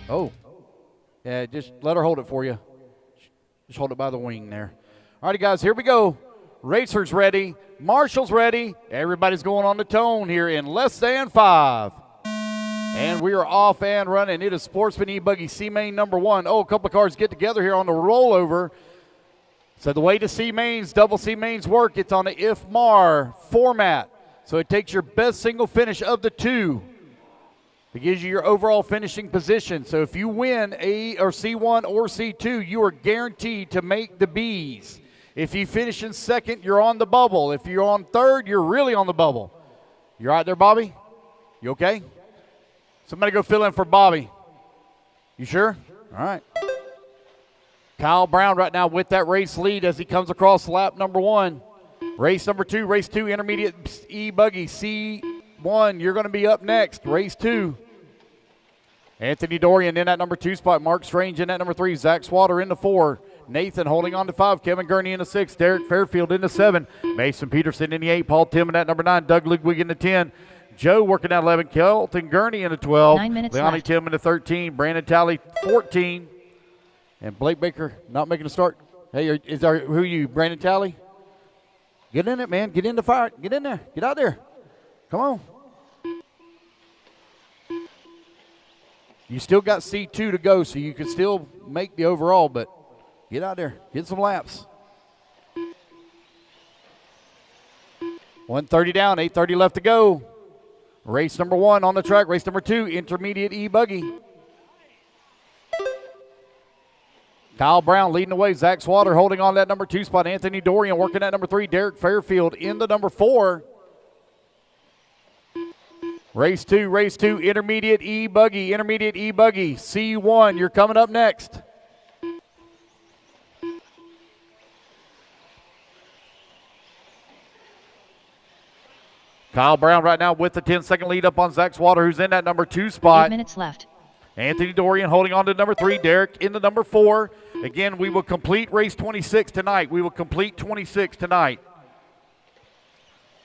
Oh. Yeah, just let her hold it for you. Just hold it by the wing there. All righty, guys, here we go. Racers ready. Marshall's ready. Everybody's going on the tone here in less than 5. And we are off and running. It is Sportsman e-buggy C-Main number 1. Oh, a couple of cars get together here on the rollover. So the way the C-Mains, double C-Mains work, it's on the IFMAR format. So it takes your best single finish of the 2. It gives you your overall finishing position. So if you win A or C1 or C2, you are guaranteed to make the Bs. If you finish in second, you're on the bubble. If you're on third, you're really on the bubble. You all right there, Bobby? You okay? Somebody go fill in for Bobby. You sure? All right. Kyle Brown right now with that race lead as he comes across lap number 1. Race number 2, race 2, intermediate e-buggy C1. You're going to be up next. Race 2. Anthony Dorian in that number 2 spot. Mark Strange in that number 3. Zach Swatter in the 4. Nathan holding on to 5. Kevin Gurney in the 6. Derek Fairfield in the 7. Mason Peterson in the 8. Paul Tim in that number 9. Doug Ludwig in the 10. Joe working at 11. Kelton Gurney in the 12. 9 minutes Leonie left. Tim in the 13. Brandon Talley 14. And Blake Baker not making a start. Hey, who are you, Brandon Talley? Get in it, man. Get in the fire. Get in there. Get out there. Come on. You still got C2 to go, so you can still make the overall, but get out there. Get some laps. 1:30 down, 8:30 left to go. Race number 1 on the track. Race number 2, intermediate e-buggy. Kyle Brown leading the way. Zach Swatter holding on that number 2 spot. Anthony Dorian working at number 3. Derek Fairfield in the number 4. Race 2, intermediate e-buggy. Intermediate e-buggy. C1, you're coming up next. Kyle Brown right now with the 10-second lead up on Zach Swatter, who's in that number 2 spot. 8 minutes left. Anthony Dorian holding on to number 3. Derek in the number 4. Again, we will complete race 26 tonight. We will complete 26 tonight.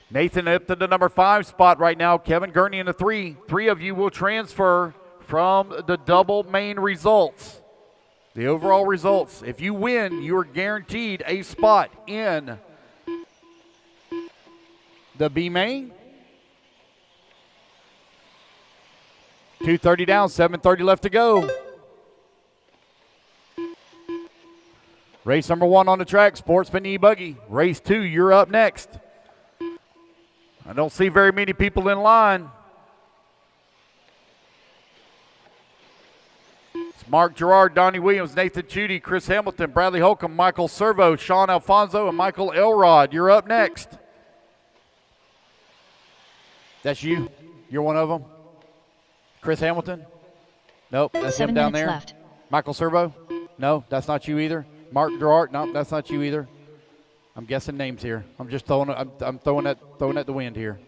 Nathan up to the number 5 spot right now. Kevin Gurney in the 3. 3 of you will transfer from the double main results. The overall results. If you win, you are guaranteed a spot in the B main. 2:30 down, 7:30 left to go. Race number 1 on the track, Sportsman e-buggy. Race 2, you're up next. I don't see very many people in line. It's Mark Gerard, Donnie Williams, Nathan Chudy, Chris Hamilton, Bradley Holcomb, Michael Servo, Sean Alfonso, and Michael Elrod. You're up next. That's you? You're one of them? Chris Hamilton? Nope, that's him down there. Left. Michael Servo? No, that's not you either. Mark Gerard? No, that's not you either. I'm guessing names here. I'm just throwing. I'm throwing at the wind here.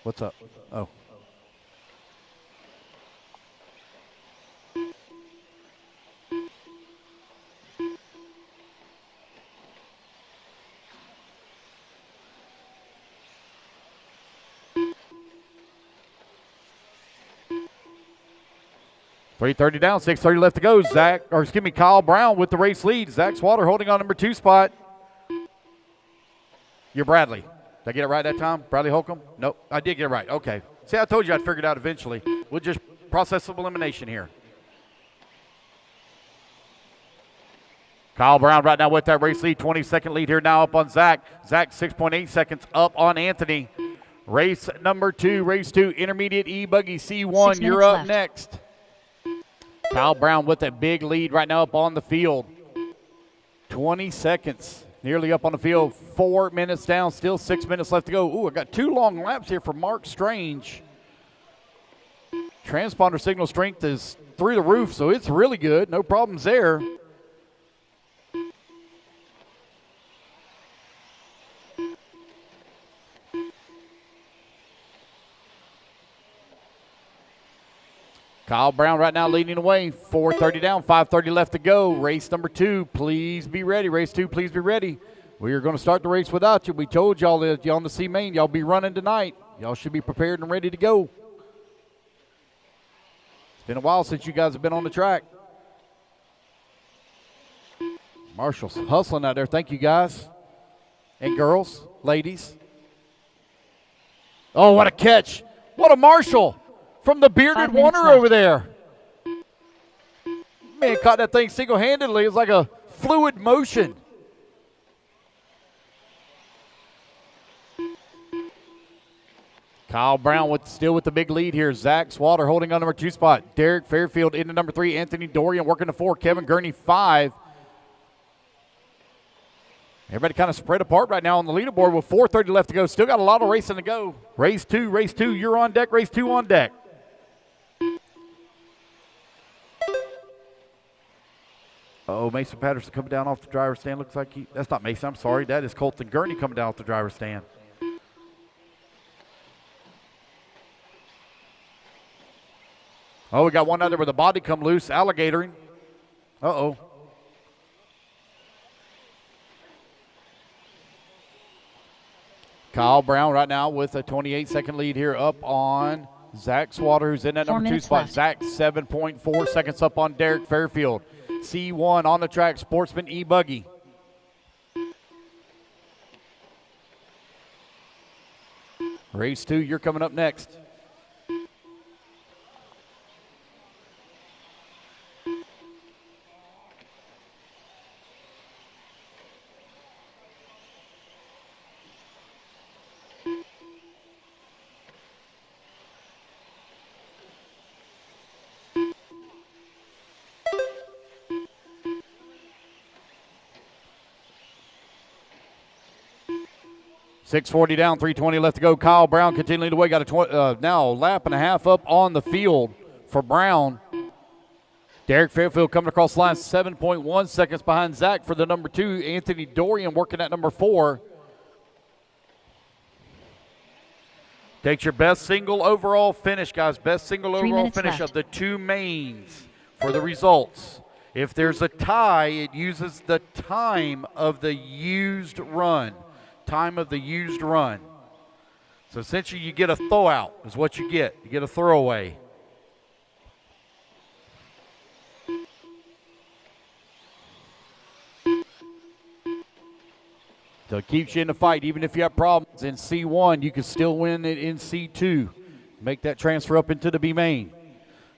What's up? Oh. $3:30 down, 6:30 left to go. Kyle Brown with the race lead. Zach Swatter holding on number 2 spot. You're Bradley. Did I get it right that time? Bradley Holcomb? Nope, I did get it right. Okay. See, I told you I'd figure it out eventually. We'll just process of elimination here. Kyle Brown right now with that race lead. 20-second lead here now up on Zach. Zach 6.8 seconds up on Anthony. Race number 2, race 2, intermediate e-buggy C1. You're up next. Kyle Brown with that big lead right now up on the field. 20 seconds, nearly up on the field. 4 minutes down, still 6 minutes left to go. Ooh, I got 2 long laps here for Mark Strange. Transponder signal strength is through the roof, so it's really good. No problems there. Kyle Brown right now leading the way. 4:30 down, 5:30 left to go. Race number 2, please be ready. Race 2, please be ready. We are going to start the race without you. We told y'all that y'all on the C main, y'all be running tonight. Y'all should be prepared and ready to go. It's been a while since you guys have been on the track. Marshall's hustling out there. Thank you, guys. And girls, ladies. Oh, what a catch. What a Marshall from the bearded Warner over there. Man, caught that thing single-handedly. It was like a fluid motion. Kyle Brown still with the big lead here. Zach Swatter holding on number 2 spot. Derek Fairfield into number 3. Anthony Dorian working the 4. Kevin Gurney 5. Everybody kind of spread apart right now on the leaderboard with 4:30 left to go. Still got a lot of racing to go. Race 2, you're on deck. Race 2 on deck. Oh, Mason Patterson coming down off the driver's stand. Looks like that's not Mason, I'm sorry. That is Colton Gurney coming down off the driver's stand. Oh, we got one out there with a body come loose, alligatoring. Uh-oh. Kyle Brown right now with a 28-second lead here up on Zach Swatter, who's in that number 2 spot. Left. Zach 7.4 seconds up on Derek Fairfield. C1 on the track, Sportsman e-buggy. Race 2, you're coming up next. .640 down, 3:20 left to go. Kyle Brown continuing to wait. Got a now a lap and a half up on the field for Brown. Derek Fairfield coming across the line, 7.1 seconds behind Zach for the number 2. Anthony Dorian working at number 4. Takes your best single overall finish, guys. Best single overall finish of the 2 mains for the results. If there's a tie, it uses the time of the used run. Time of the used run. So essentially you get a throw out is what you get. You get a throwaway. So it keeps you in the fight. Even if you have problems in C1, you can still win it in C2. Make that transfer up into the B main.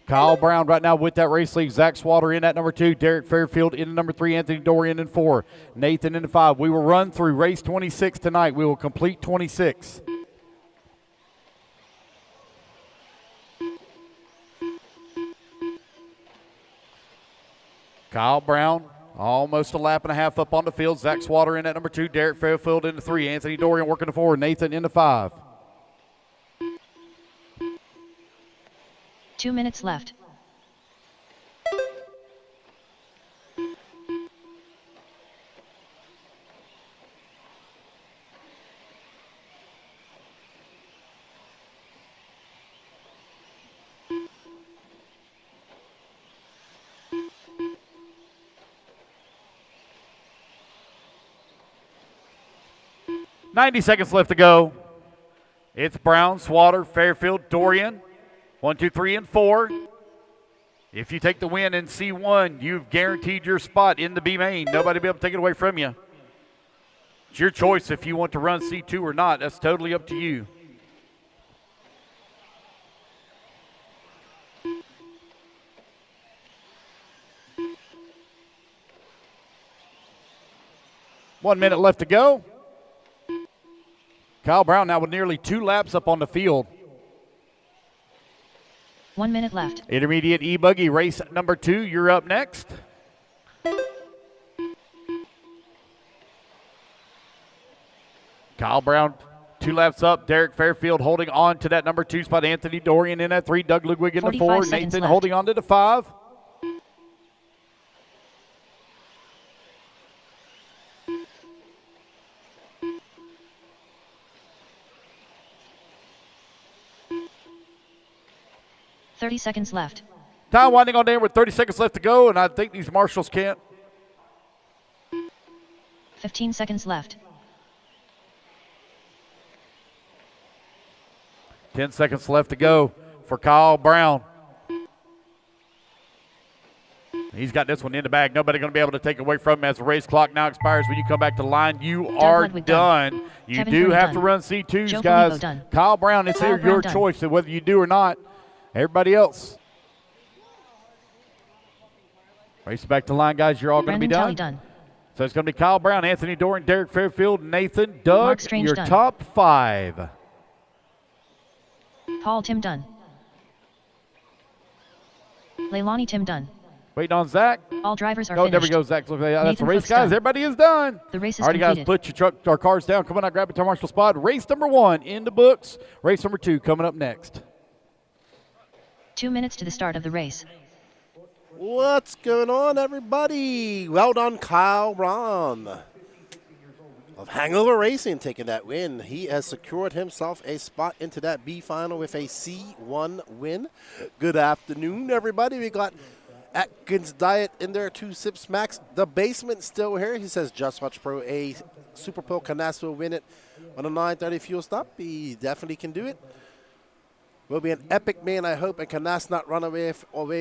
Kyle Brown right now with that race lead. Zach Swatter in at number 2. Derek Fairfield in number 3. Anthony Dorian in 4. Nathan in 5. We will run through race 26 tonight. We will complete 26. Kyle Brown almost a lap and a half up on the field. Zach Swatter in at number 2. Derek Fairfield into 3. Anthony Dorian working the 4. Nathan into 5. 2 minutes left. .90 seconds left to go. It's Brown, Swatter, Fairfield, Dorian. 1, 2, 3, and 4. If you take the win in C1, you've guaranteed your spot in the B main. Nobody will be able to take it away from you. It's your choice if you want to run C2 or not. That's totally up to you. One minute left to go. Kyle Brown now with nearly 2 laps up on the field. 1 minute left. Intermediate e-buggy race number 2. You're up next. Kyle Brown 2 laps up. Derek Fairfield holding on to that number 2 spot. Anthony Dorian in at 3. Doug Ludwig in the 4. Nathan left. holding on to the 5. .30 seconds left. Time winding on down with 30 seconds left to go, and I think these marshals can't. 15 seconds left. 10 seconds left to go for Kyle Brown. He's got this one in the bag. Nobody going to be able to take away from him as the race clock now expires. When you come back to the line, you are Ludwig done. You Kevin do Gurney have done. to run C2s, Joe guys. Filippo done. Kyle Brown, it's Kyle your Brown done. choice of whether you do or not. Everybody else. Race back to the line, guys. You're all going to be Brandon done. Talley done. So it's going to be Kyle Brown, Anthony Doran, Derek Fairfield, Nathan, Doug, Mark Strange your done. top 5. Paul Tim done. Leilani Tim done. Waiting on Zach. All drivers are Oh, finished. there we go, Zach. That's the Nathan race, Cook's guys. done. Everybody is done. The race is All right, guys, completed. put your truck, our cars down. Come on, I grab it to Marshall spot. Race number 1 in the books. Race number 2 coming up next. 2 minutes to the start of the race. What's going on, everybody? Well done, Kyle Brown of Hangover Racing taking that win. He has secured himself a spot into that B final with a C1 win. Good afternoon, everybody. We got Atkins Diet in there, 2 sips max. The basement still here. He says Just Watch Pro A Super Pro Canas will win it on a 9:30 fuel stop. He definitely can do it. Will be an epic man, I hope, and Canas not run away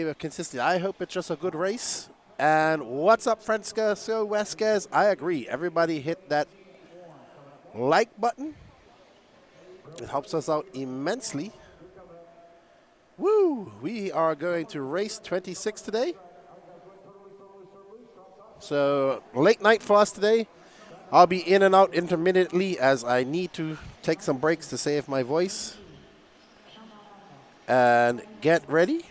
with consistency. I hope it's just a good race. And what's up, Francisco Vasquez? I agree. Everybody hit that like button. It helps us out immensely. Woo! We are going to race 26 today. So late night for us today. I'll be in and out intermittently as I need to take some breaks to save my voice. And get ready.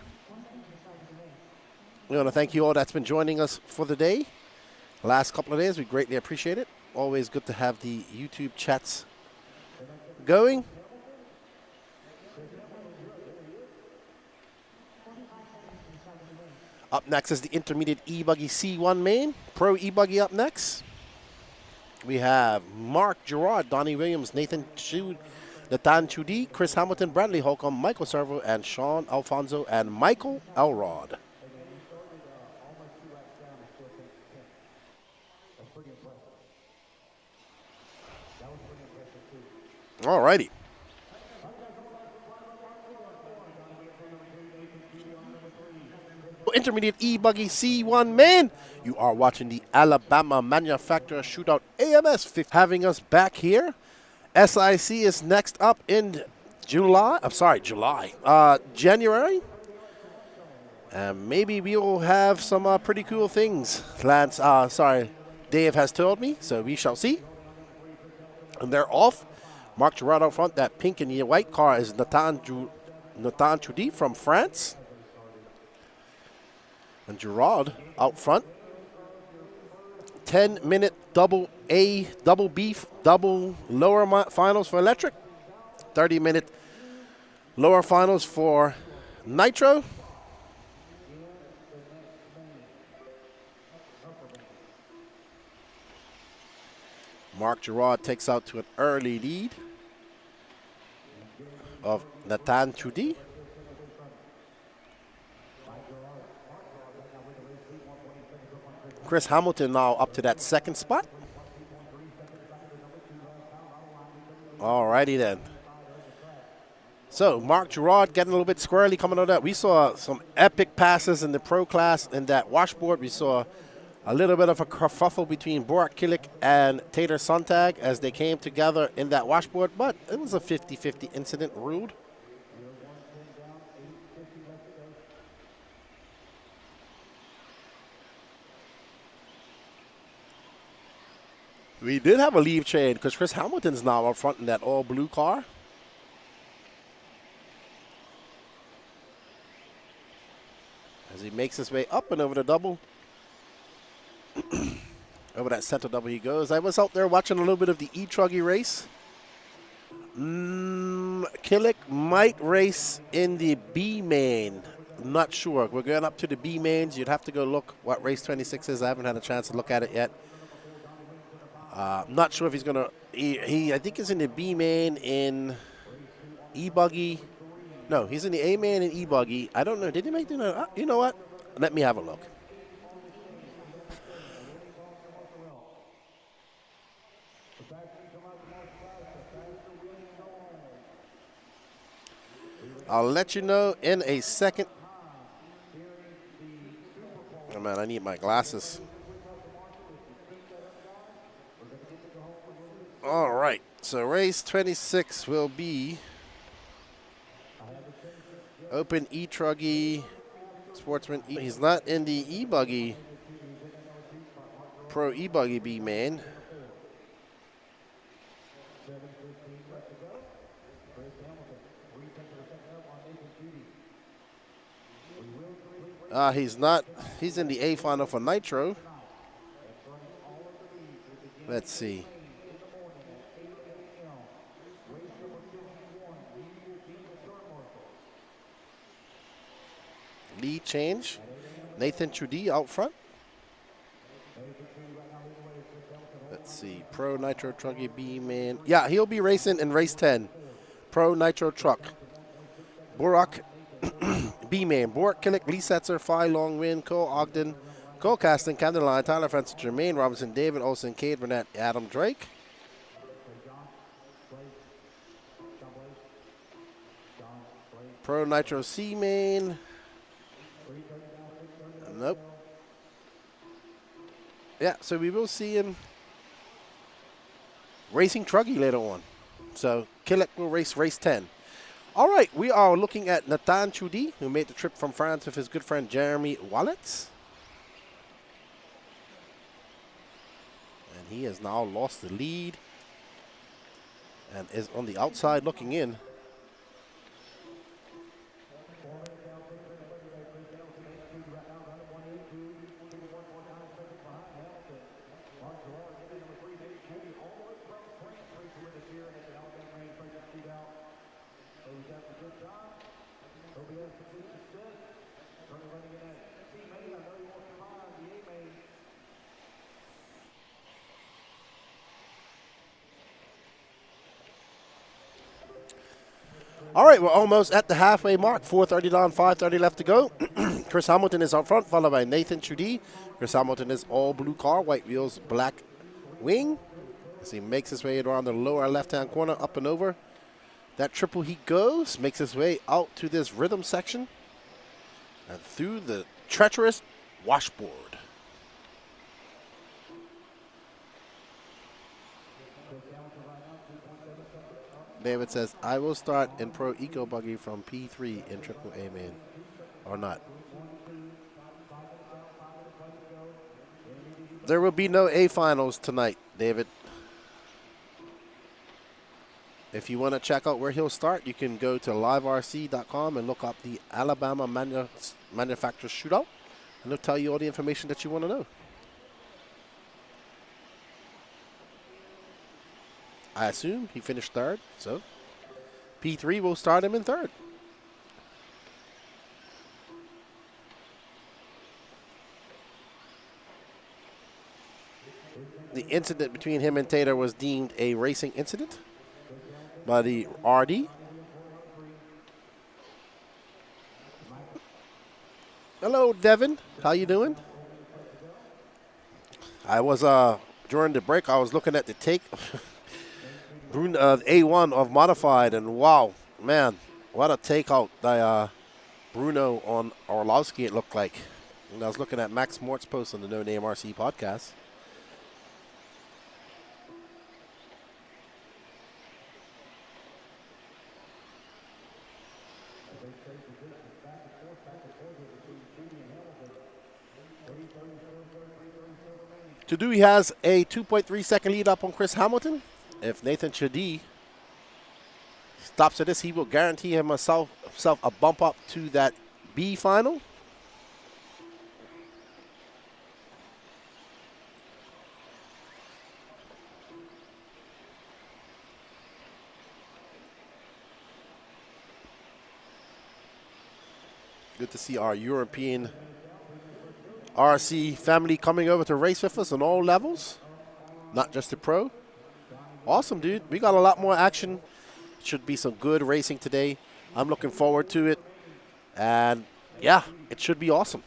We want to thank you all that's been joining us for the day. Last couple of days, we greatly appreciate it. Always good to have the YouTube chats going. Up next is the intermediate e-buggy C1 main. Pro e-buggy up next. We have Mark Gerard, Donnie Williams, Nathan Chudi, Chris Hamilton, Bradley Holcomb, Michael Servo, and Sean Alfonso, and Michael Elrod. All righty. Intermediate e-buggy C1 main. You are watching the Alabama Manufacturer Shootout AMS 50, having us back here. SIC is next up in July. January. And maybe we will have some pretty cool things. Dave has told me, so we shall see. And they're off. Mark Gerard out front. That pink and white car is Nathan Chudi from France. And Gerard out front. 10-minute double A, double B, double lower finals for electric. 30-minute lower finals for nitro. Mark Gerard takes out to an early lead of Nathan Chudi. Chris Hamilton now up to that second spot. All righty then. So Mark Gerard getting a little bit squirrely coming on that. We saw some epic passes in the pro class in that washboard. We saw a little bit of a kerfuffle between Borak Kilik and Taylor Sontag as they came together in that washboard, but it was a 50-50 incident ruled. We did have a leave chain because Chris Hamilton's now up front in that all blue car. As he makes his way up and over the double. Over that center double he goes. I was out there watching a little bit of the e-truggy race. Killick might race in the B main. I'm not sure. We're going up to the B mains. You'd have to go look what race 26 is. I haven't had a chance to look at it yet. I'm not sure if he's going to. I think he's in the B main in e-buggy. No, he's in the A main in e-buggy. I don't know. Did he make the? You know what? Let me have a look. I'll let you know in a second. I'm man, I need my glasses. All right, so race 26 will be Open e-truggy, Sportsman. He's not in the e-buggy, Pro e-buggy B, man. He's not. He's in the A final for Nitro. Let's see. Lead change. Nathan Trudie out front. Let's see. Pro Nitro Truggy B, man. Yeah, he'll be racing in race 10. Pro Nitro Truck. Burak B-Man. Burak Killick, Lee Setzer, Phi Long Win, Cole Ogden, Cole Caston, Camden Line, Tyler Francis, Jermaine Robinson, David Olsen, Cade Burnett, Adam Drake. Pro Nitro C main. Nope. Yeah, so we will see him racing Truggy later on. So Killick will race 10. All right, we are looking at Nathan Trudie, who made the trip from France with his good friend Jeremy Wallets. And he has now lost the lead and is on the outside looking in. All right, we're almost at the halfway mark. 4:30 down, 5:30 left to go. Chris Hamilton is out front, followed by Nathan Trudie. Chris Hamilton is all blue car, white wheels, black wing. As he makes his way around the lower left-hand corner, up and over. That triple he goes, makes his way out to this rhythm section and through the treacherous washboard. David says, I will start in Pro Eco Buggy from P3 in Triple A main, or not. There will be no A finals tonight, David. If you want to check out where he'll start, you can go to liverc.com and look up the Alabama Manufacturers Shootout, and it'll tell you all the information that you want to know. I assume he finished third, so P3 will start him in third. The incident between him and Tater was deemed a racing incident by the RD. Hello, Devin. How you doing? I was, during the break, I was looking at the take. A1 of Modified, and wow, man, what a takeout by Bruno on Orlowski it looked like. And I was looking at Max Mort's post on the No Name RC podcast. Trudie has a 2.3 second lead up on Chris Hamilton. If Nathan Trudie stops at this, he will guarantee himself a bump up to that B final. Good to see our European RC family coming over to race with us on all levels, not just the pro. Awesome, dude. We got a lot more action. Should be some good racing today. I'm looking forward to it. And, yeah, it should be awesome.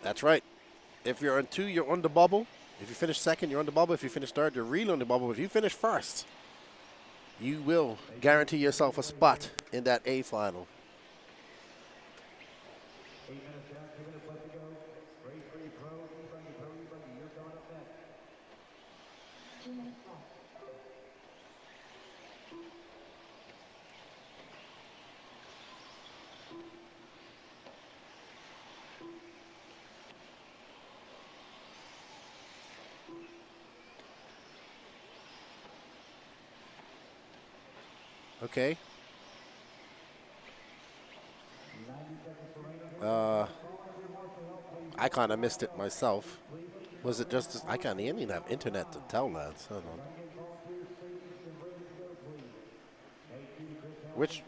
That's right. If you're on 2, you're on the bubble. If you finish second, you're on the bubble. If you finish third, you're really on the bubble. If you finish first, you will guarantee yourself a spot in that A final. Okay. I kind of missed it myself. Was it just, I can't even have internet to tell that. Hold on. Which?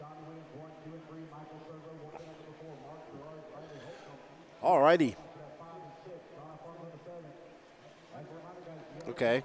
Alrighty. Okay.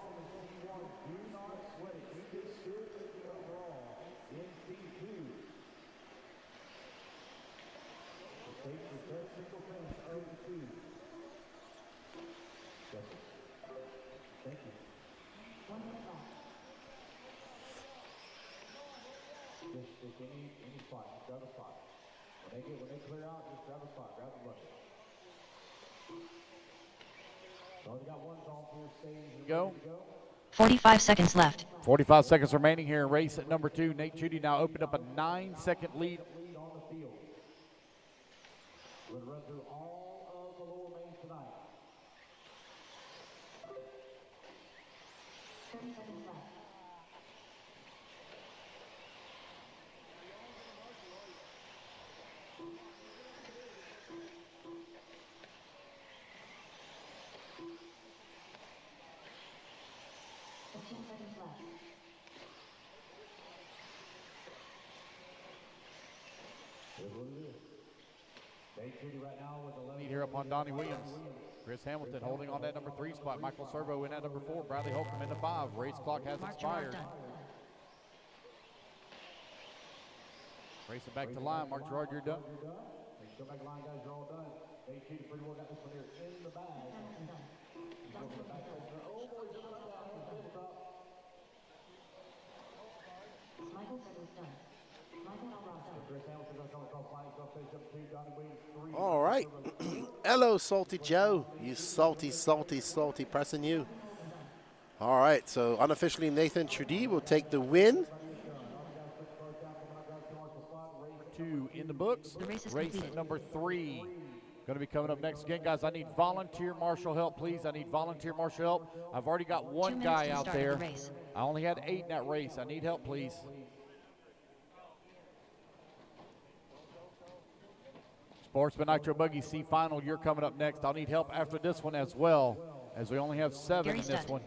Go. 45 seconds left. 45 seconds remaining here in race at number 2. Nate Judy now opened up a 9-second lead. Lead here upon Donnie Williams. Chris Hamilton holding on that number 3 spot. Michael Servo in at number 4. Bradley Holcomb in the 5. Race clock has expired. Racing back to line. Mark Gerard, you're done. Go back to line, guys. You're all done. Nate Judy pretty well got this one here in the bag. Michael said he's done. All right. Hello, Salty Joe. You salty, salty, salty pressing you. All right, so unofficially Nathan Trudy will take the win. 2 in the books. The race is Race completed. number 3 going to be coming up next. Again, guys, I need volunteer marshal help, please. I need volunteer marshal help. I've already got 2 one minutes guy to the out start of there. the race. I only had 8 in that race. I need help, please. Sportsman Nitro Buggy C final, you're coming up next. I'll need help after this one as well, as we only have 7 Gary in this Studd. one.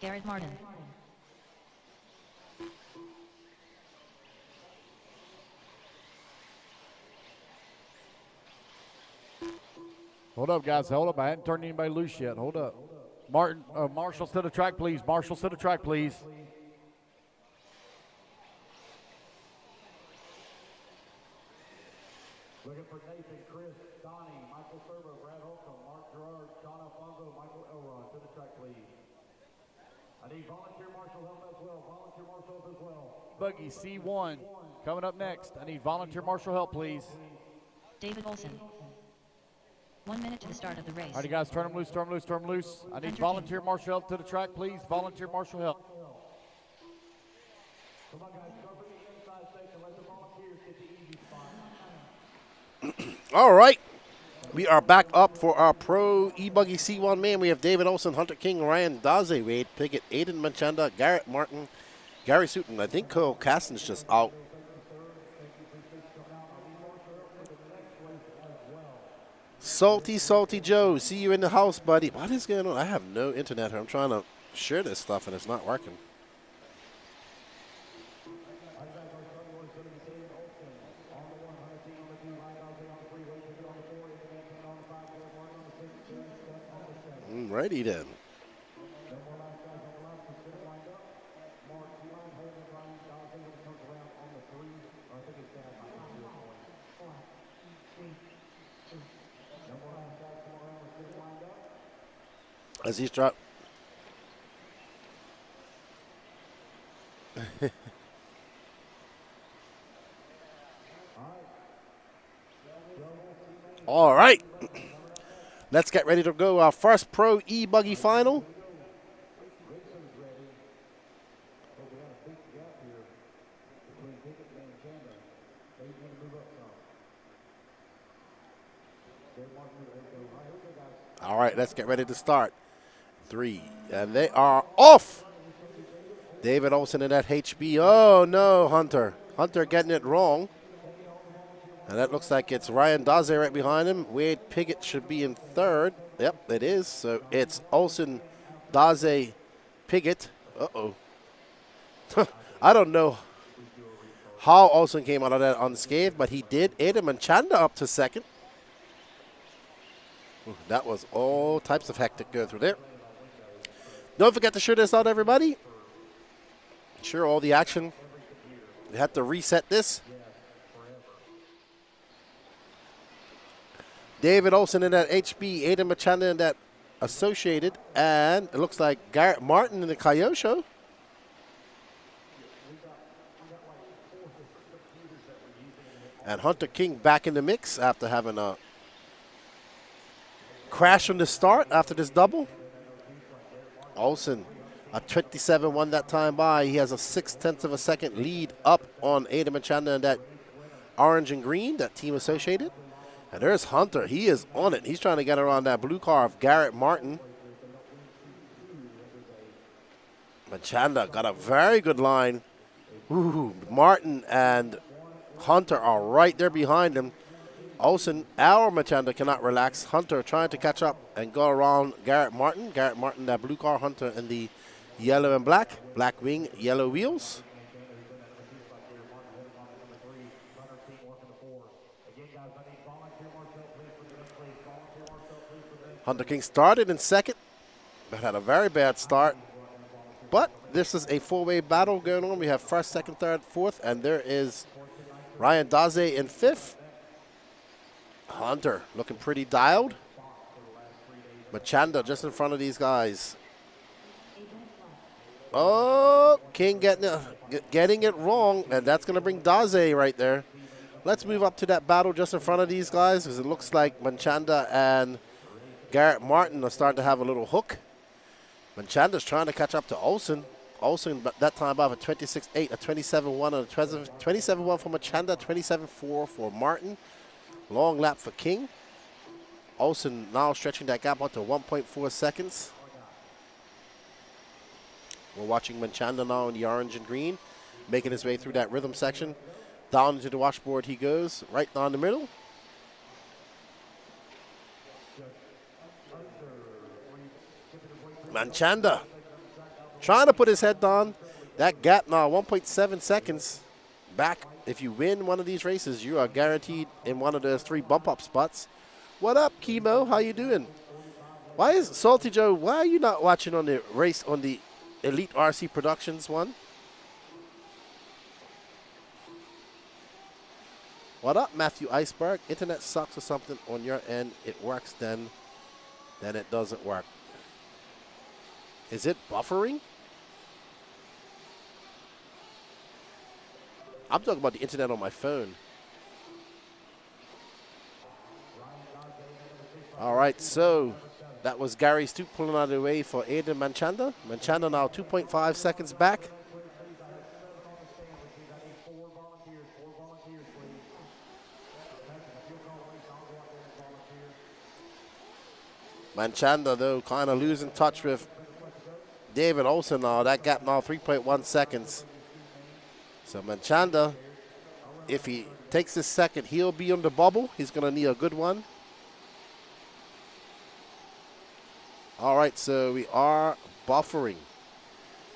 Garrett Martin. Hold up, guys. Hold up. I hadn't turned anybody loose yet. Hold up. Marshall to the track, please. Marshall to the track, please. Looking for Nathan, Chris, Donnie, Michael Servo, Brad Holcomb, Mark Gerard, John Alfonso, Michael Elrod to the track, please. I need volunteer marshal help as well. Volunteer marshal help as well. Buggy C1 coming up next. I need volunteer marshal help, please. David Olson. 1 minute to the start of the race. All right, guys, turn them loose, turn them loose, turn them loose. I need volunteer marshal help to the track, please. Volunteer marshal help. Come on, guys, cover the inside section. Let the volunteers get the easy spot. All right. We are back up for our pro e-buggy C1 man. We have David Olson, Hunter King, Ryan Daze, Wade Pickett, Aiden Manchanda, Garrett Martin, Gary Sutton. I think Cole Caston's just out. Salty, Salty Joe, see you in the house, buddy. What is going on? I have no internet here. I'm trying to share this stuff, and it's not working. Righty then. As he's dropped. All right. Let's get ready to go. Our first pro e-buggy final. All right, let's get ready to start. 3, and they are off. David Olson in that HB. Oh, no, Hunter. Hunter getting it wrong. And that looks like it's Ryan Daze right behind him. Wade Piggott should be in third. Yep, it is. So it's Olson, Daze, Piggott. Uh-oh. I don't know how Olson came out of that unscathed, but he did. Adam Manchanda up to second. That was all types of hectic go through there. Don't forget to share this out, everybody. Share all the action. We have to reset this. David Olson in that HB, Adam Machanda in that Associated, and it looks like Garrett Martin in the Kyosho. And Hunter King back in the mix after having a crash on the start after this double. Olson, a 27-1 that time by. He has a 0.6 of a second lead up on Adam Machanda in that orange and green, that team Associated. And there's Hunter. He is on it. He's trying to get around that blue car of Garrett Martin. Machanda got a very good line. Ooh, Martin and Hunter are right there behind him. Olson, our Machanda cannot relax. Hunter trying to catch up and go around Garrett Martin. Garrett Martin, that blue car. Hunter in the yellow and black. Black wing, yellow wheels. Hunter King started in second, but had a very bad start. But this is a four-way battle going on. We have first, second, third, fourth, and there is Ryan Daze in fifth. Hunter looking pretty dialed. Machanda just in front of these guys. Oh, King getting it wrong, and that's going to bring Daze right there. Let's move up to that battle just in front of these guys, because it looks like Machanda and Garrett Martin are starting to have a little hook. Manchanda's trying to catch up to Olson. Olson, that time about a 26.8, a 27.1, and a 27.1 for Machanda, 27.4 for Martin. Long lap for King. Olson now stretching that gap out to 1.4 seconds. We're watching Manchanda now in the orange and green, making his way through that rhythm section. Down into the washboard he goes, right down the middle. Manchanda trying to put his head down. That gap now, 1.7 seconds back. If you win one of these races, you are guaranteed in one of those 3 bump-up spots. What up, Chemo? How you doing? Why is Salty Joe, why are you not watching on the race on the Elite RC Productions one? What up, Matthew Iceberg? Internet sucks or something on your end. It works, then it doesn't work. Is it buffering? I'm talking about the internet on my phone. All right, so that was Gary Stoop pulling out of the way for Aiden Manchanda. Manchanda now 2.5 seconds back. Manchanda, though, kind of losing touch with David Olson now. That gap now 3.1 seconds. So Manchanda, if he takes this second, he'll be on the bubble. He's going to need a good one. All right, so we are buffering.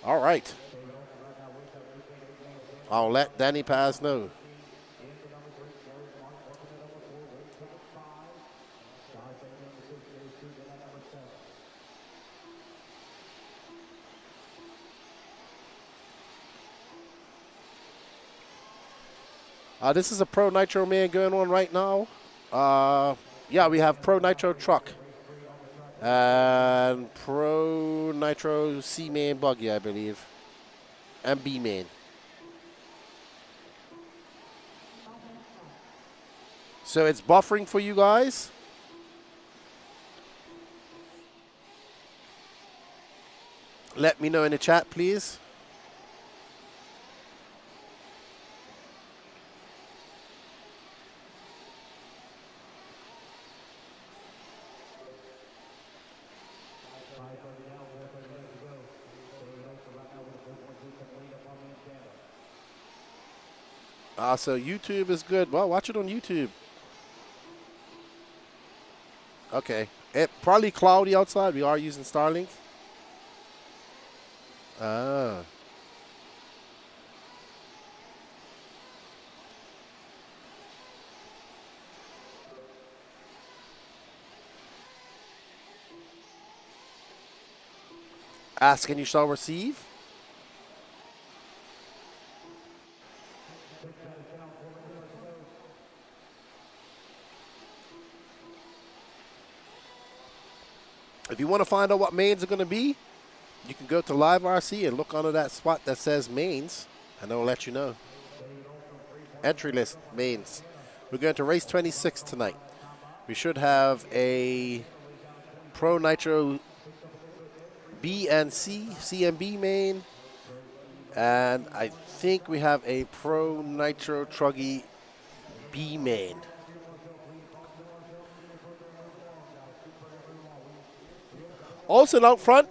All right. I'll let Danny Paz know. This is a Pro Nitro man going on right now. Yeah, we have Pro Nitro truck. And Pro Nitro C main buggy, I believe. And B main. So it's buffering for you guys. Let me know in the chat, please. So YouTube is good. Well, watch it on YouTube. Okay. It probably cloudy outside. We are using Starlink. Ah. Ask and you shall receive. If you want to find out what mains are going to be, you can go to Live RC and look under that spot that says mains, and it'll let you know. Entry list mains. We're going to race 26 tonight. We should have a Pro Nitro B and C and B main, and I think we have a Pro Nitro Truggy B main. Olsen out front.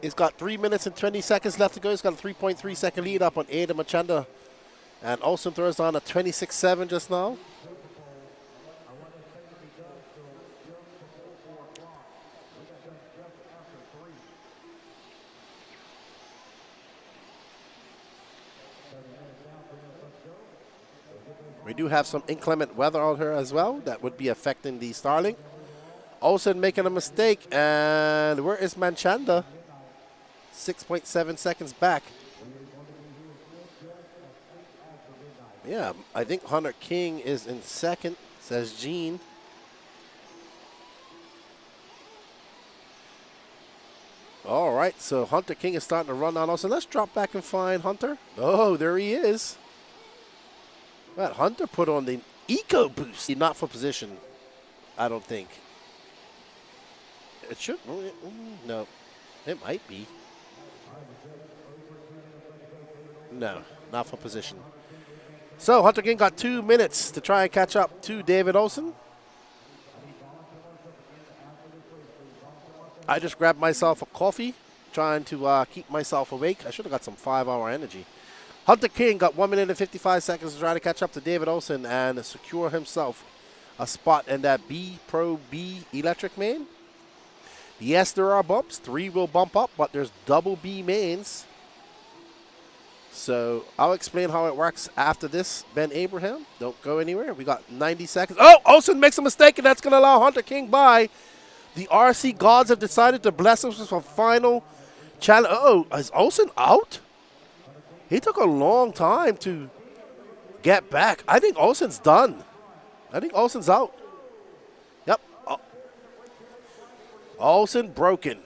He's got 3 minutes and 20 seconds left to go. He's got a 3.3 second lead up on Ada Machanda. And Olsen throws on a 26.7 just now. We do have some inclement weather out here as well that would be affecting the Starlink. Olsen making a mistake, and where is Manchanda? 6.7 seconds back. Yeah, I think Hunter King is in second, says Gene. All right, so Hunter King is starting to run down. Also, let's drop back and find Hunter. Oh, there he is. Well, Hunter put on the Eco Boost. Not for position, I don't think. It should. No, it might be. No, not for position. So Hunter King got 2 minutes to try and catch up to David Olsen. I just grabbed myself a coffee, trying to keep myself awake. I should have got some 5-hour energy. Hunter King got 1 minute and 55 seconds to try to catch up to David Olsen and secure himself a spot in that B Pro B electric main. Yes, there are bumps. 3 will bump up, but there's double B mains. So I'll explain how it works after this, Ben Abraham. Don't go anywhere. We got 90 seconds. Oh, Olsen makes a mistake, and that's going to allow Hunter King by. The RC gods have decided to bless us with a final challenge. Oh, is Olsen out? He took a long time to get back. I think Olsen's done. I think Olsen's out. Yep. Olsen broken.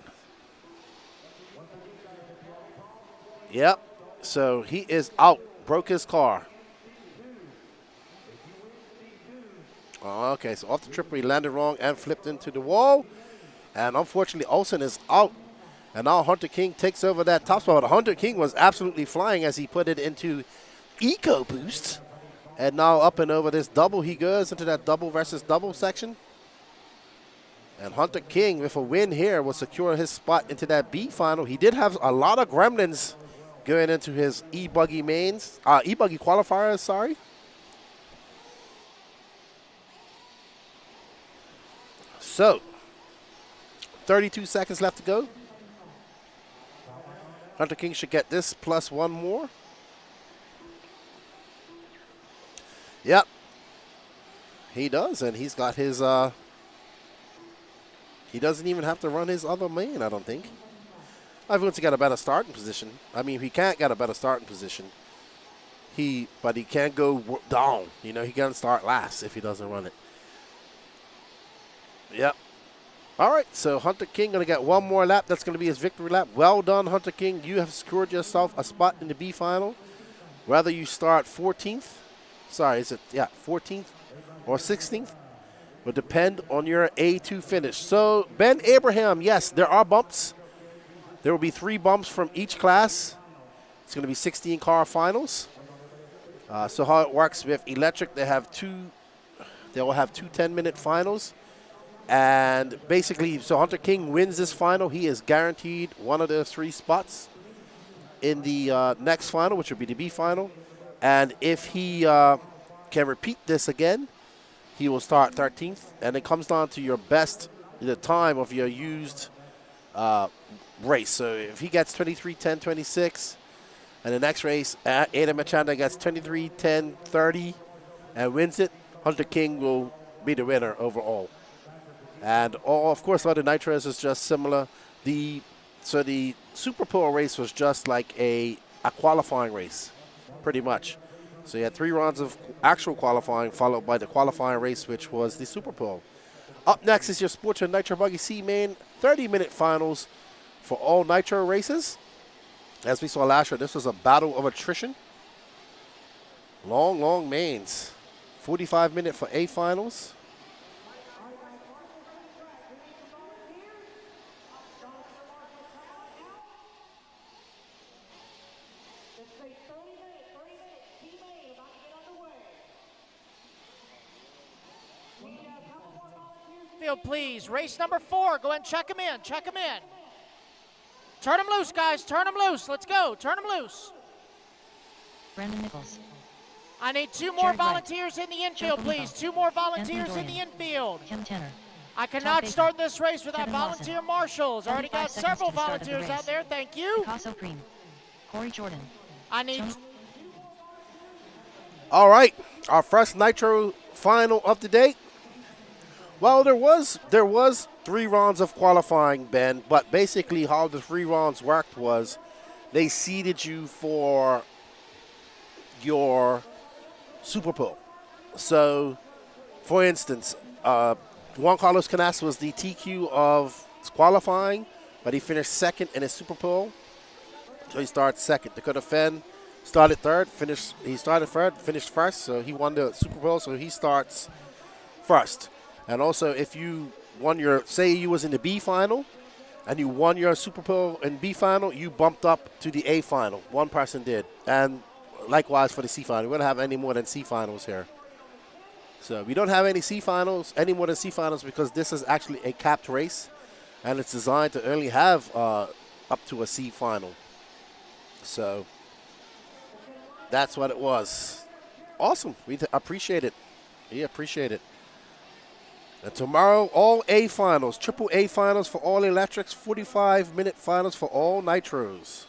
Yep. So he is out. Broke his car. Okay, so off the tripper he landed wrong and flipped into the wall. And unfortunately, Olsen is out. And now Hunter King takes over that top spot. But Hunter King was absolutely flying as he put it into Eco Boost. And now up and over this double, he goes into that double versus double section. And Hunter King, with a win here, will secure his spot into that B final. He did have a lot of gremlins going into his e-buggy mains, e-buggy qualifiers, sorry. So, 32 seconds left to go. Hunter King should get this plus 1 more. Yep. He does, and he's got his, he doesn't even have to run his other main, I don't think. I've got to get a better starting position. I mean, he can't get a better starting position. But he can't go down. You know, he can't start last if he doesn't run it. Yep. All right, so Hunter King going to get one more lap. That's going to be his victory lap. Well done, Hunter King. You have secured yourself a spot in the B final. Whether you start 14th, 14th or 16th, will depend on your A2 finish. So, Ben Abraham, yes, there are bumps. There will be 3 bumps from each class. It's going to be 16 car finals. So how it works with electric, they will have two 10-minute finals. And basically, so Hunter King wins this final. He is guaranteed one of those 3 spots in the next final, which will be the B final. And if he can repeat this again, he will start 13th. And it comes down to your best, the time of your used race. So if he gets 23:10:26, and the next race, Adam Machanda gets 23:10:30 and wins it, Hunter King will be the winner overall. And of course, all the nitros is just similar. So the Super Bowl race was just like a qualifying race, pretty much. So you had 3 rounds of actual qualifying, followed by the qualifying race, which was the Super Bowl. Up next is your Sportsman Nitro Buggy C-Main 30-minute finals for all nitro races. As we saw last year, this was a battle of attrition. Long mains. 45-minute for A finals. Field, please. Race number 4. Go ahead and check him in. Check him in. Turn him loose, guys. Turn him loose. Let's go. Turn him loose. Brandon Nichols. I need 2 more Jared White. volunteers in the infield, Joe please. Bonico. 2 more volunteers Anthony in the Dorian. infield. Kim Tenner. I cannot Baker. start this race without Kevin Lawson. volunteer marshals. Already 35 got seconds several to the start of the volunteers race. out there. Thank you. Picasso Cream. Corey Jordan. I need Tony- All right, our first nitro final of the day. Well, there was 3 rounds of qualifying, Ben, but basically how the 3 rounds worked was they seeded you for your Super Bowl. So, for instance, Juan Carlos Canas was the TQ of qualifying, but he finished 2nd in his Super Bowl, so he started 2nd. Dakota Fenn started 3rd, finished 1st, so he won the Super Bowl, so he starts 1st. And also, if you won say you was in the B final, and you won your Super Bowl in B final, you bumped up to the A final. One person did. And likewise for the C final. We don't have any more than C finals here. So we don't have any C finals, any more than C finals, because this is actually a capped race, and it's designed to only have up to a C final. So that's what it was. Awesome. We appreciate it. We appreciate it. And tomorrow, all A finals, triple A finals for all electrics, 45-minute finals for all nitros.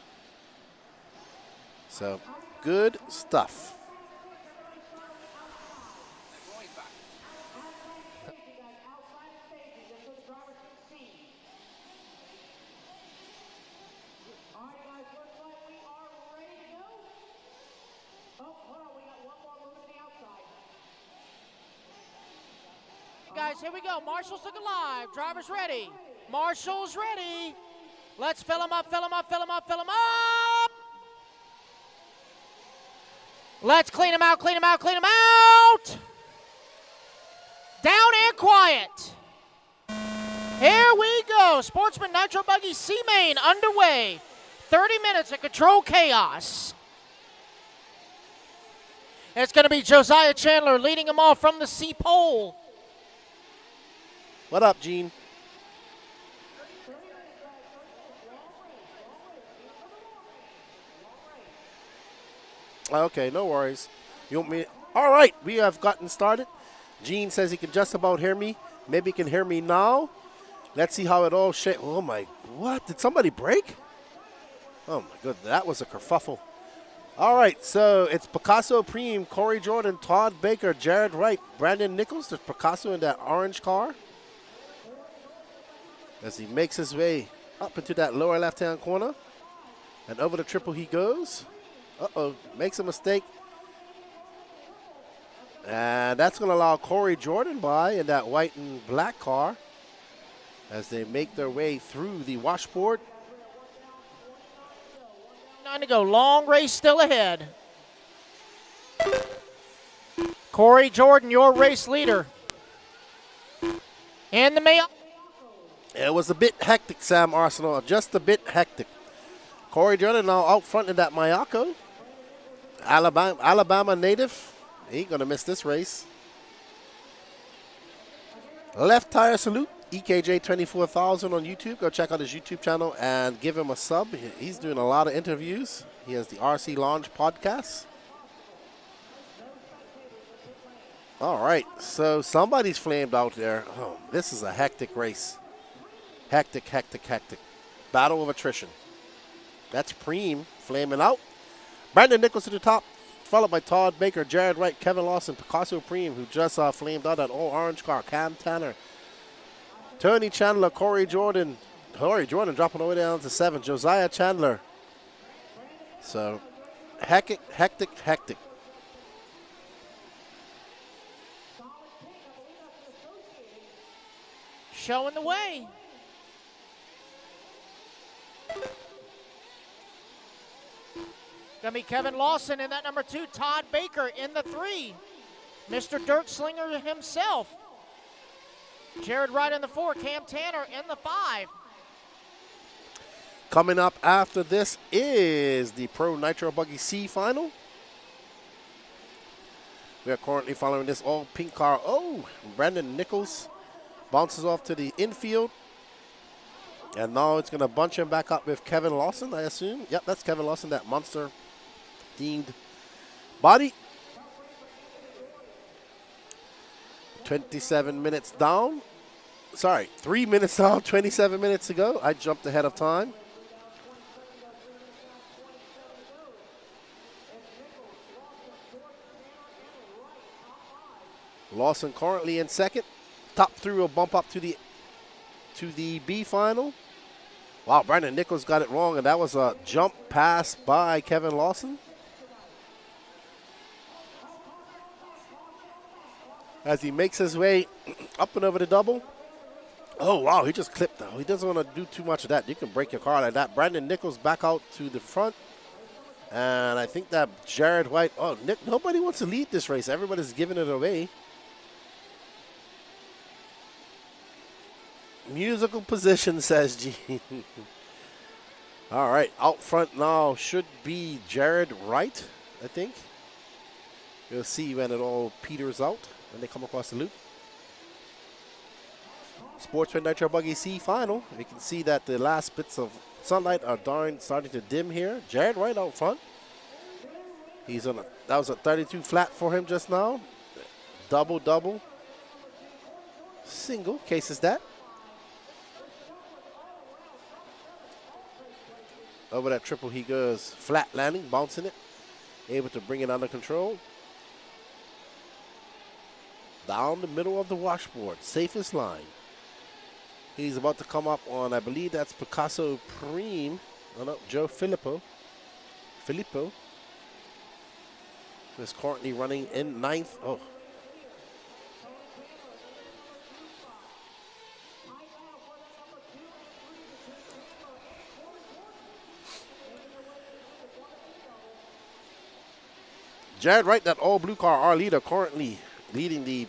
So, good stuff. Guys, here we go. Marshall's looking live. Driver's ready. Marshall's ready. Let's fill him up, fill him up, fill him up, fill him up. Let's clean him out, clean him out, clean him out. Down and quiet. Here we go. Sportsman Nitro Buggy C-Main underway. 30 minutes of control chaos. It's going to be Josiah Chandler leading him off from the C pole. What up, Gene? Okay, no worries. You want me? All right, we have gotten started. Gene says he can just about hear me. Maybe he can hear me now. Let's see how it all shakes. Oh my! What? Did somebody break? Oh my goodness, that was a kerfuffle. All right, so it's Picasso Preem, Corey Jordan, Todd Baker, Jared Wright, Brandon Nichols. There's Picasso in that orange car. As he makes his way up into that lower left-hand corner. And over the triple he goes. Uh-oh, makes a mistake. And that's going to allow Corey Jordan by in that white and black car. as they make their way through the washboard. 9 to go. Long race still ahead. Corey Jordan, your race leader. In the mail. It was a bit hectic, Sam Arsenal, just a bit hectic. Corey Jordan now out front in that Mayako. Alabama native. He ain't going to miss this race. Left tire salute. EKJ 24,000 on YouTube. Go check out his YouTube channel and give him a sub. He's doing a lot of interviews. He has the RC Lounge podcast. All right, so somebody's flamed out there. Oh, this is a hectic race. Hectic, hectic, hectic. Battle of attrition. That's Preem flaming out. Brandon Nichols to the top, followed by Todd Baker, Jared Wright, Kevin Lawson, Picasso Preem, who just flamed out that old orange car, Cam Tanner, Tony Chandler, Corey Jordan dropping all the way down to 7th, Josiah Chandler. So, hectic, hectic, hectic. Showing the way. Gonna be Kevin Lawson in that number 2. Todd Baker in the 3. Mr. Dirt Slinger himself. Jared Wright in the 4. Cam Tanner in the 5. Coming up after this is the Pro Nitro Buggy C final. We are currently following this all pink car. Oh, Brandon Nichols bounces off to the infield. And now it's going to bunch him back up with Kevin Lawson, I assume. Yep, that's Kevin Lawson, that monster-themed body. 27 minutes down. Sorry, 3 minutes down, 27 minutes to go. I jumped ahead of time. Lawson currently in 2nd. Top 3 will bump up to the B final. Wow, Brandon Nichols got it wrong, and that was a jump pass by Kevin Lawson. As he makes his way up and over the double. Oh, wow, he just clipped that. He doesn't want to do too much of that. You can break your car like that. Brandon Nichols back out to the front. And I think that Jared White, oh, nobody wants to lead this race. Everybody's giving it away. Musical position, says Gene. All right, out front now should be Jared Wright, I think. We'll see when it all peters out, when they come across the loop. Sportsman Nitro Buggy C final. You can see that the last bits of sunlight are starting to dim here. Jared Wright out front. He's on that was a 32 flat for him just now. Double. Single, case is that. Over that triple he goes, flat landing, bouncing it, able to bring it under control. Down the middle of the washboard, safest line. He's about to come up on, I believe that's Picasso Preem. Oh no, Joe Filippo, who's currently running in 9th. Oh. Jared Wright, that all blue car, our leader, currently leading the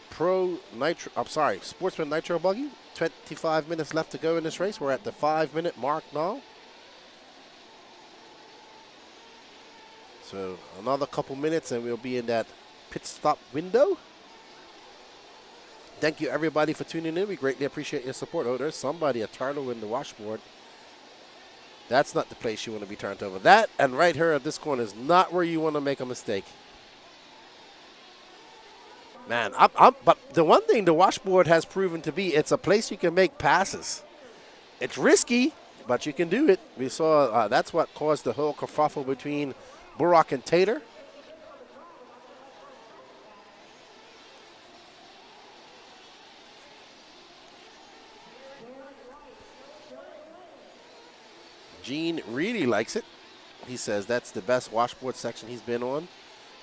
Sportsman Nitro Buggy. 25 minutes left to go in this race. We're at the 5-minute mark now. So another couple minutes and we'll be in that pit stop window. Thank you everybody for tuning in. We greatly appreciate your support. Oh, there's somebody, a turtle in the washboard. That's not the place you want to be turned over. That and right here at this corner is not where you want to make a mistake. Man, but the one thing the washboard has proven to be, it's a place you can make passes. It's risky, but you can do it. We saw that's what caused the whole kerfuffle between Burak and Tater. Gene really likes it. He says that's the best washboard section he's been on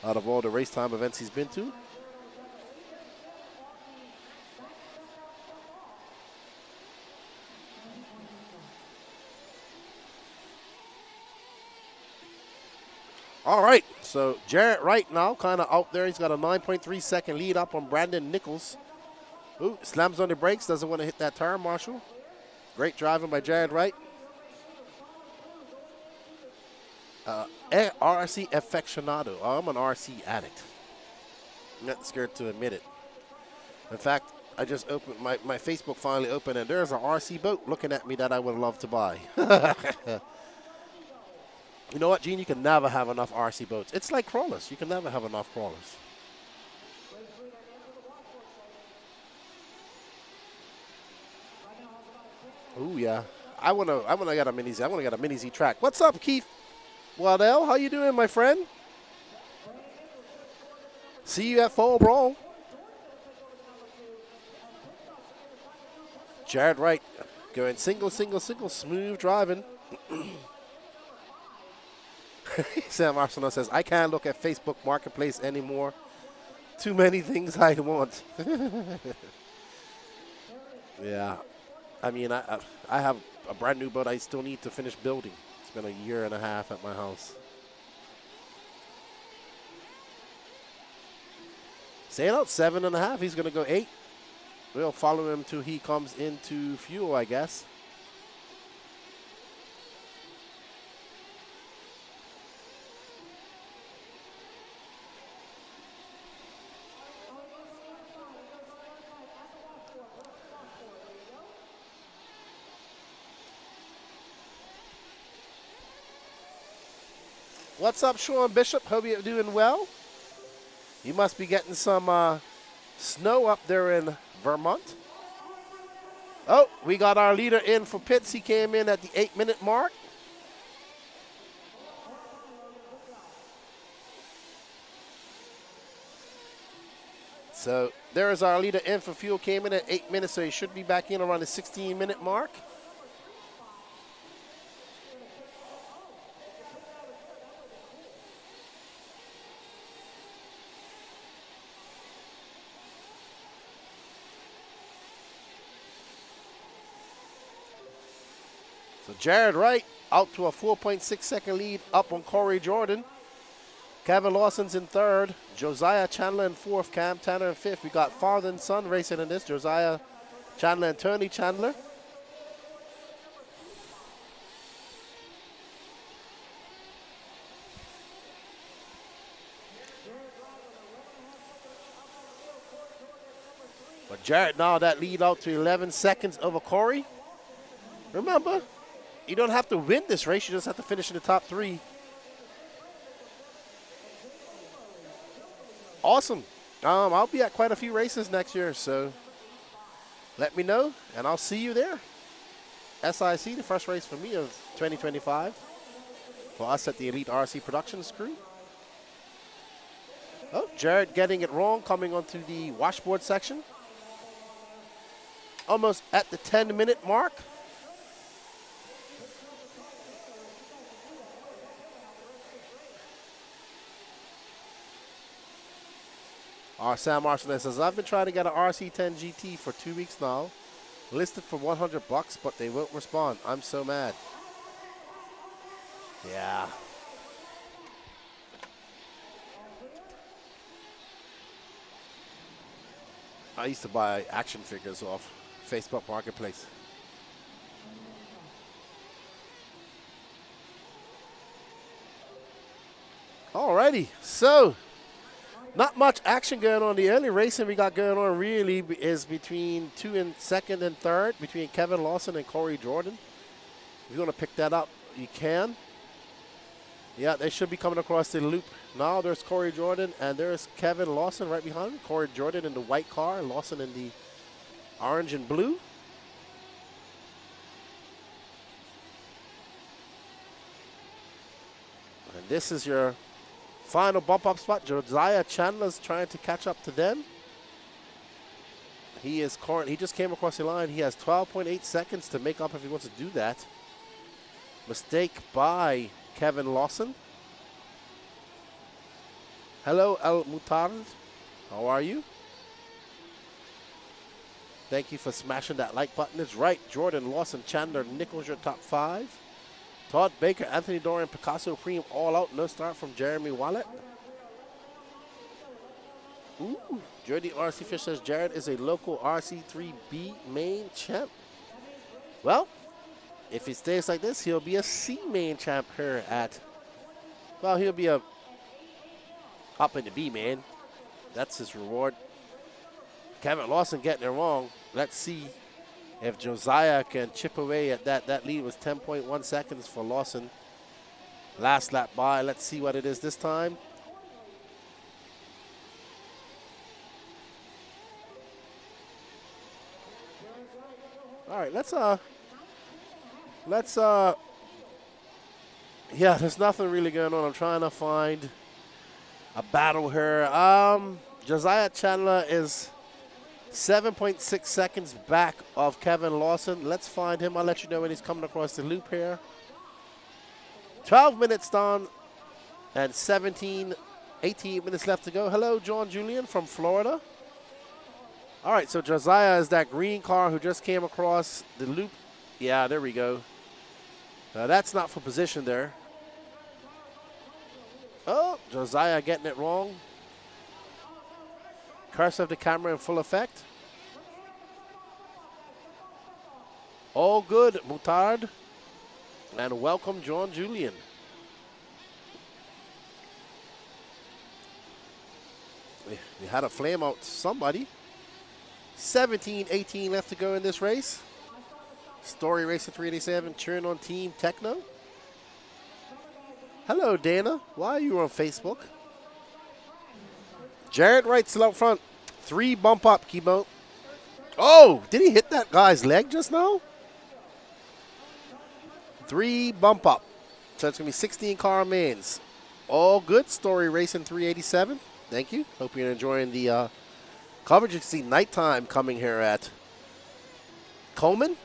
out of all the race time events he's been to. All right, so Jarrett Wright now kind of out there. He's got a 9.3 second lead up on Brandon Nichols. Ooh, slams on the brakes, doesn't want to hit that turn, Marshall. Great driving by Jared Wright. RC aficionado. Oh, I'm an RC addict. I'm not scared to admit it. In fact, I just opened, my Facebook finally opened, and there's an RC boat looking at me that I would love to buy. You know what, Gene? You can never have enough RC boats. It's like crawlers. You can never have enough crawlers. Ooh, yeah. I wanna get a mini Z. I wanna get a mini Z track. What's up, Keith Waddell? How you doing, my friend? See you at Fall Brawl. Jared Wright going single, single, single, smooth driving. Sam Arsenal says, I can't look at Facebook Marketplace anymore. Too many things I want. Yeah. I mean, I have a brand new boat I still need to finish building. It's been a year and a half at my house. Saying out 7.5. He's going to go 8. We'll follow him till he comes into fuel, I guess. What's up, Sean Bishop? Hope you're doing well. You must be getting some snow up there in Vermont. Oh, we got our leader in for pits. He came in at the 8-minute mark. So there is our leader in for fuel. Came in at 8 minutes, so he should be back in around the 16-minute mark. So Jared Wright out to a 4.6 second lead up on Corey Jordan. Kevin Lawson's in third. Josiah Chandler in fourth. Cam Tanner in fifth. We got father and son racing in this. Josiah Chandler and Tony Chandler. But Jared now that lead out to 11 seconds over Corey. Remember, you don't have to win this race. You just have to finish in the top 3. Awesome. I'll be at quite a few races next year, so let me know, and I'll see you there. SIC, the first race for me of 2025. For us at the Elite RC Productions crew. Oh, Jared getting it wrong, coming onto the washboard section. Almost at the 10-minute mark. Sam Marshall says, I've been trying to get an RC10 GT for 2 weeks now. Listed for $100, but they won't respond. I'm so mad. Yeah. I used to buy action figures off Facebook Marketplace. Alrighty, so not much action going on. The early racing we got going on really is between 2 and 2nd and 3rd, between Kevin Lawson and Corey Jordan. If you want to pick that up, you can. Yeah, they should be coming across the loop. Now there's Corey Jordan and there's Kevin Lawson right behind him. Corey Jordan in the white car, Lawson in the orange and blue. And this is your final bump up spot. Josiah Chandler's trying to catch up to them. He just came across the line. He has 12.8 seconds to make up if he wants to do that. Mistake by Kevin Lawson. Hello, El Mutard. How are you? Thank you for smashing that like button. It's right. Jordan, Lawson, Chandler, Nichols, your top 5. Todd Baker, Anthony Dorian, Picasso Preem, all out. No start from Jeremy Wallet. Ooh, Jordy RC Fish says Jared is a local RC3B main champ. Well, if he stays like this, he'll be a C main champ here at, well, he'll be up in the B main. That's his reward. Kevin Lawson getting it wrong. Let's see if Josiah can chip away at that. That lead was 10.1 seconds for Lawson. Last lap by. Let's see what it is this time. All right, yeah, there's nothing really going on. I'm trying to find a battle here. Josiah Chandler is 7.6 seconds back of Kevin Lawson. Let's find him. I'll let you know when he's coming across the loop here. 12 minutes done and 18 minutes left to go. Hello, John Julian from Florida. All right, so Josiah is that green car who just came across the loop. Yeah, there we go. That's not for position there. Oh, Josiah getting it wrong. Curse of the camera in full effect. All good, Mutard. And welcome, John Julian. We had a flame out somebody. 17-18 left to go in this race. Story Racer 387, cheering on Team Techno. Hello, Dana. Why are you on Facebook? Jared Wright still out front. 3 bump up, Keyboat. Oh, did he hit that guy's leg just now? 3 bump up. So it's going to be 16 car mains. All good. Story Racing 387. Thank you. Hope you're enjoying the coverage. You can see nighttime coming here at Cullman.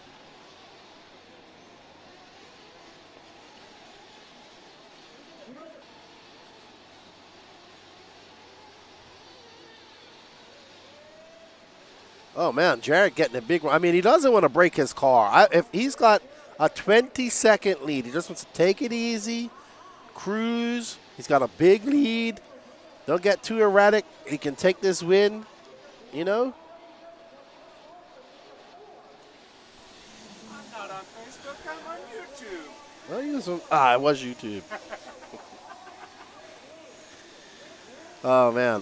Oh, man, Jared getting a big one. I mean, he doesn't want to break his car. If he's got a 20-second lead, he just wants to take it easy, cruise. He's got a big lead. Don't get too erratic. He can take this win, you know. I'm not on Facebook, I'm on YouTube. Well, it was YouTube. Oh, man,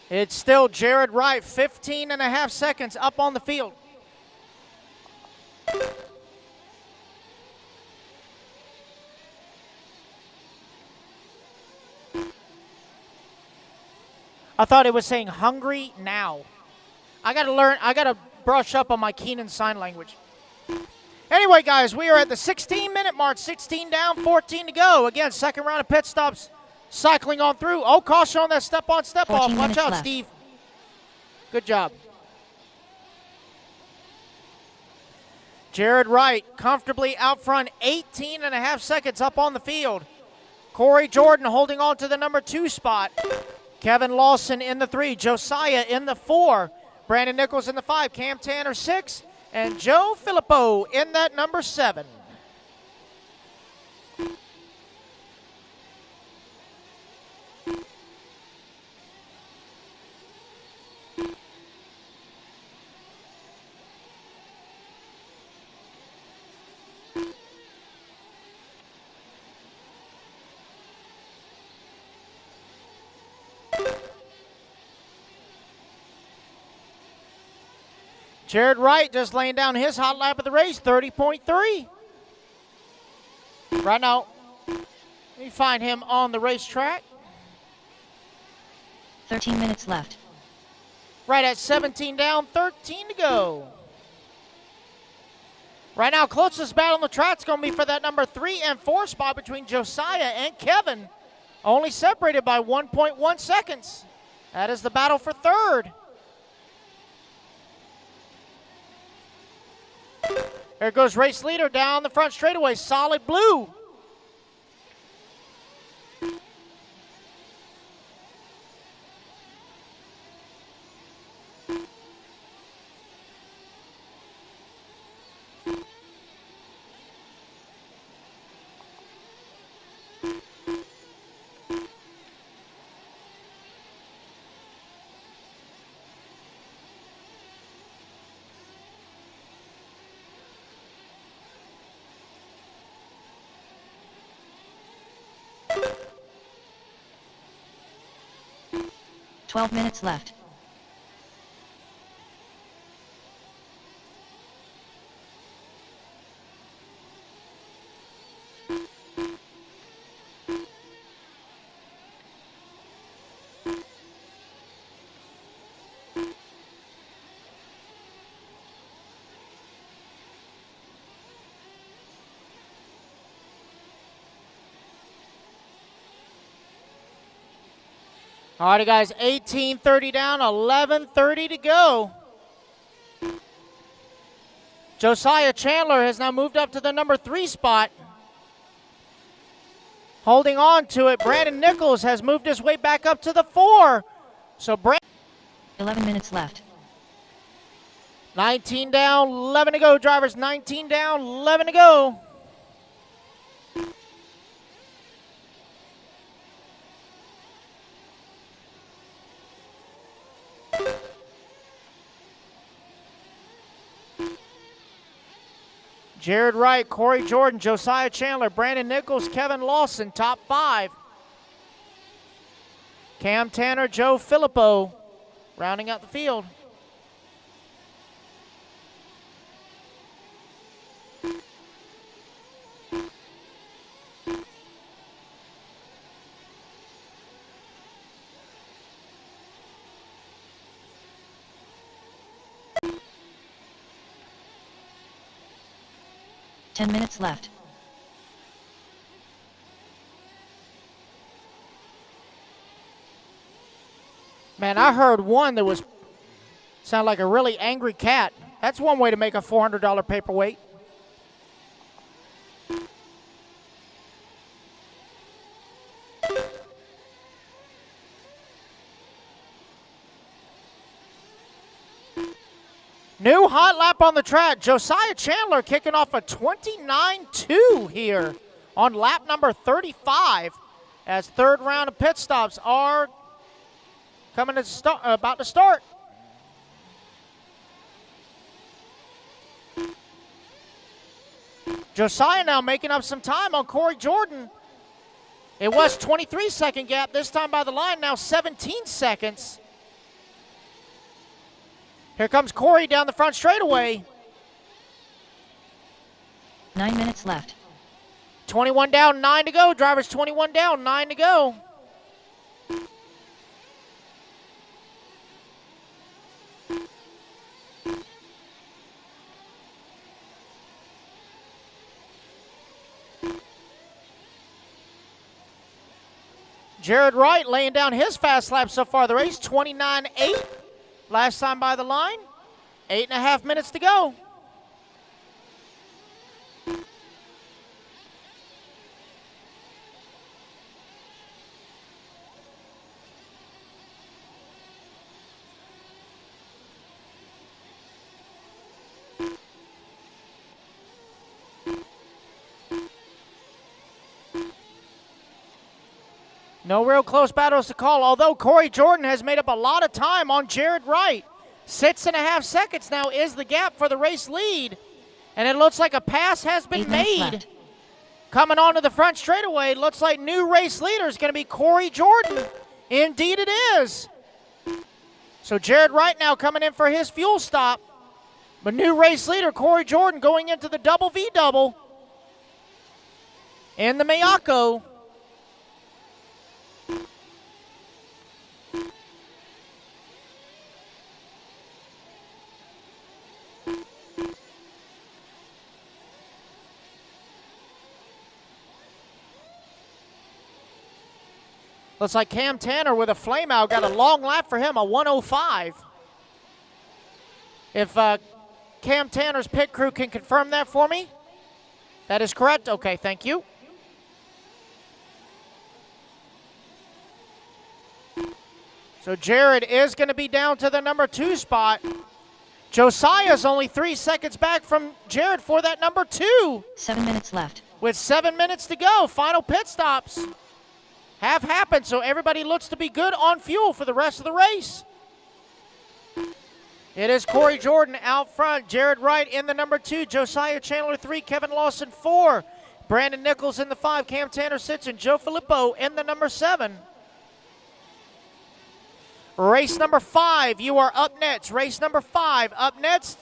It's still Jared Wright, 15.5 seconds up on the field. I thought it was saying hungry now. I gotta brush up on my Keenan sign language. Anyway, guys, we are at the 16-minute mark, 16 down, 14 to go. Again, second round of pit stops. Cycling on through. Oh, caution on that step on, step off. Watch out, left. Steve. Good job. Jared Wright comfortably out front, 18.5 seconds up on the field. Corey Jordan holding on to the number 2 spot. Kevin Lawson in the 3. Josiah in the 4. Brandon Nichols in the 5. Cam Tanner 6. And Joe Filippo in that number 7. Jared Wright just laying down his hot lap of the race, 30.3. Right now, we find him on the racetrack. 13 minutes left. Right at 17 down, 13 to go. Right now, closest battle on the track is going to be for that number 3 and 4 spot between Josiah and Kevin. Only separated by 1.1 seconds. That is the battle for third. There goes race leader down the front straightaway, solid blue. Twelve minutes left. All righty, guys, 18:30 down, 11:30 to go. Josiah Chandler has now moved up to the number 3 spot. Holding on to it, Brandon Nichols has moved his way back up to the 4. So 11 minutes left. 19 down, 11 to go, drivers. 19 down, 11 to go. Jared Wright, Corey Jordan, Josiah Chandler, Brandon Nichols, Kevin Lawson, top 5. Cam Tanner, Joe Filippo, rounding out the field. Ten minutes left. Man, I heard one that was sound like a really angry cat. That's one way to make a $400 paperweight. New hot lap on the track. Josiah Chandler kicking off a 29.2 here on lap number 35 as third round of pit stops are coming to about to start. Josiah now making up some time on Corey Jordan. It was 23-second gap this time by the line, now 17 seconds. Here comes Corey down the front straightaway. 9 minutes left. 21 down, 9 to go. Drivers 21 down, 9 to go. Jared Wright laying down his fast lap so far the race, 29.8. Last time by the line, 8.5 minutes to go. No real close battles to call, although Corey Jordan has made up a lot of time on Jared Wright. 6.5 seconds now is the gap for the race lead. And it looks like a pass has been 8 minutes made. left. Coming onto the front straightaway, looks like new race leader is going to be Corey Jordan. Indeed it is. So Jared Wright now coming in for his fuel stop. But new race leader, Corey Jordan, going into the double V double in the Miyako. Looks like Cam Tanner with a flame out got a long lap for him, a 105. If Cam Tanner's pit crew can confirm that for me. That is correct. Okay, thank you. So Jared is going to be down to the number 2 spot. Josiah's only 3 seconds back from Jared for that number 2. 7 minutes left. With 7 minutes to go, final pit stops have happened, so everybody looks to be good on fuel for the rest of the race. It is Corey Jordan out front, Jared Wright in the number 2, Josiah Chandler 3, Kevin Lawson 4, Brandon Nichols in the 5, Cam Tanner 6, and Joe Filippo in the number 7. Race number 5, you are up next. Race number 5, up next.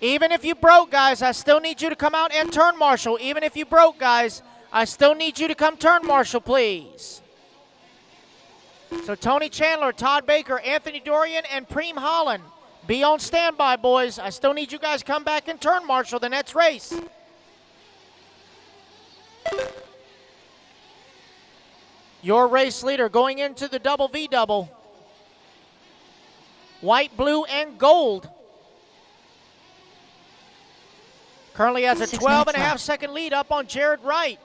Even if you broke, guys, I still need you to come out and turn marshal. Even if you broke, guys, I still need you to come turn marshal, please. So Tony Chandler, Todd Baker, Anthony Dorian, and Preem Holland, be on standby, boys. I still need you guys to come back and turn marshal the next race. Your race leader going into the double V double. White, blue, and gold. Currently has a 12.5-second lead up on Jared Wright.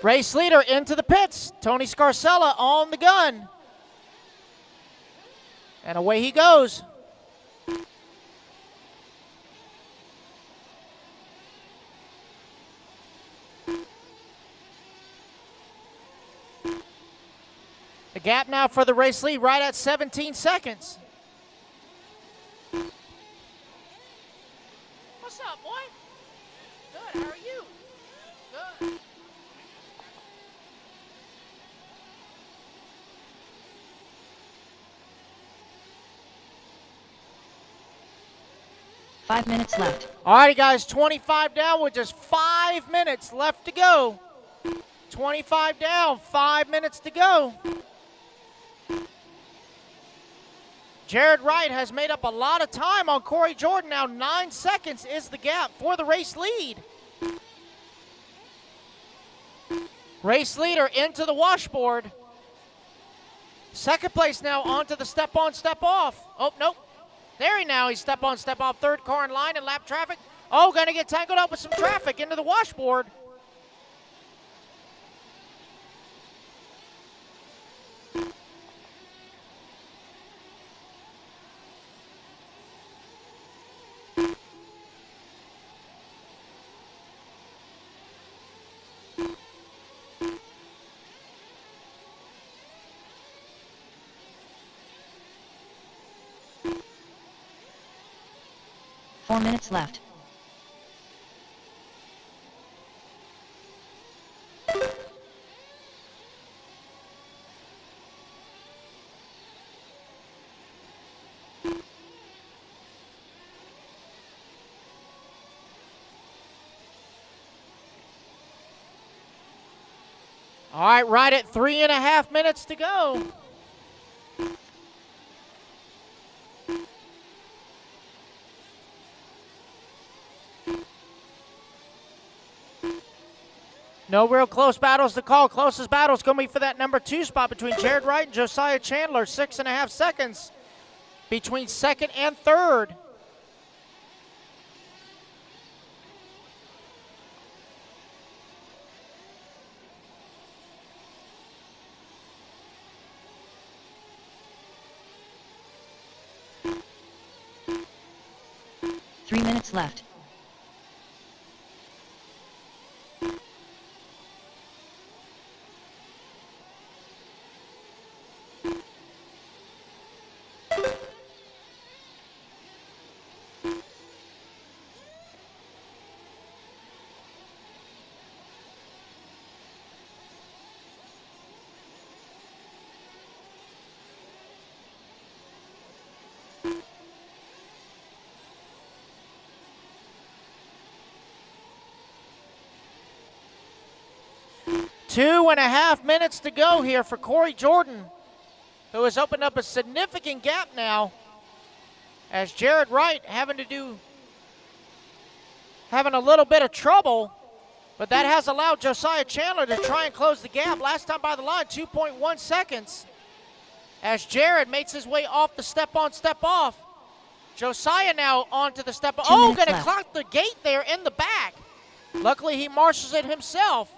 Race leader into the pits. Tony Scarcella on the gun. And away he goes. The gap now for the race lead right at 17 seconds. What's up, boy? Good, how are you? Good. Five minutes left. All righty, guys, 25 down with just 5 minutes left to go. 25 down, 5 minutes to go. Jared Wright has made up a lot of time on Corey Jordan. Now 9 seconds is the gap for the race lead. Race leader into the washboard. Second place now onto the step on, step off. Oh, nope. There he now, he's step on, step off. Third car in line and lap traffic. Oh, gonna get tangled up with some traffic into the washboard. Four minutes left. All right, right at 3.5 minutes to go. No real close battles to call. Closest battle is going to be for that number 2 spot between Jared Wright and Josiah Chandler. 6.5 seconds between second and third. Three minutes left. 2.5 minutes to go here for Corey Jordan, who has opened up a significant gap now, as Jared Wright having a little bit of trouble, but that has allowed Josiah Chandler to try and close the gap. Last time by the line, 2.1 seconds, as Jared makes his way off the step-on, step-off. Josiah now onto the step-on. Oh, going to clock the gate there in the back. Luckily, he marshals it himself.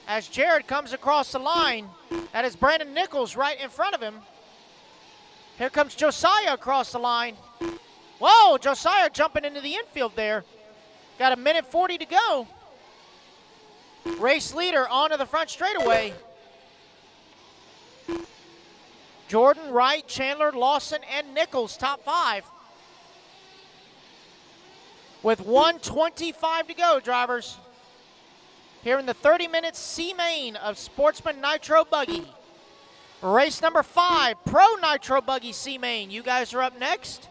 As Jared comes across the line, that is Brandon Nichols right in front of him. Here comes Josiah across the line. Whoa, Josiah jumping into the infield there. Got 1:40 to go. Race leader onto the front straightaway. Jordan, Wright, Chandler, Lawson, and Nichols, top 5. With 1:25 to go, drivers. Here in the 30-minute C-main of Sportsman Nitro Buggy. Race number 5, Pro Nitro Buggy C-main. You guys are up next.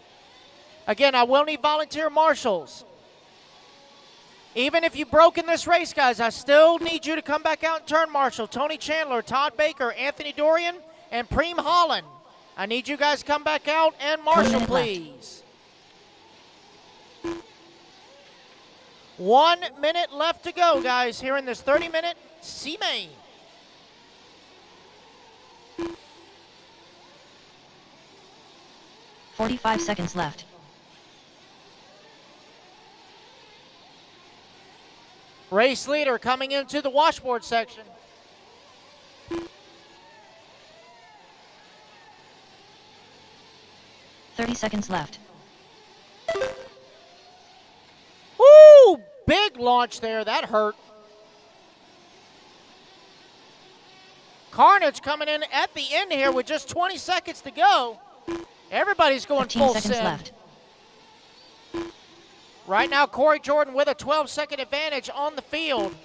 Again, I will need volunteer marshals. Even if you broke in this race, guys, I still need you to come back out and turn marshal. Tony Chandler, Todd Baker, Anthony Dorian, and Preem Holland. I need you guys to come back out and marshal, please. 1 minute left to go, guys, here in this 30-minute C-main. "45 seconds left. Race leader coming into the washboard section. "30 seconds left. Woo! Big launch there. That hurt. Carnage coming in at the end here with just 20 seconds to go. Everybody's going 15 full seconds send. left. Right now, Corey Jordan with a 12-second advantage on the field.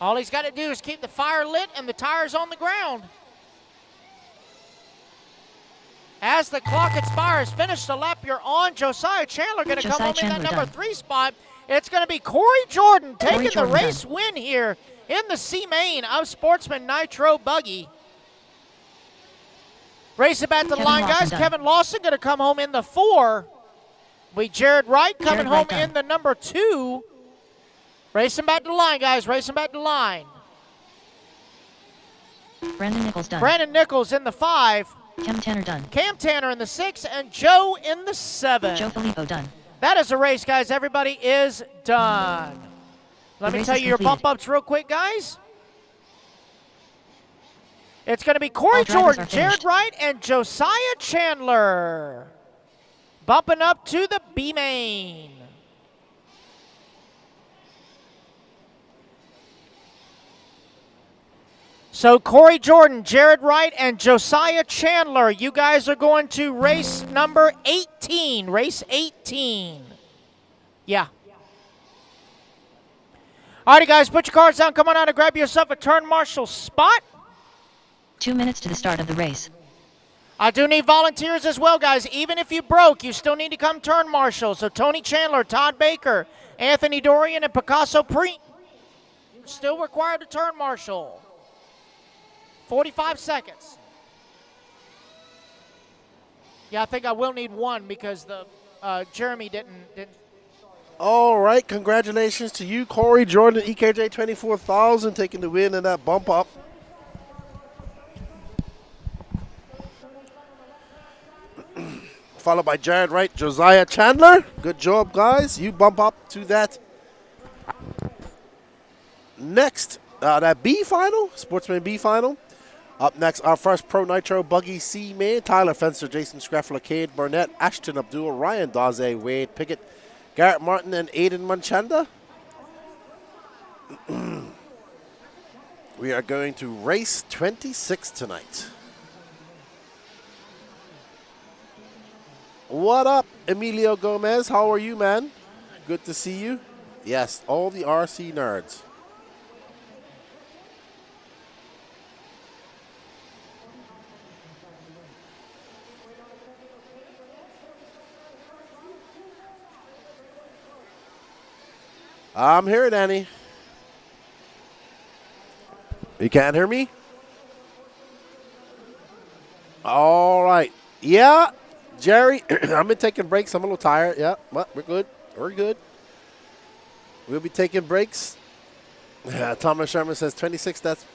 All he's got to do is keep the fire lit and the tires on the ground. As the clock expires, finish the lap you're on. Josiah Chandler going to come home in that number 3 spot. It's going to be Corey Jordan taking the race win here in the C-main of Sportsman Nitro Buggy. Race about the line, guys. Kevin Lawson going to come home in the 4. Jared Wright coming home in the number 2. Racing back to the line, guys. Racing back to the line. Brandon Nichols done. Brandon Nichols in the 5. Cam Tanner done. Cam Tanner in the 6, and Joe in the 7. Joe Filippo done. That is a race, guys. Everybody is done. Let me tell you your bump-ups real quick, guys. It's going to be Corey Jordan, Jared Wright, and Josiah Chandler bumping up to the B-main. So Corey Jordan, Jared Wright, and Josiah Chandler, you guys are going to race number 18. Race 18. Yeah. All righty, guys, put your cards down. Come on out and grab yourself a turn marshal spot. 2 minutes to the start of the race. I do need volunteers as well, guys. Even if you broke, you still need to come turn marshal. So Tony Chandler, Todd Baker, Anthony Dorian, and Picasso Preem, you're still required to turn marshal. 45 seconds. Yeah, I think I will need 1 because the Jeremy didn't. All right, congratulations to you, Corey Jordan, EKJ 24,000, taking the win in that bump up. Followed by Jared Wright, Josiah Chandler. Good job, guys. You bump up to that next, that B final, Sportsman B final. Up next, our first Pro Nitro Buggy C main. Tyler Fencer, Jason Scraffler, Cade Burnett, Ashton Abdul, Ryan Daze, Wade Pickett, Garrett Martin, and Aiden Manchanda. We are going to race 26 tonight. What up, Emilio Gomez? How are you, man? Good to see you. Yes, all the RC nerds. I'm here, Danny. You can't hear me? All right. Yeah, Jerry, I've been taking breaks. I'm a little tired. Yeah, but we're good. We're good. We'll be taking breaks. Thomas Sherman says 26, that's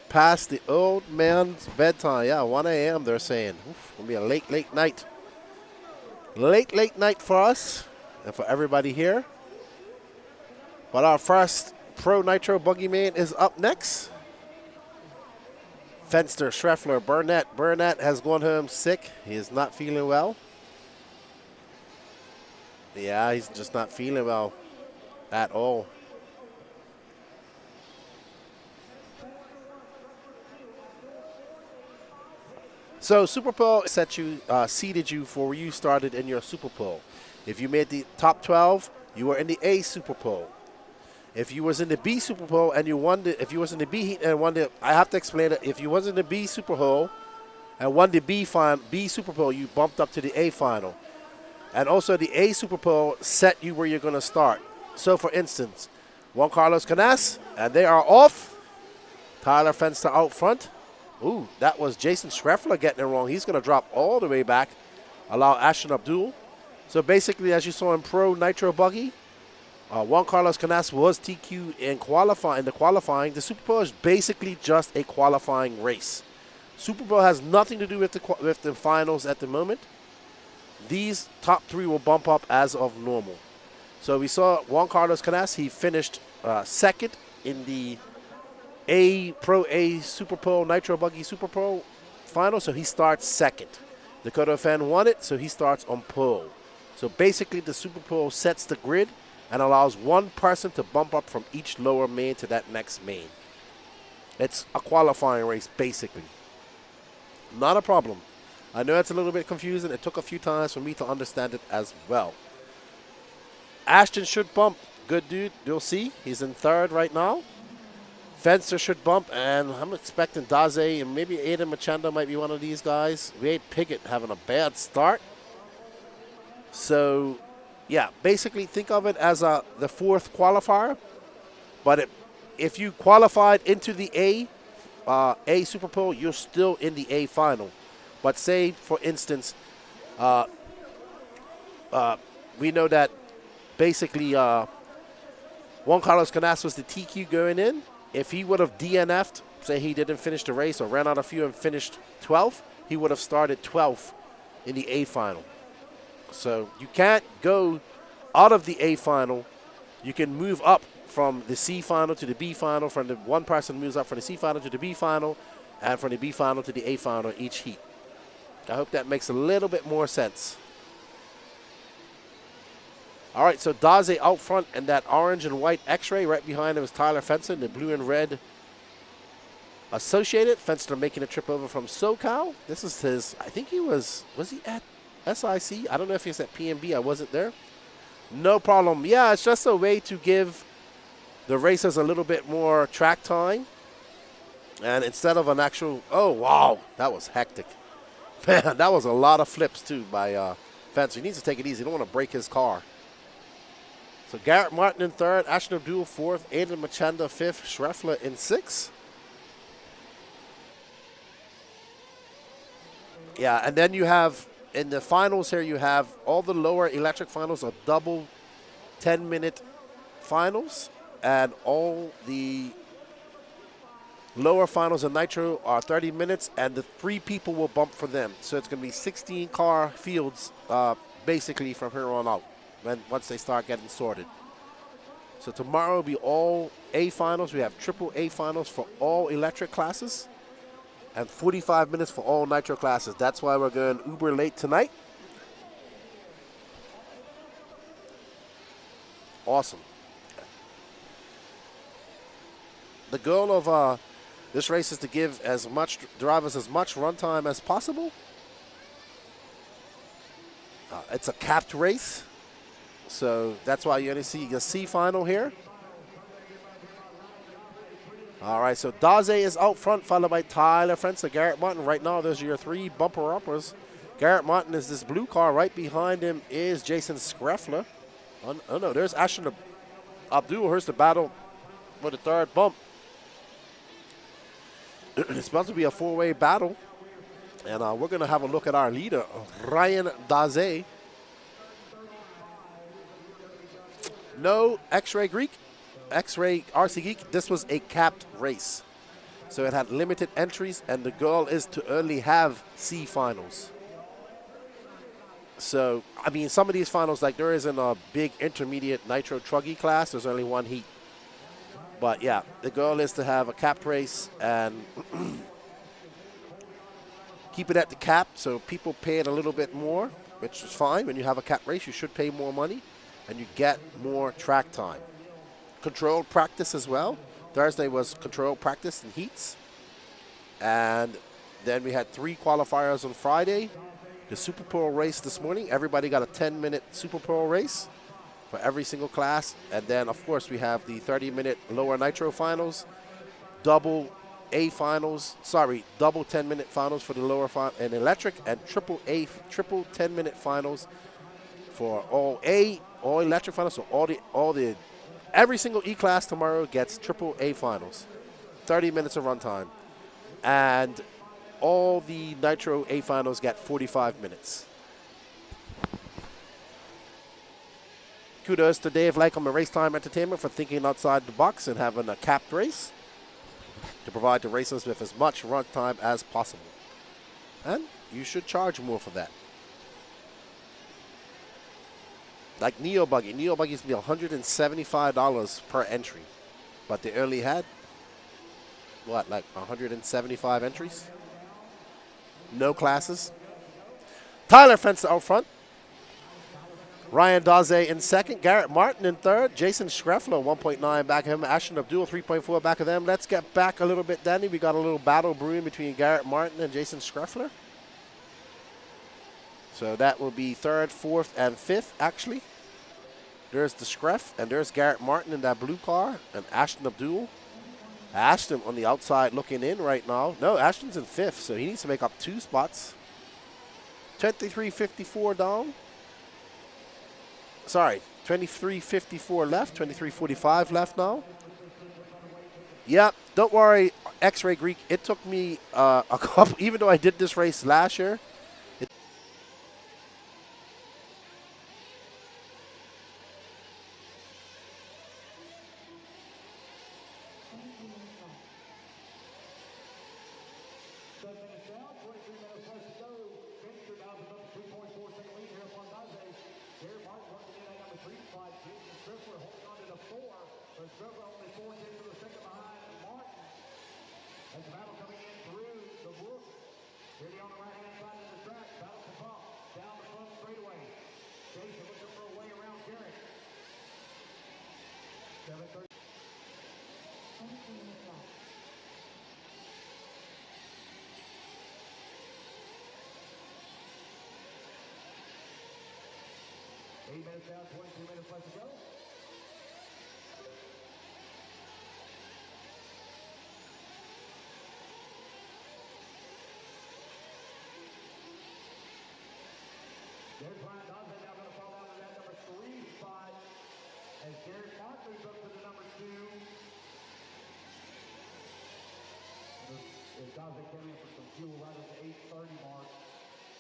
past the old man's bedtime. Yeah, 1 a.m. they're saying. Oof, it'll be a late, late night. Late, late night for us and for everybody here. But our first Pro Nitro Buggy Man is up next. Fenster, Schreffler, Burnett. Burnett has gone home sick. He is not feeling well. Yeah, he's just not feeling well at all. So Super Bowl seeded you for where you started in your Super Bowl. If you made the top 12, you were in the A Super Bowl. If you was in the B Super Bowl and you won if you was in the B heat and won I have to explain it. If you was in the B Super Bowl and won the B Super Bowl, you bumped up to the A final. And also the A Super Bowl set you where you're going to start. So for instance, Juan Carlos Canas, and they are off. Tyler Fenster out front. Ooh, that was Jason Schreffler getting it wrong. He's going to drop all the way back, allow Ashton Abdul. So basically, as you saw in Pro Nitro Buggy, Juan Carlos Canas was TQ in the qualifying. The Super Bowl is basically just a qualifying race. Super Bowl has nothing to do with the finals at the moment. These top 3 will bump up as of normal. So we saw Juan Carlos Canas. He finished second in the Pro A Super Bowl Nitro Buggy Super Bowl final, so he starts second. Dakota Fan won it, so he starts on pole. So basically the Super Bowl sets the grid and allows one person to bump up from each lower main to that next main. It's a qualifying race, basically. Not a problem. I know it's a little bit confusing. It took a few times for me to understand it as well. Ashton should bump. Good dude. You'll see. He's in third right now. Fenster should bump, and I'm expecting Daze and maybe Aiden Machanda might be one of these guys. Wade Piggott having a bad start. So, yeah, basically think of it as the 4th qualifier. But if you qualified into the A Super Bowl, you're still in the A final. But say, for instance, we know that basically Juan Carlos Canas was the TQ going in. If he would have DNF'd, say he didn't finish the race or ran out of fuel and finished 12th, he would have started 12th in the A final. So you can't go out of the A final. You can move up from the C final to the B final. From the one person moves up from the C final to the B final, and from the B final to the A final each heat. I hope that makes a little bit more sense. All right, so Daze out front and that orange and white X-ray. Right behind him is Tyler Fenster, the blue and red associated. Fenster making a trip over from SoCal. This is his, I think he was he at SIC? I don't know if he's at PNB. I wasn't there. No problem. Yeah, it's just a way to give the racers a little bit more track time. And instead of an actual, oh, wow, that was hectic. Man, that was a lot of flips, too, by Fenster. He needs to take it easy. He don't want to break his car. So Garrett Martin in 3rd, Ashton Abdul 4th, Aiden Machanda 5th, Schreffler in 6th. Yeah, and then you have, in the finals here, you have all the lower electric finals are double 10-minute finals, and all the lower finals in Nitro are 30 minutes, and the 3 people will bump for them. So it's going to be 16-car fields basically from here on out once they start getting sorted. So tomorrow will be all A finals. We have triple A finals for all electric classes and 45 minutes for all Nitro classes. That's why we're going uber late tonight. Awesome. The goal of this race is to give as much drivers as much run time as possible. It's a capped race, so that's why you only see the C final here. All right, so Daze is out front, followed by Tyler Fenster, Garrett Martin. Right now, there's your 3 bumper-uppers. Garrett Martin is this blue car. Right behind him is Jason Schreffler. Oh no, there's Ashton. Abdul here's the battle for the third bump. It's about to be a four-way battle. And we're going to have a look at our leader, Ryan Daze. No X-Ray Greek, X-Ray RC Geek. This was a capped race. So it had limited entries, and the goal is to only have C finals. So, I mean, some of these finals, like there isn't a big intermediate Nitro Truggy class. There's only one heat. But yeah, the goal is to have a capped race and keep it at the cap so people pay it a little bit more, which is fine. When you have a cap race, you should pay more money and you get more track time. Controlled practice as well. Thursday was controlled practice and heats. And then we had 3 qualifiers on Friday. The Super Pro race this morning, everybody got a 10-minute Super Pro race for every single class. And then, of course, we have the 30-minute lower Nitro finals, double 10-minute finals for the lower and electric, and triple 10-minute finals for all electric finals. So every single E class tomorrow gets triple A finals, 30 minutes of runtime, and all the Nitro A finals get 45 minutes. Kudos to Dave Lycom and Race Time Entertainment for thinking outside the box and having a capped race to provide the racers with as much run time as possible. And you should charge more for that. Like Neo Buggy. Neo Buggy used to be $175 per entry. But they only had, what, like 175 entries? No classes. Tyler Fenster out front. Ryan Daze in second. Garrett Martin in third. Jason Schreffler, 1.9 back of him. Ashton Abdul, 3.4 back of them. Let's get back a little bit, Danny. We got a little battle brewing between Garrett Martin and Jason Schreffler. So that will be third, fourth, and fifth, actually. There's the Screff, and there's Garrett Martin in that blue car, and Ashton Abdul. Ashton on the outside looking in right now. No, Ashton's in fifth, so he needs to make up 2 spots. 23.54 down. Sorry, 23.54 left, 23.45 left now. Yeah, don't worry, X-Ray Greek. It took me a couple, even though I did this race last year. Minutes down, 22 minutes left to go. There's Ryan Daze now going to fall down to that number 3 spot as Garrett Martin moves up to the number 2. As Daze came in for some fuel right at the 8:30 mark.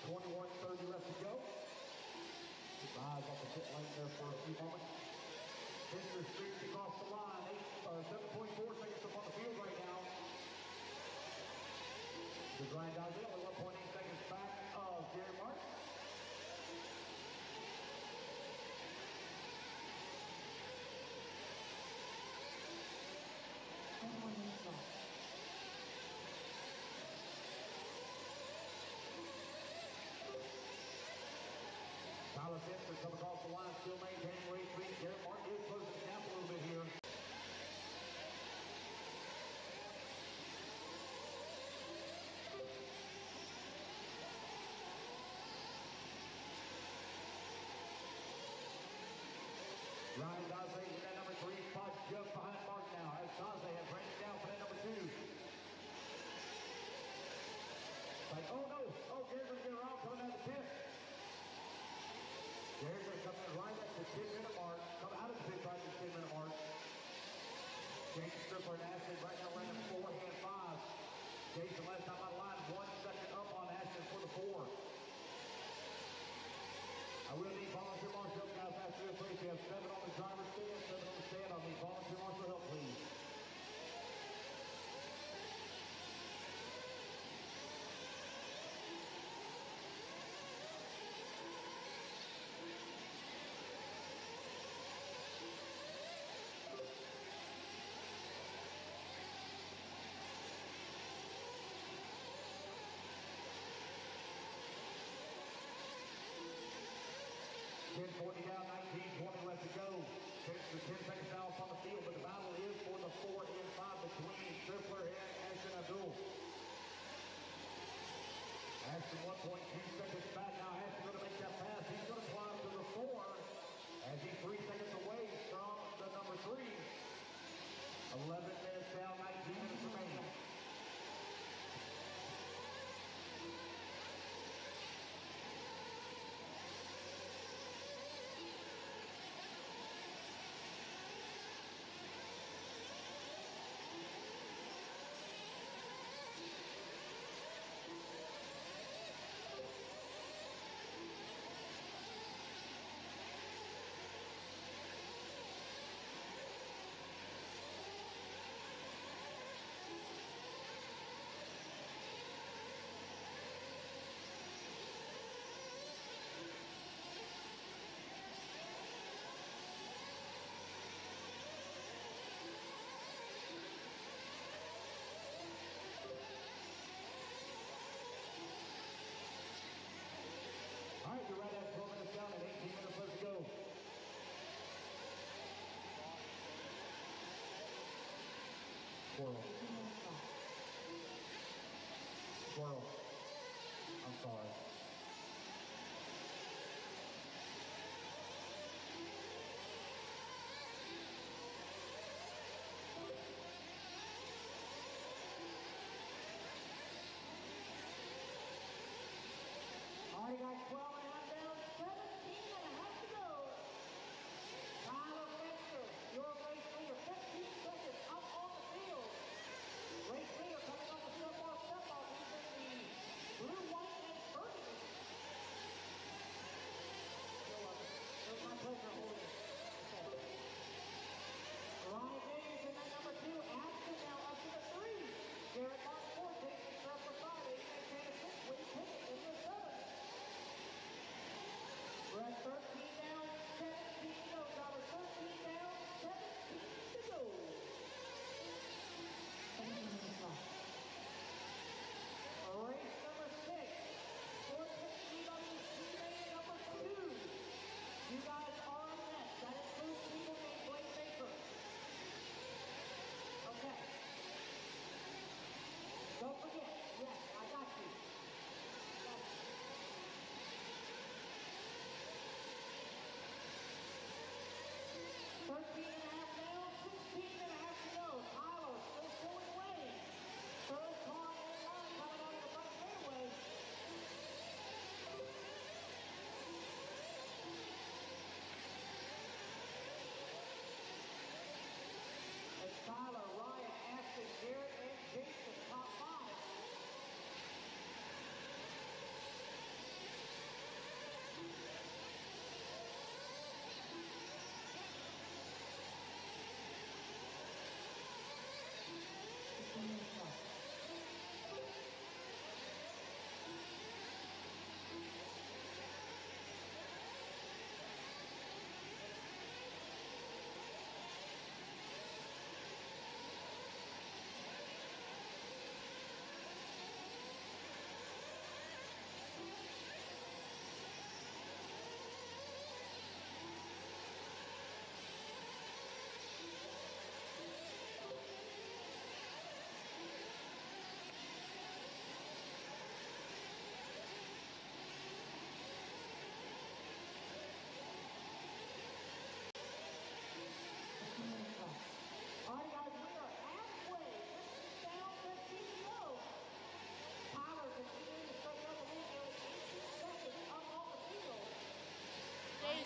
21:30 left to go. Keep my eyes off the pit lane there for a few moments. Fisher streaks across the line. 7.4 seconds up on the field right now. There's Ryan Daze, only 1.8 seconds back of Gary Martin. Tyler Fenster coming across the line, still maintaining race lead. Garrett Martin is closing the gap a little bit here. Ryan Daze in that number 3 spot just behind Martin now, as Daze has branched down for that number 2. Like, oh no, Garrett's going to get around coming out of the pit. Jared's going to come in right at the 10-minute mark. Come out of the pit right at the 10-minute mark. James Stripper and Ashton right now running 4 and 5. Jason last time out of line, 1 second up on Ashton for the 4. I will need volunteer marshal help, guys, after this race. We have 7 on the driver's stand, 7 on the stand. I'll need volunteer marshal help, please. 10:40 down, 19:20 left to go. 10 seconds now up on the field, but the battle is for the 4 and 5 between Stripler and Ashton Abdul. Ashton 1.2 seconds back now. Ashton going to make that pass. He's going to climb to the 4 as he's 3 seconds away from the number 3. 11 minutes down, 19 minutes remaining. All right, you're right at 12 minutes down and 18 minutes left to go. Squirrel. Squirrel. I'm sorry. Already got 12 and a half down, 17 and a half to go. Tyler Fletcher, your race leader, 15 seconds up on the field. Race leader coming on the step off. He's in the blue, white, and burgundy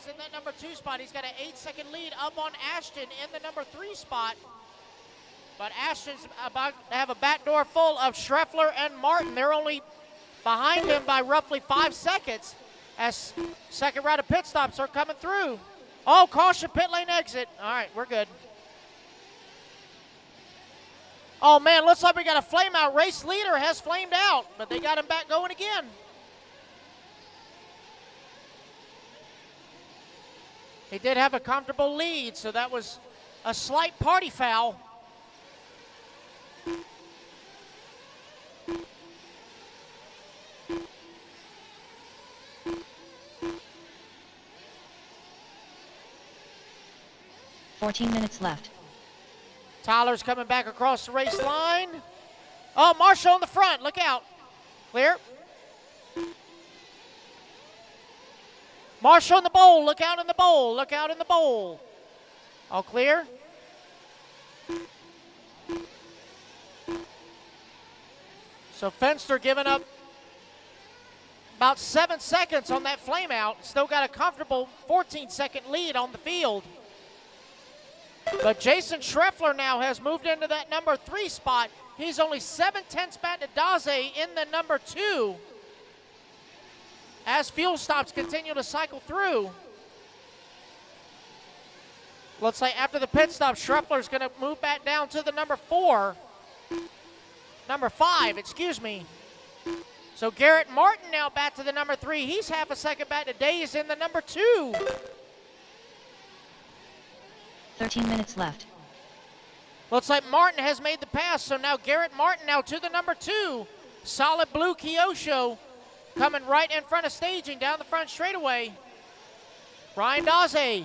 Days in that number 2 spot. He's got an 8-second lead up on Ashton in the number 3 spot. But Ashton's about to have a backdoor full of Schreffler and Martin. They're only behind him by roughly 5 seconds as second round of pit stops are coming through. Oh, caution, pit lane exit. All right, we're good. Oh, man, looks like we got a flame out. Race leader has flamed out, but they got him back going again. He did have a comfortable lead, so that was a slight party foul. $14 left. Tyler's coming back across the race line. Oh, Marshall in the front. Look out. Clear. Marshall in the bowl. Look out in the bowl. Look out in the bowl. All clear. So Fenster giving up about 7 seconds on that flame out. Still got a comfortable 14-second lead on the field. But Jason Schreffler now has moved into that number 3 spot. He's only 7/10 back to Daze in the number 2. As fuel stops continue to cycle through. Looks like after the pit stop, Schreffler's going to move back down to the number 5, excuse me. So Garrett Martin now back to the number 3. He's half a second back to Daze in the number 2. 13 minutes left. Looks like Martin has made the pass, so now Garrett Martin now to the number 2. Solid blue Kyosho coming right in front of staging down the front straightaway. Ryan Daze,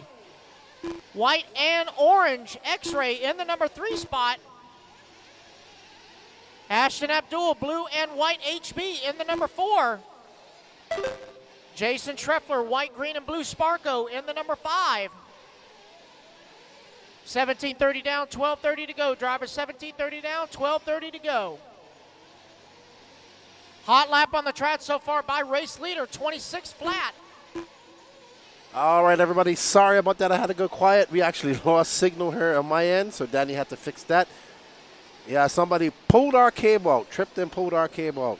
white and orange X-ray in the number 3 spot. Ashton Abdul, blue and white HB in the number 4. Jason Schreffler, white, green, and blue Sparko in the number 5. 17:30 down, 12:30 to go. Driver 17:30 down, 12:30 to go. Hot lap on the track so far by race leader, 26 flat. All right, everybody. Sorry about that. I had to go quiet. We actually lost signal here on my end, so Danny had to fix that. Yeah, somebody pulled our cable out, tripped and pulled our cable out.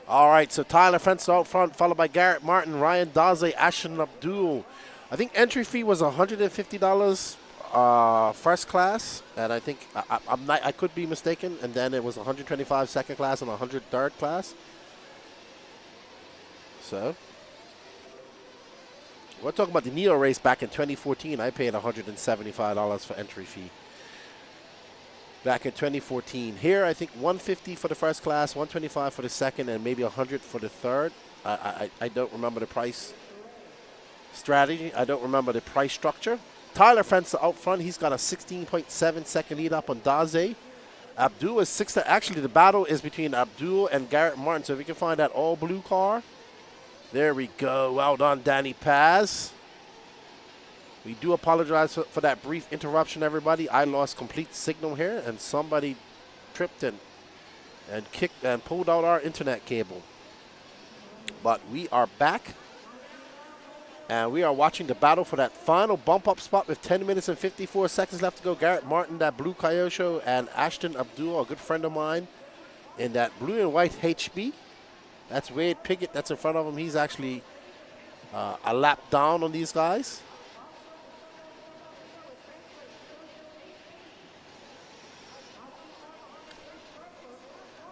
All right, so Tyler Fenster out front, followed by Garrett Martin, Ryan Daze, Ashton Abdul. I think entry fee was $150 first class, and I think I could be mistaken. And then it was $125 second class and $100 third class. So we're talking about the Neo race back in 2014. I paid $175 for entry fee. Back in 2014. Here, I think $150 for the first class, $125 for the second, and maybe $100 for the third. I don't remember the price strategy. I don't remember the price structure. Tyler Fenster out front. He's got a 16.7 second lead up on Daze. Abdul is 6. Actually, the battle is between Abdul and Garrett Martin. So if we can find that all blue car. There we go. Well done, Danny Paz. We do apologize for that brief interruption, everybody. I lost complete signal here, and somebody tripped and kicked and pulled out our internet cable. But we are back, and we are watching the battle for that final bump-up spot with 10 minutes and 54 seconds left to go. Garrett Martin, that blue Kyosho, and Ashton Abdul, a good friend of mine, in that blue and white HB. That's Wade Piggott that's in front of him. He's actually a lap down on these guys.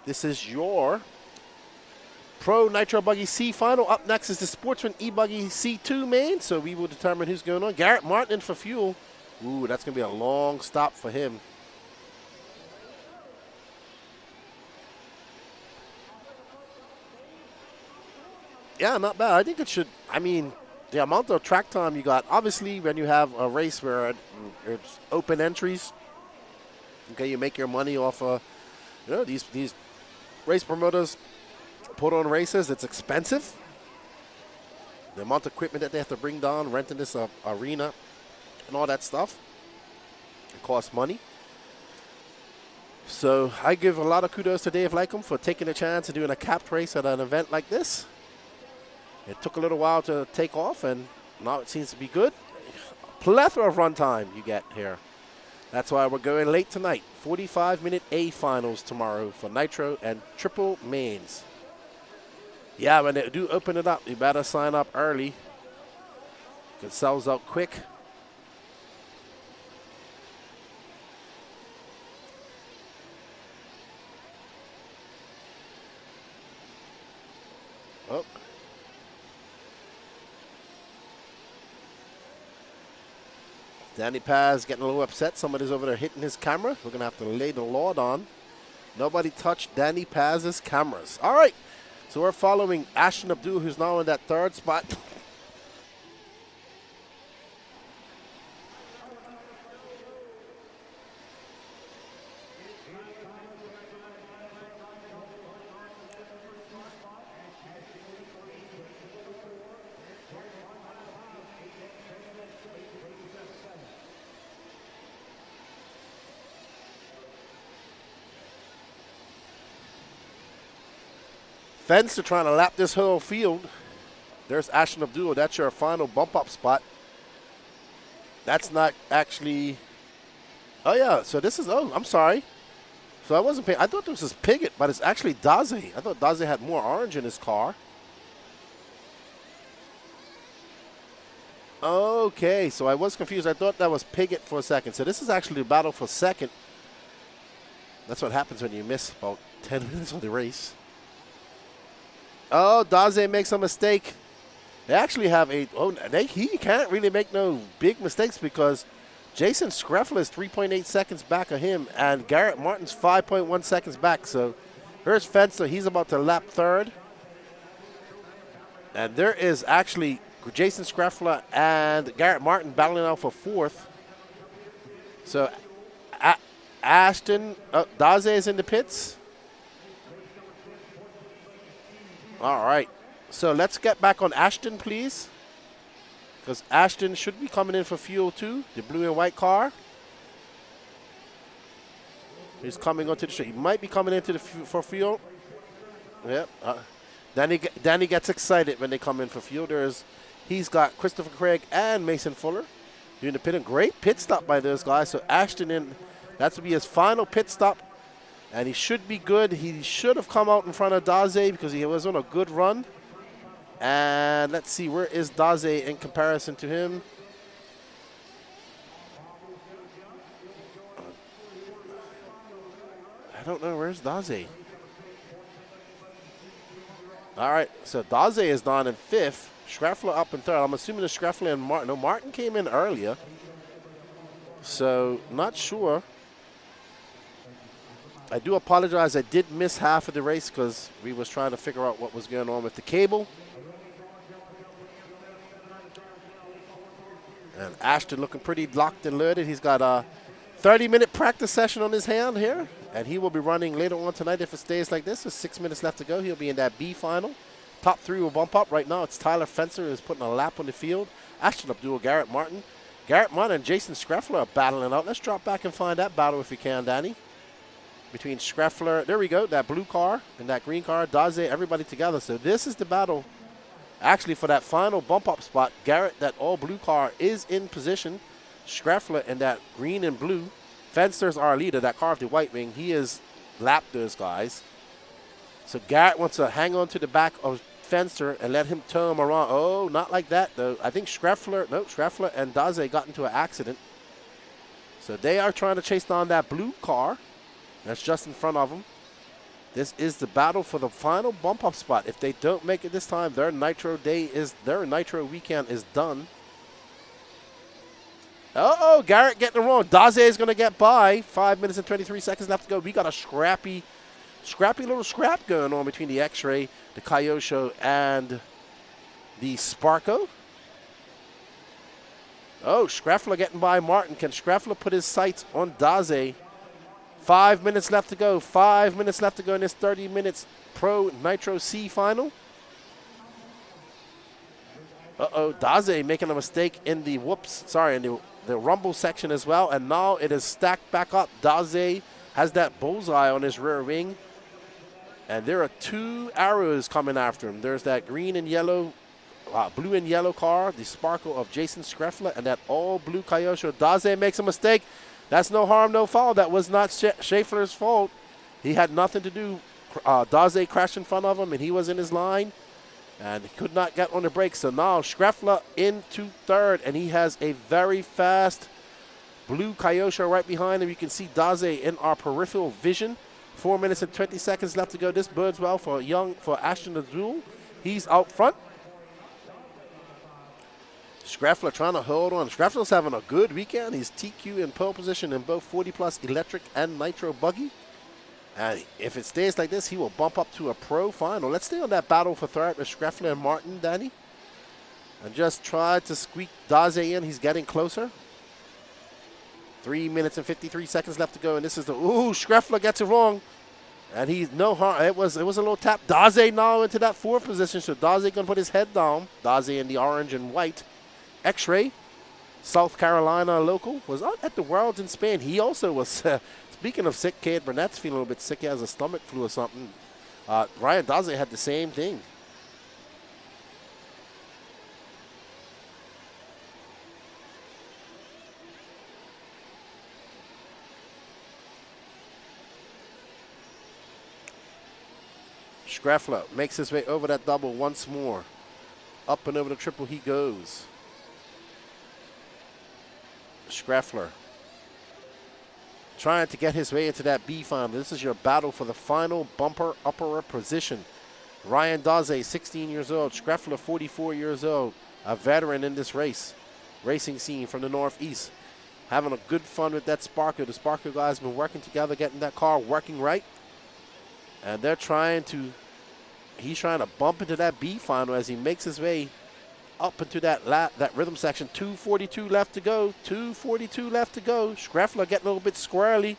This is your Pro Nitro Buggy C final. Up next is the Sportsman e-buggy C2 main, so we will determine who's going on. Garrett Martin for fuel. Ooh, that's going to be a long stop for him. Yeah, not bad. I think it should, I mean, the amount of track time you got, obviously when you have a race where it's open entries, okay, you make your money off of, these race promoters put on races. It's expensive. The amount of equipment that they have to bring down, renting this arena and all that stuff, it costs money. So I give a lot of kudos to Dave Lycum for taking a chance and doing a capped race at an event like this. It took a little while to take off, and now it seems to be good. Plethora of run time you get here. That's why we're going late tonight. 45-minute A finals tomorrow for Nitro and Triple Mains. Yeah, when they do open it up, you better sign up early. It sells out quick. Oh. Danny Paz getting a little upset. Somebody's over there hitting his camera. We're going to have to lay the law on. Nobody touched Danny Paz's cameras. All right. So we're following Ashton Abdul, who's now in that third spot. Fence are trying to lap this whole field. There's Ashton Abdul. That's your final bump up spot. That's not actually. Oh, yeah. So this is. Oh, I'm sorry. So I wasn't paying. I thought this was Piggott, but it's actually Daze. I thought Daze had more orange in his car. Okay. So I was confused. I thought that was Piggott for a second. So this is actually the battle for second. That's what happens when you miss about 10 minutes of the race. Oh, Daze makes a mistake. They actually have a. Oh, he can't really make no big mistakes because Jason Screffler is 3.8 seconds back of him, and Garrett Martin's 5.1 seconds back. So here's Fencer. He's about to lap third. And there is actually Jason Screffler and Garrett Martin battling out for fourth. So Ashton, Daze is in the pits. All right. So let's get back on Ashton, please. Because Ashton should be coming in for fuel too, the blue and white car. He's coming onto the street. He might be coming into the for fuel. Yep. Danny gets excited when they come in for fuel. He's got Christopher Craig and Mason Fuller doing the pit. And great pit stop by those guys. So Ashton in, that's to be his final pit stop. And he should be good. He should have come out in front of Daze because he was on a good run. And let's see, where is Daze in comparison to him? I don't know. Where's Daze? All right, so Daze is down in fifth. Schreffler up in third. I'm assuming the Schreffler and Martin. No, Martin came in earlier. So, not sure. I do apologize. I did miss half of the race because we was trying to figure out what was going on with the cable. And Ashton looking pretty locked and loaded. He's got a 30-minute practice session on his hand here. And he will be running later on tonight if it stays like this. There's 6 minutes left to go. He'll be in that B final. Top three will bump up. Right now it's Tyler Fencer who's putting a lap on the field. Ashton Abdul, Garrett Martin. Garrett Martin and Jason Screffler are battling out. Let's drop back and find that battle if we can, Danny. Between Screffler, there we go, that blue car and that green car, Daze, everybody together. So this is the battle actually for that final bump up spot. Garrett, that all blue car, is in position. Screffler in that green and blue. Fencer's our leader, that car of the white wing. He has lapped those guys. So Garrett wants to hang on to the back of Fencer and let him tow him around. Oh, not like that though. I think Screffler and Daze got into an accident. So they are trying to chase down that blue car. That's just in front of them. This is the battle for the final bump up spot. If they don't make it this time, their Nitro weekend is done. Uh-oh, Garrett getting it wrong. Daze is going to get by. 5 minutes and 23 seconds left to go. We got a scrappy little scrap going on between the X-Ray, the Kyosho, and the Sparko. Oh, Screffler getting by Martin. Can Screffler put his sights on Daze? 5 minutes left to go. 5 minutes left to go in this 30 minutes Pro Nitro C final. Uh-oh, Daze making a mistake in the, in the rumble section as well. And now it is stacked back up. Daze has that bullseye on his rear wing. And there are 2 arrows coming after him. There's that green and yellow, blue and yellow car, the Sparkle of Jason Schreffler, and that all blue Kyosho. Daze makes a mistake. That's no harm, no foul. That was not Schaeffler's fault. He had nothing to do. Daze crashed in front of him, and he was in his line, and he could not get on the brakes. So now Schreffler into third, and he has a very fast blue Kyosho right behind him. You can see Daze in our peripheral vision. 4 minutes and 20 seconds left to go. This bodes well for Ashton Azul. He's out front. Schreffler trying to hold on. Schreffler's having a good weekend. He's TQ in pole position in both 40-plus electric and nitro buggy. And if it stays like this, he will bump up to a pro final. Let's stay on that battle for third with Schreffler and Martin, Danny. And just try to squeak Daze in. He's getting closer. 3 minutes and 53 seconds left to go. And this is the, Schreffler gets it wrong. And he's no harm. It was a little tap. Daze now into that 4th position. So Daze going to put his head down. Daze in the orange and white. X-Ray, South Carolina local, was out at the Worlds in Spain. He also was, speaking of sick, Cade Burnett's feeling a little bit sick. He has a stomach flu or something. Ryan Daze had the same thing. Schreffler makes his way over that double once more. Up and over the triple he goes. Schreffler trying to get his way into that B final. This is your battle for the final bumper upper position. Ryan Daze, 16 years old. Schreffler, 44 years old. A veteran in this racing scene from the Northeast. Having a good fun with that Sparker. The Sparker guys have been working together, getting that car working right. And they're he's trying to bump into that B final as he makes his way up into that rhythm section. 2:42 left to go. 2:42 left to go. Schreffler getting a little bit squirrely.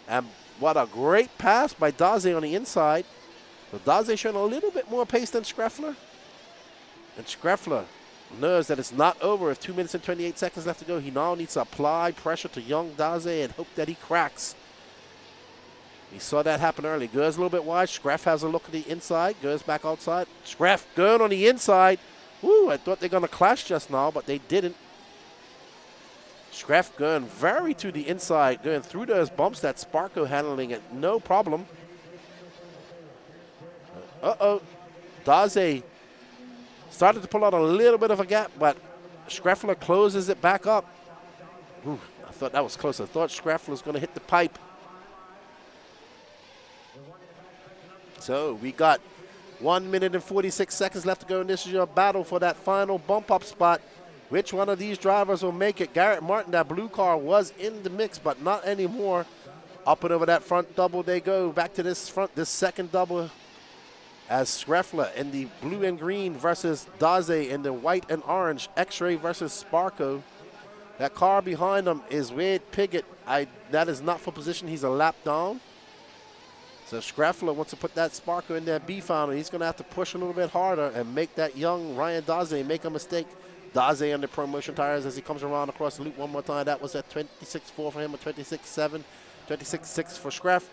And what a great pass by Daze on the inside. So Daze showing a little bit more pace than Schreffler. And Schreffler knows that it's not over. With 2 minutes and 28 seconds left to go, he now needs to apply pressure to young Daze and hope that he cracks. We saw that happen early. Goes a little bit wide. Schreff has a look at the inside. Goes back outside. Schreff going on the inside. Woo, I thought they were going to clash just now, but they didn't. Schreff going very to the inside, going through those bumps. That Sparko handling it, no problem. Daze started to pull out a little bit of a gap, but Schreffler closes it back up. Ooh, I thought that was close. I thought Schreffler was going to hit the pipe. So we got 1 minute and 46 seconds left to go, and this is your battle for that final bump-up spot. Which one of these drivers will make it? Garrett Martin, that blue car, was in the mix, but not anymore. Up and over that front double they go. Back to this second double as Schreffler in the blue and green versus Daze in the white and orange. X-Ray versus Sparko. That car behind them is Wade Piggott. That is not for position. He's a lap down. So Schreffler wants to put that Sparko in that B final. He's going to have to push a little bit harder and make that young Ryan Daze make a mistake. Daze under promotion tires as he comes around across the loop one more time. That was at 26.4 for him, a 26.7, 26.6 for Schreff.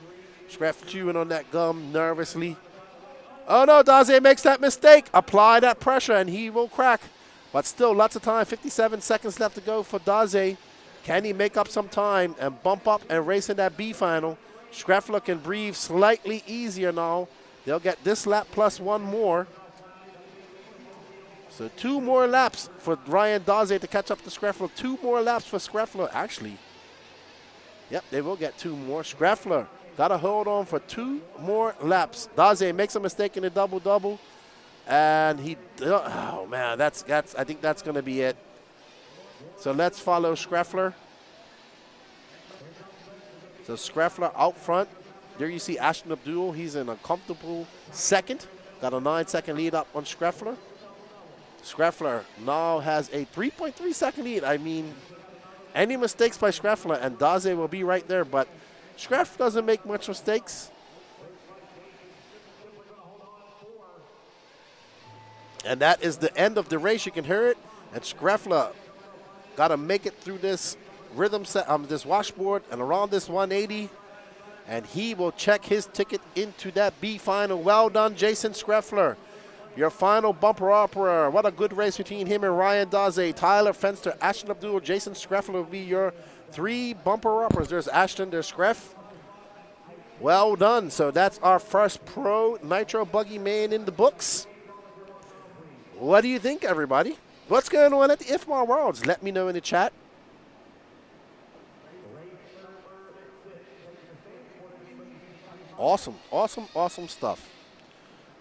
Schreff chewing on that gum nervously. Oh no, Daze makes that mistake. Apply that pressure and he will crack. But still, lots of time, 57 seconds left to go for Daze. Can he make up some time and bump up and race in that B final? Schreffler can breathe slightly easier now. They'll get this lap plus one more. So 2 more laps for Ryan Daze to catch up to Schreffler. 2 more laps for Schreffler, actually. Yep, they will get 2 more. Schreffler got to hold on for 2 more laps. Daze makes a mistake in the double-double. And oh man, I think that's going to be it. So let's follow Schreffler. So Schreffler out front. There you see Ashton Abdul. He's in a comfortable second. Got a 9-second lead up on Schreffler. Schreffler now has a 3.3 second lead. I mean, any mistakes by Schreffler and Daze will be right there, but Schreff doesn't make much mistakes. And that is the end of the race. You can hear it. And Schreffler got to make it through this rhythm set, this washboard and around this 180. and he will check his ticket into that B final. Well done, Jason Schreffler. Your final bumper upper. What a good race between him and Ryan Daze. Tyler Fenster, Ashton Abdul, Jason Schreffler will be your 3 bumper uppers. There's Ashton, there's Schreff. Well done. So that's our first pro Nitro Buggy main in the books. What do you think, everybody? What's going on at the IFMAR Worlds? Let me know in the chat. Awesome, awesome, awesome stuff.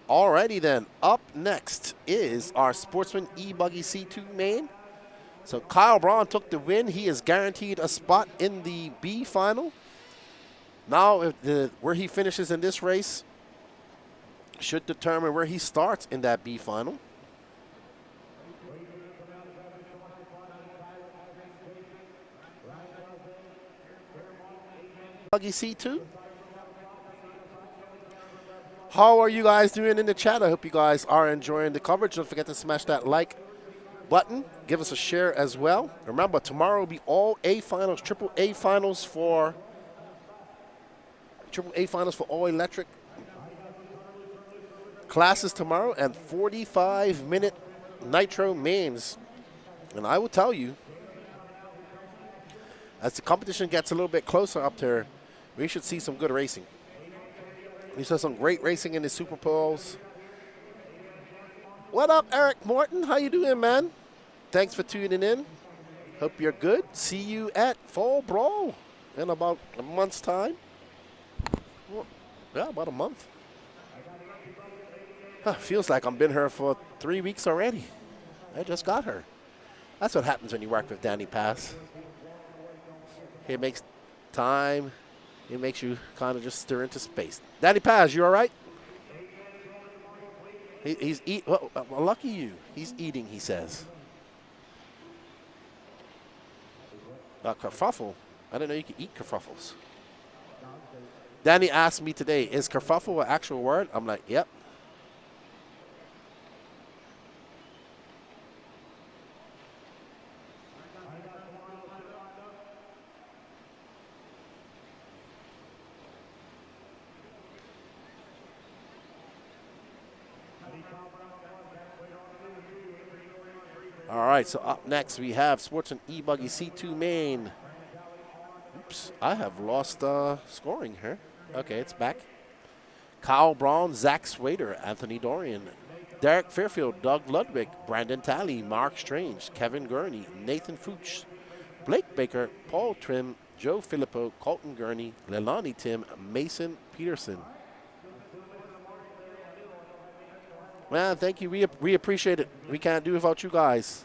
Alrighty then, up next is our Sportsman e-buggy C2 main. So Kyle Braun took the win. He is guaranteed a spot in the B final. Now, where he finishes in this race should determine where he starts in that B final. Buggy C2. How are you guys doing in the chat? I hope you guys are enjoying the coverage. Don't forget to smash that like button. Give us a share as well. Remember, tomorrow will be all A finals, triple A finals for all electric classes tomorrow, and 45-minute Nitro mains. And I will tell you, as the competition gets a little bit closer up there, we should see some good racing. We saw some great racing in the Super Bowls. What up, Eric Morton? How you doing, man? Thanks for tuning in. Hope you're good. See you at Fall Brawl in about a month's time. Well, yeah, about a month. Feels like I've been here for 3 weeks already. I just got her. That's what happens when you work with Danny Paz. He makes time. It makes you kind of just stir into space. Danny Paz, you all right? He's eating. Well, lucky you. He's eating, he says. Kerfuffle. I didn't know you could eat kerfuffles. Danny asked me today, is kerfuffle an actual word? I'm like, yep. All right, so up next we have Sportsman e-buggy C2 main. Oops, I have lost scoring here. Okay, it's back. Kyle Braun, Zach Swader, Anthony Dorian, Derek Fairfield, Doug Ludwig, Brandon Talley, Mark Strange, Kevin Gurney, Nathan Fuchs, Blake Baker, Paul Trim, Joe Filippo, Colton Gurney, Leilani Tim, Mason Peterson. Man, thank you. We appreciate it. We can't do it without you guys.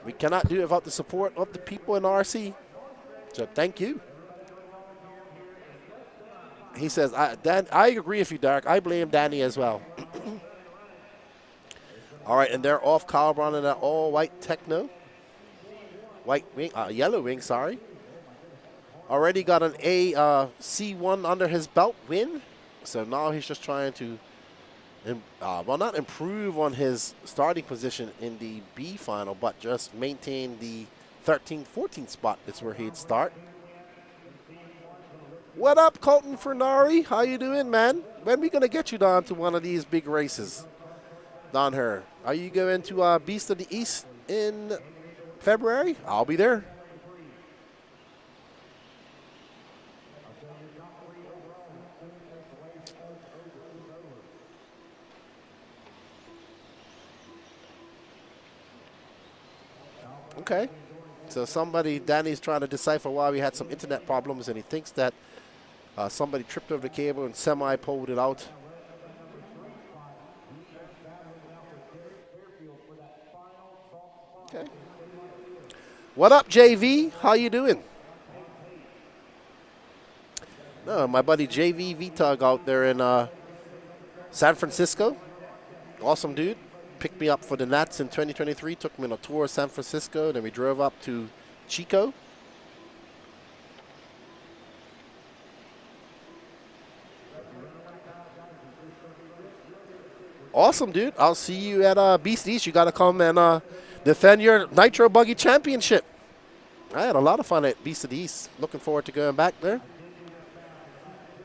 We cannot do it without the support of the people in RC. So thank you. He says, I agree with you, Derek. I blame Danny as well. All right, and they're off Kyle Braun in that all-white Techno. White wing, yellow wing, sorry. Already got an C1 under his belt win. So now he's just trying to well, not improve on his starting position in the B final, but just maintain the 13-14 spot. That's where he'd start. What up, Colton Fernari? How you doing, man? When we gonna get you down to one of these big races down here? Are you going to Beast of the East in February? I'll be there. Okay, so Danny's trying to decipher why we had some internet problems, and he thinks that somebody tripped over the cable and semi-pulled it out. Okay. What up, JV? How you doing? No, my buddy JV VTUG out there in San Francisco. Awesome dude. Picked me up for the Nats in 2023, took me on a tour of San Francisco, then we drove up to Chico. Awesome, dude. I'll see you at Beast East. You got to come and defend your Nitro Buggy Championship. I had a lot of fun at Beast of the East. Looking forward to going back there.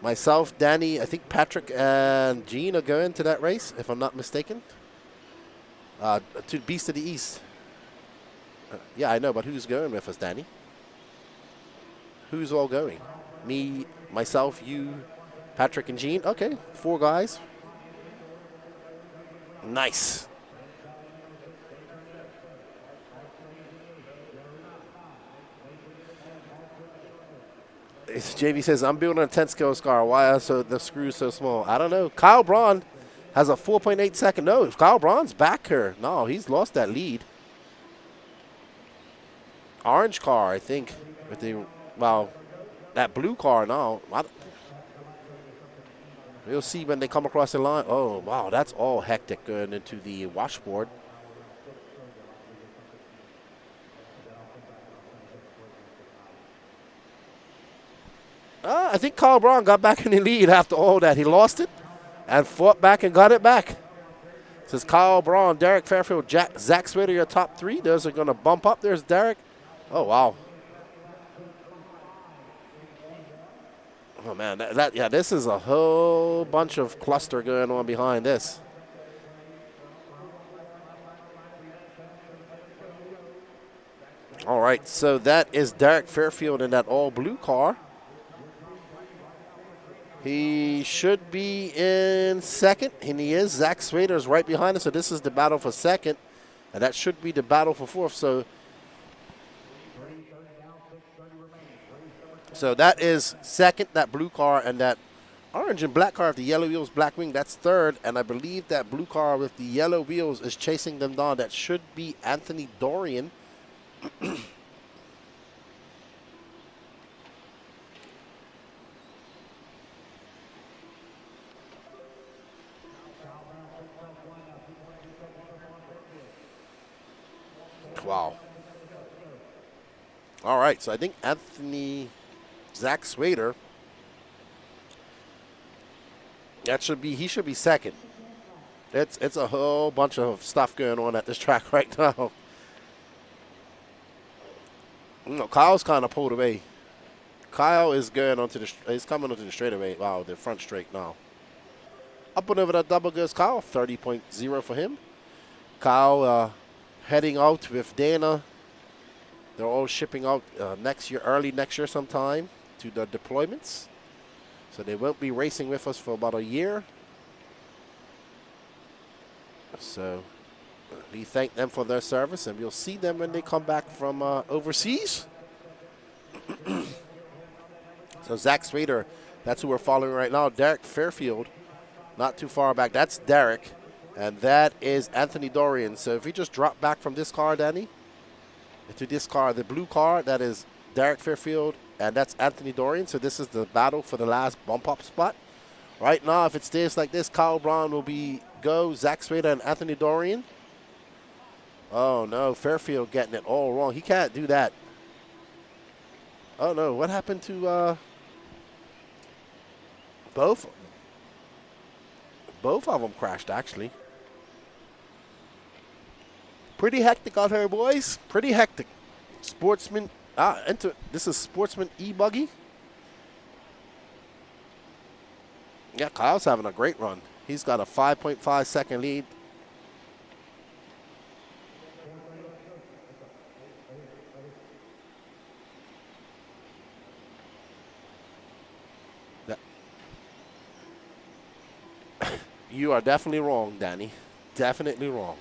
Myself, Danny, I think Patrick and Gene are going to that race, if I'm not mistaken. To Beast of the East. Yeah, I know, but who's going with us, Danny? Who's all going? Me, myself, you, Patrick, and Gene. Okay, 4 guys. Nice. JV says, I'm building a 10-scale car. Why are the screws so small? I don't know. Kyle Braun has a 4.8 second. No, if Kyle Braun's back here. No, he's lost that lead. Orange car, I think. With the, well, that blue car, no. We'll see when they come across the line. Oh, wow, that's all hectic going into the washboard. I think Kyle Braun got back in the lead after all that. He lost it and fought back and got it back. Says Kyle Braun, Derek Fairfield, Zach Swader, your top 3. Those are going to bump up. There's Derek. Oh, wow. Oh, man. Yeah, this is a whole bunch of cluster going on behind this. All right, so that is Derek Fairfield in that all-blue car. He should be in second, and he is. Zach Swader is right behind us, so this is the battle for second, and that should be the battle for fourth. So that is second, that blue car, and that orange and black car with the yellow wheels, black wing, that's third, and I believe that blue car with the yellow wheels is chasing them down. That should be Anthony Dorian. Wow. All right, so I think Zach Swader, he should be second. It's a whole bunch of stuff going on at this track right now. You know, Kyle's kind of pulled away. Kyle is going onto he's coming onto the straightaway. Wow, the front straight now. Up and over that double goes Kyle, 30.0 for him. Kyle heading out with Dana. They're all shipping out next year, early next year sometime, to the deployments. So they won't be racing with us for about a year. So we thank them for their service, and we'll see them when they come back from overseas. So Zach Swader, that's who we're following right now. Derek Fairfield, not too far back. That's Derek, and that is Anthony Dorian. So if we just drop back from this car, Danny, to this car, the blue car, that is Derek Fairfield, and that's Anthony Dorian. So this is the battle for the last bump-up spot. Right now, if it stays like this, Kyle Braun will go Zach Swader and Anthony Dorian. Oh, no, Fairfield getting it all wrong. He can't do that. Oh, no, what happened to both of them crashed, actually. Pretty hectic out here, boys. Pretty hectic. Sportsman, this is Sportsman e-buggy. Yeah, Kyle's having a great run. He's got a 5.5 second lead. You are definitely wrong, Danny. Definitely wrong.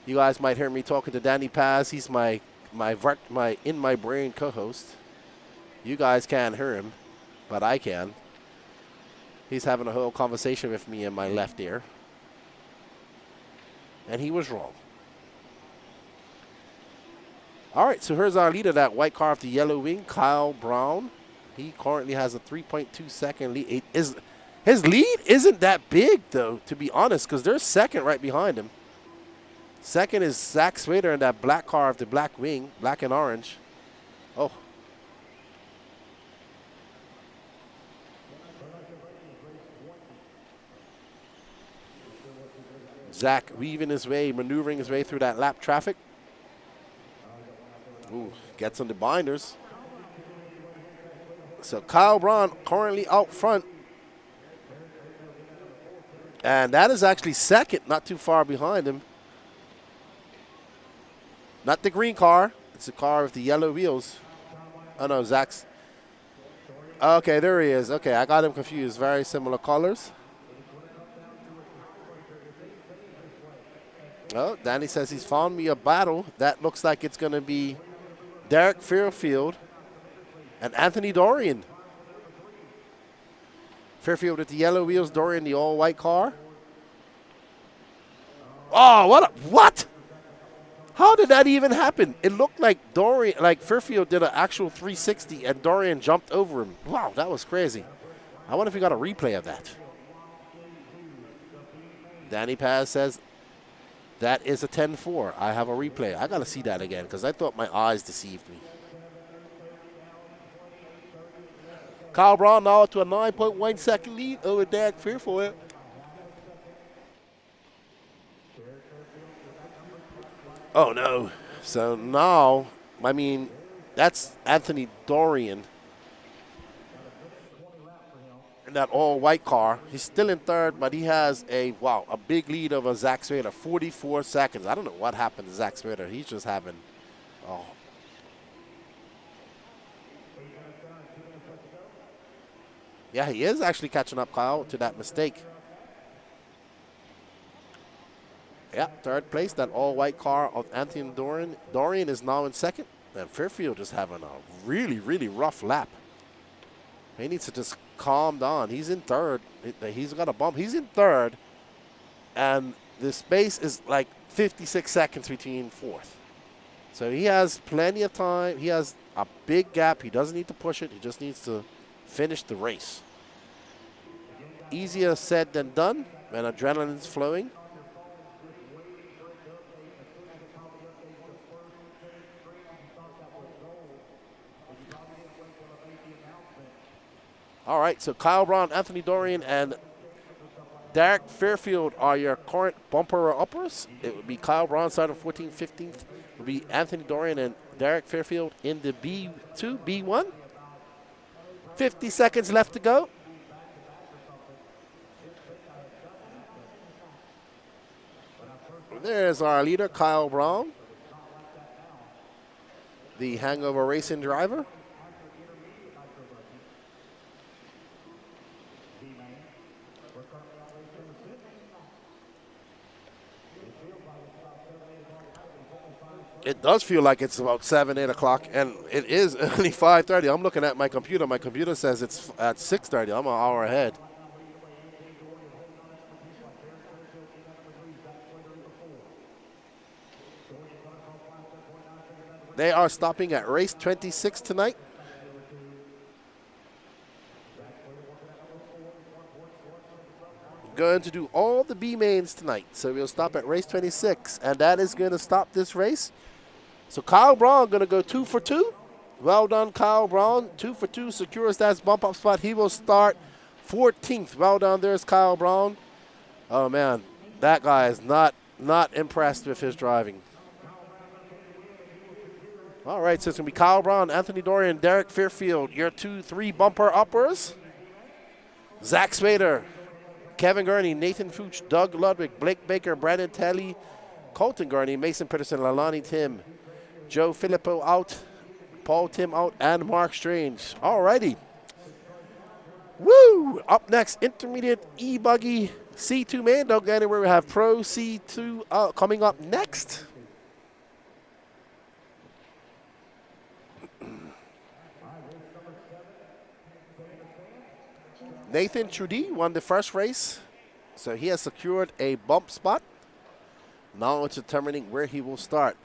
You guys might hear me talking to Danny Paz. He's my in my brain co-host. You guys can't hear him, but I can. He's having a whole conversation with me in my left ear. And he was wrong. All right, so here's our leader, that white car with the yellow wing, Kyle Braun. He currently has a 3.2 second lead. His lead isn't that big, though, to be honest, because there's second right behind him. Second is Zach Swader in that black car with the black wing, black and orange. Oh. Zach weaving his way, maneuvering his way through that lap traffic. Ooh, gets on the binders. So Kyle Braun currently out front. And that is actually second, not too far behind him. Not the green car. It's the car with the yellow wheels. Oh, no, Zach's. Okay, there he is. Okay, I got him confused. Very similar colors. Oh, Danny says he's found me a battle. That looks like it's going to be Derek Fairfield and Anthony Dorian. Fairfield with the yellow wheels, Dorian the all-white car. Oh, what? How did that even happen? It looked like Fairfield did an actual 360 and Dorian jumped over him. Wow, that was crazy. I wonder if we got a replay of that. Danny Paz says that is a 10-4. I have a replay. I got to see that again because I thought my eyes deceived me. Kyle Braun now to a 9.1 second lead over Derek Fairfield. Oh, no. So now, I mean, that's Anthony Dorian in that all-white car. He's still in third, but he has a big lead over Zach Swader, 44 seconds. I don't know what happened to Zach Swader. He's just having, Yeah, he is actually catching up, Kyle, to that mistake. Yeah, third place, that all-white car of Anthony Dorian. Dorian is now in second. And Fairfield is having a really, really rough lap. He needs to just calm down. He's in third. He's got a bump. He's in third. And the space is like 56 seconds between fourth. So he has plenty of time. He has a big gap. He doesn't need to push it. He just needs to finish the race. Easier said than done, and adrenaline's flowing. All right, so Kyle Braun, Anthony Dorian, and Derek Fairfield are your current bumper-uppers. It would be Kyle Braun starting 14th, 15th. It would be Anthony Dorian and Derek Fairfield in the B2, B1. 50 seconds left to go. There's our leader, Kyle Braun, the Hangover Racing driver. It does feel like it's about 7, 8 o'clock, and it is only 5:30. I'm looking at my computer. My computer says it's at 6:30. I'm an hour ahead. They are stopping at race 26 tonight. Going to do all the B mains tonight. So we'll stop at race 26, and that is going to stop this race. So Kyle Braun going to go 2 for 2. Well done, Kyle Braun. 2 for 2 secures that bump up spot. He will start 14th. Well done, there's Kyle Braun. Oh man, that guy is not impressed with his driving. All right, so it's going to be Kyle Braun, Anthony Dorian, Derek Fairfield, your 2-3 bumper uppers. Zach Swader, Kevin Gurney, Nathan Fuchs, Doug Ludwig, Blake Baker, Brandon Talley, Colton Gurney, Mason Peterson, Lalani Tim, Joe Filippo out, Paul Tim out, and Mark Strange. All righty. Woo! Up next, intermediate e-buggy C2 man. Don't go anywhere. We have Pro C2 coming up next. Nathan Trudy won the first race, so he has secured a bump spot. Now it's determining where he will start.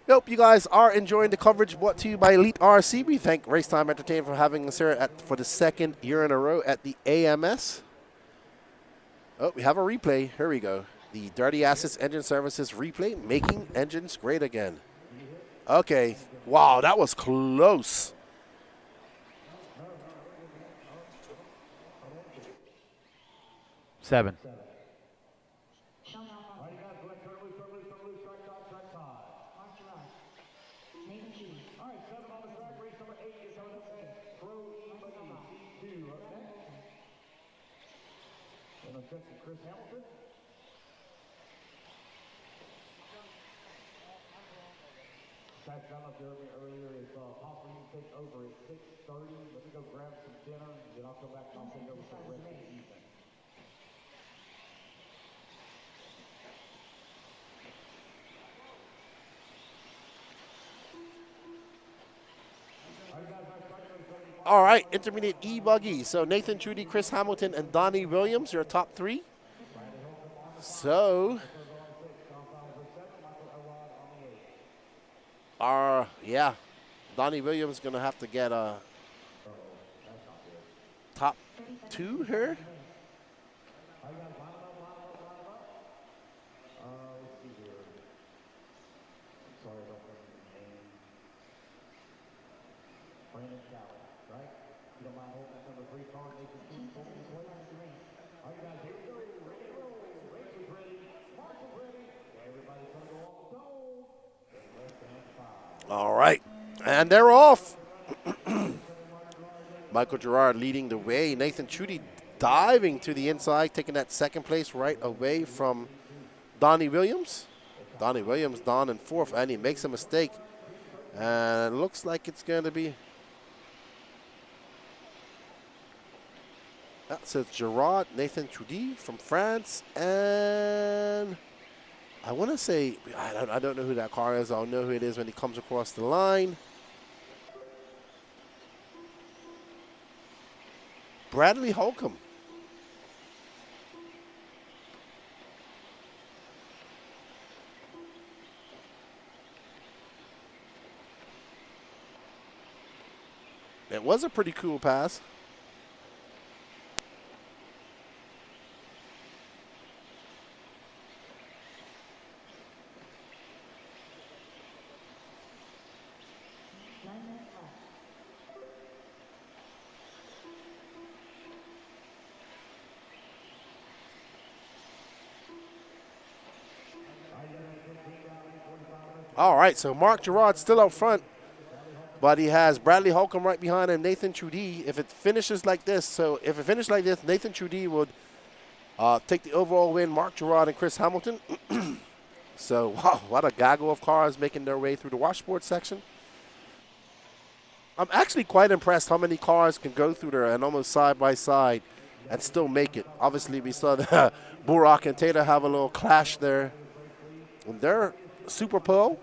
Hope you guys are enjoying the coverage brought to you by Elite RC. We thank Racetime Entertainment for having us here for the second year in a row at the AMS. Oh, we have a replay. Here we go. The Dirty Assets Engine Services replay, making engines great again. Okay. Wow, that was close. Seven. Guys, I don't know if you heard me earlier. It's possible you can take over at 6:30. Let me go grab some dinner, and then I'll come back and I'll take over for the rest of the evening. All right, intermediate e-buggy. So Nathan Trudy, Chris Hamilton, and Donnie Williams, your top three. So, yeah, Donnie Williams going to have to get a top two here. All right, and they're off. Michael Gerard leading the way. Nathan Trudy diving to the inside, taking that second place right away from Donnie Williams. Donnie Williams down in fourth, and he makes a mistake. And it looks like it's going to be... So it's Gerard, Nathan Trudy from France, and... I want to say, I don't know who that car is. I'll know who it is when he comes across the line. Bradley Holcomb. It was a pretty cool pass. All right, so Mark Gerard still out front, but he has Bradley Holcomb right behind him, Nathan Trudy. If it finishes like this, Nathan Trudy would take the overall win, Mark Gerard and Chris Hamilton. So, wow, what a gaggle of cars making their way through the washboard section. I'm actually quite impressed how many cars can go through there and almost side by side and still make it. Obviously, we saw the Burak and Taylor have a little clash there. And they're super pole.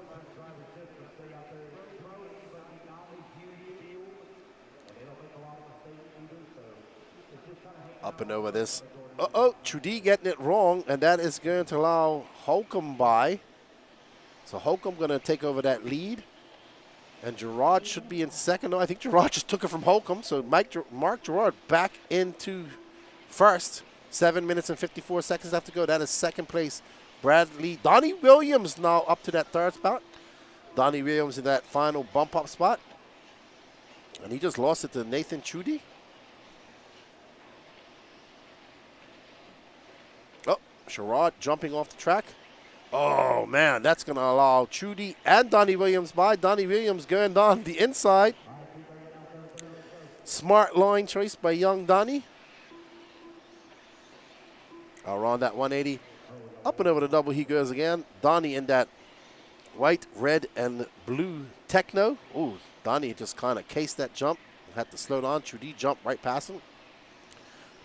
Up and over this. Uh-oh, Trudy getting it wrong, and that is going to allow Holcomb by. So Holcomb going to take over that lead. And Gerard should be in second. No, I think Gerard just took it from Holcomb. So Mark Gerard back into first. 7 minutes and 54 seconds left to go. That is second place. Bradley. Donnie Williams now up to that third spot. Donnie Williams in that final bump up spot. And he just lost it to Nathan Trudy. Oh, Gerard jumping off the track. Oh, man, that's going to allow Trudy and Donnie Williams by. Donnie Williams going down the inside. Smart line choice by young Donnie. Around that 180. Up and over the double he goes again. Donnie in that white, red, and blue Techno. Ooh, Donnie just kind of cased that jump. Had to slow down. Trudy jumped right past him.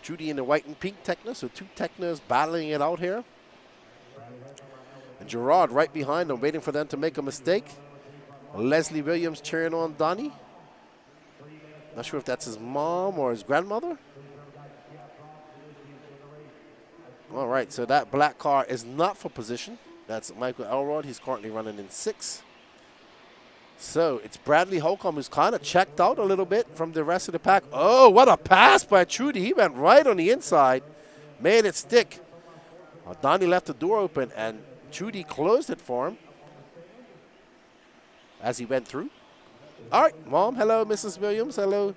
Trudy in the white and pink Techno. So two Technos battling it out here. And Gerard right behind them, waiting for them to make a mistake. Leslie Williams cheering on Donnie. Not sure if that's his mom or his grandmother. All right, so that black car is not for position. That's Michael Elrod. He's currently running in 6th. So it's Bradley Holcomb who's kind of checked out a little bit from the rest of the pack. Oh, what a pass by Trudy. He went right on the inside, made it stick. Donnie left the door open, and Trudy closed it for him as he went through. All right, Mom. Hello, Mrs. Williams. Hello,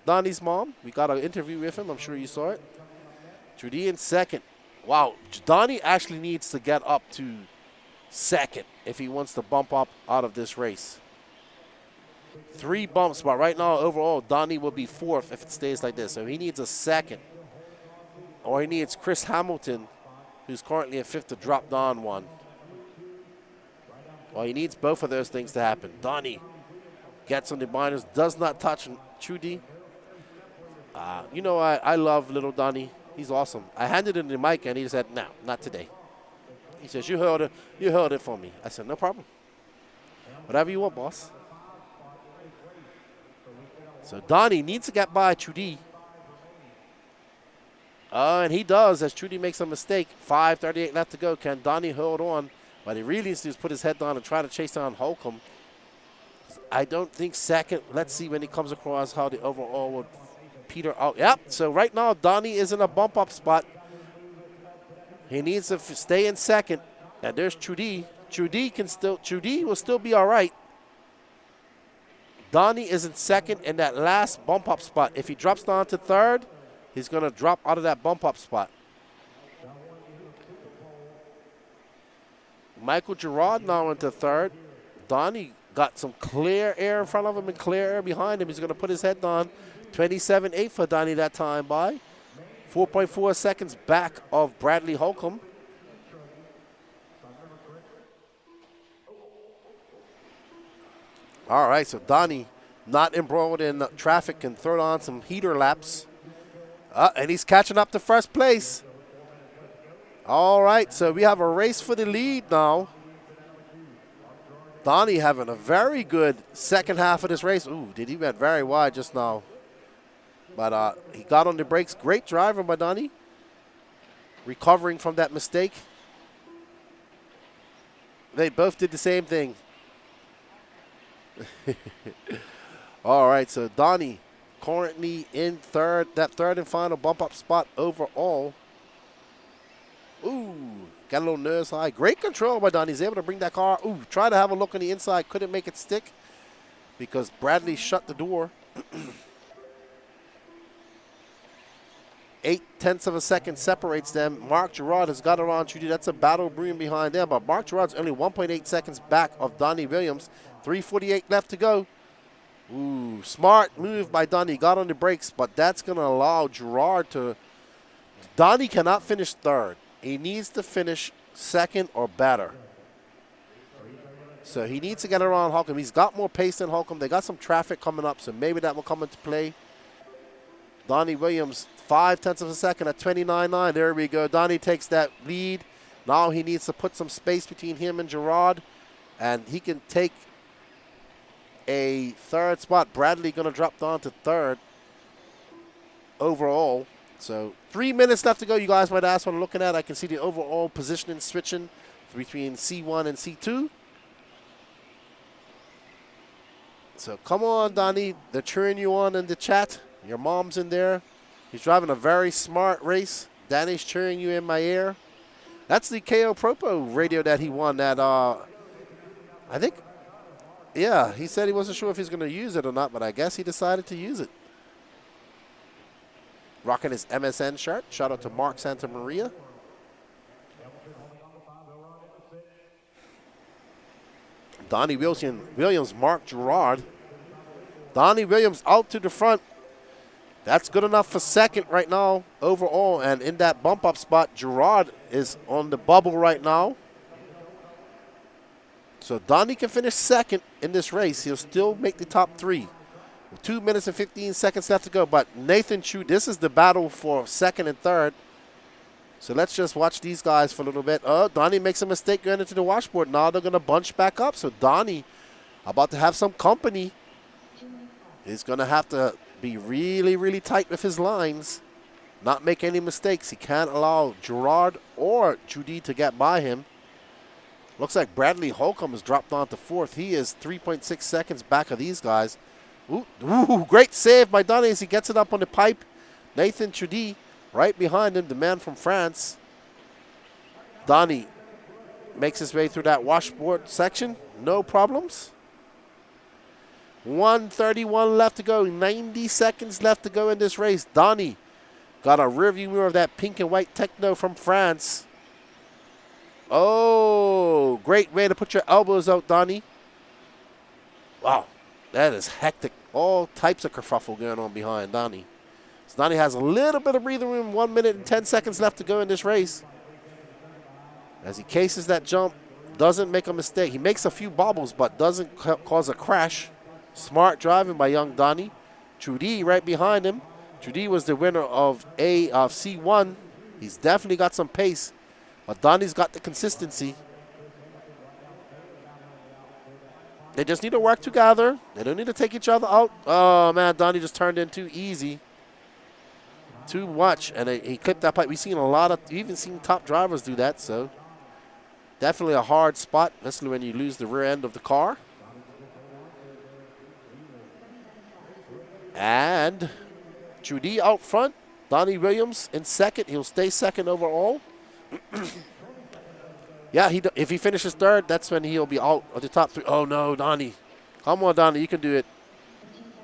Donnie's mom. We got an interview with him. I'm sure you saw it. Trudy in second. Wow, Donnie actually needs to get up to second if he wants to bump up out of this race. 3 bumps, but right now, overall, Donnie will be 4th if it stays like this. So he needs a second. or he needs Chris Hamilton, who's currently in 5th, to drop Don one. Well, he needs both of those things to happen. Donnie gets on the binders, does not touch Trudy. You know, I love little Donnie. He's awesome. I handed him the mic, and he said, no, not today. He says, you held it for me. I said, no problem. Whatever you want, boss. So Donnie needs to get by Trudy. And he does, as Trudy makes a mistake. 5:38 left to go. Can Donnie hold on? What he really needs to do is put his head down and try to chase down Holcomb. I don't think second. Let's see when he comes across how the overall would peter out. Yep, so right now Donnie is in a bump up spot. He needs to stay in second. And there's Trudy. Trudy will still be all right. Donnie is in second in that last bump up spot. If he drops down to third, he's going to drop out of that bump up spot. Michael Gerard now into third. Donnie got some clear air in front of him and clear air behind him. He's going to put his head down. 27.8 for Donnie that time by. 4.4 seconds back of Bradley Holcomb. All right, so Donnie not embroiled in traffic can throw on some heater laps. And he's catching up to first place. All right, so we have a race for the lead now. Donnie having a very good second half of this race. Ooh, he went very wide just now. But he got on the brakes. Great driving by Donnie. Recovering from that mistake. They both did the same thing. All right, so Donnie currently in third, that third and final bump up spot overall. Ooh, got a little nerves high. Great control by Donnie. He's able to bring that car. Ooh, try to have a look on the inside. Couldn't make it stick because Bradley shut the door. 0.8 of a second separates them. Mark Gerard has got around Trudy. That's a battle brewing behind them, but Mark Gerard's only 1.8 seconds back of Donnie Williams. 3:48 left to go. Ooh, smart move by Donnie. Got on the brakes, but that's going to allow Gerard to... Donnie cannot finish third. He needs to finish second or better. So he needs to get around Holcomb. He's got more pace than Holcomb. They got some traffic coming up, so maybe that will come into play. Donnie Williams, 0.5 of a second at 29.9. There we go. Donnie takes that lead. Now he needs to put some space between him and Gerard, and he can take a third spot. Bradley going to drop down to third overall. So 3 minutes left to go. You guys might ask what I'm looking at. I can see the overall positioning switching between C1 and C2. So come on, Donnie. They're cheering you on in the chat. Your mom's in there. He's driving a very smart race. Danny's cheering you in my ear. That's the KO Propo radio that he won that, I think, yeah, he said he wasn't sure if he's going to use it or not, but I guess he decided to use it. Rocking his MSN shirt. Shout out to Mark Santa Maria. Donnie Williams, Mark Gerard. Donnie Williams out to the front. That's good enough for second right now overall. And in that bump up spot, Gerard is on the bubble right now. So Donnie can finish second in this race. He'll still make the top three. 2 minutes and 15 seconds left to go. But Nathan Chu, this is the battle for second and third. So let's just watch these guys for a little bit. Oh, Donnie makes a mistake going into the washboard. Now they're going to bunch back up. So Donnie, about to have some company, is going to have to be really, really tight with his lines. Not make any mistakes. He can't allow Gerard or Judy to get by him. Looks like Bradley Holcomb has dropped down to fourth. He is 3.6 seconds back of these guys. Ooh, great save by Donnie as he gets it up on the pipe. Nathan Trudy right behind him, the man from France. Donnie makes his way through that washboard section. No problems. 1:31 left to go. 90 seconds left to go in this race. Donnie got a rearview mirror of that pink and white Techno from France. Oh, great way to put your elbows out, Donnie. Wow, that is hectic. All types of kerfuffle going on behind Donnie. So Donnie has a little bit of breathing room, 1 minute and 10 seconds left to go in this race. As he cases that jump, doesn't make a mistake. He makes a few bobbles, but doesn't cause a crash. Smart driving by young Donnie. Trudy right behind him. Trudy was the winner of C1. He's definitely got some pace, but Donnie's got the consistency. They just need to work together. They don't need to take each other out. Oh, man, Donnie just turned in too easy. Too much, and he clipped that pipe. We've seen we've even seen top drivers do that, so definitely a hard spot, especially when you lose the rear end of the car. And Trudy out front. Donnie Williams in second. He'll stay second overall. Yeah, if he finishes third, that's when he'll be out of the top three. Oh, no, Donnie. Come on, Donnie. You can do it.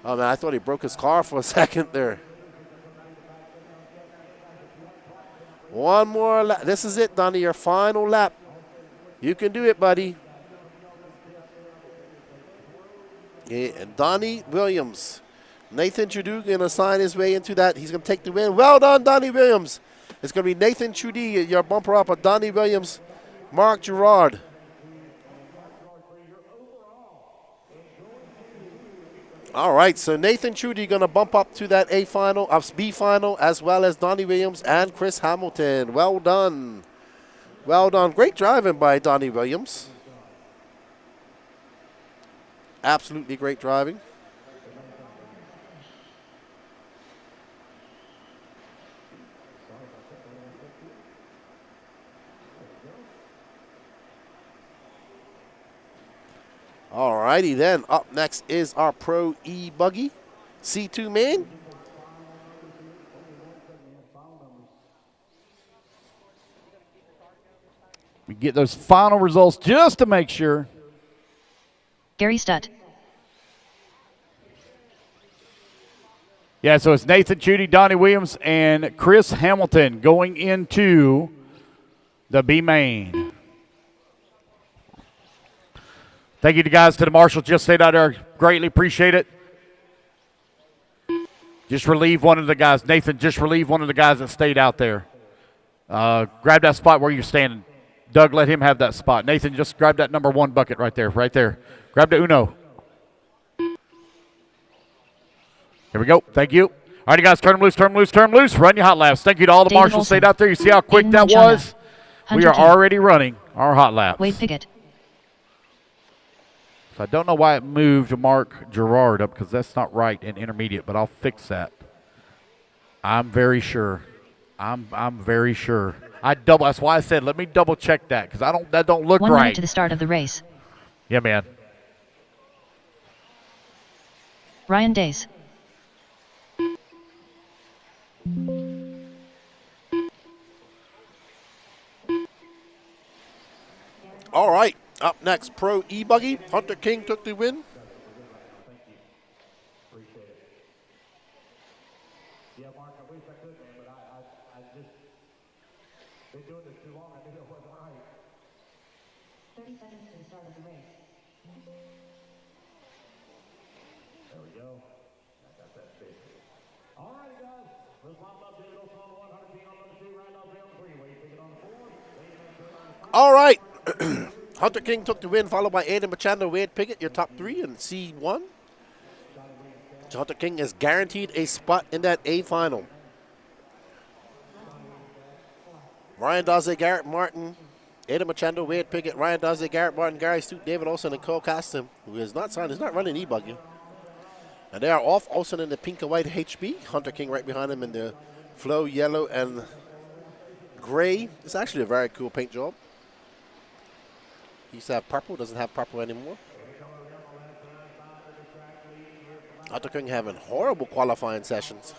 Oh, man, I thought he broke his car for a second there. One more lap. This is it, Donnie, your final lap. You can do it, buddy. Yeah, and Donnie Williams. Nathan Trudy going to sign his way into that. He's going to take the win. Well done, Donnie Williams. It's going to be Nathan Trudy, your bumper up of Donnie Williams, Mark Gerard. All right, so Nathan Trudy going to bump up to that B final, as well as Donnie Williams and Chris Hamilton. Well done. Well done. Great driving by Donnie Williams. Absolutely great driving. All righty then. Up next is our Pro e-buggy C2 man. We get those final results just to make sure. Gary Stutt. Yeah, so it's Nathan Trudy, Donnie Williams, and Chris Hamilton going into the B main. Thank you to guys, to the marshals just stayed out there. Greatly appreciate it. Just relieve one of the guys. Nathan, just relieve one of the guys that stayed out there. Grab that spot where you're standing. Doug, let him have that spot. Nathan, just grab that number 1 bucket right there, right there. Grab the Uno. Here we go. Thank you. All right, guys, turn them loose, turn them loose, turn them loose. Run your hot laps. Thank you to all the David marshals Olson. stayed out there. You see how quick Aiden that Manchana. was? We Hunter are King. already running our hot laps. Wade Pickett. So I don't know why it moved Mark Gerard up, because that's not right in intermediate, but I'll fix that. I'm very sure. I'm very sure. That's why I said let me double check that, because that don't look 1 right. minute to the start of the race. Yeah, man. Ryan Days. All right, up next, Pro e-buggy. Hunter King took the win. Yeah, Mark, I wish I could, man, but I just been doing this too long. I knew it wasn't right. 30 seconds to the start of the race. There we go. I got that fixed. All right, guys. Let's line up David Olson on 1, Hunter King on number 2, Ryan Dawson on 3. Wade Pickett on 4. All right. Hunter King took the win, followed by Aiden Machado, Wade Pickett, your top 3 in C1. So Hunter King is guaranteed a spot in that A final. Ryan Daze, Garrett Martin, Aiden Machado, Wade Pickett, Ryan Daze, Garrett Martin, Gary Stute, David Olson, and Cole Caston, who is not signed, is not running e-buggy. And they are off. Olson in the pink and white HB. Hunter King right behind him in the flow yellow and gray. It's actually a very cool paint job. He used to have purple, doesn't have purple anymore. Hunter King having horrible qualifying sessions.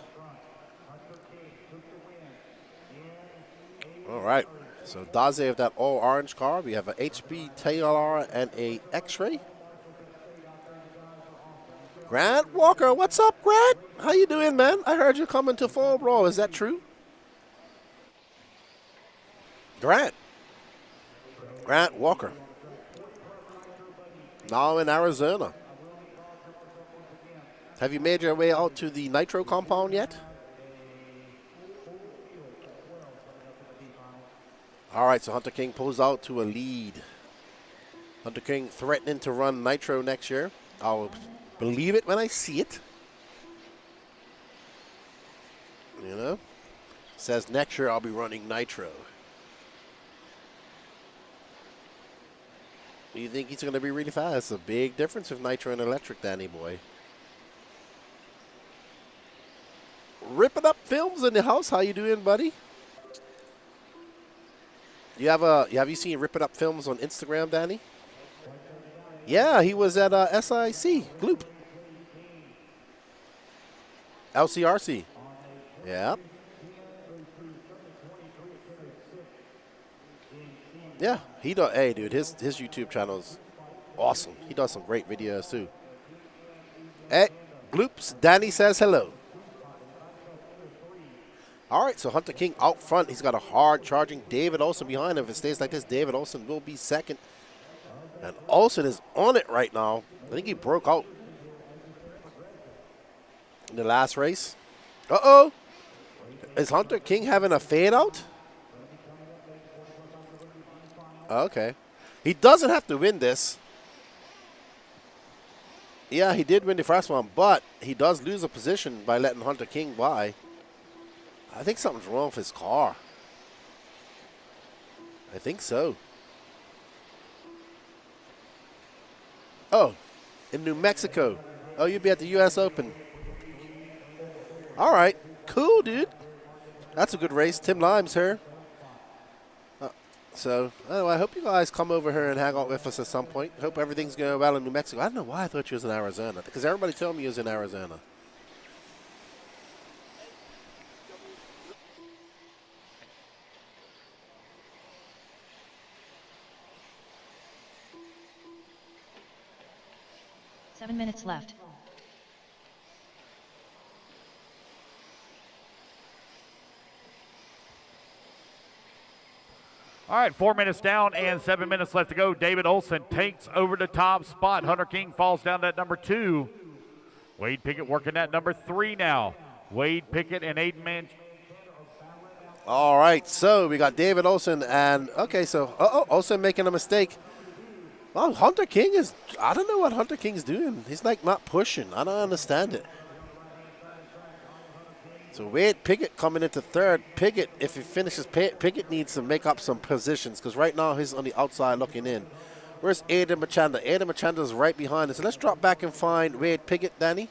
All right, so Daze of that all orange car. We have a HB Taylor and a X-Ray. Grant Walker, what's up, Grant? How you doing, man? I heard you coming to Fall Brawl. Is that true? Grant Walker. Now in Arizona. Have you made your way out to the Nitro compound yet? All right, so Hunter King pulls out to a lead. Hunter King threatening to run Nitro next year. I'll believe it when I see it. You know? Says next year I'll be running Nitro. You think he's going to be really fast? It's a big difference with Nitro and electric, Danny boy. Ripping Up Films in the house. How you doing, buddy? Have you seen Rip It Up Films on Instagram, Danny? Yeah, he was at SIC, Gloop. LCRC. Yeah. Yeah, he does. Hey, dude, his YouTube channel is awesome. He does some great videos, too. Hey, Gloops, Danny says hello. All right, so Hunter King out front. He's got a hard charging David Olson behind him. If it stays like this, David Olson will be second. And Olson is on it right now. I think he broke out in the last race. Uh-oh. Is Hunter King having a fade out? Okay. He doesn't have to win this. Yeah, he did win the first one, but he does lose a position by letting Hunter King by. I think something's wrong with his car. I think so. Oh, in New Mexico. Oh, you'll be at the US Open. All right. Cool, dude. That's a good race. Tim Lime's here. So, I hope you guys come over here and hang out with us at some point. Hope everything's going well in New Mexico. I don't know why I thought you was in Arizona, because everybody told me you was in Arizona. Seven minutes left. All right, 4 minutes down and 7 minutes left to go. David Olson takes over the top spot. Hunter King falls down at number 2. Wade Pickett working at number 3 now. Wade Pickett and Aiden Man. All right, so we got David Olson and, okay, so, Olson making a mistake. Well, Hunter King is, I don't know what Hunter King's doing. He's like not pushing. I don't understand it. So Wade Pickett coming into third. Pickett, if he finishes, Pickett needs to make up some positions because right now he's on the outside looking in. Where's Aiden Machanda? Aiden Machanda is right behind us. So let's drop back and find Wade Pickett, Danny.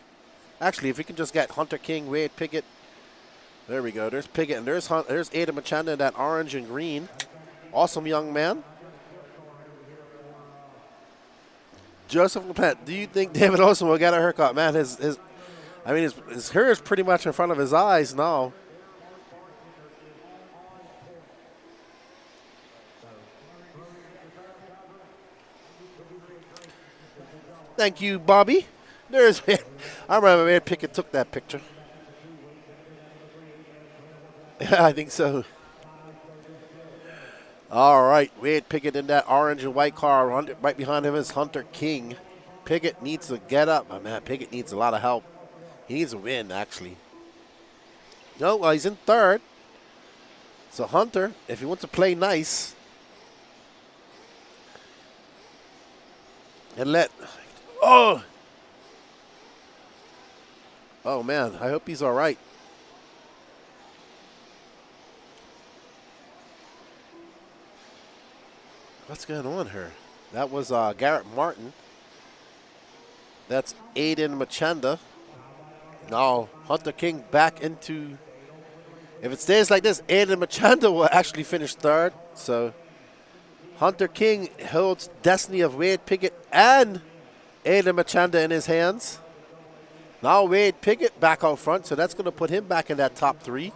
Actually, if we can just get Hunter King, Wade Pickett. There we go. There's Pickett and there's Aiden Machanda in that orange and green. Awesome young man. Joseph LePet, do you think David Olson will get a haircut? Man, his hair is pretty much in front of his eyes now. Thank you, Bobby. There's, I remember Wade Pickett took that picture. Yeah, I think so. All right, Wade Pickett in that orange and white car. Right behind him is Hunter King. Pickett needs to get up. Oh, man, Pickett needs a lot of help. He needs a win, actually. No, well, he's in third. So Hunter, if he wants to play nice, and oh man, I hope he's all right. What's going on here? That was Garrett Martin. That's Aiden Machanda. Now, Hunter King back into... If it stays like this, Aiden Machanda will actually finish third. So, Hunter King holds destiny of Wade Pickett and Aiden Machanda in his hands. Now, Wade Pickett back out front, so that's going to put him back in that top 3.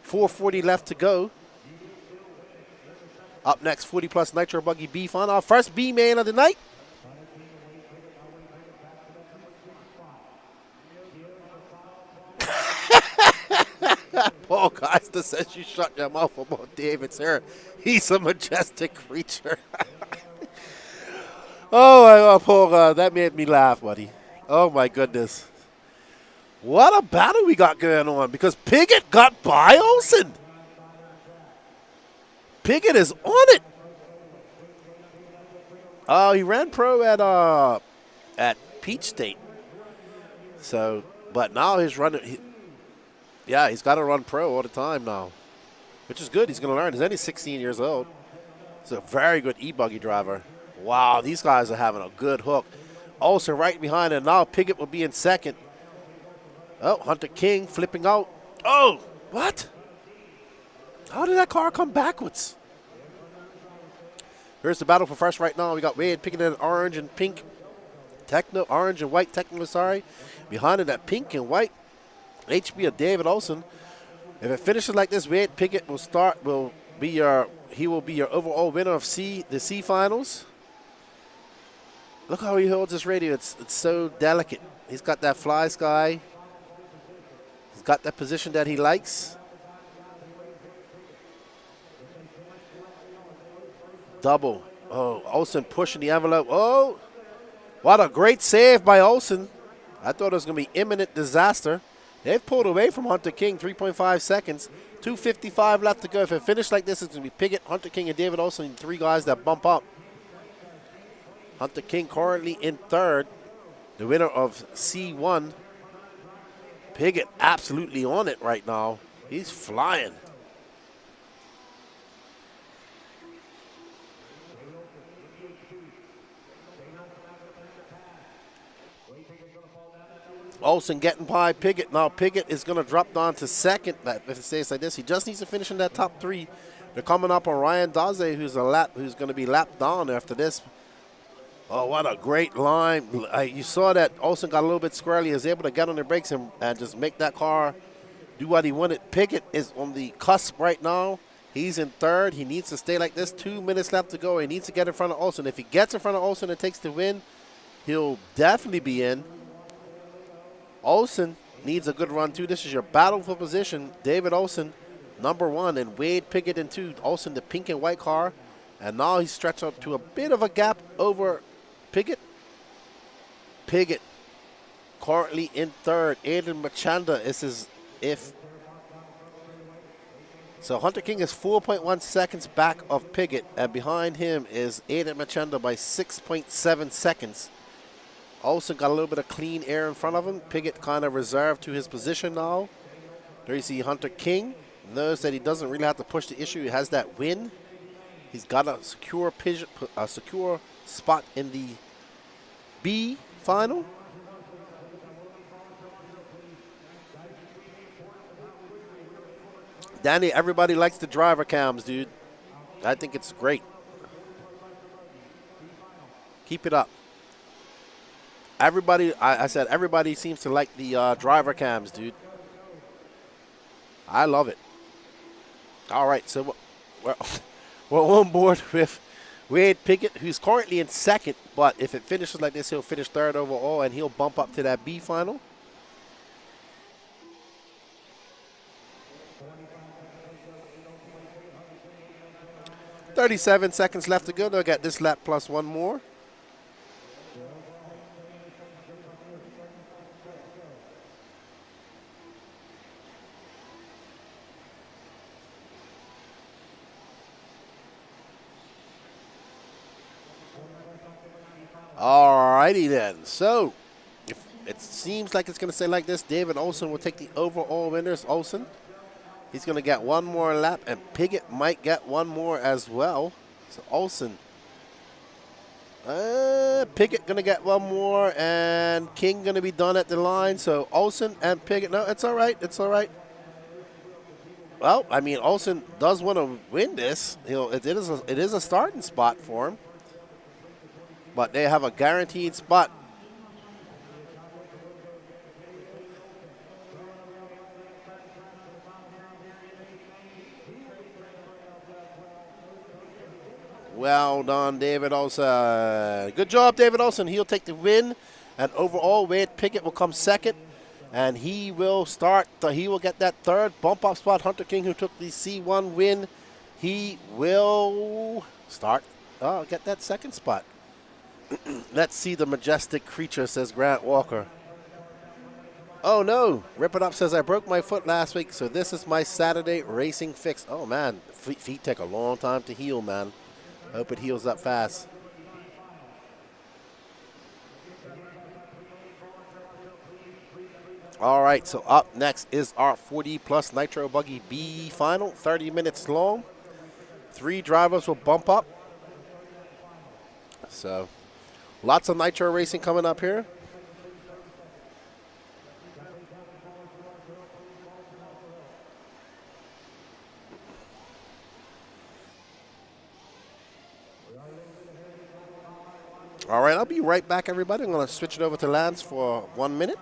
4:40 left to go. Up next, 40 Plus Nitro Buggy B Fun. Our first B main of the night. Paul Costa says you shut your mouth about David's hair. He's a majestic creature. Oh my God, Paul, that made me laugh, buddy. Oh my goodness. What a battle we got going on because Pickett got by Olson. Piggott is on it. Oh, he ran pro at Peach State. So, but now he's running. He's got to run pro all the time now, which is good. He's going to learn. He's only 16 years old. He's a very good e-buggy driver. Wow, these guys are having a good hook. Also right behind him now, Piggott will be in second. Oh, Hunter King flipping out. Oh, what? How did that car come backwards? Here's the battle for first right now. We got Wade Piggott in orange and pink. Orange and white technical, sorry. Behind it, that pink and white HB of David Olson. If it finishes like this, Wade Piggott will be your overall winner of the C finals. Look how he holds his radio. It's so delicate. He's got that fly sky. He's got that position that he likes. Double. Oh, Olsen pushing the envelope. Oh, what a great save by Olsen. I thought it was going to be imminent disaster. They've pulled away from Hunter King, 3.5 seconds. 2:55 left to go. If it finished like this, it's going to be Piggott, Hunter King, and David Olsen, three guys that bump up. Hunter King currently in third, the winner of C1. Piggott absolutely on it right now. He's flying. Olsen getting by Piggott. Now Piggott is going to drop down to second. If it stays like this, he just needs to finish in that top three. They're coming up on Ryan Daze, who's going to be lapped down after this. Oh, what a great line. You saw that Olsen got a little bit squirrely. He was able to get on the brakes and just make that car do what he wanted. Piggott is on the cusp right now. He's in third. He needs to stay like this. 2 minutes left to go. He needs to get in front of Olsen. If he gets in front of Olsen and takes the win, he'll definitely be in. Olsen needs a good run, too. This is your battle for position. David Olsen, number 1, and Wade Piggott in 2. Olsen, the pink and white car. And now he's stretched up to a bit of a gap over Piggott. Piggott currently in third. Aiden Machanda is his if. So Hunter King is 4.1 seconds back of Piggott, and behind him is Aiden Machanda by 6.7 seconds. Olsen got a little bit of clean air in front of him. Piggott kind of reserved to his position now. There you see Hunter King. Knows that he doesn't really have to push the issue. He has that win. He's got a secure spot in the B final. Danny, everybody likes the driver cams, dude. I think it's great. Keep it up. Everybody, I said everybody seems to like the driver cams, dude. I love it. All right, so we're on board with Wade Piggott, who's currently in second, but if it finishes like this, he'll finish third overall, and he'll bump up to that B final. .37 seconds left to go. They'll get this lap plus one more. Alrighty then. So, if it seems like it's going to stay like this, David Olsen will take the overall winners. Olsen, he's going to get one more lap, and Piggott might get one more as well. So Olsen, Piggott going to get one more, and King going to be done at the line. So Olsen and Piggott, no, it's all right. It's all right. Well, I mean, Olsen does want to win this. It is a starting spot for him. But they have a guaranteed spot. Well done, David Olsen. Good job, David Olsen. He'll take the win. And overall, Wade Piggott will come second. And he will get that third bump-up spot. Hunter King, who took the C1 win, he will get that second spot. Let's see the majestic creature, says Grant Walker. Oh no, Rip It Up says I broke my foot last week, so this is my Saturday racing fix. Oh man, feet take a long time to heal, man. Hope it heals up fast. All right, so up next is our 40 plus Nitro Buggy B final, 30 minutes long. 3 drivers will bump up. So lots of Nitro racing coming up here. All right, I'll be right back, everybody. I'm going to switch it over to Lance for 1 minute.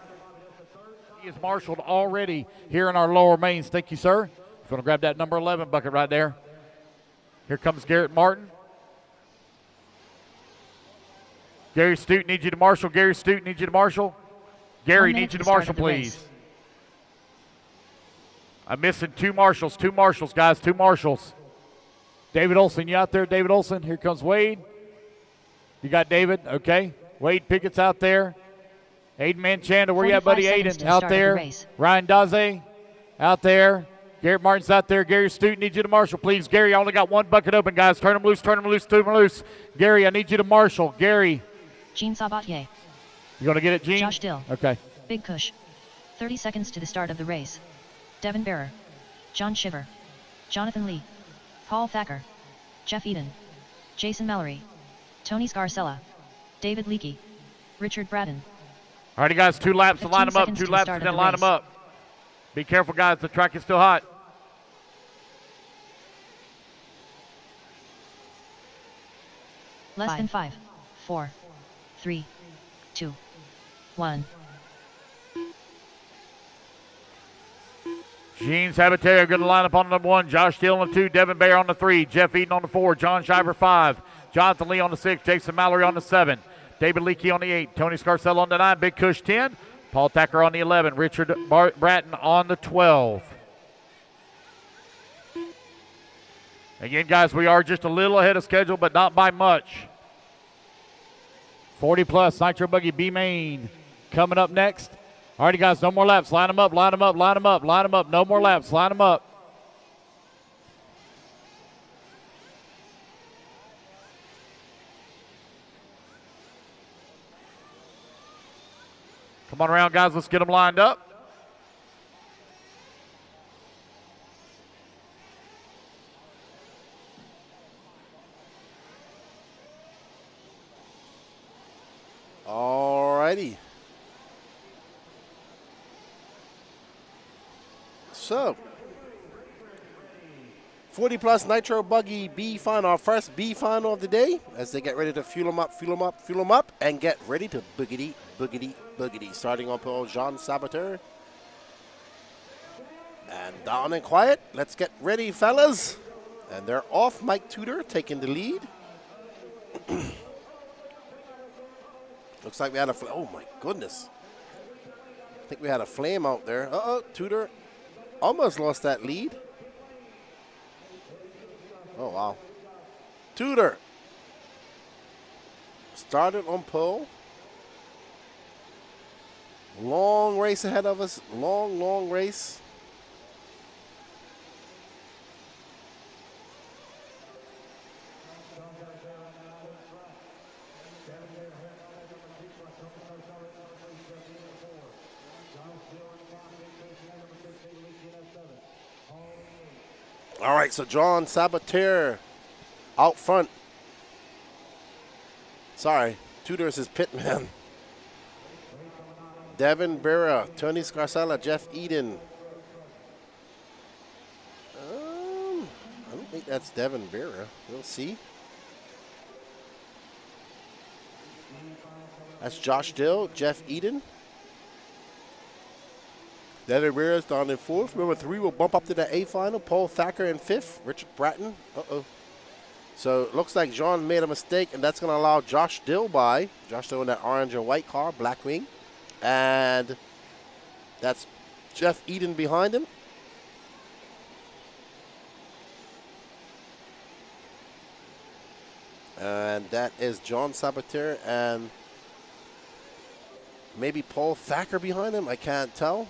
He is marshaled already here in our lower mains. Thank you, sir. If you want to grab that number 11 bucket right there. Here comes Garrett Martin. Gary Stute needs you to marshal. Gary Stute needs you to marshal. Gary needs you to marshal, please. I'm missing 2 marshals. 2 marshals, guys. 2 marshals. David Olson, you out there, David Olson? Here comes Wade. You got David, okay. Wade Pickett's out there. Aiden Manchanda, where you at, buddy? Aiden, out there. Ryan Daze, out there. Garrett Martin's out there. Gary Stute needs you to marshal, please. Gary, I only got 1 bucket open, guys. Turn them loose, turn them loose, turn them loose. Gary, I need you to marshal. Gary. Gene Sabatier. You going to get it, Gene? Josh Dill. Okay. Big Kush. 30 seconds to the start of the race. Devin Bearer. John Shiver. Jonathan Lee. Paul Thacker. Jeff Eden. Jason Mallory. Tony Scarcella. David Leakey. Richard Braden. All righty, guys, 2 laps to line them up. 2 laps and then line them up. Be careful, guys. The track is still hot. Less than 5, 4, 3, 2, 1. Gene Sabatier going to line up on number 1. Josh Steele on the 2. Devin Bayer on the 3. Jeff Eden on the 4. John Shiver 5. Jonathan Lee on the 6. Jason Mallory on the 7. David Leakey on the 8. Tony Scarcella on the 9. Big Kush 10. Paul Thacker on the 11. Richard Bratton on the 12. Again, guys, we are just a little ahead of schedule, but not by much. 40 plus Nitro Buggy B main coming up next. All righty, guys, no more laps. Line them up, line them up, line them up, line them up. No more laps. Line them up. Come on around, guys. Let's get them lined up. All righty. So, 40 plus Nitro Buggy B final, our first B final of the day, as they get ready to fuel them up, fuel them up, fuel them up, and get ready to boogity, boogity, boogity. Starting on pole, Jean Saboteur. And down and quiet. Let's get ready, fellas. And they're off. Mike Tudor taking the lead. Looks like we had a, oh my goodness. I think we had a flame out there. Uh-oh, Tudor almost lost that lead. Oh, wow. Tudor started on pole. Long race ahead of us. Long, long race. All right, so John Saboteur out front. Sorry, Tudor is his pit man. Devin Berra, Tony Scarcella, Jeff Eden. I don't think that's Devin Berra. We'll see. That's Josh Dill, Jeff Eden. Devin Berra's down in 4th. Number 3 will bump up to the A final. Paul Thacker in 5th. Richard Bratton. Uh-oh. So it looks like John made a mistake, and that's going to allow Josh Dill by. Josh Dill in that orange and white car, black wing. And that's Jeff Eden behind him. And that is John Saboteur and Maybe Paul Thacker behind him. I can't tell.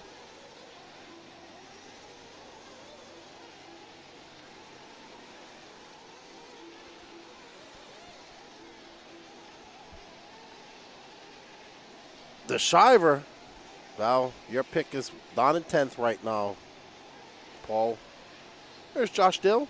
The Shiver. Well, your pick is down in 10th right now, Paul. There's Josh Dill.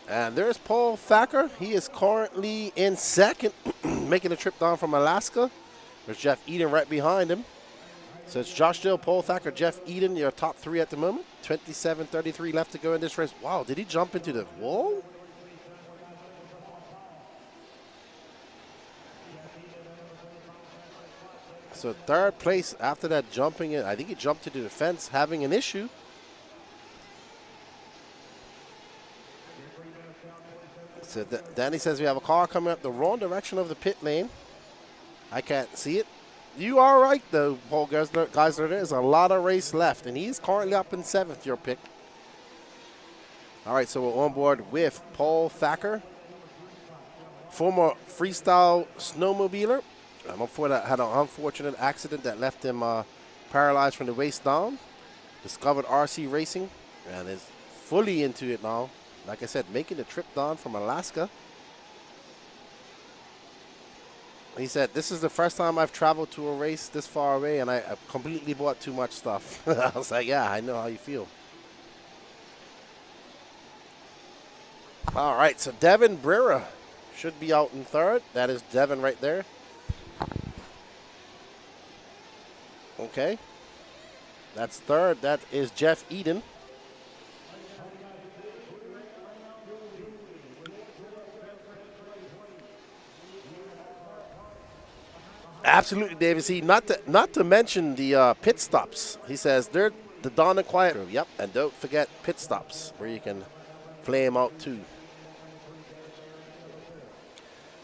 And there's Paul Thacker. He is currently in second, making a trip down from Alaska. There's Jeff Eden right behind him. So it's Josh Dill, Paul Thacker, Jeff Eden, your top three at the moment. 27:33 left to go in this race. Wow, did he jump into the wall? So third place after that jumping in. I think he jumped into the fence having an issue. So Danny says we have a car coming up the wrong direction of the pit lane. I can't see it. You are right, though, Paul Geisler. There's a lot of race left, and he's currently up in 7th, your pick. All right, so we're on board with Paul Thacker, former freestyle snowmobiler. Had an unfortunate accident that left him paralyzed from the waist down. Discovered RC racing and is fully into it now. Like I said, making the trip down from Alaska. He said, this is the first time I've traveled to a race this far away, and I completely bought too much stuff. I was like, yeah, I know how you feel. All right, so Devin Brera should be out in 3rd. That is Devin right there. Okay. That's 3rd. That is Jeff Eden. Absolutely, David. See, not to mention the pit stops. He says they're the Dawn and Quiet room. Yep, and don't forget pit stops where you can play them out too.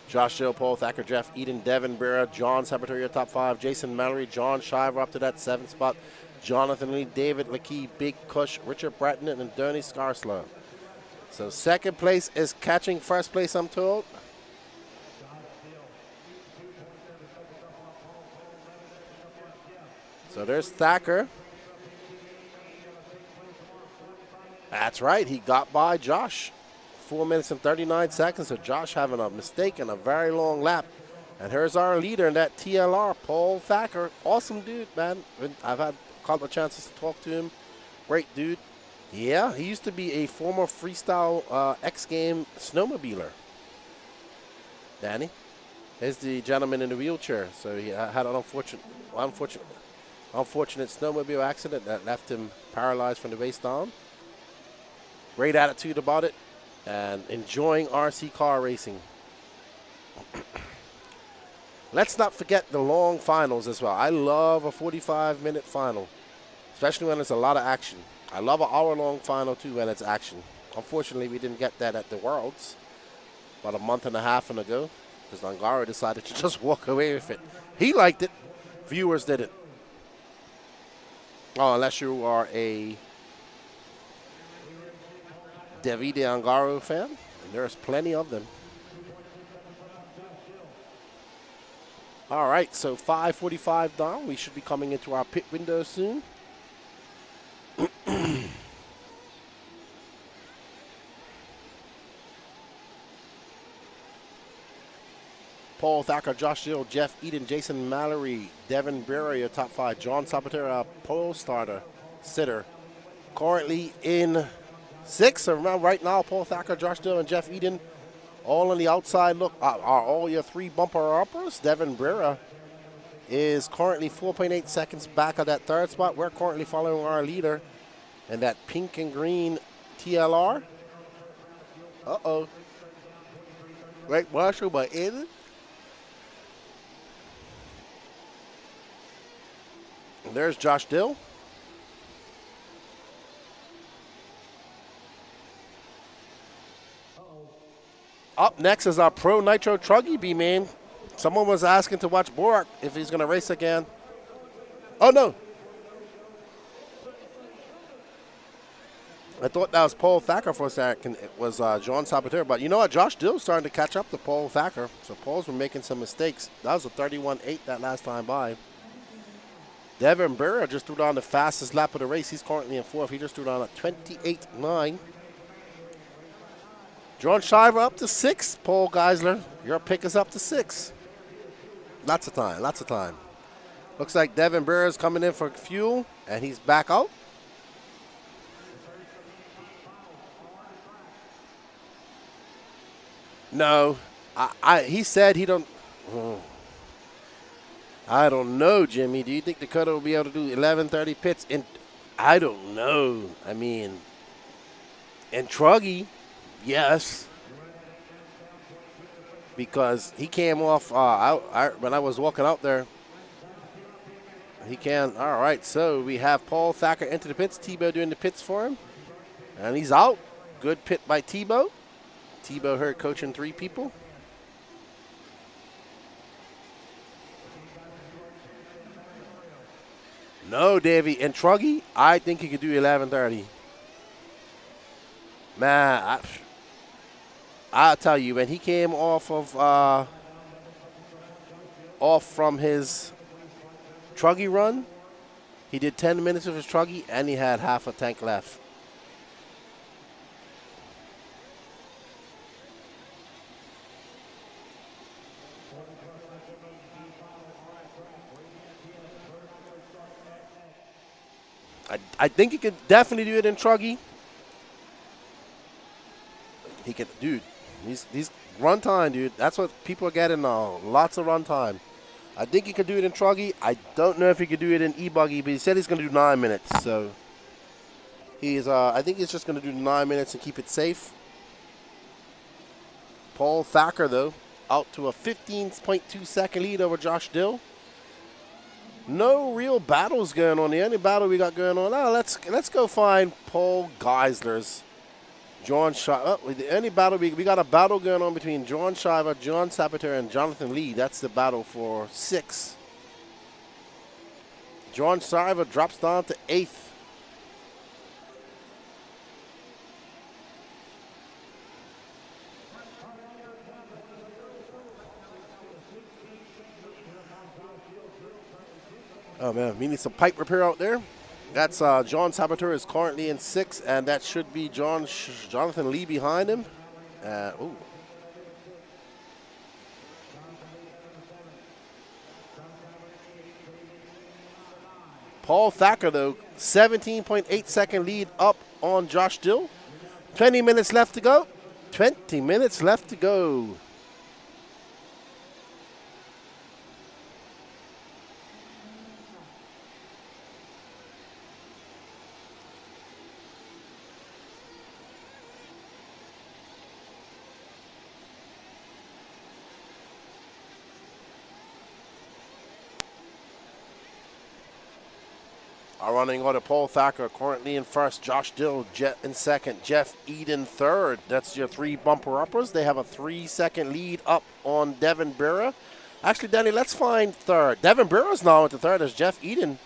Josh Dill, Paul Thacker, Jeff Eden, Devin Brera, John Sabater, top 5. Jason Mallory, John Shiver up to that 7th spot. Jonathan Lee, David Lakey, Big Cush, Richard Bratton, and Bernie Scarslow. So 2nd place is catching 1st place, I'm told. So there's Thacker. That's right, he got by Josh. 4 minutes and 39 seconds. So Josh having a mistake and a very long lap. And here's our leader in that TLR, Paul Thacker. Awesome dude, man. I've had a couple of chances to talk to him. Great dude. Yeah, he used to be a former freestyle X Game snowmobiler. Danny. Here's the gentleman in the wheelchair. So he had an unfortunate snowmobile accident that left him paralyzed from the waist down. Great attitude about it and enjoying RC car racing. Let's not forget the long finals as well. I love a 45-minute final, especially when there's a lot of action. I love an hour-long final too when it's action. Unfortunately, we didn't get that at the Worlds about a month and a half ago because Angaro decided to just walk away with it. He liked it. Viewers didn't. Oh, unless you are a Davide Angaro fan, and there's plenty of them. All right, so 5:45 down. We should be coming into our pit window soon. Paul Thacker, Josh Dill, Jeff Eden, Jason Mallory, Devin Brera, your top 5. John Sabatera, pole starter, sitter. Currently in 6th. Around right now, Paul Thacker, Josh Dill, and Jeff Eden all on the outside look are all your 3 bumper uppers. Devin Brera is currently 4.8 seconds back of that 3rd spot. We're currently following our leader in that pink and green TLR. Uh-oh. Right, Marshall by Eden. And there's Josh Dill. Up next is our Pro Nitro Truggy B-Main. Someone was asking to watch Borak if he's going to race again. Oh, no. I thought that was Paul Thacker for a second. It was John Saboteur. But you know what? Josh Dill's starting to catch up to Paul Thacker. So Paul's been making some mistakes. That was a 31.8 that last time by. Devin Burrow just threw down the fastest lap of the race. He's currently in fourth. He just threw down a 28.9. John Shiver up to 6. Paul Geisler, your pick is up to 6. Lots of time, lots of time. Looks like Devin Burrow is coming in for fuel, and he's back out. No, he said he don't. I don't know, Jimmy. Do you think Dakota will be able to do 11:30 pits? I don't know. I mean, in Truggy, yes, because he came off. When I was walking out there, he can. All right, so we have Paul Thacker into the pits. Tebow doing the pits for him, and he's out. Good pit by Tebow. Tebow Hurd coaching 3 people. No, Davey. In Truggy, I think he could do 11:30. Man, I'll tell you, when he came off from his Truggy run, he did 10 minutes of his Truggy, and he had half a tank left. I think he could definitely do it in Truggy. He could, dude. These run time, dude. That's what people are getting now. Lots of run time. I think he could do it in Truggy. I don't know if he could do it in e-buggy, but he said he's going to do 9 minutes. So he's. I think he's just going to do 9 minutes and keep it safe. Paul Thacker, though, out to a 15.2 second lead over Josh Dill. No real battles going on. The only battle we got going on now, let's go find Paul Geisler's. John Shiver. The only battle we got a battle going on between John Shiver, John Saboteur, and Jonathan Lee. That's the battle for 6. John Shiver drops down to 8th. Oh, man, we need some pipe repair out there. That's John Saboteur is currently in 6th, and that should be Jonathan Lee behind him. Ooh. Paul Thacker, though, 17.8 second lead up on Josh Dill. 20 minutes left to go. 20 minutes left to go. Our running order, Paul Thacker currently in first, Josh Dill in second, Jeff Eden third. That's your 3 bumper uppers. They have a 3-second lead up on Devin Burrow. Actually, Danny, let's find third. Devin Burrow's now at the third as Jeff Eden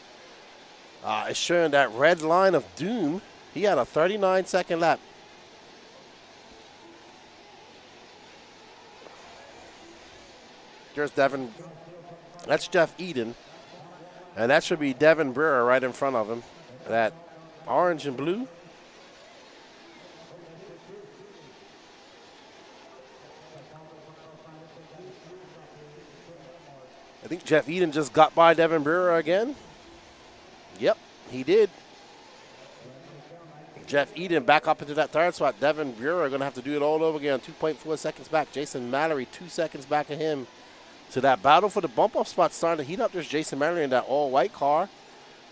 is showing that red line of doom. He had a 39-second lap. There's Devin. That's Jeff Eden. And that should be Devin Burrow right in front of him. That orange and blue. I think Jeff Eden just got by Devin Burrow again. Yep, he did. Jeff Eden back up into that third spot. Devin Burrow going to have to do it all over again. 2.4 seconds back. Jason Mallory 2 seconds back of him. So that battle for the bump-up spot starting to heat up. There's Jason Mallory in that all-white car.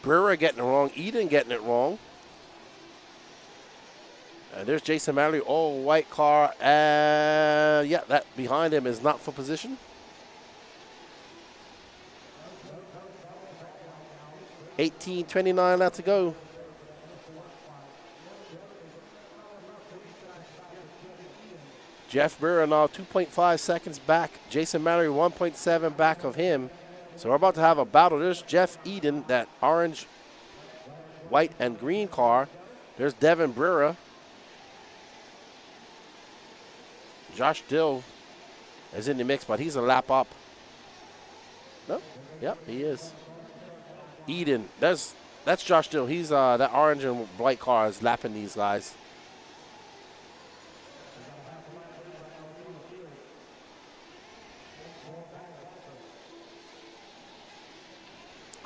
Brewer getting it wrong. Eden getting it wrong. And there's Jason Mallory, all-white car. And, yeah, that behind him is not for position. 18:29 left to go. Jeff Burrow now 2.5 seconds back. Jason Mallory 1.7 back of him. So we're about to have a battle. There's Jeff Eden, that orange, white, and green car. There's Devin Brewer. Josh Dill is in the mix, but he's a lap up. No? Yep, he is. Eden, that's Josh Dill. He's that orange and white car is lapping these guys.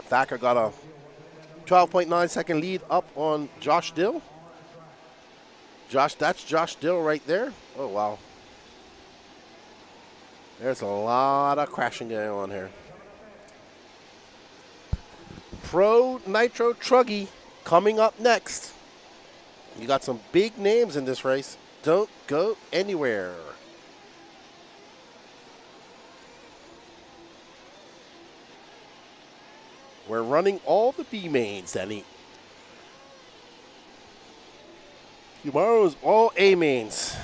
Thacker got a 12.9 second lead up on Josh Dill. That's Josh Dill right there. Oh, wow. There's a lot of crashing going on here. Pro Nitro Truggy coming up next. You got some big names in this race. Don't go anywhere. We're running all the B mains, Danny. Tomorrow's all A mains.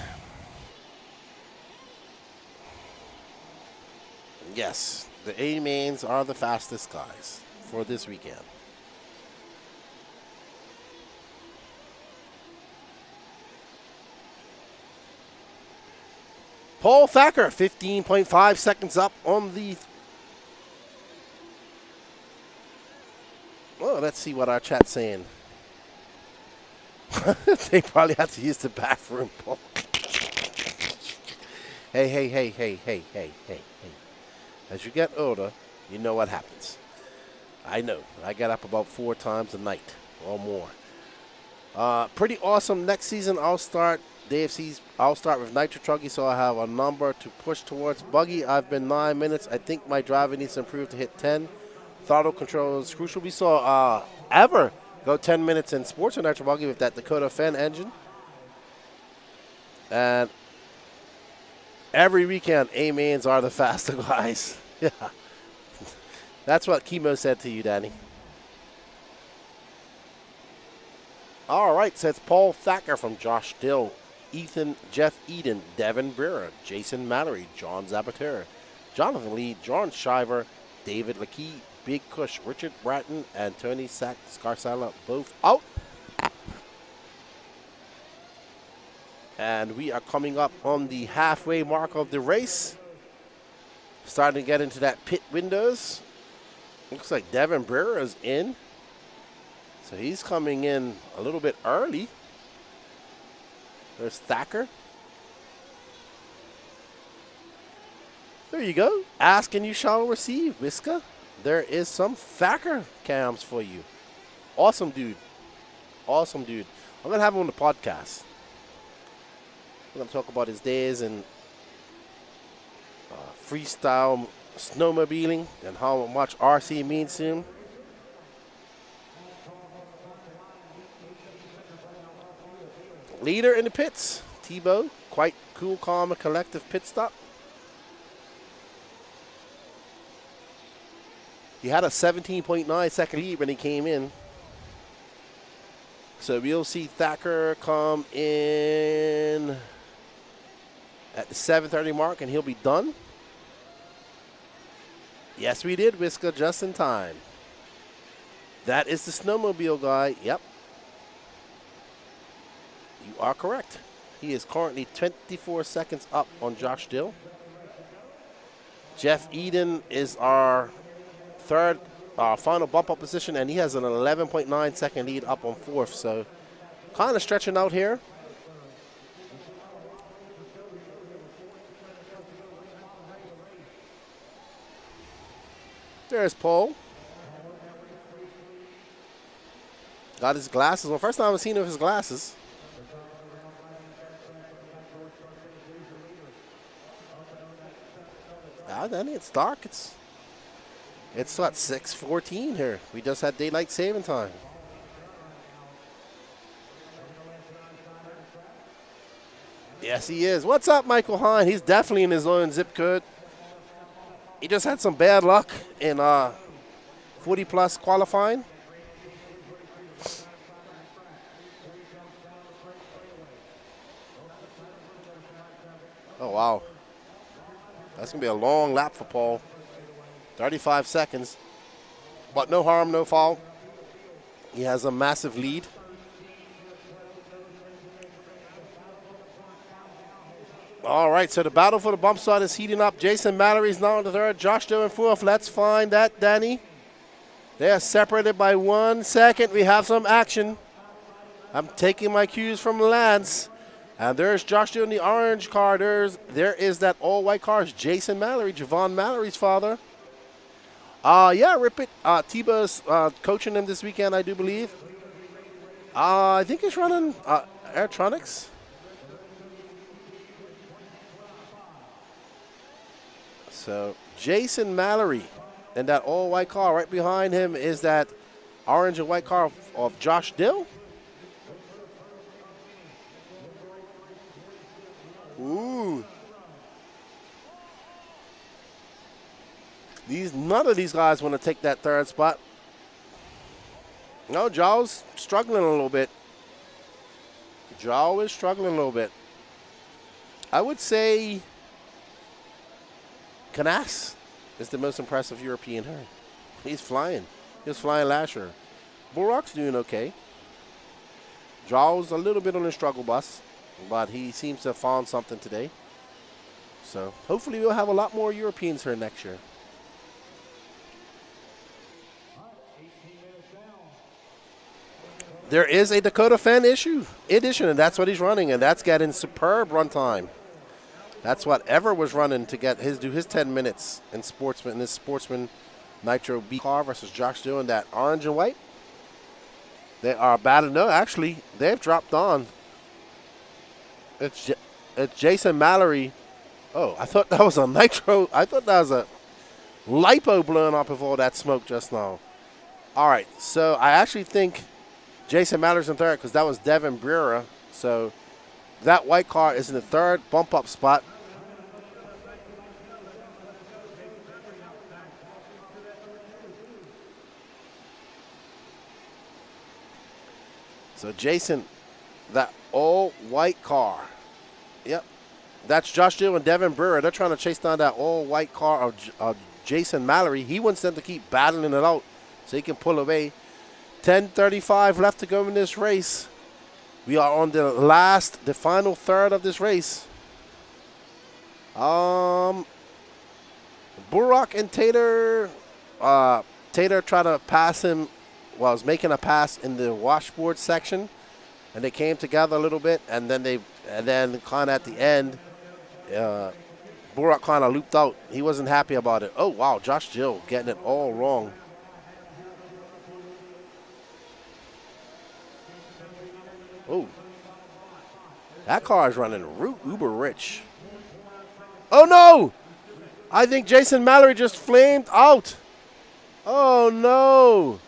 Yes, the A mains are the fastest guys for this weekend. Paul Thacker, 15.5 seconds up on the... Oh, let's see what our chat's saying. They probably have to use the bathroom, Paul. Hey. As you get older, you know what happens. I know. I get up about 4 times a night or more. Pretty awesome. Next season, I'll start DFC's. I'll start with Nitro Truggy, so I have a number to push towards buggy. I've been 9 minutes. I think my driving needs to improve to hit 10. Throttle control is crucial. We saw Ever go 10 minutes in Sportsman Nitro buggy with that Dakota Fen engine. And every weekend, A-mains are the faster guys. Yeah. That's what Chemo said to you, Danny. All right, so it's Paul Thacker from Josh Dill, Jeff Eden, Devin Brewer, Jason Mallory, John Zabater, Jonathan Lee, John Shiver, David Lakey, Big Kush, Richard Bratton, and Tony Scarsella both out. And we are coming up on the halfway mark of the race. Starting to get into that pit windows. Looks like Devin Brewer is in. So he's coming in a little bit early. There's Thacker. There you go. Ask and you shall receive, Whiska. There is some Thacker cams for you. Awesome dude. Awesome dude. I'm going to have him on the podcast. We're going to talk about his days and freestyle snowmobiling and how much RC means to him. Leader in the pits, Tebow. Quite cool, calm, and collective pit stop. He had a 17.9 second lead when he came in. So we'll see Thacker come in at the 7:30 mark, and he'll be done. Yes, we did, Whisker, just in time. That is the snowmobile guy. Yep. You are correct. He is currently 24 seconds up on Josh Dill. Jeff Eden is our third, final bump up position, and he has an 11.9 second lead up on fourth. So kind of stretching out here. There's Paul. Got his glasses. Well, first time I've seen him with his glasses. Then it's dark. It's what, 6:14 here. We just had daylight saving time. Yes, he is. What's up, Michael Hine? He's definitely in his own zip code. He just had some bad luck in 40-plus qualifying. Oh, wow. That's going to be a long lap for Paul. 35 seconds. But no harm, no foul. He has a massive lead. All right, so the battle for the bump start is heating up. Jason Mallory's now in the third. Josh Doe in fourth. Let's find that, Danny. They are separated by 1 second. We have some action. I'm taking my cues from Lance. And there's Josh Doe in the orange car. There is that all-white car. It's Jason Mallory, Javon Mallory's father. Yeah, Rip It. Tiba's coaching him this weekend, I do believe. I think he's running Airtronics. So Jason Mallory in that all-white car. Right behind him is that orange and white car of Josh Dill. Ooh. None of these guys want to take that third spot. No, Jaw's struggling a little bit. Jaw is struggling a little bit. I would say Canas is the most impressive European here. He's flying. He was flying last year. Bullrock's doing okay. Jaw's a little bit on the struggle bus, but he seems to have found something today. So hopefully we'll have a lot more Europeans here next year. There is a Dakota Fan edition, and that's what he's running, and that's getting superb run time. That's what Ever was running to get do his 10 minutes in this Sportsman Nitro B car versus Josh doing that orange and white. They are battling. No, actually, they've dropped on. It's Jason Mallory. Oh, I thought that was a Nitro. I thought that was a lipo blowing up with all that smoke just now. All right, so I actually think Jason Mallory's in third because that was Devin Brewer. So that white car is in the third bump up spot. So Jason, that all white car. Yep. That's Josh Dill and Devin Brewer. They're trying to chase down that all white car of Jason Mallory. He wants them to keep battling it out so he can pull away. 10:35 left to go in this race. We are on the final third of this race. Burrock and Tater. Tater tried to pass him. Well, was making a pass in the washboard section, and they came together a little bit, and then kind of at the end, Burrock kind of looped out. He wasn't happy about it. Oh wow, Josh Gill getting it all wrong. Oh, that car is running uber rich. Oh no! I think Jason Mallory just flamed out. Oh no!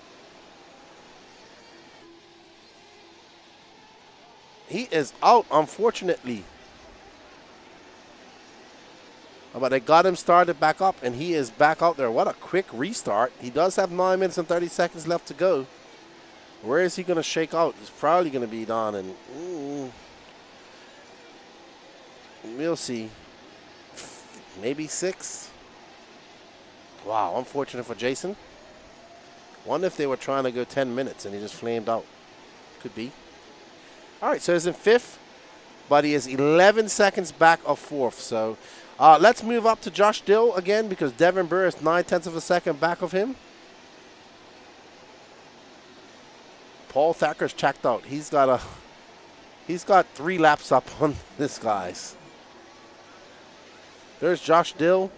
He is out, unfortunately. But they got him started back up, and he is back out there. What a quick restart. He does have 9 minutes and 30 seconds left to go. Where is he going to shake out? It's probably going to be down, and we'll see. Maybe 6. Wow, unfortunate for Jason. Wonder if they were trying to go 10 minutes, and he just flamed out. Could be. All right, so he's in 5th, but he is 11 seconds back of 4th. So let's move up to Josh Dill again because Devin Burr is 9/10 of a second back of him. Paul Thacker's checked out. He's got 3 laps up on this guy's. There's Josh Dill.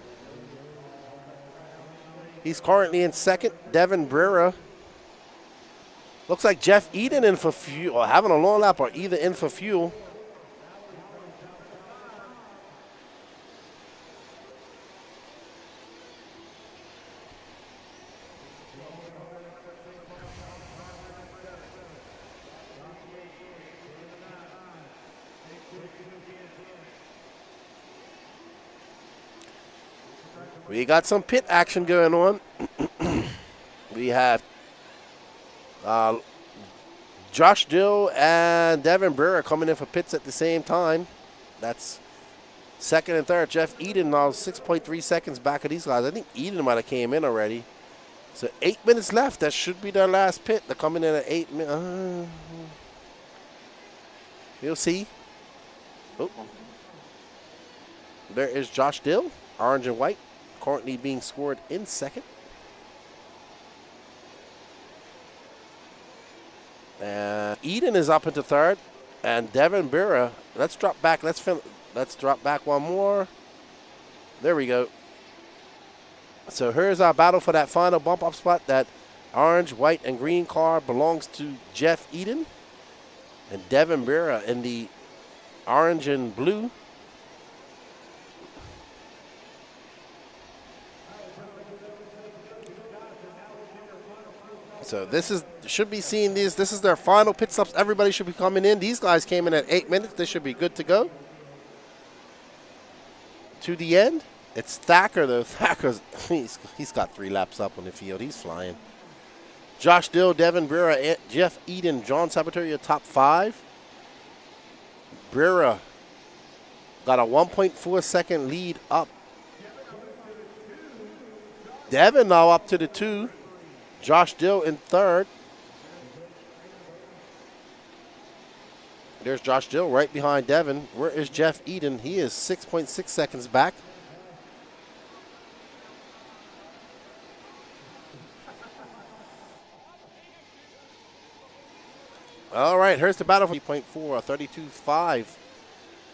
He's currently in 2nd. Devin Brewer. Looks like Jeff Eden in for fuel, or having a long lap, or either in for fuel. We got some pit action going on. We have Josh Dill and Devin Brewer coming in for pits at the same time. That's Second and third, Jeff Eden now 6.3 seconds back of these guys. I think Eden might have came in already. So 8 minutes left. That should be their last pit. They're coming in at 8 minutes. We'll see. Oh. There is Josh Dill, orange and white, currently being scored in second. Eden is up into third. And Devin Bira, let's drop back. Let's drop back one more. There we go. So here's our battle for that final bump up spot. That orange, white, and green car belongs to Jeff Eden. And Devin Bira in the orange and blue. So should be seeing these. This is their final pit stops. Everybody should be coming in. These guys came in at 8 minutes. They should be good to go. To the end. It's Thacker though. Thacker's he's got 3 laps up on the field. He's flying. Josh Dill, Devin Brewer, Jeff Eden, John Sabateria, top 5. Brewer got a 1.4 second lead up. Devin now up to the 2. Josh Dill in third. There's Josh Dill right behind Devin. Where is Jeff Eden? He is 6.6 seconds back. All right, here's the battle for 3.4, 32.5.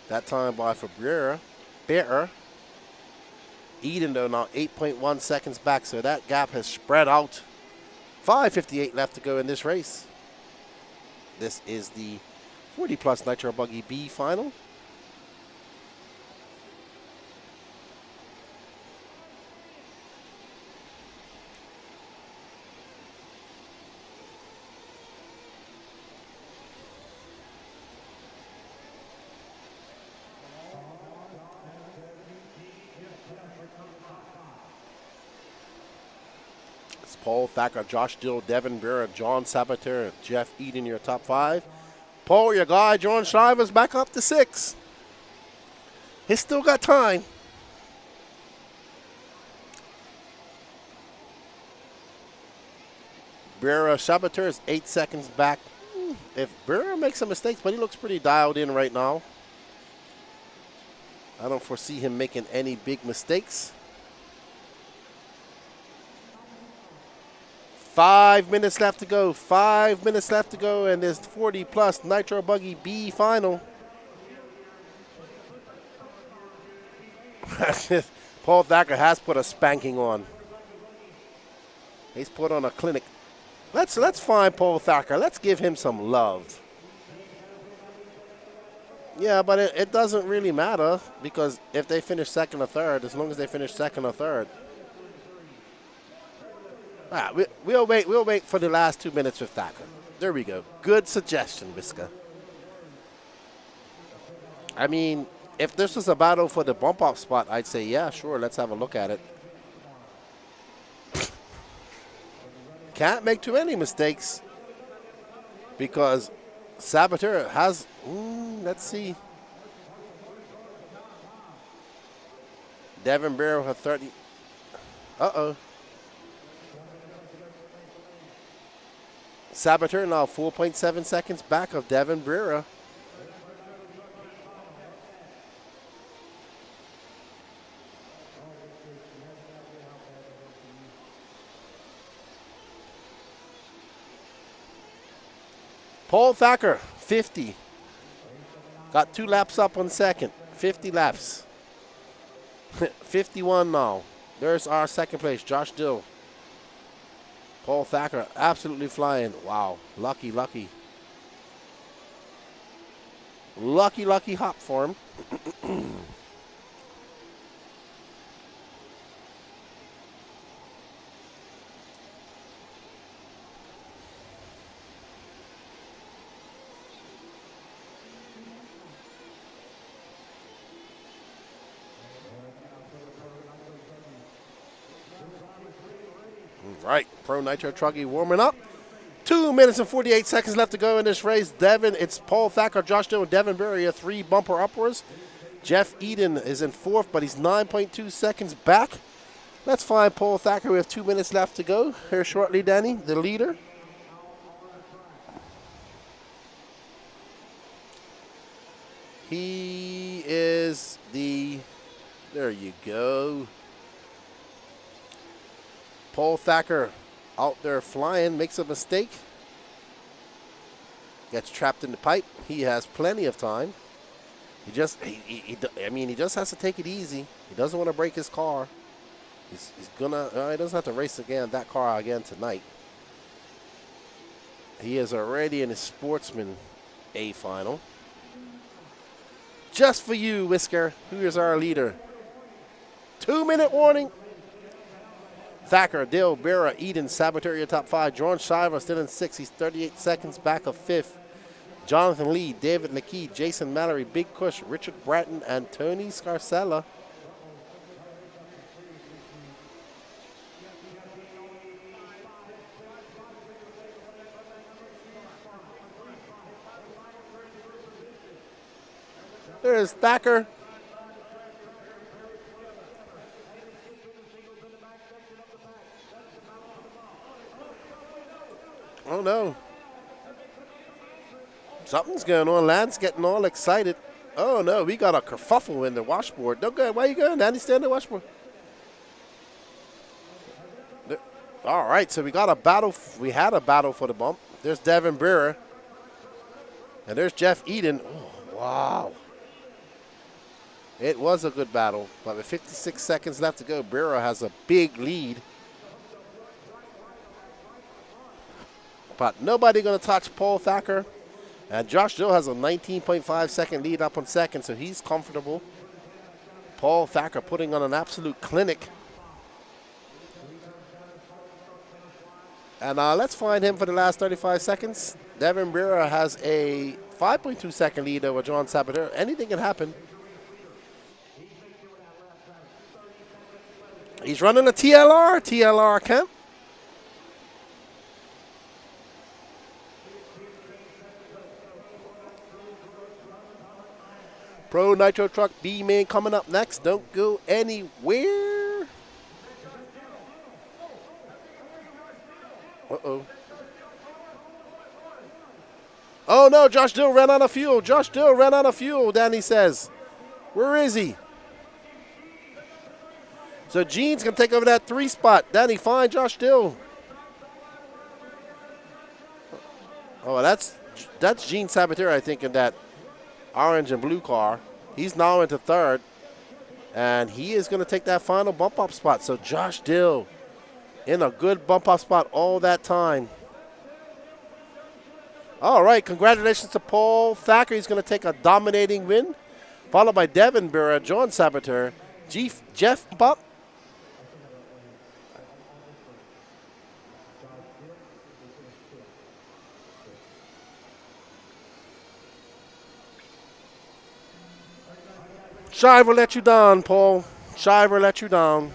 That time by Fabrera. Better. Eden, though, now 8.1 seconds back, so that gap has spread out. 5:58 left to go in this race. This is the 40-plus Nitro Buggy B final. Paul Thacker, Josh Dill, Devin Vera, John Sabater, Jeff Eden, your top 5. Paul, your guy, John Shriver's back up to 6. He's still got time. Vera Sabater is 8 seconds back. If Vera makes some mistakes, but he looks pretty dialed in right now. I don't foresee him making any big mistakes. 5 minutes left to go. 5 minutes left to go in this 40-plus Nitro Buggy B final. Paul Thacker has put a spanking on. He's put on a clinic. Let's find Paul Thacker. Let's give him some love. Yeah, but it doesn't really matter because if they finish second or third, as long as they finish second or third. We'll wait for the last 2 minutes with Thacker. There we go. Good suggestion, Visca. I mean, if this was a battle for the bump-off spot, I'd say, yeah, sure, let's have a look at it. Can't make too many mistakes because Sabater has, let's see. Devin Barrow had 30. Uh-oh. Sabater now 4.7 seconds back of Devin Brewer. Paul Thacker, 50. Got 2 laps up on second. 50 laps. 51 now. There's our second place, Josh Dill. Paul Thacker absolutely flying. Wow. Lucky, lucky. Lucky hop for him. Right, Pro Nitro Truggy warming up. 2 minutes and 48 seconds left to go in this race. Devin, it's Paul Thacker, Josh Dill, and Devin Berry, 3 bumper upwards. Jeff Eden is in fourth, but he's 9.2 seconds back. Let's find Paul Thacker. We have 2 minutes left to go here shortly, Danny, the leader. He is the, there you go. Paul Thacker out there flying, makes a mistake. Gets trapped in the pipe. He has plenty of time. He just has to take it easy. He doesn't want to break his car. He's gonna, he doesn't have to race again, that car again tonight. He is already in his Sportsman A final. Just for you, Whisker, who is our leader. 2-minute warning. Thacker, Dill, Bera, Eden, Saboteur, your top 5. John Shiver still in 6th. He's 38 seconds back of 5th. Jonathan Lee, David McKee, Jason Mallory, Big Kush, Richard Bratton, and Tony Scarcella. There's Thacker. Oh no. Something's going on. Lance getting all excited. Oh no, we got a kerfuffle in the washboard. No good. Why are you going? Danny, stay on the washboard. All right, so we got a battle. We had a battle for the bump. There's Devin Brewer. And there's Jeff Eden. Oh, wow. It was a good battle, but with 56 seconds left to go, Brewer has a big lead. But nobody going to touch Paul Thacker. And Josh Dill has a 19.5 second lead up on second, so he's comfortable. Paul Thacker putting on an absolute clinic. And let's find him for the last 35 seconds. Devin Brewer has a 5.2 second lead over John Saboteur. Anything can happen. He's running a TLR Kemp. Pro Nitro Truck B main coming up next. Don't go anywhere. Uh-oh. Oh no, Josh Dill ran out of fuel. Josh Dill ran out of fuel, Danny says. Where is he? So Gene's going to take over that 3 spot. Danny, find Josh Dill. Oh, that's Gene Saboteur, I think, in that orange and blue car. He's now into 3rd. And he is going to take that final bump-up spot. So Josh Dill in a good bump-up spot all that time. All right, congratulations to Paul Thacker. He's going to take a dominating win. Followed by Devin Burra, John Saboteur, Jeff Buck. Shiver let you down, Paul. Shiver let you down.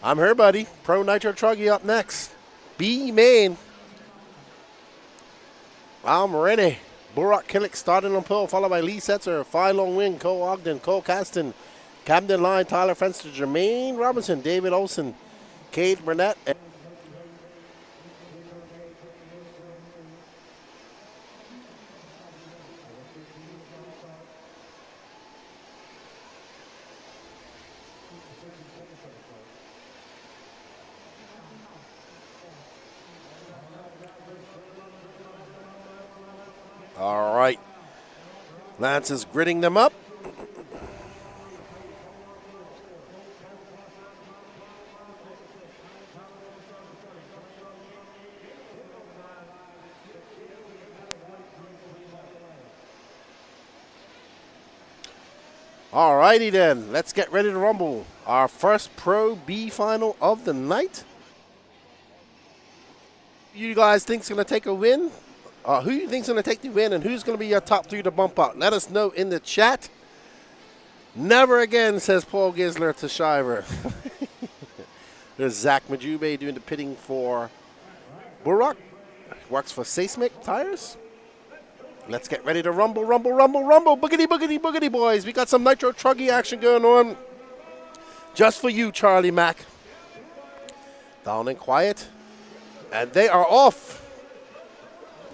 I'm here, buddy. Pro Nitro Truggy up next. B main. I'm ready. Burak Killick starting on pole, followed by Lee Setzer, Phi Long Wing, Cole Ogden, Cole Caston, Camden Line, Tyler Fenster, Jermaine Robinson, David Olson, Kate Burnett. All right. Lance is gridding them up. All righty then, let's get ready to rumble. Our first Pro B final of the night. You guys think's going to take a win? Who you think's going to take the win, and who's going to be your top 3 to bump out? Let us know in the chat. Never again, says Paul Gisler to Shiver. There's Zach Majube doing the pitting for Burrock. Works for Seismic Tires. Let's get ready to rumble, rumble, rumble, rumble. Boogity, boogity, boogity, boys. We got some Nitro Truggy action going on. Just for you, Charlie Mack. Down and quiet. And they are off.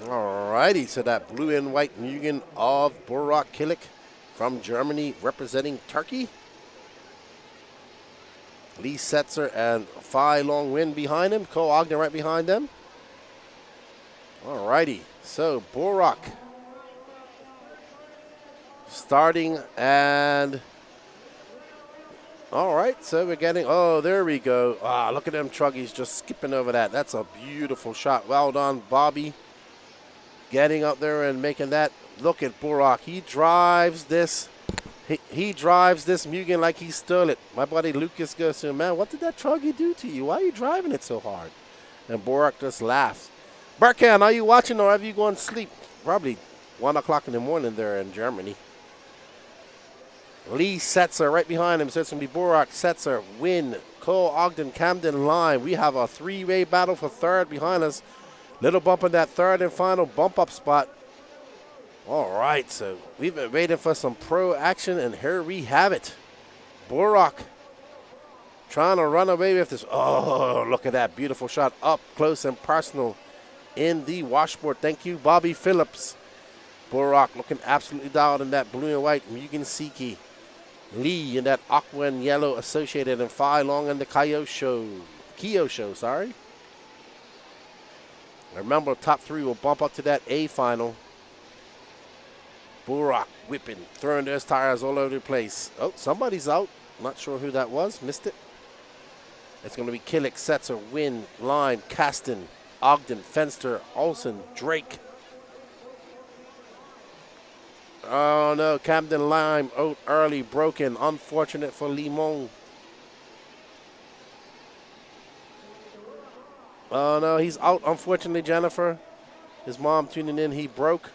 All righty, so that blue and white Mugen of Burrock Killick from Germany representing Turkey. Lee Setzer and Phi Long Win behind him. Cole Ogden right behind them. All righty, so Burrock starting, and all right, so we're getting, oh, there we go. Ah, look at them Truggies just skipping over that. That's a beautiful shot. Well done, Bobby. Getting up there and making that. Look at Burrock. He drives this. He drives this Mugen like he stole it. My buddy Lucas goes to him, man, what did that Truggy do to you? Why are you driving it so hard? And Burrock just laughs. Berkan, are you watching or have you gone to sleep? Probably 1 o'clock in the morning there in Germany. Lee Setzer right behind him. So it's going to be Burrock, Setzer, Win, Cole, Ogden, Camden, Lime. We have a 3-way battle for third behind us. Little bump in that third and final bump up spot. All right, so we've been waiting for some pro action, and here we have it. Burrock trying to run away with this. Oh, look at that beautiful shot up close and personal in the washboard. Thank you, Bobby Phillips. Burrock looking absolutely down in that blue and white Mugen Siki. Lee in that aqua and yellow associated, and Phi Long in the Kyosho, sorry. Remember, top 3 will bump up to that A final. Burrock whipping, throwing those tires all over the place. Oh, somebody's out. Not sure who that was. Missed it. It's going to be Killick, Setzer, Win, Lime, Kasten, Ogden, Fenster, Olsen, Drake. Oh, no. Camden Lime out early, broken. Unfortunate for Limon. Oh, no. He's out, unfortunately, Jennifer. His mom tuning in. He broke.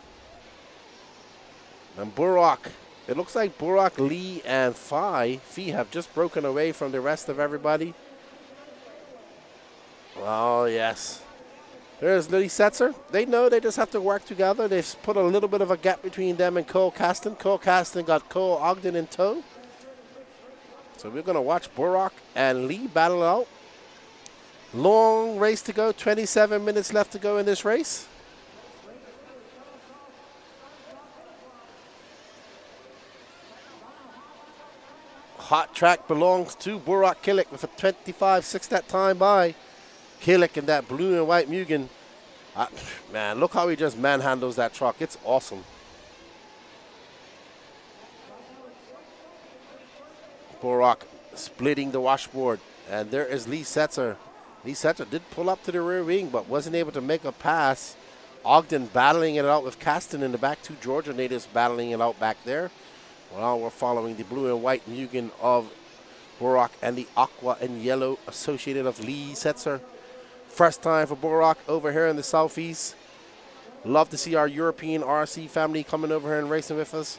And Burrock. It looks like Burrock, Lee, and Phi have just broken away from the rest of everybody. Oh, yes. There's Lee Setzer. They know they just have to work together. They've put a little bit of a gap between them and Cole Kasten. Cole Kasten got Cole Ogden in tow. So we're going to watch Burrock and Lee battle out. Long race to go. 27 minutes left to go in this race. Hot track belongs to Burrock Killick with a 25.6 that time by. Killick in that blue and white Mugen. Man, look how he just manhandles that truck. It's awesome. Burrock splitting the washboard. And there is Lee Setzer. Lee Setzer did pull up to the rear wing, but wasn't able to make a pass. Ogden battling it out with Kasten in the back. 2 Georgia natives battling it out back there. Well, we're following the blue and white Mugen of Burrock and the aqua and yellow associated of Lee Setzer. First time for Burrock over here in the southeast. Love to see our European RC family coming over here and racing with us.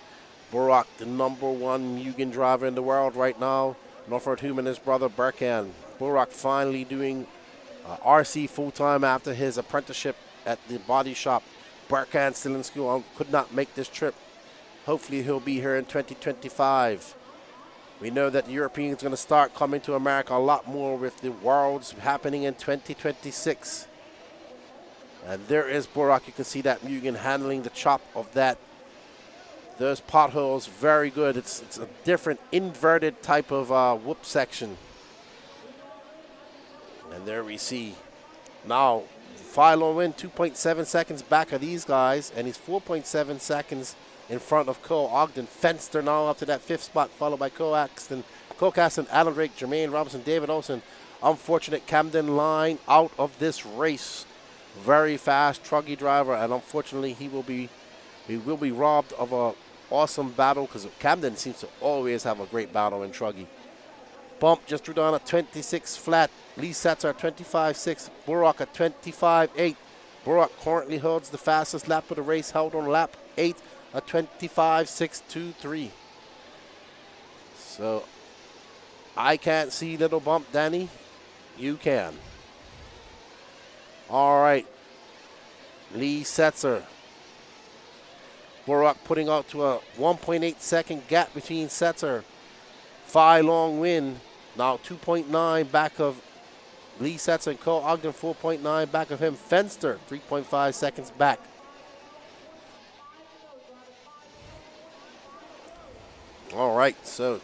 Burrock, the #1 Mugen driver in the world right now. Norford Hume and his brother Berkan. Burrock finally doing RC full-time after his apprenticeship at the body shop. Berkan still in school, could not make this trip. Hopefully he'll be here in 2025. We know that the Europeans are going to start coming to America a lot more with the Worlds happening in 2026. And there is Burrock. You can see that Mugen handling the chop of that. Those potholes, very good. It's a different inverted type of whoop section. And there we see now Philo win 2.7 seconds back of these guys, and he's 4.7 seconds in front of Cole Ogden. Fenster now up to that 5th spot, followed by Cole Caston, Adam Drake, Jermaine Robinson, David Olson. Unfortunate Camden line out of this race. Very fast truggy driver, and unfortunately he will be robbed of a awesome battle, because Camden seems to always have a great battle in truggy. Bump just drew down at 26 flat. Lee Setzer at 25.6. Burrock at 25.8. Burrock currently holds the fastest lap of the race, held on lap 8 at 25.623. So I can't see Little Bump, Danny. You can. All right. Lee Setzer. Burrock putting out to a 1.8 second gap between Setzer. Phi Long win. Now 2.9 back of Lee Setzer and Cole Ogden, 4.9 back of him. Fenster, 3.5 seconds back. All right, so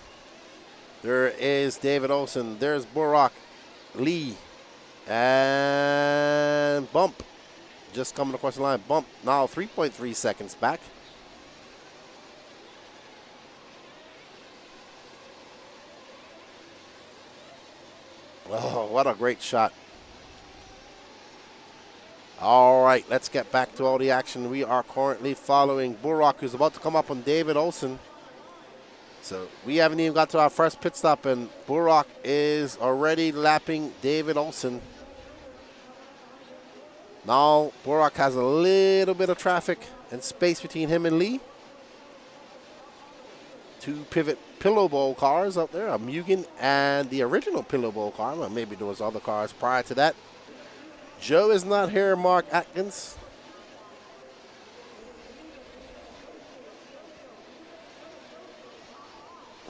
there is David Olson. There's Burrock, Lee, and Bump. Just coming across the line. Bump now 3.3 seconds back. Oh, what a great shot. All right, let's get back to all the action. We are currently following Burrock, who's about to come up on David Olson. So we haven't even got to our first pit stop, and Burrock is already lapping David Olson. Now Burrock has a little bit of traffic and space between him and Lee. Two pivot pillow bowl cars up there, a Mugen and the original pillow bowl car. Well, maybe there was other cars prior to that. Joe is not here, Mark Atkins.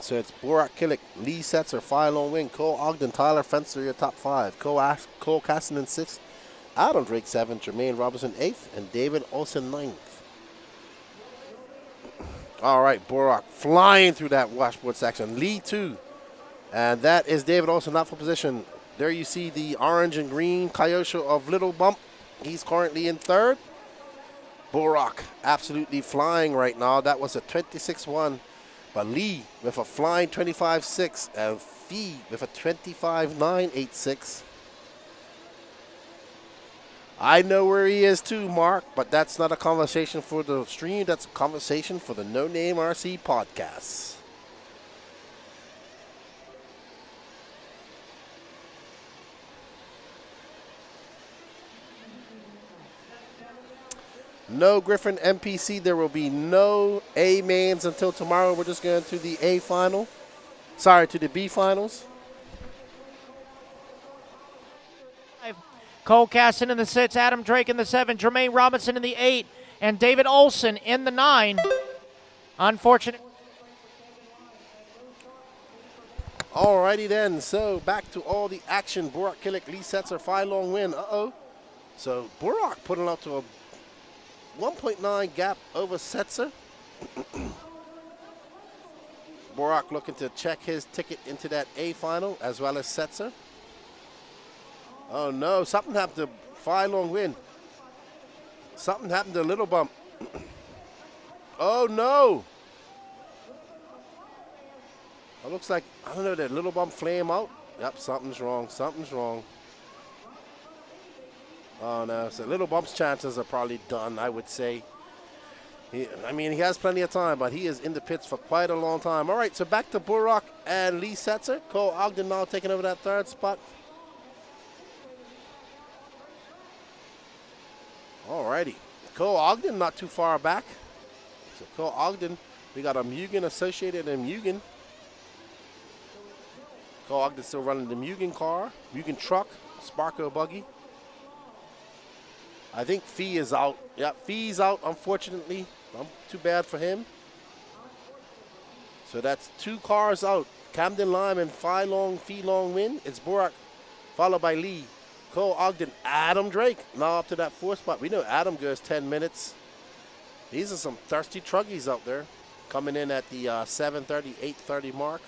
So it's Burrock Killick, Lee Setzer, Philo Wing, Cole Ogden, Tyler Fenster, your top 5. Cole Caston in 6th, Adam Drake 7th, Jermaine Robinson 8th, and David Olson 9th. All right, Burrock flying through that washboard section. Lee 2. And that is David Olson not for position. There you see the orange and green Kyosho of Little Bump. He's currently in 3rd. Burrock absolutely flying right now. That was a 26-1. But Lee with a flying 25-6 and Fee with a 25-9-8-6. I know where he is too, Mark, but that's not a conversation for the stream. That's a conversation for the No Name RC podcast. No Griffin MPC. There will be no A mains until tomorrow. We're just going to the A final. Sorry, to the B finals. Cole Caston in the 6, Adam Drake in the 7, Jermaine Robinson in the 8, and David Olson in the 9. Unfortunate. Alrighty then, so back to all the action. Burrock Killick, Lee Setzer, Philo win. So Burrock putting out to a 1.9 gap over Setzer. Burrock looking to check his ticket into that A final as well as Setzer. Oh no, something happened to Philo win. Something happened to Little Bump. Oh no. It looks like, I don't know, that Little Bump flame out. Yep, something's wrong, something's wrong. Oh no, so Little Bump's chances are probably done, I would say. He has plenty of time, but he is in the pits for quite a long time. All right, so back to Burrock and Lee Setzer. Cole Ogden now taking over that 3rd spot. Alrighty, Cole Ogden not too far back. So Cole Ogden, we got a Mugen associated in Mugen. Cole Ogden still running the Mugen car, Mugen truck, Sparko buggy. I think Fee is out. Yep, Fee's out, unfortunately. Too bad for him. So that's 2 cars out. Camden Lime and Fee Long win. It's Burrock, followed by Lee. Cole Ogden, Adam Drake, now up to that 4th spot. We know Adam goes 10 minutes. These are some thirsty truggies out there, coming in at the 7:30, 8:30 mark.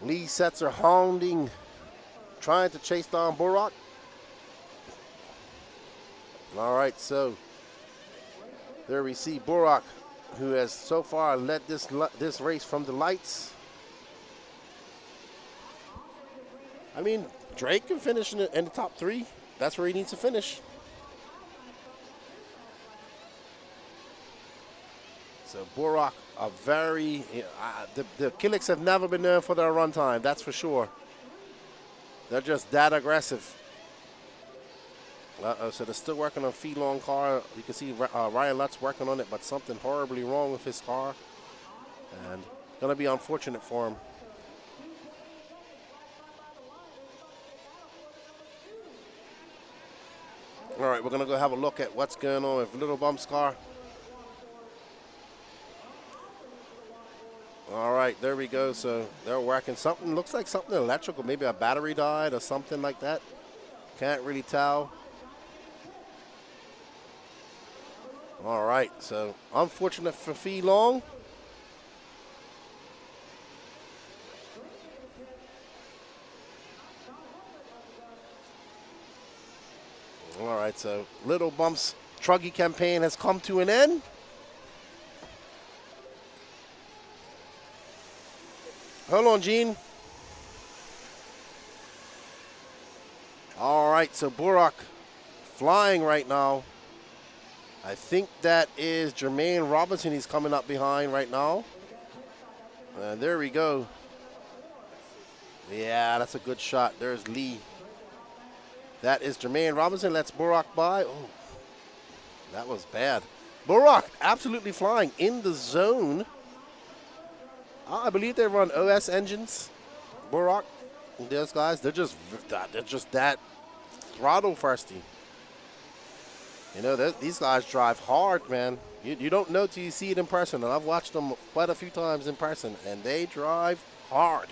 Lee Setzer hounding, trying to chase down Burak. All right, so there we see Burak, who has so far led this race from the lights. I mean, Drake can finish in the top 3. That's where he needs to finish. So Burak, a very, the Killix have never been known for their run time, that's for sure. They're just that aggressive. So they're still working on Phelon car. You can see Ryan Lutz working on it, but something horribly wrong with his car. And gonna be unfortunate for him. All right, we're gonna go have a look at what's going on with Little Bump's car. All right, there we go. So they're working something, looks like something electrical, maybe a battery died or something like that. Can't really tell. All right, so unfortunate for Phelon. All right, so Little Bump's Truggy campaign has come to an end. Hold on, Gene. All right, so Burak flying right now. I think that is Jermaine Robinson. He's coming up behind right now. And there we go. Yeah, that's a good shot. There's Lee. That is Jermaine Robinson. Let's Burak by. Oh, that was bad. Burak absolutely flying in the zone. I believe they run OS engines. Burak, those guys, they're just that throttle thirsty. You know, these guys drive hard, man. You don't know till you see it in person, and I've watched them quite a few times in person, and they drive hard.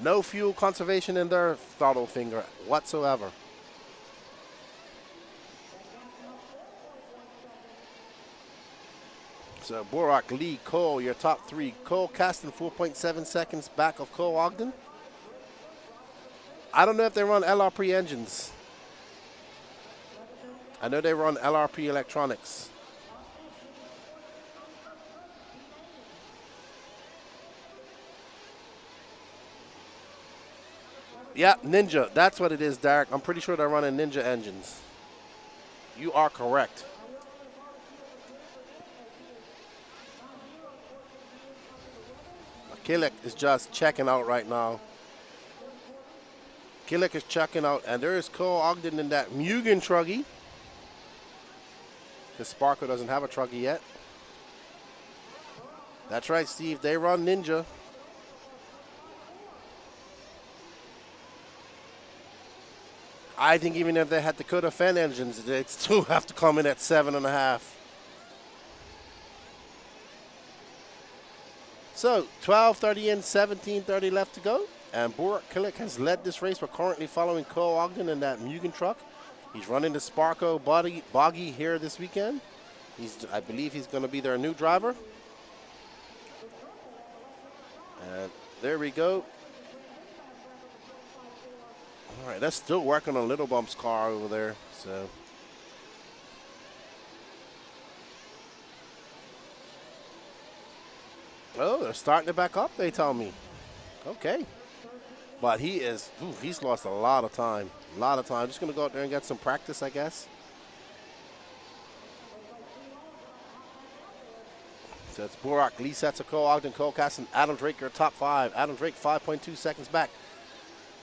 No fuel conservation in their throttle finger whatsoever. So Burak, Lee, Cole, your top 3. Cole Caston, 4.7 seconds back of Cole Ogden. I don't know if they run LRP engines. I know they run LRP electronics. Yeah, Ninja. That's what it is, Derek. I'm pretty sure they're running Ninja engines. You are correct. Killick is just checking out right now. Killick is checking out, and there is Cole Ogden in that Mugen Truggy. Because Sparko doesn't have a Truggy yet. That's right, Steve. They run Ninja. I think even if they had Dakota Fen engines, they'd still have to come in at 7.5. So 12:30 in, 17:30 left to go. And Burak Killick has led this race. We're currently following Cole Ogden in that Mugen truck. He's running the Sparko boggy here this weekend. I believe he's going to be their new driver. And there we go. All right, that's still working on Little Bump's car over there. So. Oh, they're starting to back up, they tell me. Okay. But he's lost a lot of time. A lot of time. Just going to go out there and get some practice, I guess. So it's Burak, Lee Setzer, Cole Ogden, Cole Caston, Adam Drake, your top 5. Adam Drake, 5.2 seconds back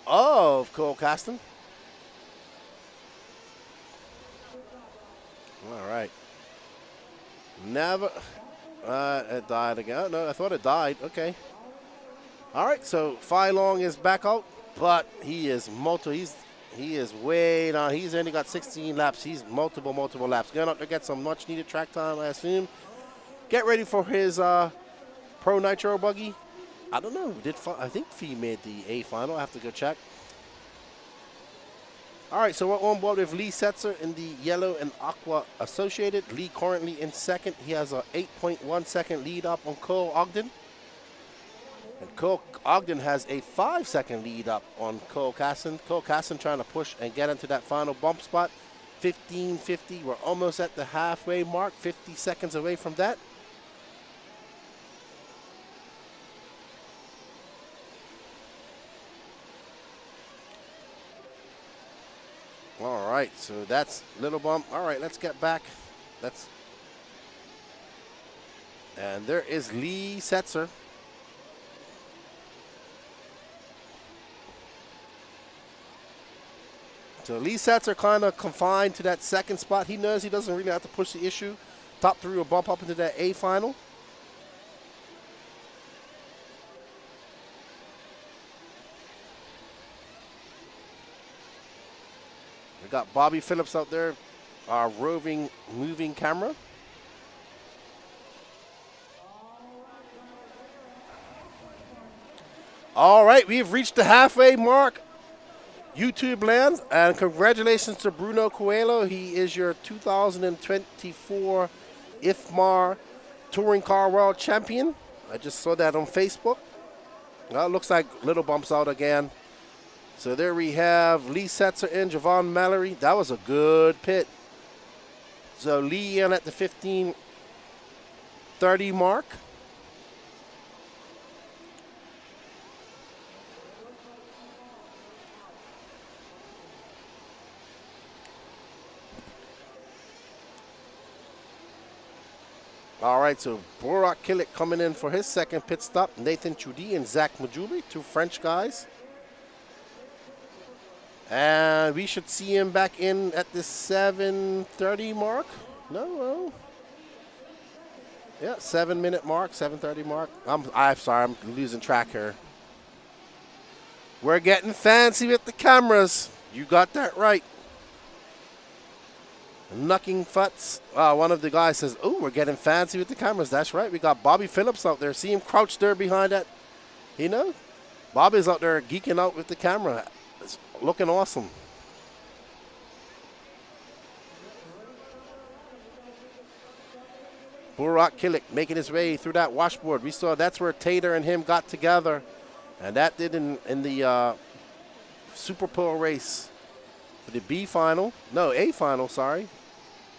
of Cole Caston. All right. Never. It died again. Oh, no, I thought it died. Okay. All right, so Phi Long is back out, but he is way down. He's only got 16 laps. He's multiple laps. Going out to get some much needed track time, I assume. Get ready for his Pro Nitro buggy. I don't know. I think Phi made the A final. I have to go check. All right, so we're on board with Lee Setzer in the yellow and aqua associated. Lee currently in second. He has a 8.1 second lead up on Cole Ogden. And Cole Ogden has a 5-second lead up on Cole Casson. Cole Casson trying to push and get into that final bump spot. 15:50. We're almost at the halfway mark. 50 seconds away from that. All right, so that's little bump. All right, let's get back. And there is Lee Setzer. So Lee Setzer kind of confined to that second spot. He knows he doesn't really have to push the issue. Top three will bump up into that A final. We got Bobby Phillips out there, our roving, moving camera. All right, we've reached the halfway mark. YouTube land, and congratulations to Bruno Coelho. He is your 2024 IFMAR Touring Car World Champion. I just saw that on Facebook. Well, it looks like little bumps out again. So there we have Lee Setzer in, Javon Mallory. That was a good pit. So Lee in at the 15:30 mark. All right, so Borak Killick coming in for his second pit stop. Nathan Trudy and Zach Majuli, two French guys. And we should see him back in at the 7:30 mark. No. Yeah, 7-minute mark, 7:30 mark. I'm sorry, I'm losing track here. We're getting fancy with the cameras. You got that right. Knucking Futz. One of the guys says, oh, we're getting fancy with the cameras. That's right. We got Bobby Phillips out there. See him crouched there behind that. You know, Bobby's out there geeking out with the camera. It's looking awesome. Borak Killick making his way through that washboard. We saw that's where Tater and him got together. And that did in the Super Pole race for the B final. No, A final, sorry.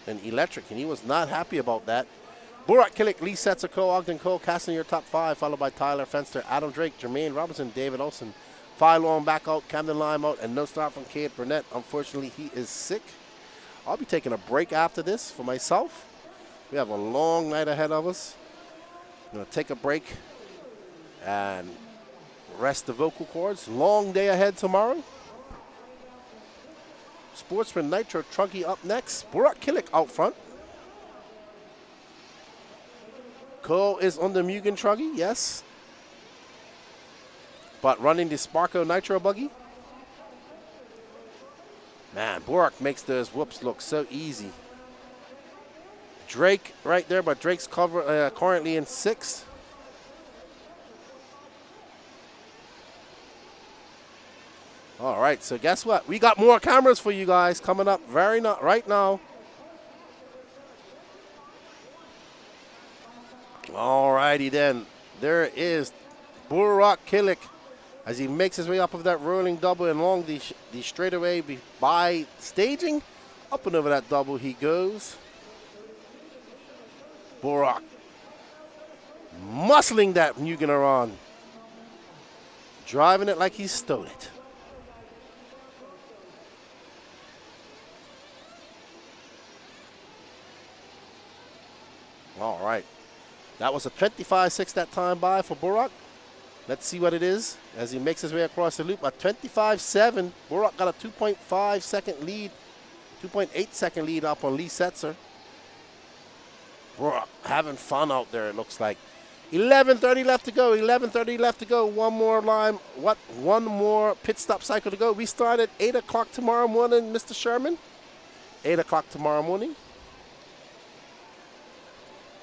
And Electric, and he was not happy about that. Borak Killick, Lee Setzer, Cole Ogden, Cole Casson, your top five, followed by Tyler Fenster, Adam Drake, Jermaine Robinson, David Olson, Phi Long back out, Camden Lime out, and no start from Cade Burnett. Unfortunately, he is sick. I'll be taking a break after this for myself. We have a long night ahead of us. I'm going to take a break and rest the vocal cords. Long day ahead tomorrow. Sportsman Nitro Truggy up next. Borak Killick out front. Cole is on the Mugen Truggy, yes. But running the Sparko Nitro buggy. Man, Borak makes those whoops look so easy. Drake right there, but Drake's currently in 6th. All right, so guess what? We got more cameras for you guys coming up right now. All righty then. There is Borak Killick as he makes his way up of that rolling double and along the straightaway by staging. Up and over that double he goes. Borak muscling that Mugen around. Driving it like he stole it. All right. That was a 25.6 that time by for Borak. Let's see what it is as he makes his way across the loop. A 25.7. Borak got a 2.5 second lead, 2.8 second lead up on Lee Setzer. Borak having fun out there, it looks like. 11:30 left to go. 11:30 left to go. One more pit stop cycle to go. We start at 8 o'clock tomorrow morning, Mr. Sherman. 8 o'clock tomorrow morning.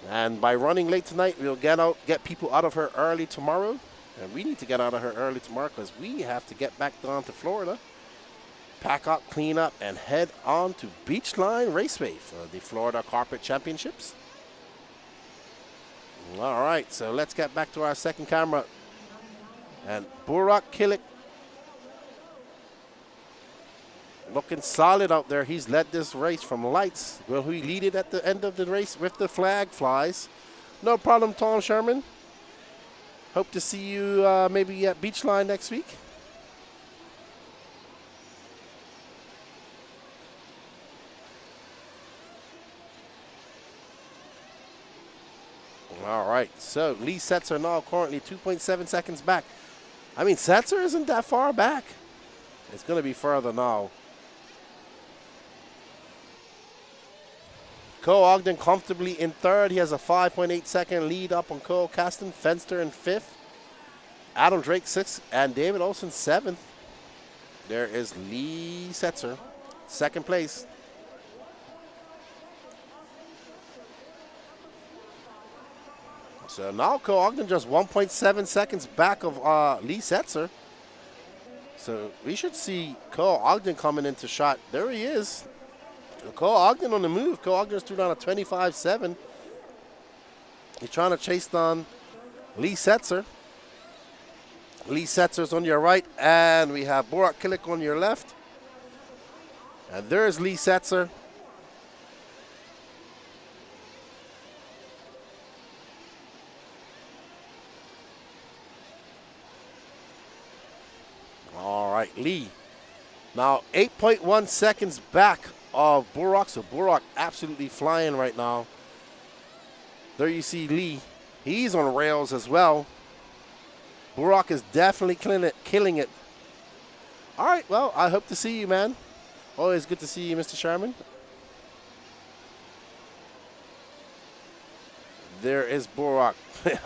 And by running late tonight, we'll get people out of here early tomorrow. And we need to get out of here early tomorrow because we have to get back down to Florida, pack up, clean up, and head on to Beachline Raceway for the Florida Carpet Championships. All right, so let's get back to our second camera. And Burak Kilik looking solid out there. He's led this race from lights. Will he lead it at the end of the race with the flag flies? No problem, Tom Sherman. Hope to see you maybe at Beachline next week. All right, so Lee Setzer now currently 2.7 seconds back. I mean, Setzer isn't that far back. It's going to be further now. Cole Ogden comfortably in third. He has a 5.8 second lead up on Cole Caston. Fenster in fifth. Adam Drake sixth. And David Olson seventh. There is Lee Setzer, second place. So now Cole Ogden just 1.7 seconds back of Lee Setzer. So we should see Cole Ogden coming into shot. There he is. Cole Ogden on the move. Cole Ogden's threw down a 25.7. He's trying to chase down Lee Setzer. Lee Setzer's on your right, and we have Burak Kilik on your left. And there's Lee Setzer. All right, Lee. Now 8.1 seconds back of Burak, so Burak absolutely flying right now. There you see Lee. He's on rails as well. Burak is definitely killing it. All right, well, I hope to see you, man. Always good to see you, Mr. Sherman. There is Burak.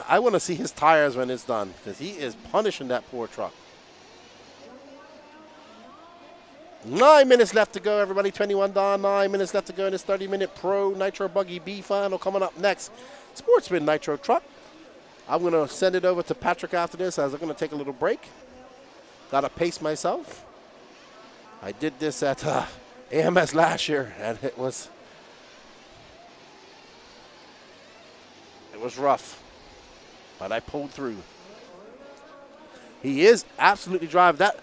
I want to see his tires when it's done because he is punishing that poor truck. 9 minutes left to go, everybody. 21 down, 9 minutes left to go in this 30-minute Pro Nitro Buggy B final. Coming up next, Sportsman Nitro Truck. I'm going to send it over to Patrick after this as I'm going to take a little break. Got to pace myself. I did this at AMS last year, and it was rough, but I pulled through. He is absolutely driving that.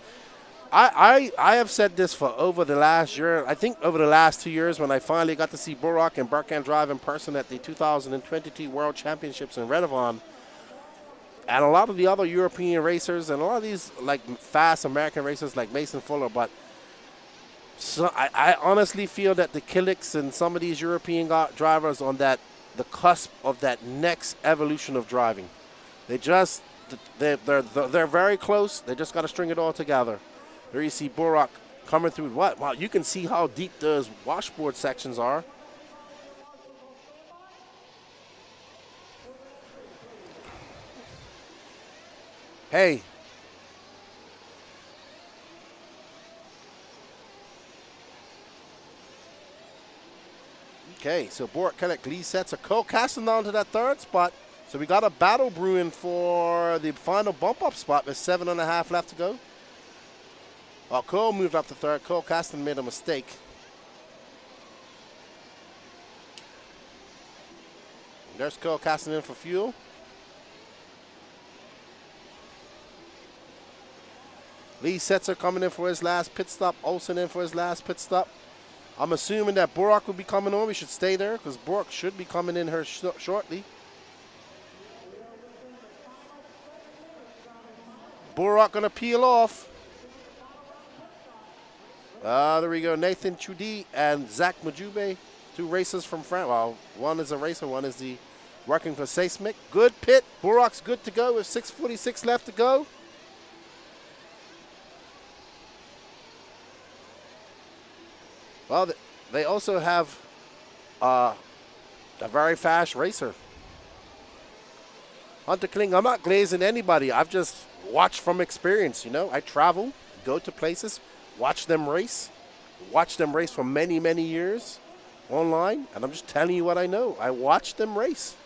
I have said this for over the last year. I think over the last 2 years when I finally got to see Burak and Burkhan drive in person at the 2022 World Championships in Redovon. And a lot of the other European racers and a lot of these like fast American racers like Mason Fuller. But so I honestly feel that the Kiliks and some of these European drivers on the cusp of that next evolution of driving. They're very close. They just got to string it all together. There you see Burak coming through what? Wow, you can see how deep those washboard sections are. Hey. Okay, so Burak Kilik, Lee Setzer, Cole Caston down to that third spot. So we got a battle brewing for the final bump-up spot with 7.5 left to go. Well, Cole moved up to third. Cole Caston made a mistake. There's Cole Caston in for fuel. Lee Setzer coming in for his last pit stop. Olsen in for his last pit stop. I'm assuming that Burak will be coming on. We should stay there because Burak should be coming in here shortly. Burak going to peel off. There we go. Nathan Chudi and Zach Majube, two racers from France. Well, one is a racer, one is the working for Seismic. Good pit. Burak's good to go with 6:46 left to go. Well, they also have a very fast racer. Hunter Kling, I'm not glazing anybody. I've just watched from experience, you know. I travel, go to places, watch them race for many, many years online, and I'm just telling you what I know. I watch them race.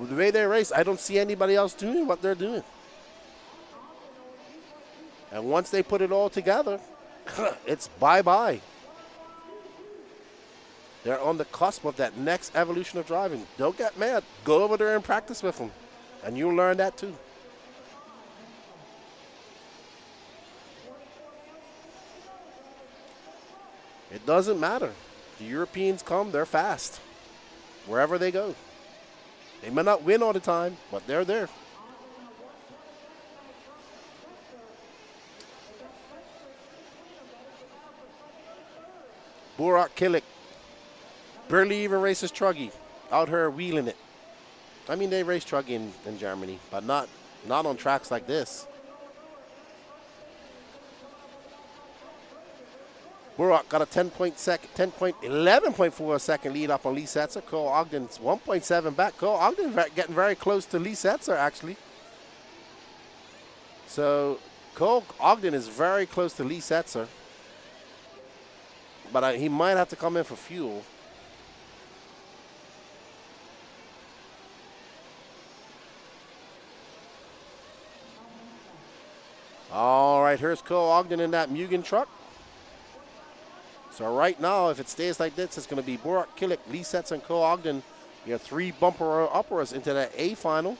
The way they race, I don't see anybody else doing what they're doing. And once they put it all together, it's bye-bye. They're on the cusp of that next evolution of driving. Don't get mad. Go over there and practice with them, and you'll learn that too. It doesn't matter. The Europeans come, they're fast. Wherever they go. They may not win all the time, but they're there. Burak Kilik barely even races truggy. Out here wheeling it. I mean, they race truggy in Germany, but not on tracks like this. Burak got a 11.4 second lead up on Lee Setzer. Cole Ogden's 1.7 back. Cole Ogden getting very close to Lee Setzer, actually. So Cole Ogden is very close to Lee Setzer. But he might have to come in for fuel. All right, here's Cole Ogden in that Mugen truck. So right now, if it stays like this, it's going to be Burak Kilik, Lee Setzer, and Cole Ogden. You have 3 bumper uppers into that A final.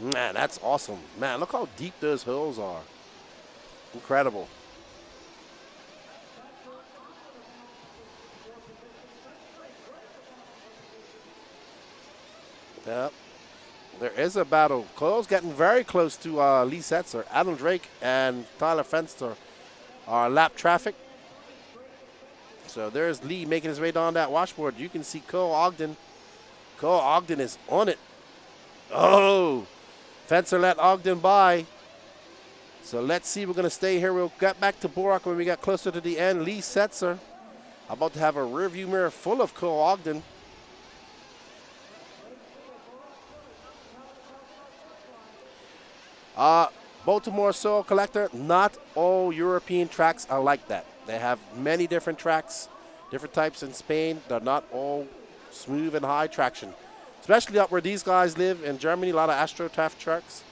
Man, that's awesome. Man, look how deep those hills are. Incredible. Yep. There is a battle. Cole's getting very close to Lee Setzer. Adam Drake and Tyler Fenster are lap traffic. So there's Lee making his way down that washboard. You can see Cole Ogden. Cole Ogden is on it. Oh, Fenster let Ogden by. So let's see. We're going to stay here. We'll get back to Burak when we get closer to the end. Lee Setzer about to have a rearview mirror full of Cole Ogden. Baltimore Soil Collector, not all European tracks are like that. They have many different tracks, different types in Spain. They're not all smooth and high traction. Especially up where these guys live in Germany, a lot of AstroTurf tracks.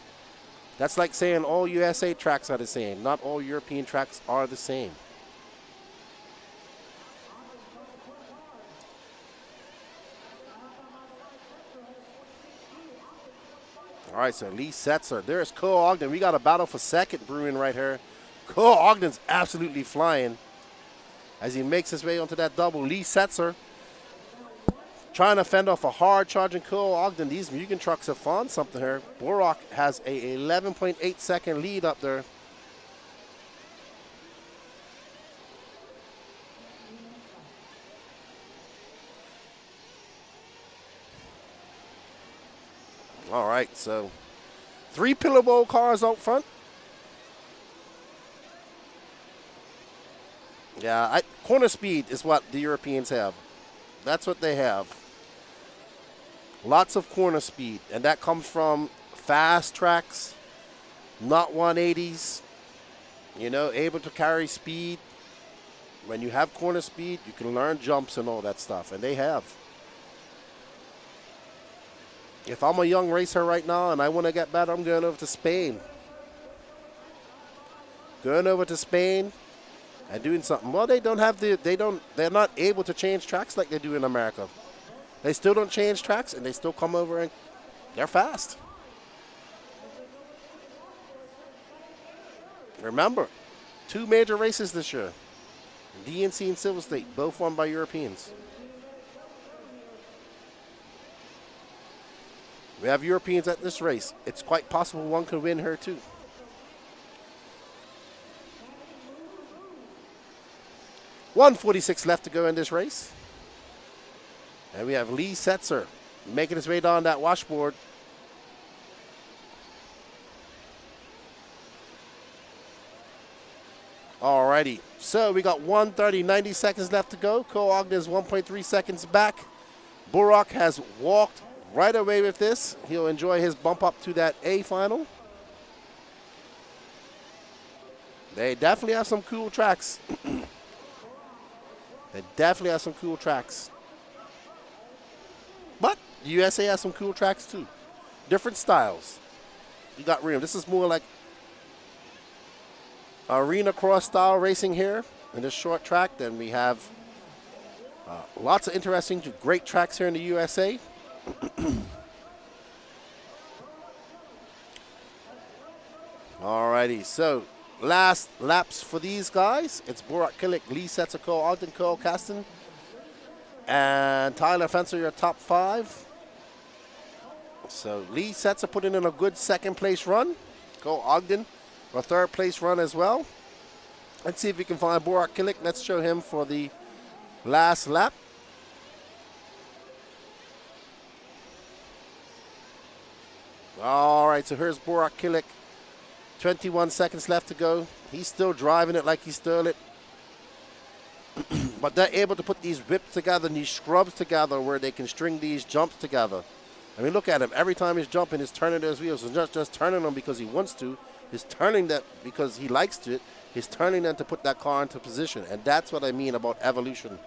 That's like saying all USA tracks are the same. Not all European tracks are the same. All right, so Lee Setzer. There's Cole Ogden. We got a battle for second brewing right here. Cole Ogden's absolutely flying as he makes his way onto that double. Lee Setzer trying to fend off a hard charging Cole Ogden. These Mugen trucks have found something here. Burak has a 11.8 second lead up there. All right, so 3 pillar bowl cars out front. Yeah, corner speed is what the Europeans have. That's what they have. Lots of corner speed, and that comes from fast tracks, not 180s, you know, able to carry speed. When you have corner speed, you can learn jumps and all that stuff, and they have. If I'm a young racer right now and I want to get better, I'm going over to Spain. Going over to Spain and doing something. Well, they're not able to change tracks like they do in America. They still don't change tracks, and they still come over and they're fast. Remember, 2 major races this year. DNC and Silver State, both won by Europeans. We have Europeans at this race. It's quite possible one could win her too. .146 left to go in this race. And we have Lee Setzer making his way down that washboard. Alrighty, so we got 1:30, 90 seconds left to go. Cole Ogden is 1.3 seconds back. Burak has walked right away with this. He'll enjoy his bump up to that A final. They definitely have some cool tracks. They definitely have some cool tracks. But the USA has some cool tracks too. Different styles. You got Rim. This is more like arena cross style racing here in this short track. Then we have lots of interesting, great tracks here in the USA. righty. So, last laps for these guys. It's Borak Killick, Lee Setzer, Cole Ogden, Cole Caston, and Tyler Fencer, your top 5. So, Lee Setzer putting in a good second place run. Cole Ogden, a third place run as well. Let's see if we can find Borak Killick. Let's show him for the last lap. All right, so here's Borak Killick. 21 seconds left to go. He's still driving it like he stole it. But they're able to put these whips together and these scrubs together where they can string these jumps together. I mean, look at him. Every time he's jumping, he's turning those wheels. He's not just turning them because he wants to. He's turning them because he likes to. He's turning them to put that car into position. And that's what I mean about evolution.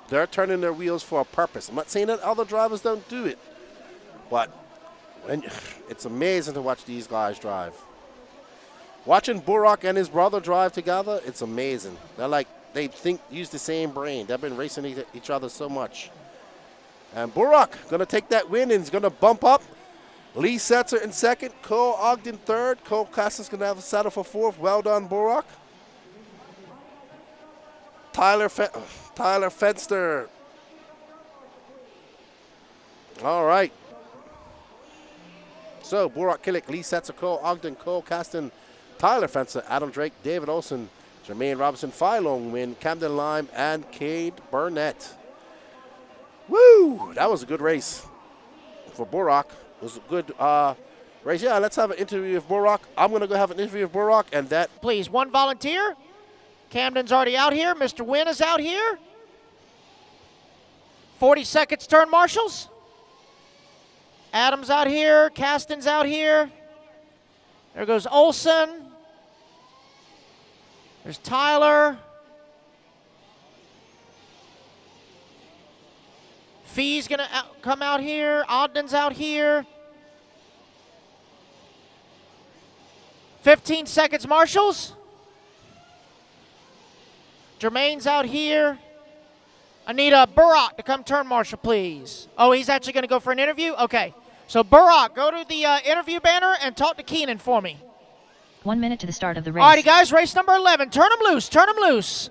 They're turning their wheels for a purpose. I'm not saying that other drivers don't do it. But it's amazing to watch these guys drive. Watching Borak and his brother drive together, it's amazing. They're like, they use the same brain. They've been racing each other so much. And Borak going to take that win and he's going to bump up. Lee Setzer in second, Cole Ogden third. Cole Caston's going to have a settle for fourth. Well done, Borak. Tyler Fenster. All right. So, Borak Killick, Lee Setzer, Cole Ogden, Cole Caston, Tyler Fencer, Adam Drake, David Olson, Jermaine Robinson, Phylong Win, Camden Lime, and Cade Burnett. Woo! That was a good race for Borak. It was a good race. Yeah, let's have an interview with Borak. I'm going to go have an interview with Borak, and that. Please, one volunteer. Camden's already out here. Mr. Wynn is out here. 40 seconds turn marshals. Adams out here. Caston's out here. There goes Olson. There's Tyler. Fee's going to come out here. Ogden's out here. 15 seconds, marshals. Jermaine's out here. I need a Borak to come turn marshal, please. Oh, he's actually going to go for an interview? Okay. So, Borak, go to the interview banner and talk to Keenan for me. 1 minute to the start of the race. All righty, guys, race number 11. Turn them loose. Turn them loose.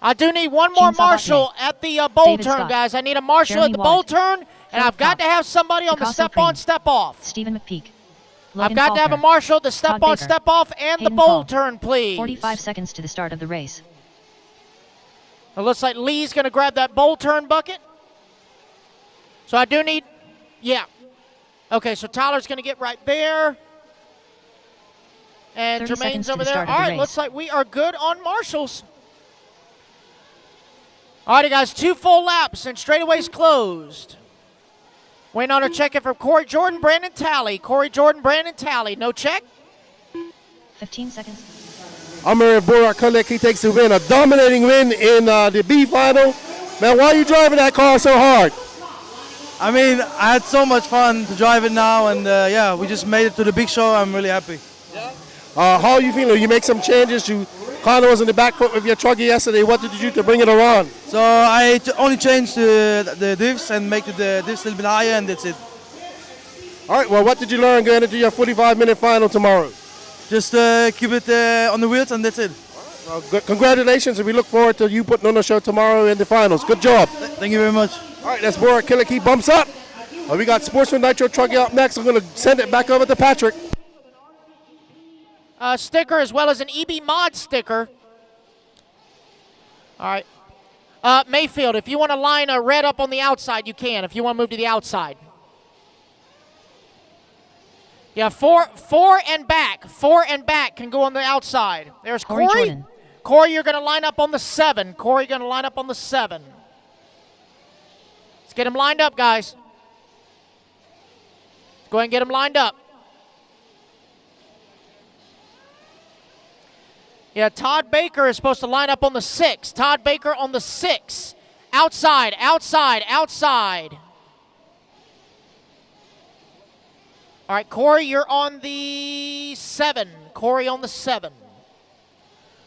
I do need one more marshal at the bowl David turn, Scott. guys. I need a marshal Jeremy at the bowl Watt. turn, and Philip I've got Cox. to have somebody on the Picasso step on, Crane. step off. Stephen McPeak. I've Logan got to have a Faulkner. marshal at the step Todd on, Baker. step off, and the Hayden bowl Paul. turn, please. 45 seconds to the start of the race. It looks like Lee's going to grab that bowl turn bucket. So I do need, yeah. Okay, so Tyler's going to get right there. And 30 Jermaine's seconds to over the there. start All of the right, race. looks like we are good on marshals. All righty, guys, 2 full laps and straightaways closed. Waiting on a check in from Corey Jordan, Brandon Talley. Corey Jordan, Brandon Talley. No check. 15 seconds. Amir Borak Killick, he takes the win. A dominating win in the B final. Man, why are you driving that car so hard? I mean, I had so much fun to drive it now, and yeah, we just made it to the big show. I'm really happy. How are you feeling? You make some changes. You kind of was in the back foot with your truggy yesterday. What did you do to bring it around? So I only changed the diffs and make the diffs a little bit higher, and that's it. All right, well, what did you learn going into your 45-minute final tomorrow? Just keep it on the wheels, and that's it. Well, good. Congratulations, and we look forward to you putting on the show tomorrow in the finals. Good job. Thank you very much. All right, that's Borak Killick. He bumps up. We got Sportsman Nitro Truggy up next. I'm going to send it back over to Patrick. Sticker as well as an EB mod sticker. All right. Mayfield, if you want to line a red up on the outside, you can. If you want to move to the outside. Yeah, four and back. 4 and back can go on the outside. There's Corey Corey. Jordan. Corey, you're going to line up on the 7. Corey, going to line up on the 7. Let's get him lined up, guys. Let's go ahead and get him lined up. Yeah, Todd Baker is supposed to line up on the 6. Todd Baker on the 6. Outside, outside, outside. All right, Corey, you're on the 7. Corey on the 7.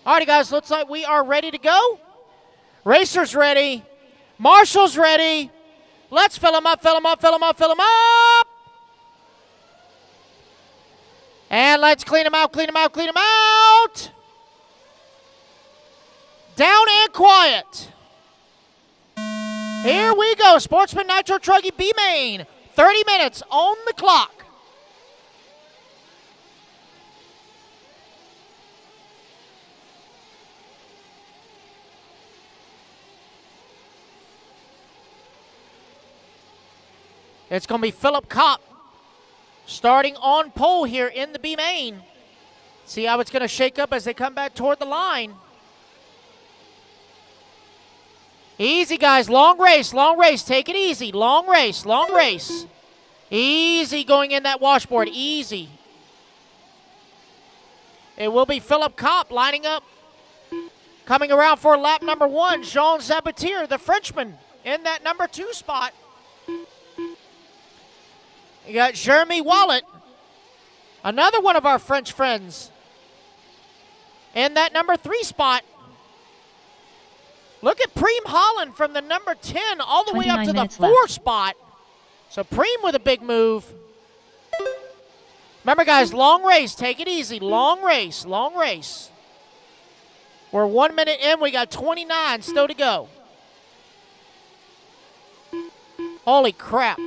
All righty, guys, looks like we are ready to go. Racers ready. Marshall's ready. Let's fill them up, fill them up, fill them up, fill them up. And let's clean them out, clean them out, clean them out. Down and quiet. Here we go. Sportsman Nitro Truggy B main. 30 minutes on the clock. It's going to be Philip Kopp starting on pole here in the B main. See how it's going to shake up as they come back toward the line. Easy, guys. Long race, long race. Take it easy. Long race, long race. Easy going in that washboard. Easy. It will be Philip Kopp lining up. Coming around for lap number 1, Jean Zabatier, the Frenchman, in that number 2 spot. You got Jeremy Wallet, another one of our French friends, in that number 3 spot. Look at Preem Holland from the number 10 all the way up to the 4 spot. So Preem with a big move. Remember, guys, long race. Take it easy. Long race, long race. We're 1 minute in. We got 29 still to go. Holy crap.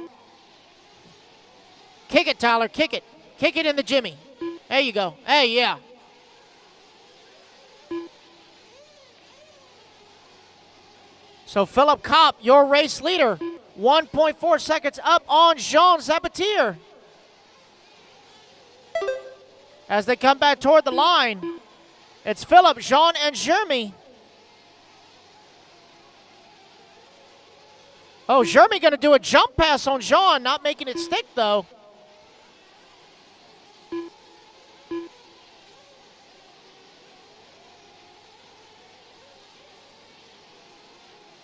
Kick it, Tyler. Kick it. Kick it in the Jimmy. There you go. Hey, yeah. So Philip Kopp, your race leader, 1.4 seconds up on Jean Zabatier. As they come back toward the line, it's Philip, Jean, and Jeremy. Oh, Jeremy going to do a jump pass on Jean, not making it stick, though.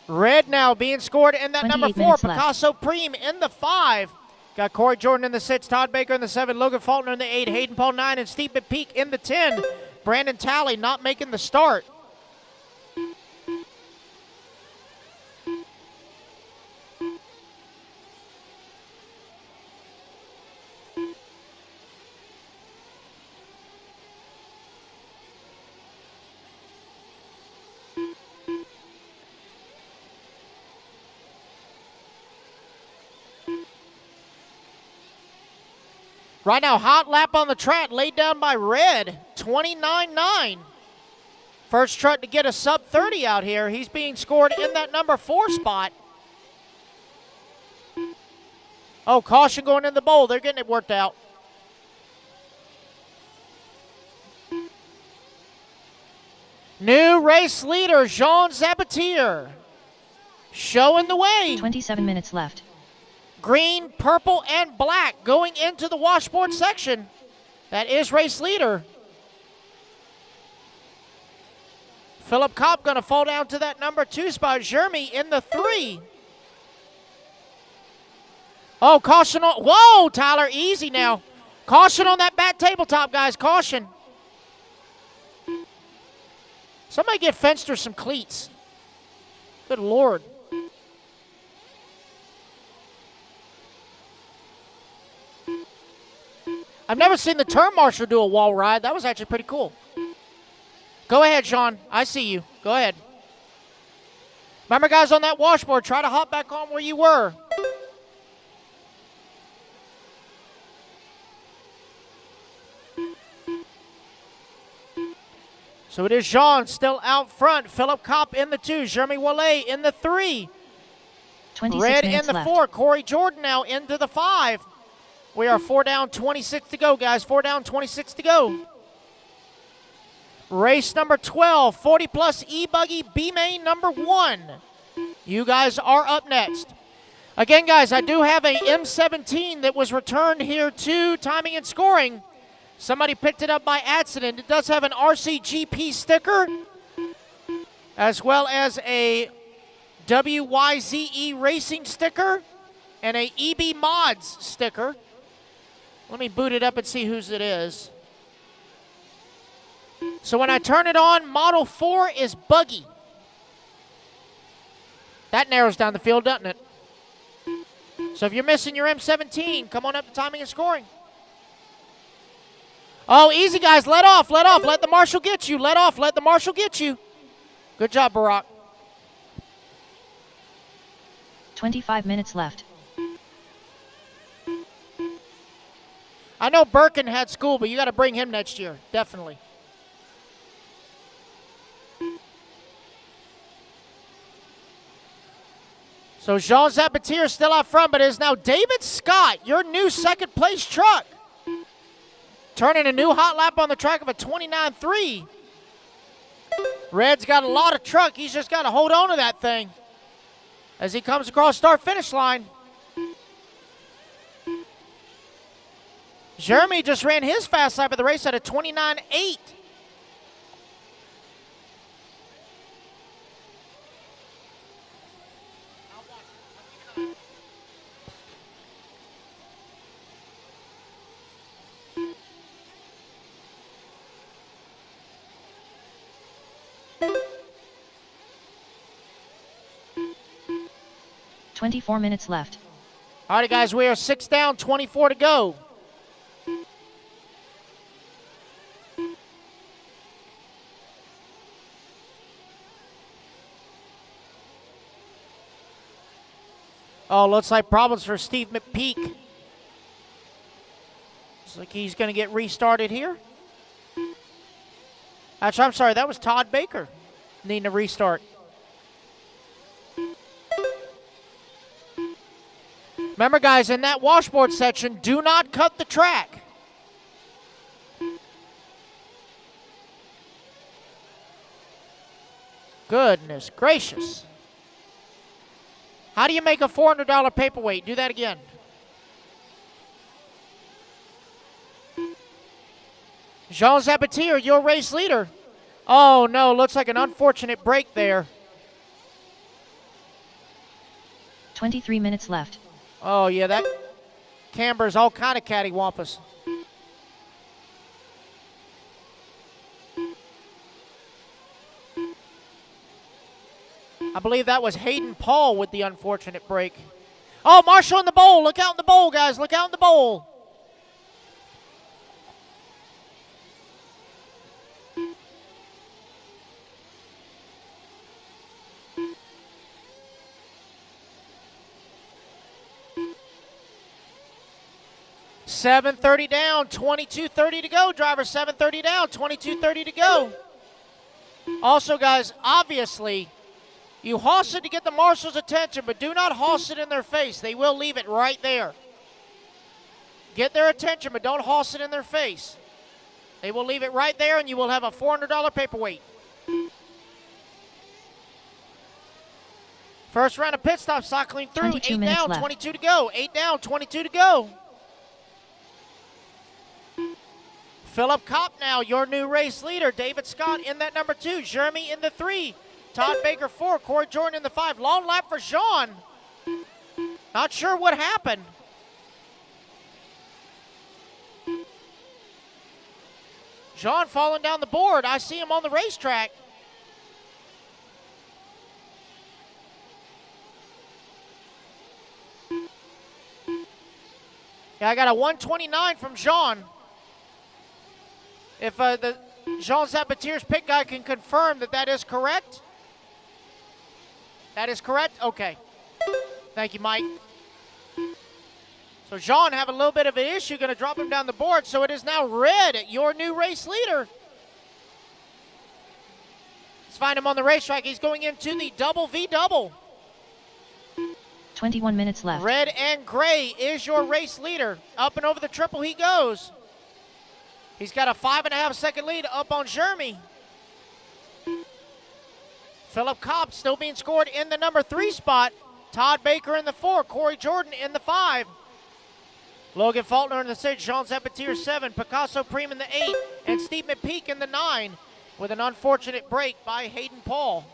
Red now being scored in that number 4. Picasso Preem in the 5. Got Corey Jordan in the 6, Todd Baker in the 7, Logan Faulkner in the 8, Hayden Paul 9, and Steve McPeak in the 10. Brandon Talley not making the start. Right now, hot lap on the track laid down by Red, 29.9. First truck to get a sub 30 out here. He's being scored in that number 4 spot. Oh, caution going in the bowl. They're getting it worked out. New race leader, Jean Zabatier, showing the way. 27 minutes left. Green, purple, and black going into the washboard section. That is race leader. Philip Kopp going to fall down to that number 2 spot. Jeremy in the 3. Oh, caution on. Whoa, Tyler, easy now. Caution on that back tabletop, guys. Caution. Somebody get Fenster some cleats. Good Lord. I've never seen the turn marshal do a wall ride. That was actually pretty cool. Go ahead, Sean. I see you. Go ahead. Remember, guys, on that washboard, try to hop back on where you were. So it is Jean still out front. Philip Kopp in the 2. Jeremy Wallet in the 3. Red in the 4. Corey Jordan now into the 5. We are 4 down, 26 to go, guys. 4 down, 26 to go. Race number 12, 40-plus e-buggy B-main number 1. You guys are up next. Again, guys, I do have a M17 that was returned here to timing and scoring. Somebody picked it up by accident. It does have an RCGP sticker, as well as a WYZE Racing sticker and a EB Mods sticker. Let me boot it up and see whose it is. So when I turn it on, model 4 is Buggy. That narrows down the field, doesn't it? So if you're missing your M17, come on up to timing and scoring. Oh, easy, guys. Let off. Let the marshal get you. Let off. Let the marshal get you. Good job, Barack. 25 minutes left. I know Birkin had school, but you got to bring him next year. Definitely. So Jean Zapatier still out front, but it is now David Scott, your new second place truck. Turning a new hot lap on the track of a 29.3. Red's got a lot of truck. He's just got to hold on to that thing as he comes across start-finish line. Jeremy just ran his fast lap of the race at a 29.8. $24 minutes left. All right, guys, we are 6 down, 24 to go. Oh, looks like problems for Steve McPeak. Looks like he's going to get restarted here. Actually, I'm sorry, that was Todd Baker needing a restart. Remember, guys, in that washboard section, do not cut the track. Goodness gracious. How do you make a $400 paperweight? Do that again. Jean Zapatier, your race leader. Oh, no, looks like an unfortunate break there. 23 minutes left. Oh, yeah, that camber's all kind of cattywampus. I believe that was Hayden Paul with the unfortunate break. Oh, Marshall in the bowl. Look out in the bowl, guys. Look out in the bowl. $7:30 down, 22:30 to go. Driver, $7:30 down, 22:30 to go. Also, guys, obviously, you hoss it to get the marshal's attention, but do not hoss it in their face. They will leave it right there. Get their attention, but don't hoss it in their face. They will leave it right there, and you will have a $400 paperweight. First round of pit stop cycling through. 8 down, left. 22 to go. 8 down, 22 to go. Philip Kopp now, your new race leader. David Scott in that number 2. Jeremy in the 3. Todd Baker 4. Corey Jordan in the 5. Long lap for Jean. Not sure what happened. Jean falling down the board. I see him on the racetrack. Yeah, I got a 129 from Jean. If the Jean Zapatier's pit guy can confirm that that is correct. That is correct? Okay. Thank you, Mike. So Jean have a little bit of an issue, going to drop him down the board. So it is now Red, your new race leader. Let's find him on the racetrack. He's going into the double V double. 21 minutes left. Red and Gray is your race leader. Up and over the triple he goes. He's got a 5.5 second lead up on Jeremy. Philip Kopp still being scored in the number 3 spot. Todd Baker in the 4. Corey Jordan in the 5. Logan Faulkner in the 6. Jean Zapatier 7. Picasso Preem in the 8. And Steve McPeak in the 9 with an unfortunate break by Hayden Paul.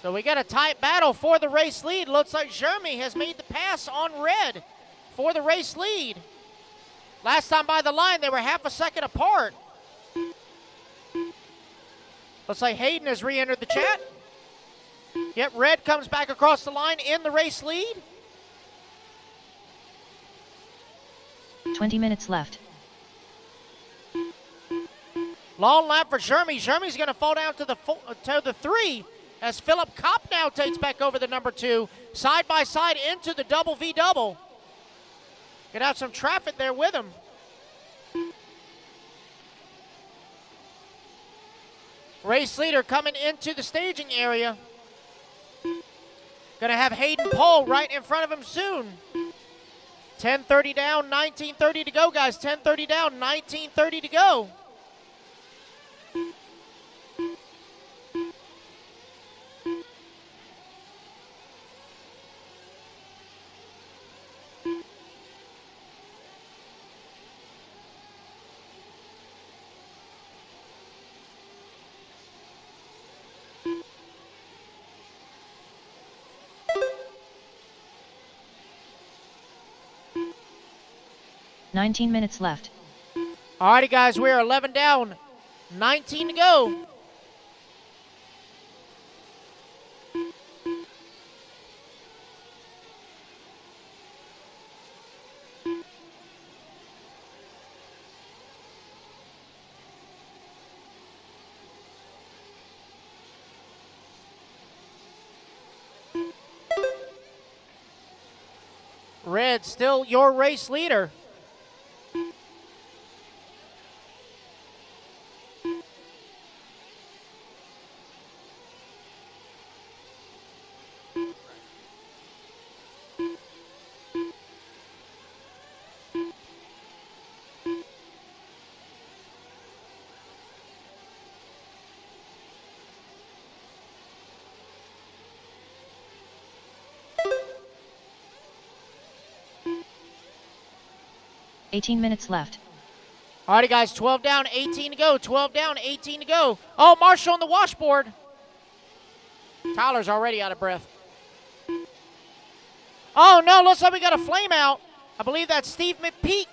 So we got a tight battle for the race lead. Looks like Jeremy has made the pass on Red for the race lead. Last time by the line, they were half a second apart. Looks like Hayden has re-entered the chat. Yep, Red comes back across the line in the race lead. 20 minutes left. Long lap for Jeremy. Jeremy's going to fall down to the 3 as Philip Kopp now takes back over the number 2. Side by side into the double V double. Gonna have some traffic there with him. Race leader coming into the staging area. Gonna have Hayden Pohl right in front of him soon. 10:30 down, 19:30 to go, guys. 10:30 down, 19:30 to go. $19 minutes left. Alrighty, guys, we are 11 down, 19 to go. Red still your race leader. $18 minutes left. Alrighty, guys, 12 down, 18 to go. 12 down, 18 to go. Oh, Marshall on the washboard. Tyler's already out of breath. Oh, no, looks like we got a flame out. I believe that's Steve McPeak.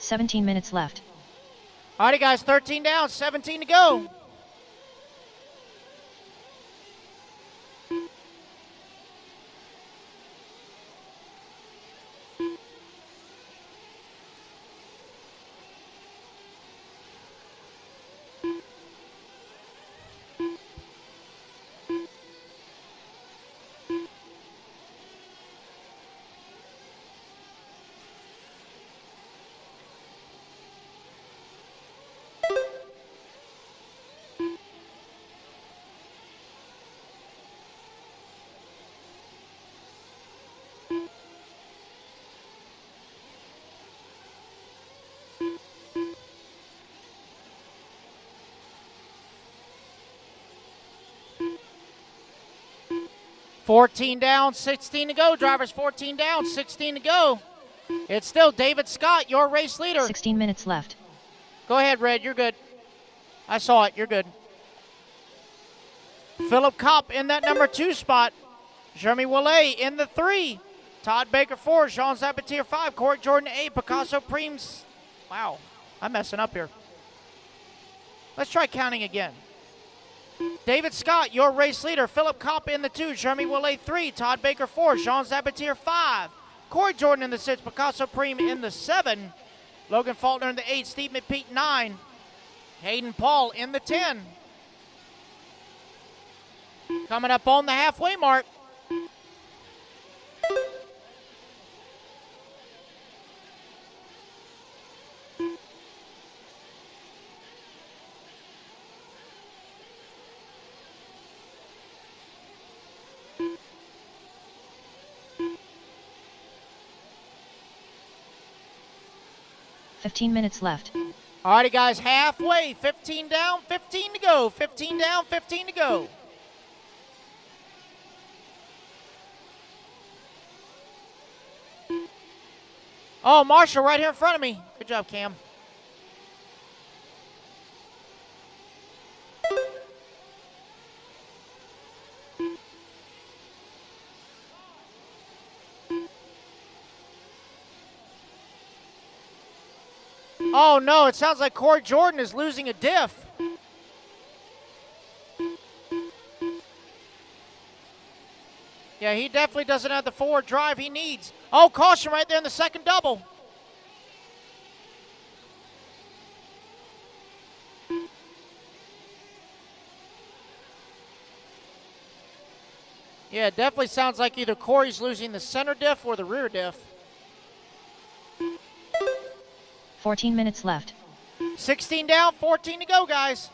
$17 minutes left. Alrighty, guys, 13 down, 17 to go. $14 down, 16 to go. Drivers 14 down, 16 to go. It's still David Scott, your race leader. 16 minutes left. Go ahead, Red, you're good. I saw it, you're good. Philip Kopp in that number 2 spot. Jeremy Willay in the 3. Todd Baker 4, Jean Zabatier 5, Corey Jordan 8, Picasso Preems. Wow, I'm messing up here. Let's try counting again. David Scott, your race leader. Philip Kopp in the 2, Jeremy Willay 3, Todd Baker 4, Jean Zabatier 5, Corey Jordan in the 6, Picasso Preem in the 7, Logan Faulkner in the 8, Steve McPeak 9, Hayden Pohl in the 10. Coming up on the halfway mark. 15 minutes left. Alrighty, guys, halfway. 15 down, 15 to go. 15 down, 15 to go. Oh, Marshall right here in front of me. Good job, Cam. Oh, no, it sounds like Corey Jordan is losing a diff. Yeah, he definitely doesn't have the forward drive he needs. Oh, caution right there in the second double. Yeah, it definitely sounds like either Corey's losing the center diff or the rear diff. 14 minutes left. 16 down, 14 to go, guys.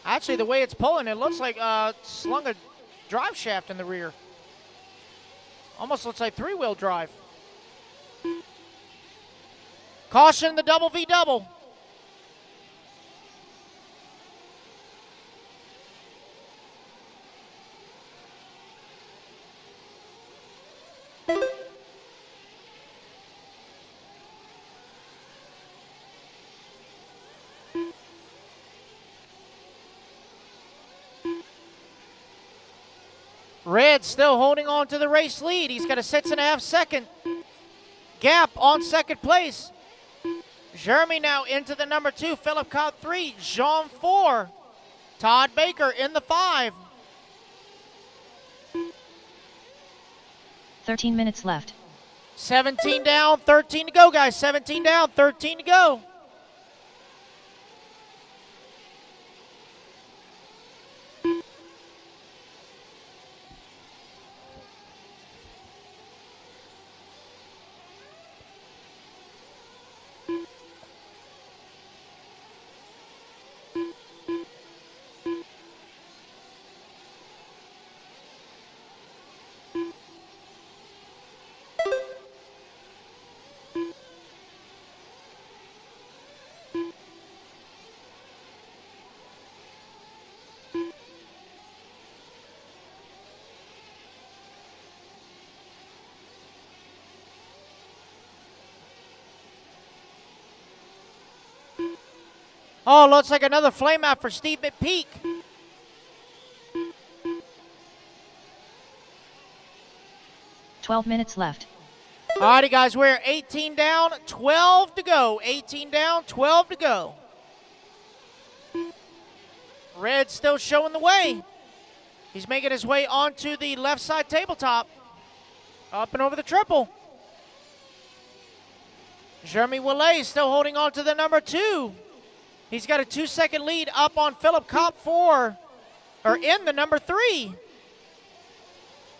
Actually, the way it's pulling, it looks like slung a drive shaft in the rear. Almost looks like three-wheel drive. Caution, the double V double. Red still holding on to the race lead. He's got a 6.5 second gap on second place. Jeremy now into the number 2. Philip Cobb 3. Jean 4. Todd Baker in the 5. 13 minutes left. 17 down, 13 to go, guys. 17 down, 13 to go. Oh, looks like another flame out for Steve McPeak. $12 minutes left. Alrighty, guys, we're 18 down, 12 to go. 18 down, 12 to go. Red still showing the way. He's making his way onto the left side tabletop. Up and over the triple. Jeremy Willay still holding on to the number 2. He's got a 2-second lead up on Philip Kopp in the number 3.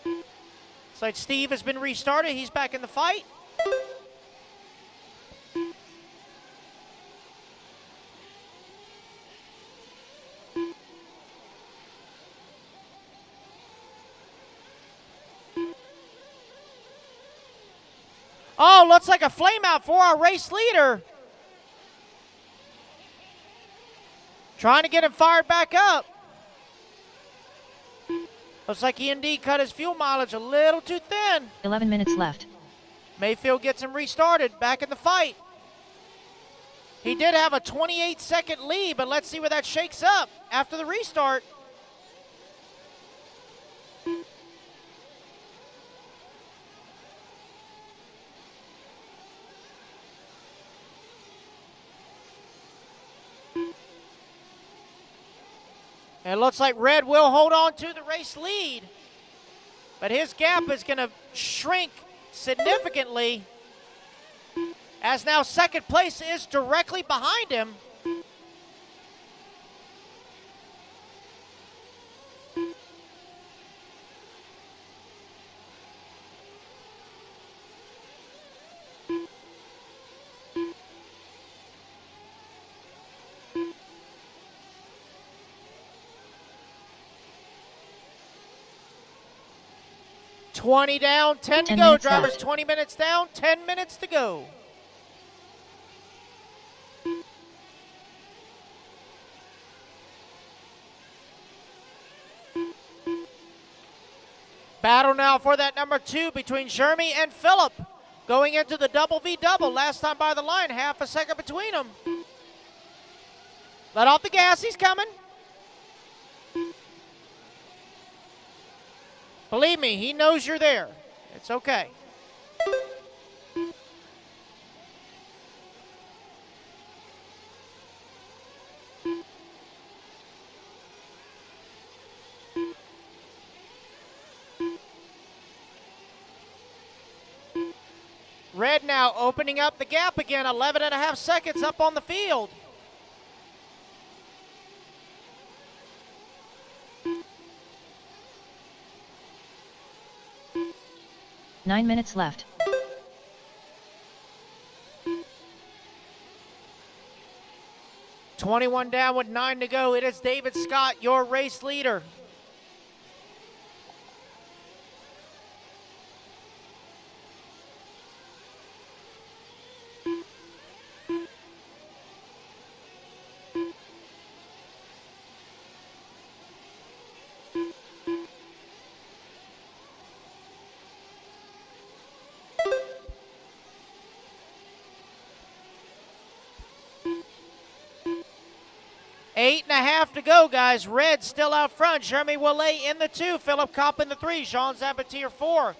Looks like Steve has been restarted. He's back in the fight. Oh, looks like a flame out for our race leader. Trying to get him fired back up. Looks like he indeed cut his fuel mileage a little too thin. 11 minutes left. Mayfield gets him restarted, back in the fight. He did have a 28-second lead, but let's see where that shakes up after the restart. And it looks like Red will hold on to the race lead. But his gap is going to shrink significantly, as now second place is directly behind him. 20 down, 10 to 10 go. minutes Drivers left. 20 minutes down, 10 minutes to go. Battle now for that number 2 between Jeremy and Phillip. Going into the double V double. Last time by the line, half a second between them. Let off the gas, he's coming. Believe me, he knows you're there. It's okay. Red now opening up the gap again, 11.5 seconds up on the field. Nine minutes left. $21 down with 9 to go. It is David Scott, your race leader. Eight and a half to go, guys. Red still out front. Jeremy Ouellet in the 2. Philip Kopp in the 3. Jean Zabatier 4.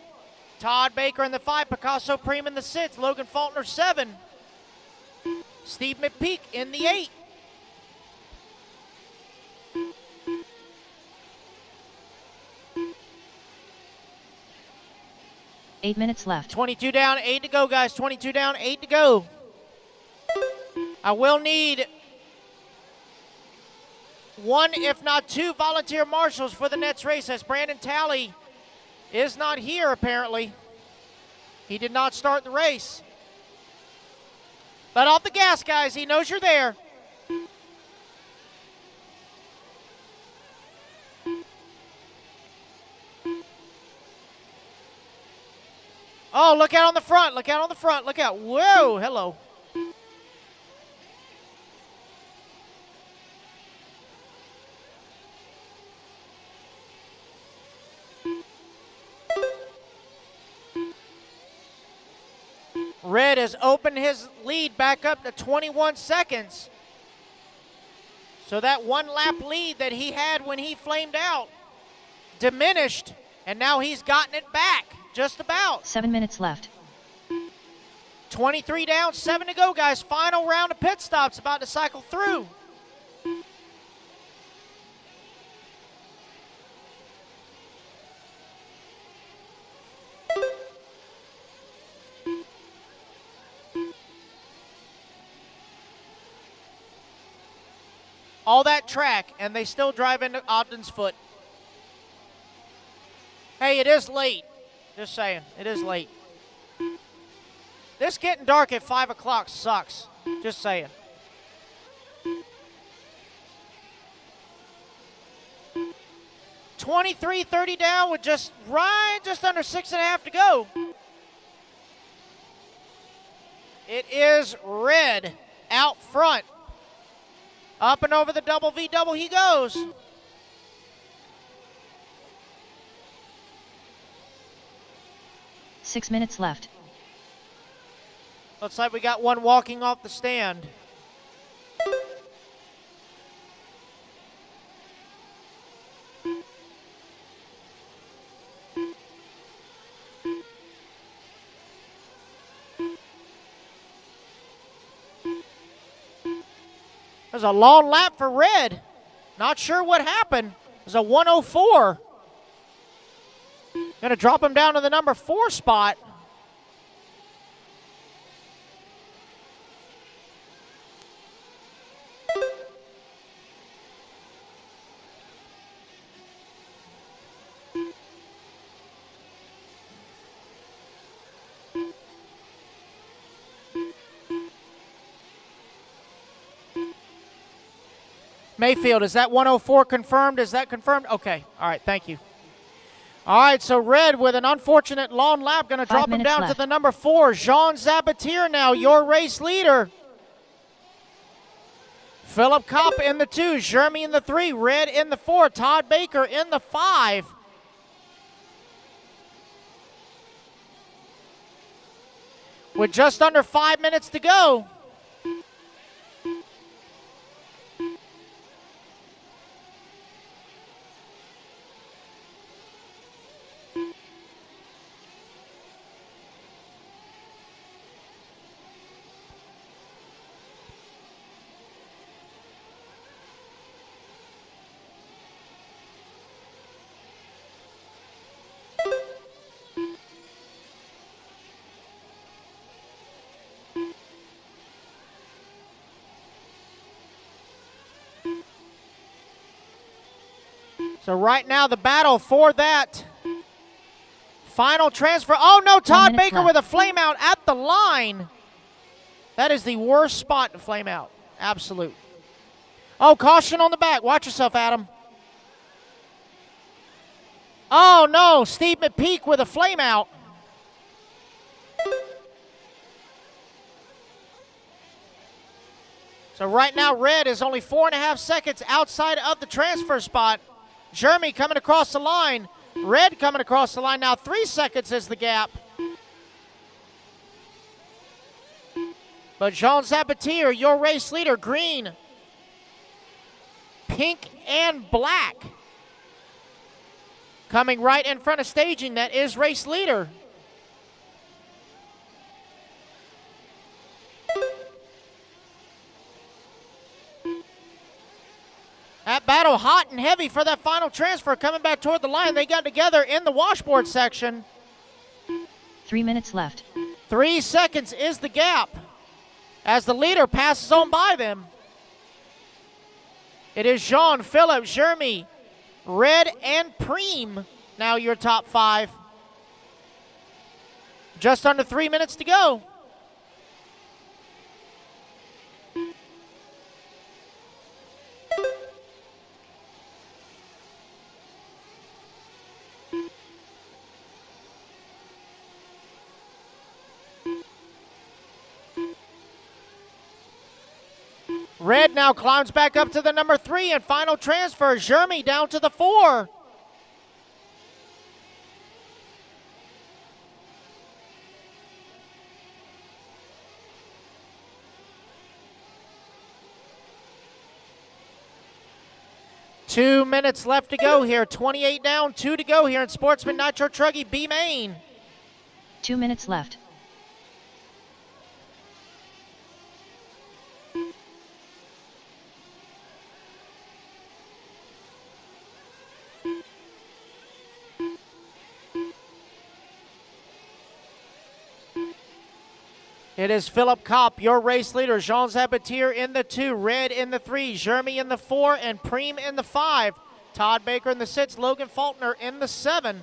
Todd Baker in the 5. Picasso Preem in the 6. Logan Faulkner 7. Steve McPeak in the 8. Eight minutes left. 22 down, 8 to go, guys. 22 down, 8 to go. I will need 1, if not 2, volunteer marshals for the next race, as Brandon Talley is not here, apparently. He did not start the race. Let off the gas, guys. He knows you're there. Oh, look out on the front. Look out on the front. Look out. Whoa, hello. Red has opened his lead back up to 21 seconds. So that 1 lap lead that he had when he flamed out diminished, and now he's gotten it back, just about. 7 minutes left. 23 down, 7 to go, guys. Final round of pit stops about to cycle through. All that track, and they still drive into Ogden's Foot. Hey, it is late. Just saying, it is late. This getting dark at 5 o'clock sucks. Just saying. $23.30 down with just under 6.5 to go. It is Red out front. Up and over the double V double he goes. Six minutes left. Looks like we got one walking off the stand. There's a long lap for Red. Not sure what happened. There's a 104. Gonna drop him down to the number 4 spot. Mayfield, is that 104 confirmed? Is that confirmed? Okay, all right, thank you. All right, so red with an unfortunate long lap, going to drop him down to the number 4. Jean Zabatier now, your race leader. Philip Kopp in the 2, Jeremy in the 3, red in the 4, Todd Baker in the 5. With just under 5 minutes to go. So right now the battle for that final transfer. Oh no, Todd Baker with a flame out at the line. That is the worst spot to flame out. Absolute. Oh, caution on the back. Watch yourself, Adam. Oh no, Steve McPeak with a flame out. So right now red is only 4.5 seconds outside of the transfer spot. Jeremy coming across the line. Red coming across the line. Now 3 seconds is the gap. But Jean Zabatier, your race leader, green, pink, and black. Coming right in front of staging, that is race leader. That battle hot and heavy for that final transfer coming back toward the line. They got together in the washboard section. 3 minutes left. 3 seconds is the gap as the leader passes on by them. It is Jean, Philip, Jeremy, Red, and Preem now your top 5. Just under 3 minutes to go. Red now climbs back up to the number 3 and final transfer. Jeremy down to the 4. Two minutes left to go here. 28 down, 2 to go here in Sportsman Nitro Truggy B main. 2 minutes left. It is Philip Kopp, your race leader. Jean Zabatier in the 2, Red in the 3, Jeremy in the 4, and Preem in the 5. Todd Baker in the 6, Logan Faulkner in the 7.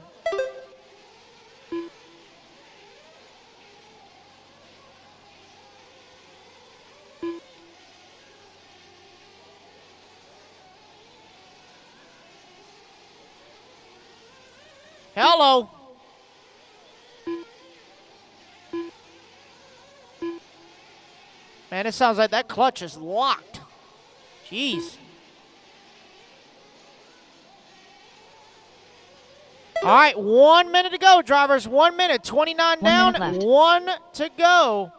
Hello. Man, it sounds like that clutch is locked. Jeez. All right, 1 minute to go, drivers. 1 minute, 29 down, 1 to go.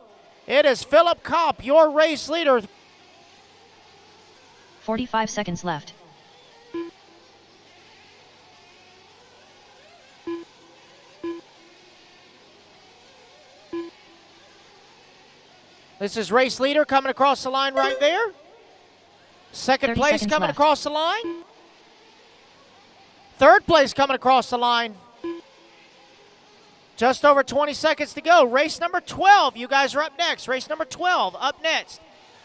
It is Philip Kopp, your race leader. 45 seconds left. This is race leader coming across the line right there. Second place coming across the line. Third place coming across the line. Just over 20 seconds to go. Race number 12. You guys are up next. Race number 12 up next.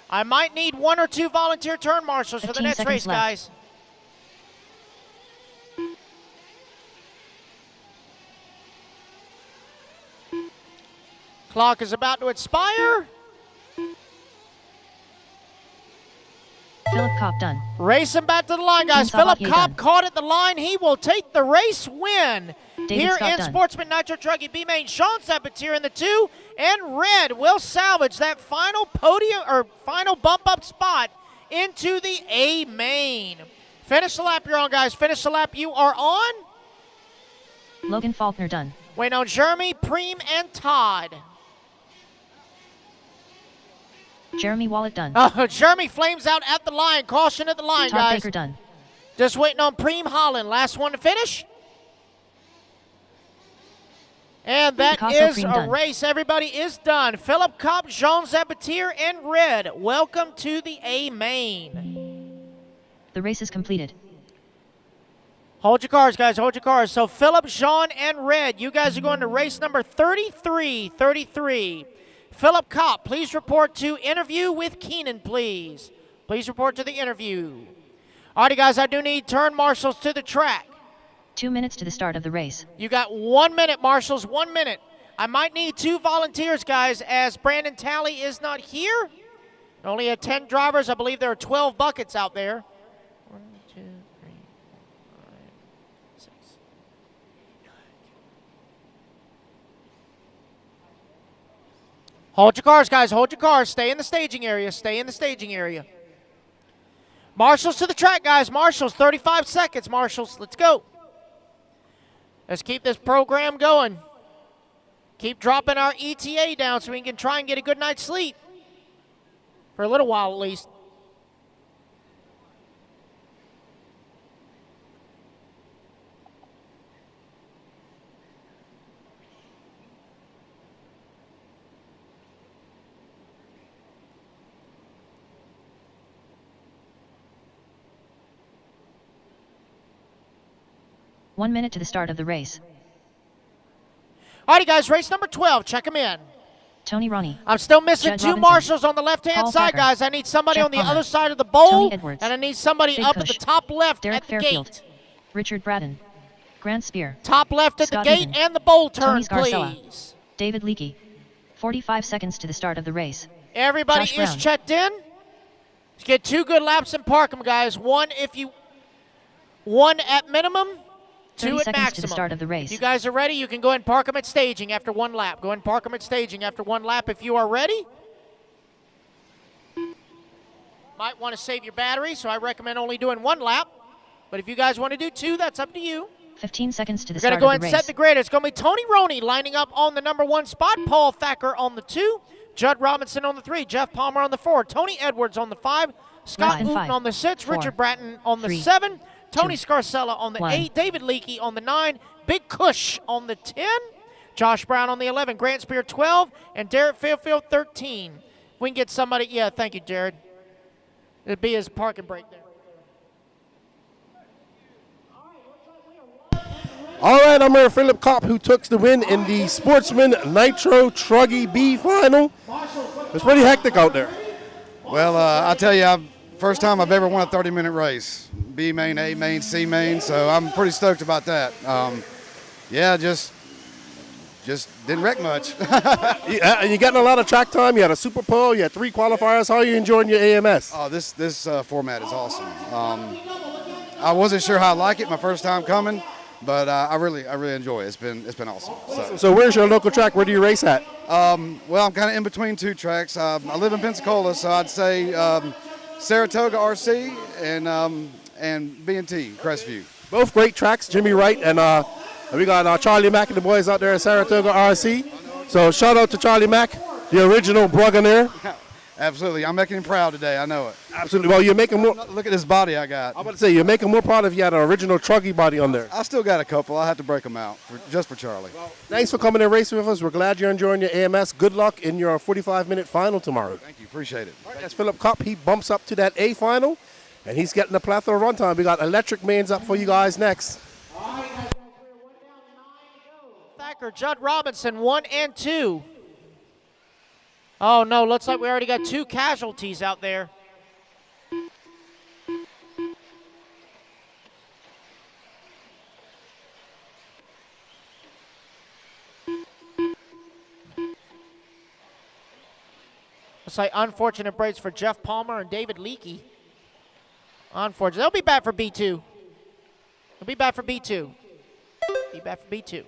I might need 1 or 2 volunteer turn marshals for the next race, guys. Clock is about to expire. Philip Kopp done. Racing back to the line, guys. Team Philip Sabatier Kopp done. caught at the line. He will take the race win. David Here Scott in done. Sportsman Nitro Truggy B main, Sean Sabatier in the 2, and Red will salvage that final podium or final bump up spot into the A main. Finish the lap you're on, guys. Finish the lap you are on. Logan Faulkner done. Waiting on Jeremy, Preem, and Todd. Jeremy Wallet done. Jeremy flames out at the line. Caution at the line, Todd guys. Baker done. Just waiting on Preem Holland. Last one to finish. And that Picasso is Preem a done. race. Everybody is done. Philip Kopp, Jean Zabatier, and Red. Welcome to the A main. The race is completed. Hold your cars, guys. Hold your cars. So Philip, Jean, and Red, you guys are going to race number 33. Philip Kopp, please report to interview with Keenan, please. Please report to the interview. All righty, guys, I do need turn marshals to the track. 2 minutes to the start of the race. You got 1 minute, marshals, 1 minute. I might need 2 volunteers, guys, as Brandon Talley is not here. Only had 10 drivers. I believe there are 12 buckets out there. 1, 2, 3, 4, 5, 6. Hold your cars, guys. Hold your cars. Stay in the staging area. Stay in the staging area. Marshals to the track, guys. Marshals, 35 seconds. Marshals, let's go. Let's keep this program going. Keep dropping our ETA down so we can try and get a good night's sleep. For a little while, at least. One minute to the start of the race. All righty, guys, race number 12. Check them in. Tony Ronnie. I'm still missing Judd 2 Robinson. marshals on the left-hand Paul side, Thacker. guys. I need somebody Jeff on the Palmer. other side of the bowl. Tony Edwards. And I need somebody Big up at the Cush. top left Derek at the Fairfield. gate. Richard Braden. Grant Spear. Top left at Scott the gate Egan. and the bowl turn, Tony Scarcella. please. David Leakey. 45 seconds to the start of the race. Everybody Josh is Brown. checked in. Let's get 2 good laps and park them, guys. One at minimum, 2 30 at seconds maximum. to the start of the race. If you guys are ready, you can go ahead and park them at staging after 1 lap. Go ahead and park them at staging after 1 lap if you are ready. Might want to save your battery, so I recommend only doing 1 lap. But if you guys want to do 2, that's up to you. 15 seconds to the We're going start to go of ahead the and race. set the grid. It's going to be Tony Roney lining up on the number 1 spot, Paul Thacker on the 2, Judd Robinson on the 3, Jeff Palmer on the 4, Tony Edwards on the 5, Scott than Wooten 5, on the 6, 4, Richard Bratton on the 3, 7, Tony 2, Scarcella on the 1. 8, David Leakey on the 9, Big Cush on the 10, Josh Brown on the 11, Grant Spear 12, and Derek Fairfield 13. We can get somebody, yeah, thank you, Jared. It'd be his parking brake there. All right, I'm here, Philip Kopp, who took the win in the Sportsman Nitro Truggy B final. It's pretty hectic out there. Well, I tell you, first time I've ever won a 30-minute race. B main, A main, C main, so I'm pretty stoked about that. Yeah, just didn't wreck much. Yeah, and you're getting a lot of track time. You had a Super Pole, you had 3 qualifiers. How are you enjoying your AMS? Oh, this format is awesome. I wasn't sure how I like it my first time coming, but I really enjoy it. It's been awesome. So where's your local track? Where do you race at? Well, I'm kind of in between 2 tracks. I live in Pensacola, so I'd say Saratoga RC and B&T Crestview. Both great tracks, Jimmy Wright and we got Charlie Mack and the boys out there at Saratoga RC. So shout out to Charlie Mack, the original Brugonaire. Absolutely, I'm making him proud today. I know it. Absolutely. Well, you're making more. Look at this body I got. I'm about to say you're making more proud if you had an original Truggy body on there. I still got a couple. I'll have to break them out just for Charlie. Thanks for coming and racing with us. We're glad you're enjoying your AMS. Good luck in your 45-minute final tomorrow. Thank you. Appreciate it. That's Philip Kopp. He bumps up to that A final, and he's getting a plethora of run time. We got electric mains up for you guys next. Thacker, Judd Robinson, 1 and 2. Oh no, looks like we already got 2 casualties out there. Looks like unfortunate breaks for Jeff Palmer and David Leakey. Unfortunately. They'll be back for B2. They'll be back for B2. Be back for B2.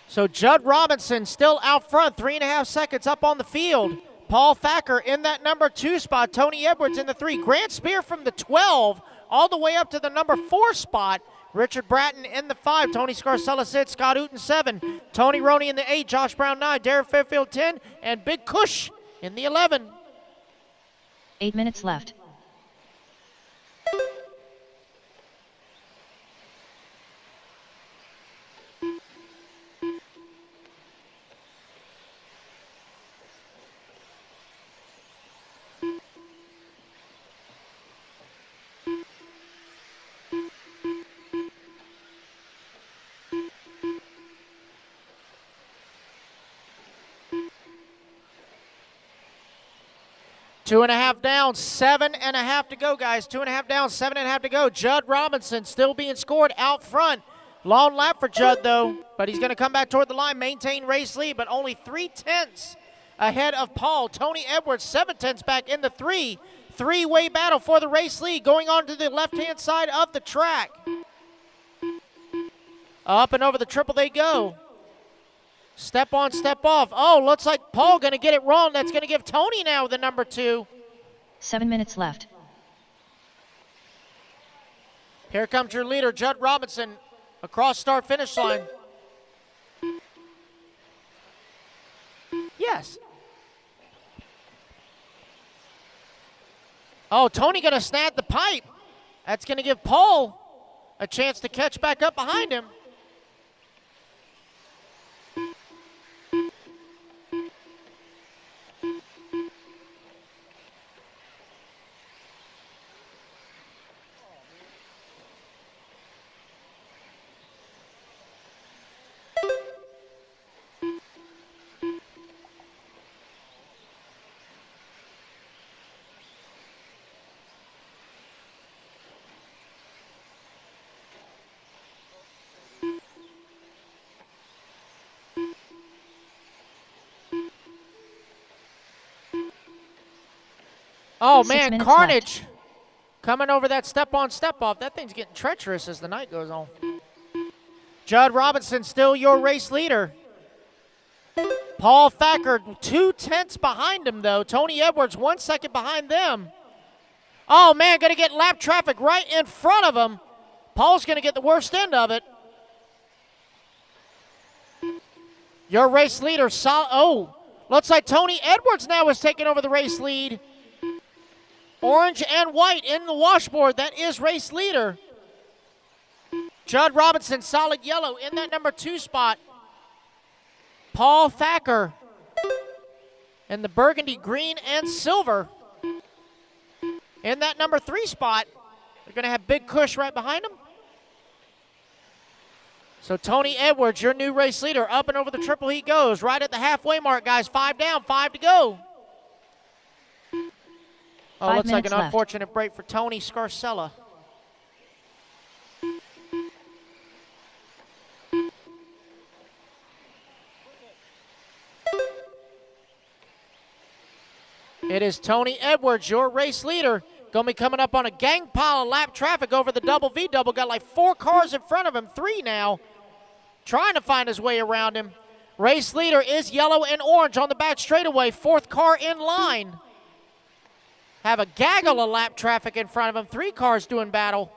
So Judd Robinson still out front, 3.5 seconds up on the field. Paul Thacker in that number 2 spot. Tony Edwards in the 3. Grant Spear from the 12 all the way up to the number 4 spot. Richard Bratton in the 5. Tony Scarcella 6. Scott Uten 7. Tony Roney in the 8. Josh Brown 9. Derek Fairfield 10. And Big Cush in the 11. 8 minutes left. Two and a half down, 7.5 to go, guys. 2.5 down, 7.5 to go. Judd Robinson still being scored out front. Long lap for Judd, though, but he's going to come back toward the line, maintain race lead, but only 3/10 ahead of Paul. Tony Edwards, 7/10 back in the 3. Three-way battle for the race lead going on to the left-hand side of the track. Up and over the triple they go. Step on, step off. Oh, looks like Paul going to get it wrong. That's going to give Tony now the number 2. 7 minutes left. Here comes your leader, Judd Robinson, across start-finish line. Yes. Oh, Tony going to snag the pipe. That's going to give Paul a chance to catch back up behind him. Oh, 6 man, minutes Carnage left. coming over that step-on, step-off. That thing's getting treacherous as the night goes on. Judd Robinson still your race leader. Paul Thacker 2/10 behind him, though. Tony Edwards 1 second behind them. Oh, man, going to get lap traffic right in front of him. Paul's going to get the worst end of it. Your race leader, looks like Tony Edwards now is taking over the race lead. Orange and white in the washboard. That is race leader. Judd Robinson, solid yellow in that number 2 spot. Paul Thacker in the burgundy, green, and silver in that number 3 spot. They're going to have Big Cush right behind him. So Tony Edwards, your new race leader, up and over the triple he goes. Right at the halfway mark, guys. 5 down, 5 to go. Oh, 5 looks like an minutes left. unfortunate break for Tony Scarcella. It is Tony Edwards, your race leader. Going to be coming up on a gang pile of lap traffic over the double V double. Got like 4 cars in front of him, 3 now. Trying to find his way around him. Race leader is yellow and orange on the back straightaway. 4th car in line. Have a gaggle of lap traffic in front of him. 3 cars doing battle.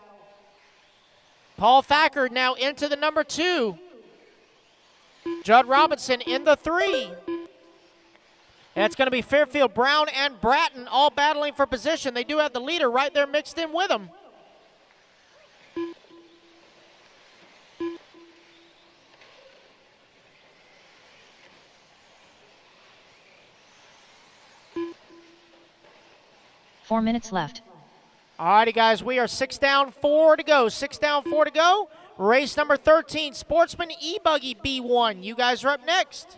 Paul Thacker now into the number 2. Judd Robinson in the 3. And it's going to be Fairfield, Brown, and Bratton all battling for position. They do have the leader right there mixed in with them. Four minutes left. All righty, guys, we are 6 down, 4 to go. 6 down, 4 to go. Race number 13, Sportsman e-buggy B1. You guys are up next.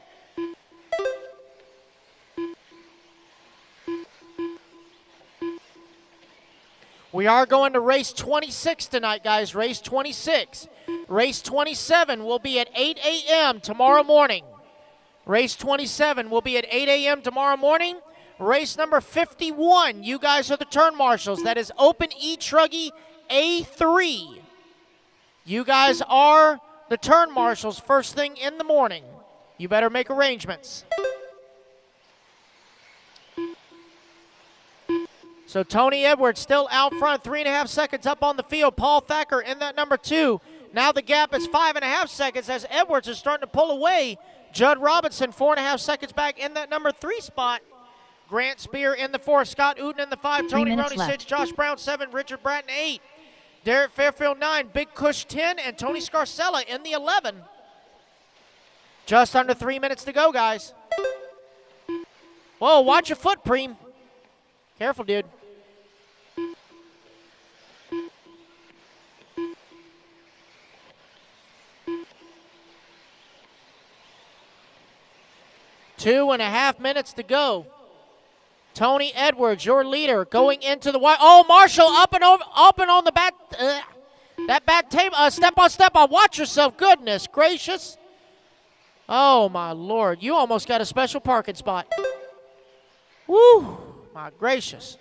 We are going to race 26 tonight, guys. Race 26. Race 27 will be at 8 a.m. tomorrow morning. Race 27 will be at 8 a.m. tomorrow morning. Race number 51. You guys are the turn marshals. That is Open e-truggy A3. You guys are the turn marshals first thing in the morning. You better make arrangements. So Tony Edwards still out front, 3.5 seconds up on the field. Paul Thacker in that number 2. Now the gap is 5.5 seconds as Edwards is starting to pull away. Judd Robinson, 4.5 seconds back in that number 3 spot. Grant Spear in the 4, Scott Uden in the 5, Tony Roney 6, Josh Brown 7, Richard Bratton 8, Derek Fairfield 9, Big Cush 10, and Tony Scarcella in the 11. Just under 3 minutes to go, guys. Whoa, watch your foot, Preem. Careful, dude. Two and a half minutes to go. Tony Edwards, your leader, going into the wide. Oh, Marshall up and on the back. That back table, step on step on. Watch yourself. Goodness gracious. Oh, my Lord. You almost got a special parking spot. Woo. My gracious.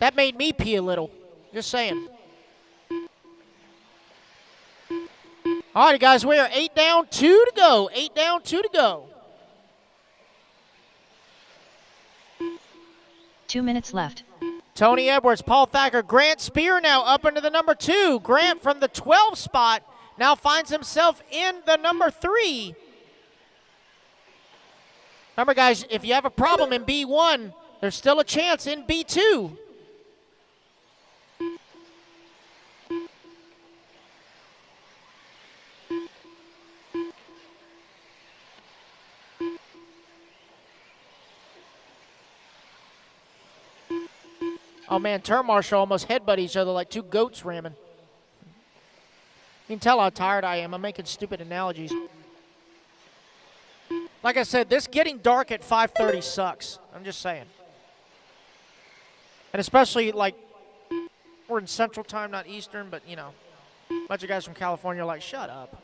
That made me pee a little. Just saying. All right, guys, we are 8 down, 2 to go. 8 down, 2 to go. 2 minutes left. Tony Edwards, Paul Thacker, Grant Spear now up into the number 2. Grant from the 12 spot now finds himself in the number 3. Remember, guys, if you have a problem in B1, there's still a chance in B2. Oh, man, turn marshal almost headbutt each other like two goats ramming. You can tell how tired I am. I'm making stupid analogies. Like I said, this getting dark at 5:30 sucks. I'm just saying. And especially, like, we're in Central Time, not Eastern, but, you know, a bunch of guys from California are like, shut up.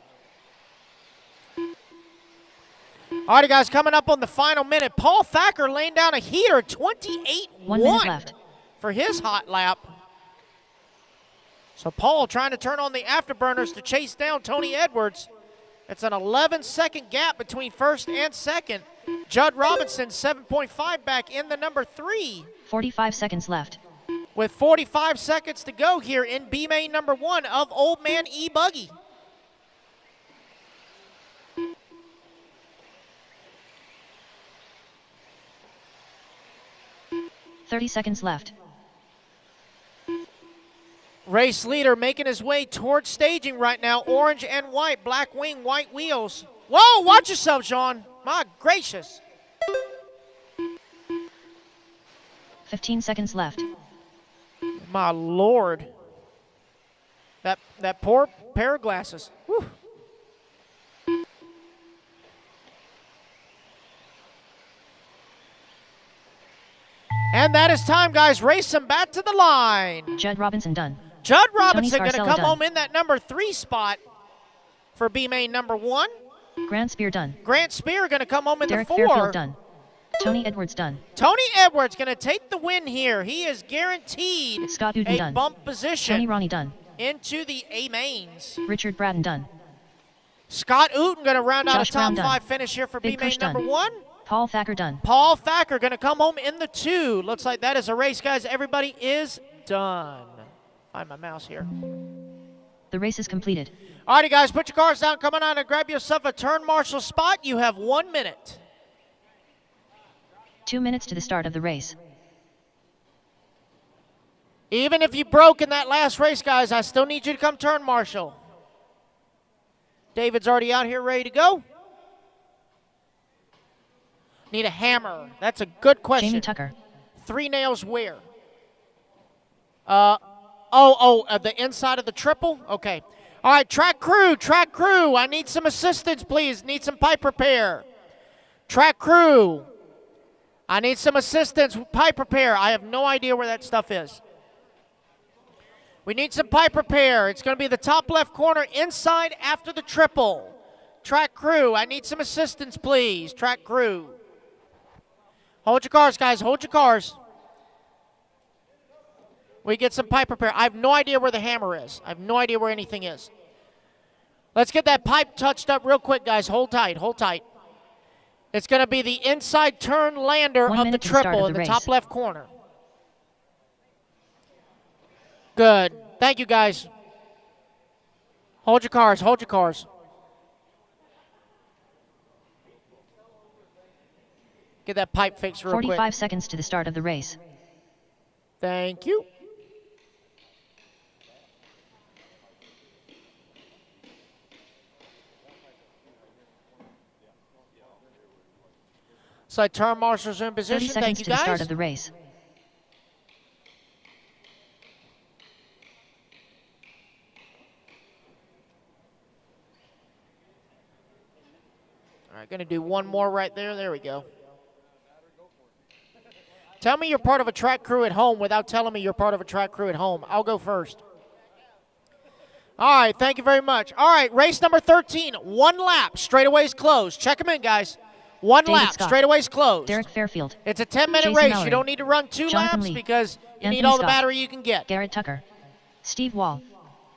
All right, guys, coming up on the final minute. Paul Thacker laying down a heater, 28-1. 1 minute left. For his hot lap. So Paul trying to turn on the afterburners to chase down Tony Edwards. It's an 11-second gap between first and second. Judd Robinson, 7.5 back in the number 3. 45 seconds left. With 45 seconds to go here in B main number 1 of Old Man e-buggy. .30 seconds left. Race leader making his way towards staging right now. Orange and white, black wing, white wheels. Whoa, watch yourself, Sean. My gracious. 15 seconds left. My Lord. That poor pair of glasses. Whew. And that is time, guys. Race them back to the line. Judd Robinson done. Judd Robinson going to Scarcella come home in that number 3 spot for B main number 1. Grant Spear done. Grant Spear going to come home in Derek the 4. Fairfield done. Tony Edwards done. Tony Edwards going to take the win here. He is guaranteed Scott Uden a done. bump position Tony Roney done. into the A mains. Richard Bratton done. Scott Uden going to round out Josh a top Brown 5 done. finish here for Big B main Cush number done. 1. Paul Thacker done. Paul Thacker going to come home in the 2. Looks like that is a race, guys. Everybody is done. Find my mouse here. The race is completed. All righty, guys, put your cars down. Come on out and grab yourself a turn marshal spot. You have 1 minute. 2 minutes to the start of the race. Even if you broke in that last race, guys, I still need you to come turn marshal. David's already out here ready to go. Need a hammer. That's a good question. Jamie Tucker. 3 nails where? The inside of the triple? Okay. All right, track crew. I need some assistance, please. Need some pipe repair. Track crew. I need some assistance with pipe repair. I have no idea where that stuff is. We need some pipe repair. It's going to be the top left corner inside after the triple. Track crew, I need some assistance, please. Track crew. Hold your cars, guys. Hold your cars. We get some pipe repair. I have no idea where the hammer is. I have no idea where anything is. Let's get that pipe touched up real quick, guys. Hold tight. Hold tight. It's going to be the inside turn lander of the triple in the top left corner. Good. Thank you, guys. Hold your cars. Hold your cars. Get that pipe fixed real quick. 45 seconds to the start of the race. Thank you. Side turn marshals in position. 30 seconds Thank you, to the start guys. of the race. All right, going to do one more right there. There we go. Tell me you're part of a track crew at home without telling me you're part of a track crew at home. I'll go first. All right, thank you very much. All right, race number 13, 1 lap, straightaways closed. Check them in, guys. One David lap, Scott, straightaways closed. Derek Fairfield. It's a 10-minute Jason race. Mallory, You don't need to run 2 Jonathan laps Lee, because you Anthony need all the Scott, battery you can get. Garrett Tucker. Steve Wall.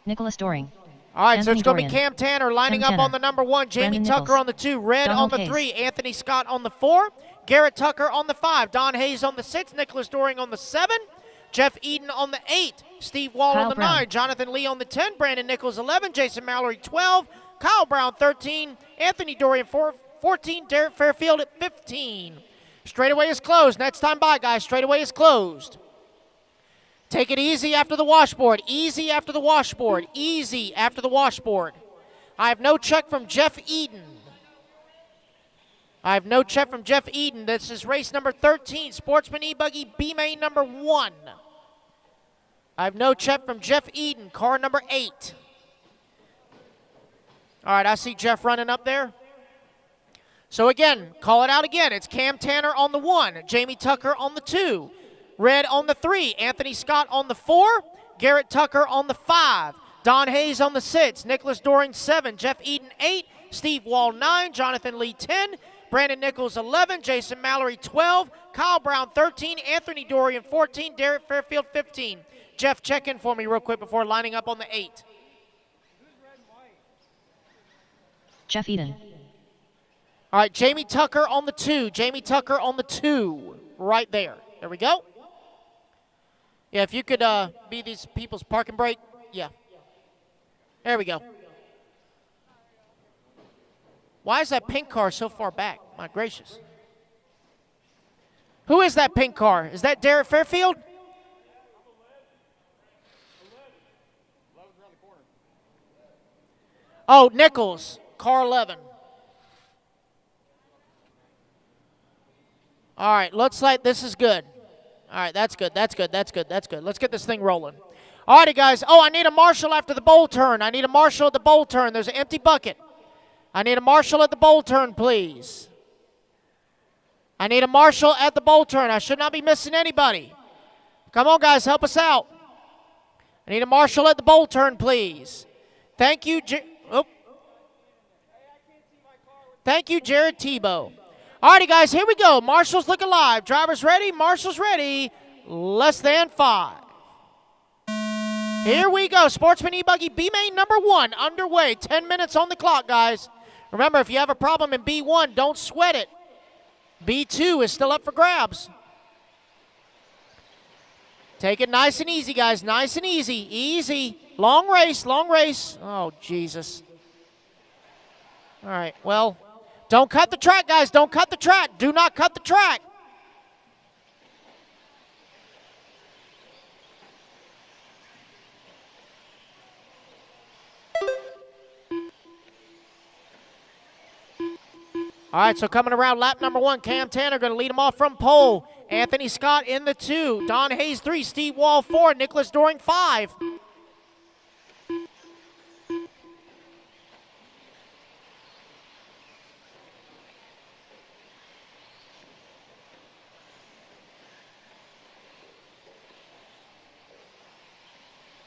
Nicholas Doring. All right, so Anthony it's going to be Dorian. Cam Tanner lining Tim up Tanner. on the number 1, Jamie Brandon Tucker Nichols. on the 2, Red Donald on the Hayes. 3, Anthony Scott on the 4, Garrett Tucker on the 5, Don Hayes on the 6, Nicholas Doring on the 7, Jeff Eden on the 8, Steve Wall Kyle on the Brown. 9, Jonathan Lee on the 10, Brandon Nichols 11, Jason Mallory 12, Kyle Brown 13, Anthony Dorian 14, Derek Fairfield at 15. Straightaway is closed. Next time by, guys. Straightaway is closed. Take it easy after the washboard. Easy after the washboard. Easy after the washboard. I have no check from Jeff Eden. I have no check from Jeff Eden. This is race number 13, Sportsman e-buggy B-main number 1. I have no check from Jeff Eden, car number 8. All right, I see Jeff running up there. So again, call it out again. It's Cam Tanner on the 1, Jamie Tucker on the 2, Red on the 3, Anthony Scott on the 4, Garrett Tucker on the 5, Don Hayes on the 6, Nicholas Doring 7, Jeff Eden 8, Steve Wall 9, Jonathan Lee 10, Brandon Nichols 11, Jason Mallory 12, Kyle Brown 13, Anthony Dorian 14, Derek Fairfield 15. Jeff, check in for me real quick before lining up on the 8. Jeff Eden. All right, Jamie Tucker on the 2. Jamie Tucker on the 2. Right there. There we go. Yeah, if you could be these people's parking brake. Yeah. There we go. Why is that pink car so far back? My gracious. Who is that pink car? Is that Derek Fairfield? Oh, Nichols, car 11. All right, looks like this is good. All right, that's good, that's good, that's good, that's good. Let's get this thing rolling. All righty, guys. Oh, I need a marshal after the bowl turn. I need a marshal at the bowl turn. There's an empty bucket. I need a marshal at the bowl turn, please. I need a marshal at the bowl turn. I should not be missing anybody. Come on, guys, help us out. I need a marshal at the bowl turn, please. Thank you, Thank you, Jared Tebow. All righty, guys, here we go. Marshals look alive. Drivers ready, marshals ready. Less than 5. Here we go. Sportsman e-buggy B-main number 1 underway. 10 minutes on the clock, guys. Remember, if you have a problem in B1, don't sweat it. B2 is still up for grabs. Take it nice and easy, guys. Nice and easy. Easy. Long race, long race. Oh, Jesus. All right, well, don't cut the track, guys. Don't cut the track. Do not cut the track. All right, so coming around lap number 1, Cam Tanner going to lead him off from pole. Anthony Scott in the 2. Don Hayes 3. Steve Wall 4. Nicholas Doring 5.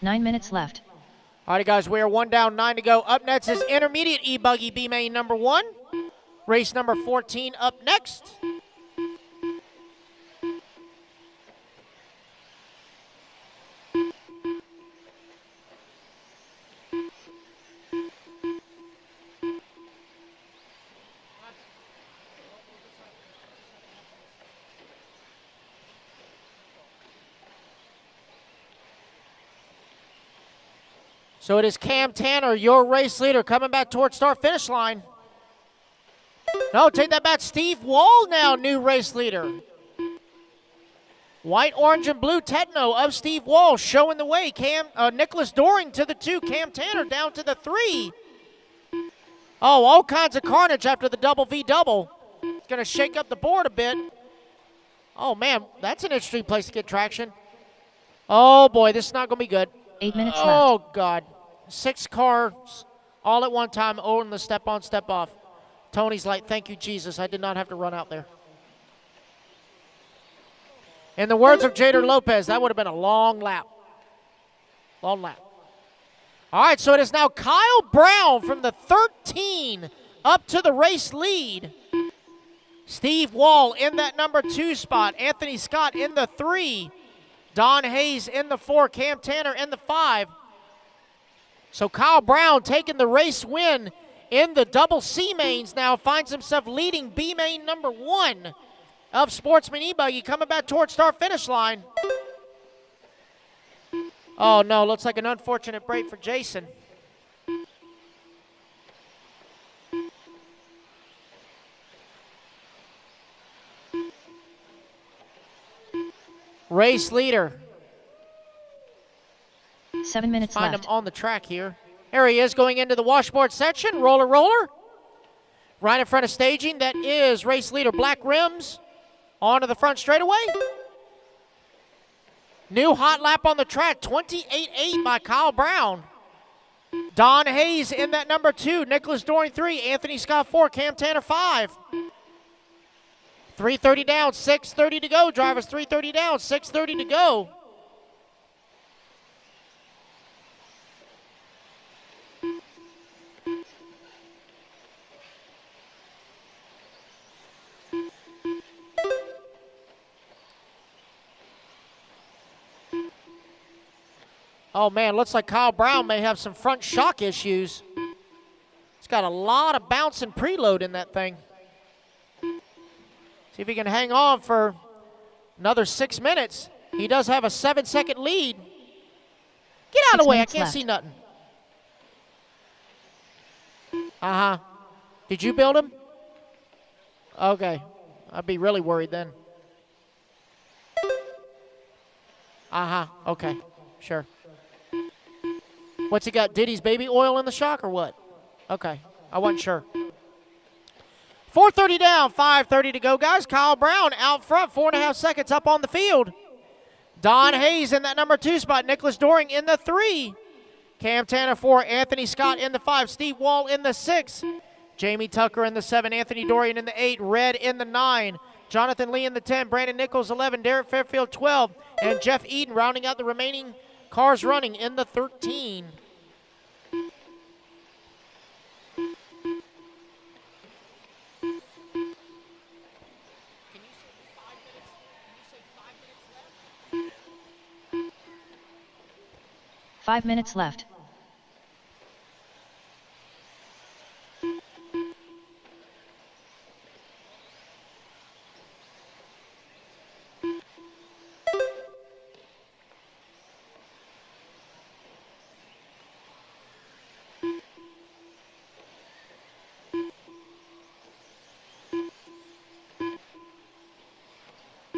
Nine minutes left. All right, guys, we are 1 down, 9 to go. Up next is intermediate e-buggy B-main number 1. Race number 14 up next. So it is Cam Tanner, your race leader, coming back towards start-finish line. No, take that back. Steve Wall now, new race leader. White, orange, and blue Techno of Steve Wall showing the way. Nicholas Doring to the 2. Cam Tanner down to the 3. Oh, all kinds of carnage after the double V double. It's going to shake up the board a bit. Oh, man, that's an interesting place to get traction. Oh, boy, this is not going to be good. 8 minutes left. Oh, God. 6 cars all at one time on the step on, step off. Tony's like, thank you, Jesus. I did not have to run out there. In the words of Jader Lopez, that would have been a long lap. Long lap. All right, so it is now Kyle Brown from the 13 up to the race lead. Steve Wall in that number 2 spot. Anthony Scott in the 3. Don Hayes in the 4. Cam Tanner in the 5. So Kyle Brown taking the race win in the double C mains now, finds himself leading B main number 1 of Sportsman e-buggy, coming back towards start-finish line. Oh, no, looks like an unfortunate break for Jason. Race leader. 7 minutes Find left. him on the track here. There he is going into the washboard section. Roller, roller. Right in front of staging, that is race leader Black Rims. Onto the front straightaway. New hot lap on the track, 28.8 by Kyle Brown. Don Hayes in that number 2. Nicholas Doring 3. Anthony Scott 4. Cam Tanner 5. 3:30 down, 6:30 to go. Drivers 3:30 down, 6:30 to go. Oh, man, looks like Kyle Brown may have some front shock issues. He's got a lot of bounce and preload in that thing. See if he can hang on for another 6 minutes. He does have a 7-second lead. Get out of the way. I can't see nothing. Uh-huh. Did you build him? Okay. I'd be really worried then. Uh-huh. Okay. Sure. What's he got? Diddy's baby oil in the shock or what? Okay. I wasn't sure. 4:30 down, 5:30 to go, guys. Kyle Brown out front, 4.5 seconds up on the field. Don Hayes in that number 2 spot. Nicholas Doring in the 3. Cam Tanner 4. Anthony Scott in the 5. Steve Wall in the 6. Jamie Tucker in the 7. Anthony Dorian in the 8. Red in the 9. Jonathan Lee in the 10. Brandon Nichols 11. Derek Fairfield 12. And Jeff Eden rounding out the remaining cars running in the 13. Five minutes left.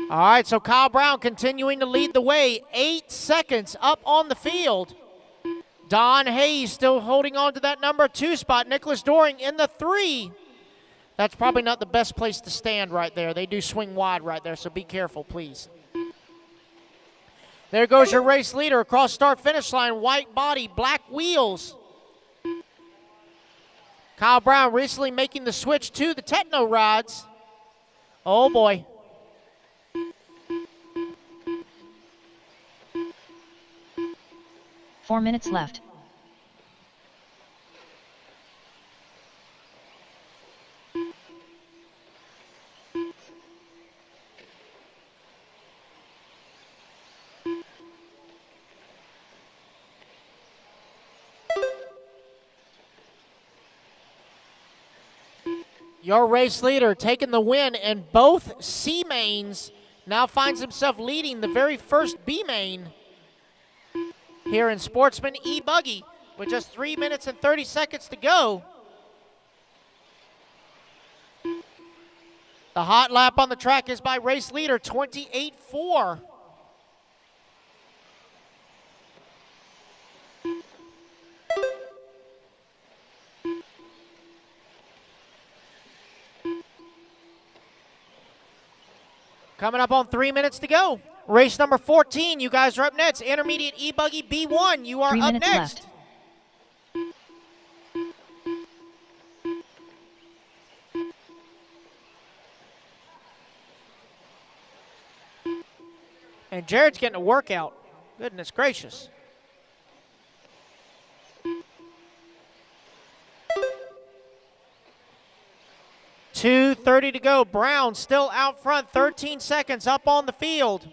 All right, so Kyle Brown continuing to lead the way. 8 seconds up on the field. Don Hayes still holding on to that number 2 spot. Nicholas Doring in the 3. That's probably not the best place to stand right there. They do swing wide right there, so be careful, please. There goes your race leader across start-finish line. White body, black wheels. Kyle Brown recently making the switch to the Techno rods. Oh, boy. Four minutes left. Your race leader taking the win in both C mains. Now finds himself leading the very first B main here in Sportsman e-buggy. with just 3 minutes and 30 seconds to go. The hot lap on the track is by race leader, 28.4. Coming up on 3 minutes to go. Race number 14, you guys are up next. Intermediate e-buggy B1, you are 3 up minutes next. left. And Jared's getting a workout. Goodness gracious. .230 to go. Brown still out front, 13 seconds up on the field.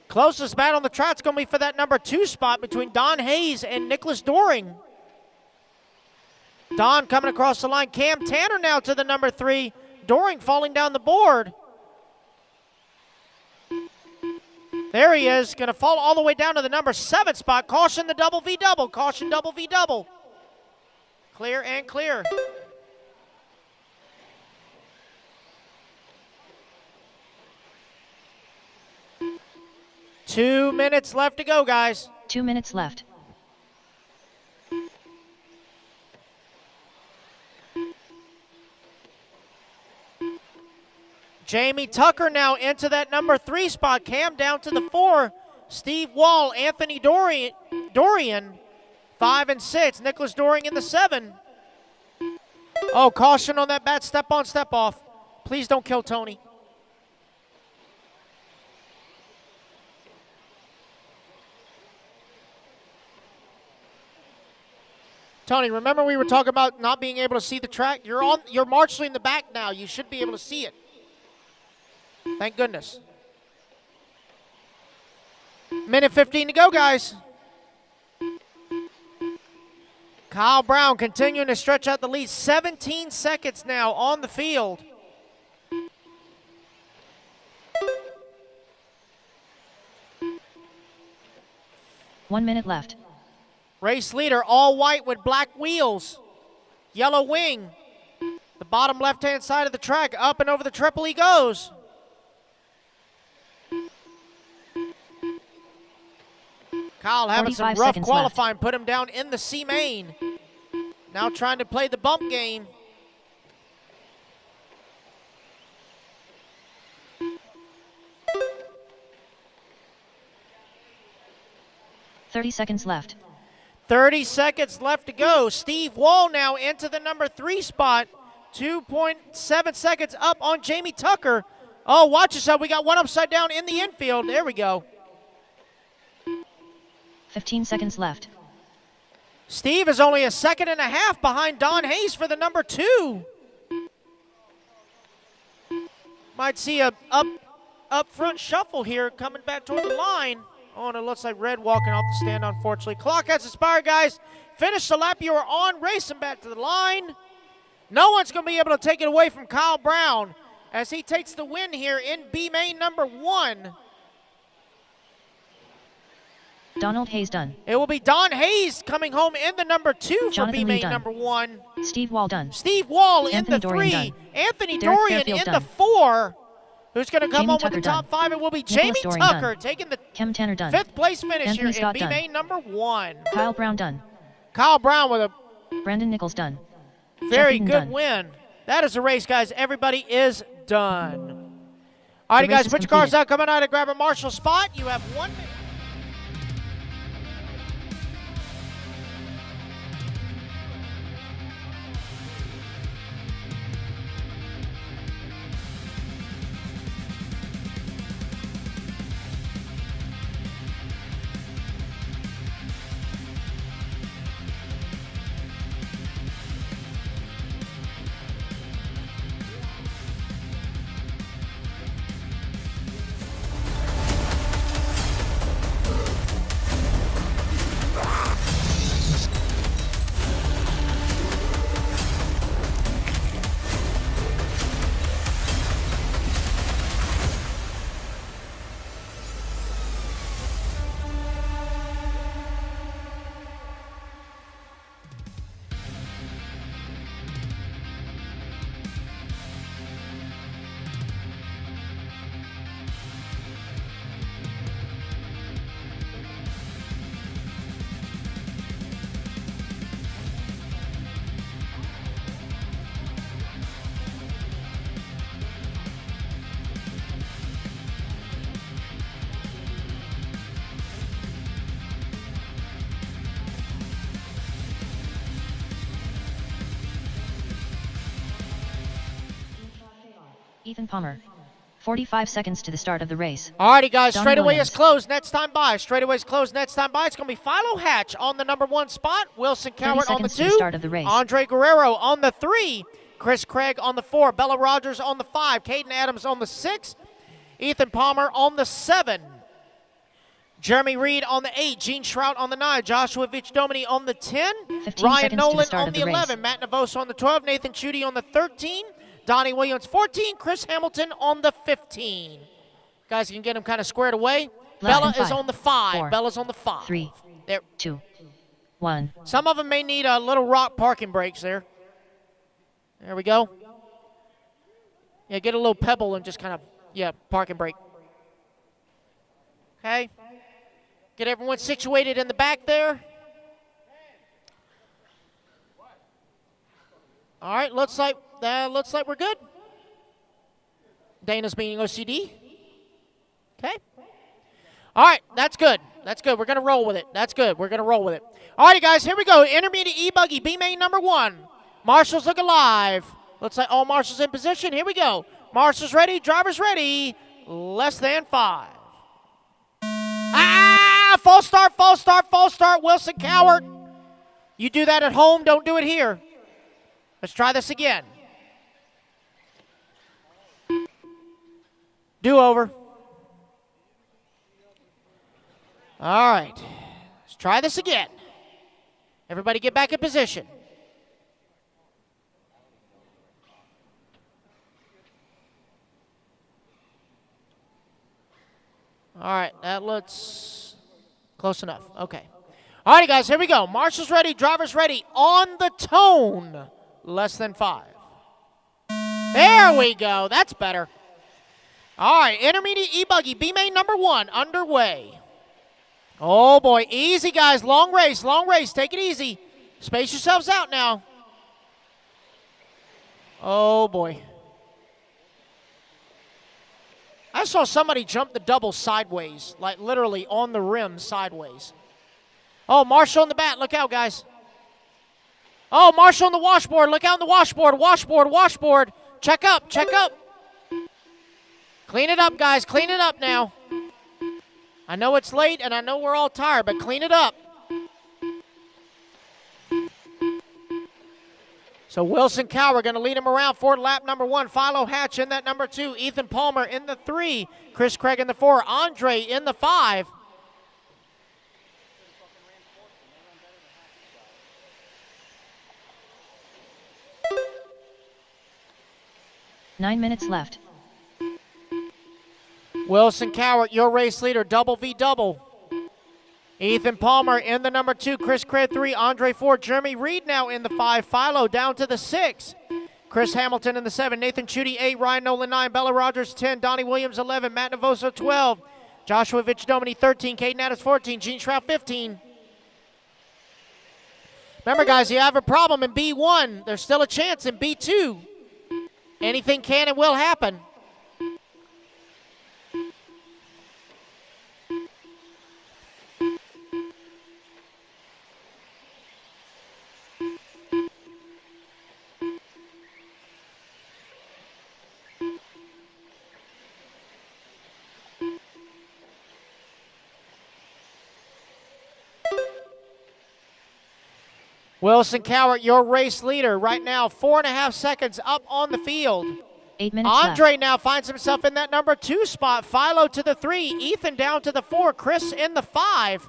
Closest battle on the track's going to be for that number 2 spot between Don Hayes and Nicholas Doring. Don coming across the line. Cam Tanner now to the number 3. Doring falling down the board. There he is, going to fall all the way down to the number 7 spot. Caution the double V double. Caution double V double. Clear and clear. Two minutes left to go, guys. 2 minutes left. Jamie Tucker now into that number 3 spot. Cam down to the 4. Steve Wall, Anthony Dorian 5 and 6. Nicholas Doring in the 7. Oh, caution on that bad step on, step off. Please don't kill Tony. Tony, remember we were talking about not being able to see the track? You're marginally in the back now. You should be able to see it. Thank goodness. Minute 15 to go, guys. Kyle Brown continuing to stretch out the lead. 17 seconds now on the field. One minute left. Race leader, all white with black wheels. Yellow wing. The bottom left-hand side of the track. Up and over the triple he goes. Kyle having some rough qualifying, put him down in the C main. Now trying to play the bump game. $30 left. 30 seconds left to go. Steve Wall now into the number 3 spot. 2.7 seconds up on Jamie Tucker. Oh, watch yourself. We got one upside down in the infield. There we go. 15 seconds left. Steve is only a second and a half behind Don Hayes for the number 2. Might see a up front shuffle here coming back toward the line. Oh, and it looks like Red walking off the stand, unfortunately. Clock has expired, guys. Finish the lap you are on, racing back to the line. No one's going to be able to take it away from Kyle Brown as he takes the win here in B main number 1. Donald Hayes done. It will be Don Hayes coming home in the number 2 for Jonathan B Lee main done. number 1. Steve Wall done. Steve Wall Anthony in the Dorian 3. done. Anthony Derek Dorian Fairfield in done. the 4. Who's going to come Jamie home Tucker with the top done. 5? It will be Nicholas Jamie Dorian Tucker done. taking the Cam Tanner done. 5th place finish Anthony here in Scott B done. main number 1. Kyle Brown done. Kyle Brown with a Brandon Nichols done. very Eden good done. win. That is a race, guys. Everybody is done. All right, The race guys, is put your cars completed. out. Coming out and grab a Marshall spot. You have 1 minute. Ethan Palmer. 45 seconds to the start of the race. Alrighty, guys, Donnie straightaway Williams. is closed. Next time by. Straightaway is closed. Next time by. It's going to be Philo Hatch on the number 1 spot. Wilson 30 Cowart on the seconds to 2. the start of the race. Andre Guerrero on the 3. Chris Craig on the 4. Bella Rogers on the 5. Caden Adams on the 6. Ethan Palmer on the 7. Jeremy Reed on the 8. Gene Shrout on the 9. Joshua Vicdomini on the 10. 15 Ryan seconds to the Nolan start on of the the race. 11. Matt Navosa on the 12. Nathan Chudy on the 13. Donnie Williams 14. Chris Hamilton on the 15. Guys, you can get him kind of squared away. Bella is on the 5. 4, Bella's on the 5. 3, There. 2, 1. Some of them may need a little rock parking brakes there. There we go. Yeah, get a little pebble and just kind of, parking brake. Okay. Get everyone situated in the back there. All right, looks like we're good. Dana's being OCD. Okay. All right, that's good. That's good. We're going to roll with it. That's good. We're going to roll with it. All righty, guys, here we go. Intermediate e-buggy, B-main number 1. Marshall's look alive. Looks like all marshals in position. Here we go. Marshals ready. Drivers ready. Less than 5. False start, false start, false start. Wilson Cowart. You do that at home. Don't do it here. Let's try this again. Do over. All right. Let's try this again. Everybody get back in position. All right, that looks close enough. Okay. All righty, guys, here we go. Marshals ready, drivers ready. On the tone, less than 5. There we go. That's better. All right, intermediate e-buggy, B-main number 1, underway. Oh, boy. Easy, guys. Long race, long race. Take it easy. Space yourselves out now. Oh, boy. I saw somebody jump the double sideways, like literally on the rim sideways. Oh, Marshall on the bat. Look out, guys. Oh, Marshall on the washboard. Look out on the washboard. Washboard, washboard. Check up, check up. Clean it up, guys. Clean it up now. I know it's late, and I know we're all tired, but clean it up. So Wilson Cowart going to lead him around for lap number 1. Philo Hatch in that number 2. Ethan Palmer in the 3. Chris Craig in the 4. Andre in the 5. Nine minutes left. Wilson Cowart, your race leader, double V double. Ethan Palmer in the number 2, Chris Craig 3, Andre 4, Jeremy Reed now in the 5, Philo down to the 6. Chris Hamilton in the 7, Nathan Chudy 8, Ryan Nolan 9, Bella Rogers 10, Donnie Williams 11, Matt Navosa 12, Joshua Vicdomini 13, Caden Adams 14, Gene Shrout 15. Remember, guys, you have a problem in B1. There's still a chance in B2. Anything can and will happen. Wilson Cowart, your race leader right now, 4.5 seconds up on the field. 8 minutes Andre left. now finds himself in that number 2 spot. Philo to the 3, Ethan down to the 4, Chris in the 5.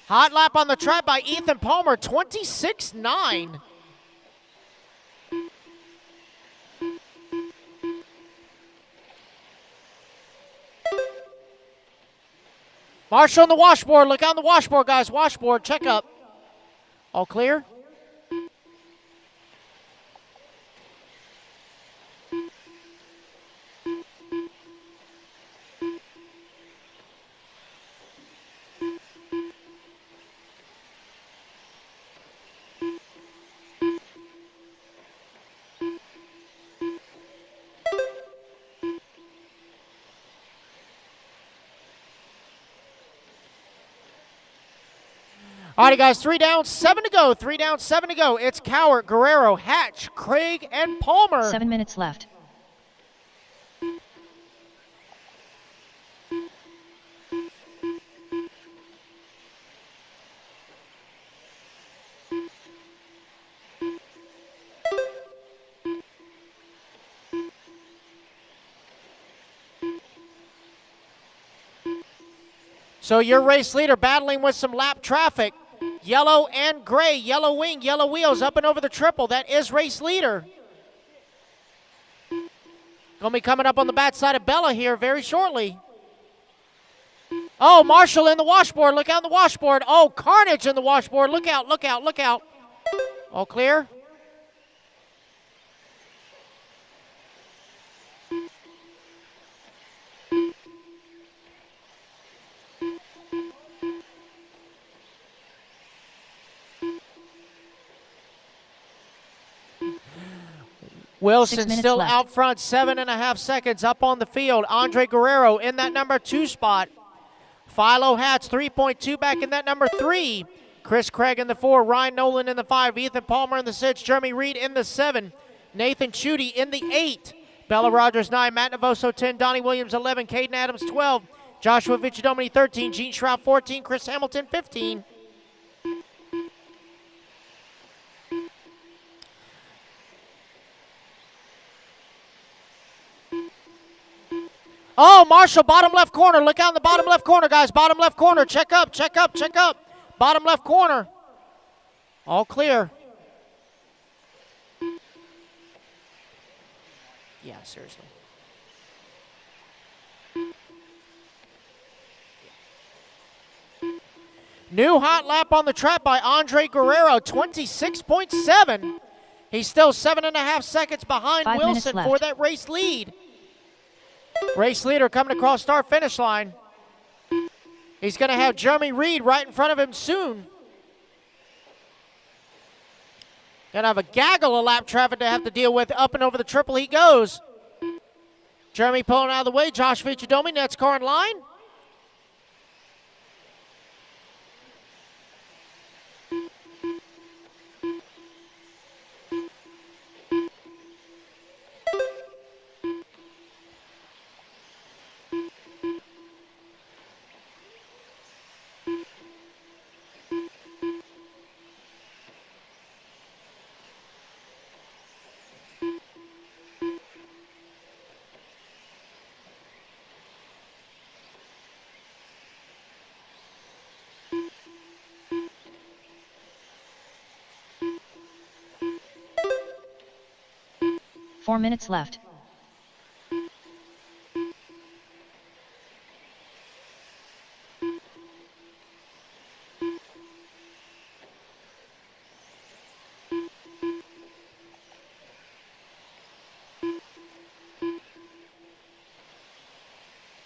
Hot lap on the track by Ethan Palmer, 26.9. Marshall on the washboard. Look out on the washboard, guys. Washboard, check up. All clear? All right, guys, 3 down, 7 to go. 3 down, 7 to go. It's Cowart, Guerrero, Hatch, Craig, and Palmer. 7 minutes left. So your race leader battling with some lap traffic. Yellow and gray, yellow wing, yellow wheels up and over the triple. That is race leader. Going to be coming up on the bad side of Bella here very shortly. Oh, Marshall in the washboard. Look out in the washboard. Oh, carnage in the washboard. Look out, look out, look out. All clear? Wilson still left. out front, 7.5 seconds up on the field. Andre Guerrero in that number 2 spot. Philo Hatch, 3.2 back in that number 3. Chris Craig in the 4, Ryan Nolan in the 5, Ethan Palmer in the 6, Jeremy Reed in the 7, Nathan Chudy in the 8, Bella Rogers 9, Matt Navoso 10, Donnie Williams 11, Caden Adams 12, Joshua Viccidomini 13, Gene Shroud 14, Chris Hamilton 15. Oh, Marshall, bottom left corner. Look out in the bottom left corner, guys. Bottom left corner. Check up, check up, check up. Bottom left corner. All clear. Yeah, seriously. New hot lap on the track by Andre Guerrero, 26.7. He's still 7.5 seconds behind 5 minutes Wilson left. for that race lead. Race leader coming across start finish line. He's going to have Jeremy Reed right in front of him soon. Going to have a gaggle of lap traffic to have to deal with. Up and over the triple he goes. Jeremy pulling out of the way. Josh Viccidomi, next car in line. Four minutes left.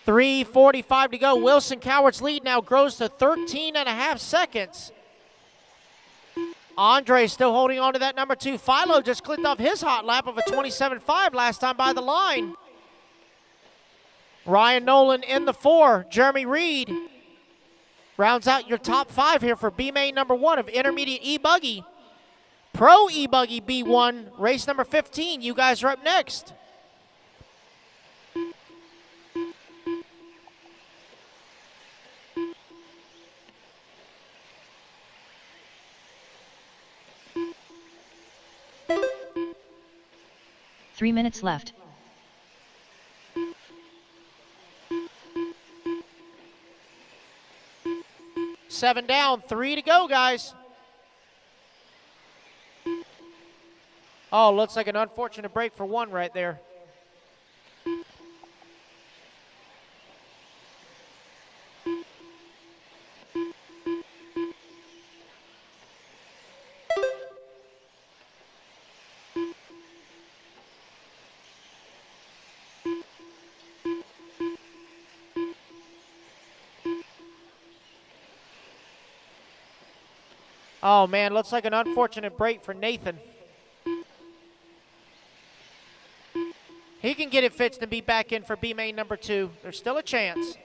.345 to go. Wilson Cowart's lead now grows to 13.5 seconds. Andre still holding on to that number 2. Philo just clicked off his hot lap of a 27.5 last time by the line. Ryan Nolan in the 4. Jeremy Reed rounds out your top 5 here for B-Main number 1 of intermediate e-buggy. Pro e-buggy B1, race number 15. You guys are up next. Three minutes left. Seven down, 3 to go, guys. Oh, looks like an unfortunate break for 1 right there. Oh, man, looks like an unfortunate break for Nathan. He can get it fixed and be back in for B-Main number 2. There's still a chance.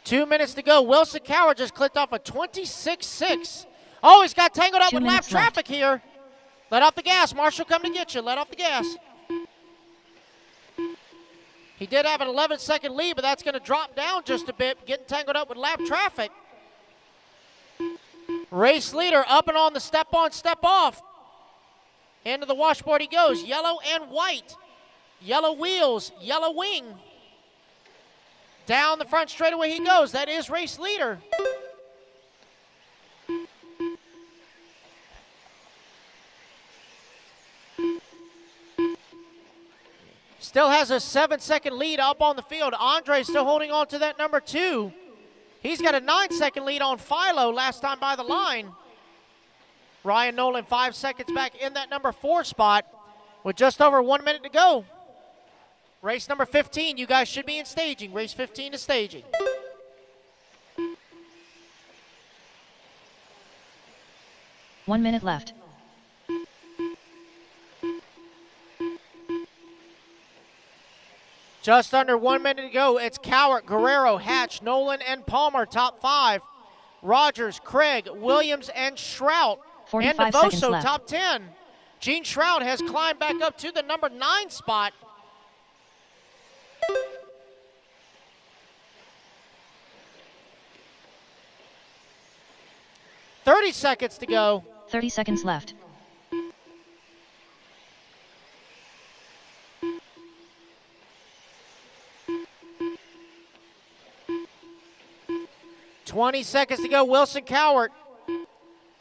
2 minutes to go. Wilson Coward just clicked off a 26.6. Oh, he's got tangled up 2 with lap minutes left. traffic here. Let off the gas. Marshall come to get you. Let off the gas. He did have an 11-second lead, but that's going to drop down just a bit, getting tangled up with lap traffic. Race leader up and on the step on, step off. Into the washboard he goes. Yellow and white. Yellow wheels, yellow wing. Down the front straightaway he goes. That is race leader. Still has a 7-second lead up on the field. Andre still holding on to that number 2. He's got a 9-second lead on Philo last time by the line. Ryan Nolan 5 seconds back in that number 4 spot with just over 1 minute to go. Race number 15, you guys should be in staging. Race 15 is staging. One minute left. Just under 1 minute to go. It's Cowart, Guerrero, Hatch, Nolan, and Palmer, top 5. Rogers, Craig, Williams, and Shrout. 45 and seconds Devoso, left. top 10. Gene Shrout has climbed back up to the number 9 spot. .30 seconds to go. 30 seconds left. .20 seconds to go. Wilson Cowart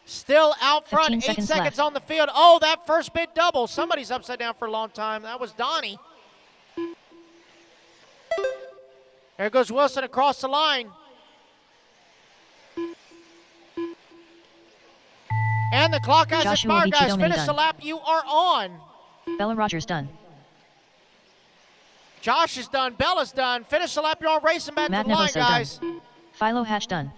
still out front. 15 8 seconds seconds left. on the field. Oh, that first bid double. Somebody's upside down for a long time. That was Donnie. There goes Wilson across the line. And the clock has Joshua expired, guys. Vichidomini Finish done. the lap. You are on. Bella Rogers done. Josh is done. Bella's done. Finish the lap. You're on. Racing back Matt to the line, Nevoso guys. done. Philo Hatch done.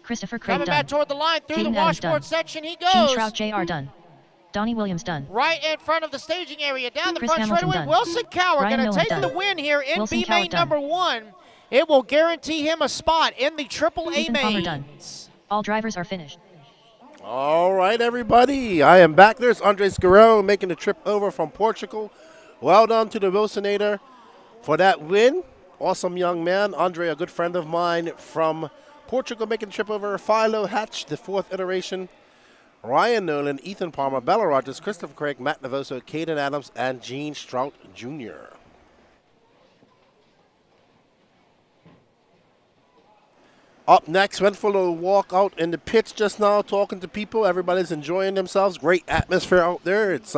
Christopher Craig Coming done. back toward the line through the Caden Adams done. washboard section he Gene goes. Shrout Jr. done. Donnie Williams done. Right in front of the staging area. Down the Chris front Hamilton straightaway. done. Wilson Cowart Ryan going to Millen take done. the win here in Wilson B main Cowart done. number 1. It will guarantee him a spot in the Triple A Ethan Palmer done. mains. All drivers are finished. All right, everybody. I am back. There's Andres Guerrero making the trip over from Portugal. Well done to the Wilsonator for that win. Awesome young man. Andre, a good friend of mine from Portugal, making the trip over. Philo Hatch, the 4th iteration. Ryan Nolan, Ethan Palmer, Bella Rogers, Christopher Craig, Matt Nevoso, Caden Adams, and Gene Shrout Jr. Up next, went for a little walk out in the pits just now, talking to people. Everybody's enjoying themselves. Great atmosphere out there. It's,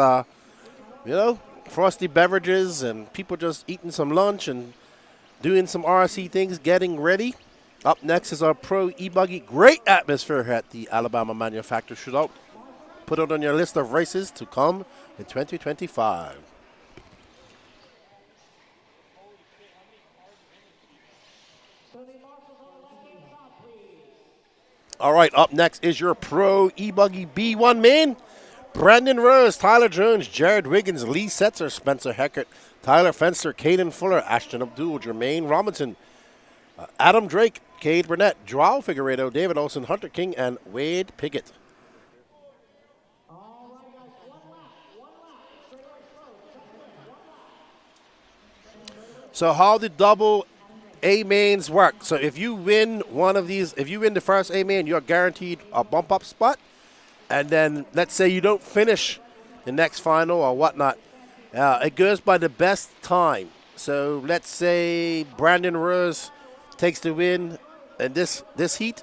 frosty beverages and people just eating some lunch and doing some RC things, getting ready. Up next is our Pro e-buggy. Great atmosphere at the Alabama Manufacturer Shootout. Put it on your list of races to come in 2025. All right, up next is your Pro e-buggy B1 main. Brandon Rose, Tyler Jones, Jared Wiggins, Lee Setzer, Spencer Heckert, Tyler Fenster, Caden Fuller, Ashton Abdul, Jermaine Robinson, Adam Drake, Cade Burnett, Joao Figueredo, David Olson, Hunter King, and Wade Piggott. So how did double A mains work? So if you win one of these, if you win the first A main, you're guaranteed a bump up spot. And then let's say you don't finish the next final or whatnot, it goes by the best time. So let's say Brandon Rose takes the win in this heat,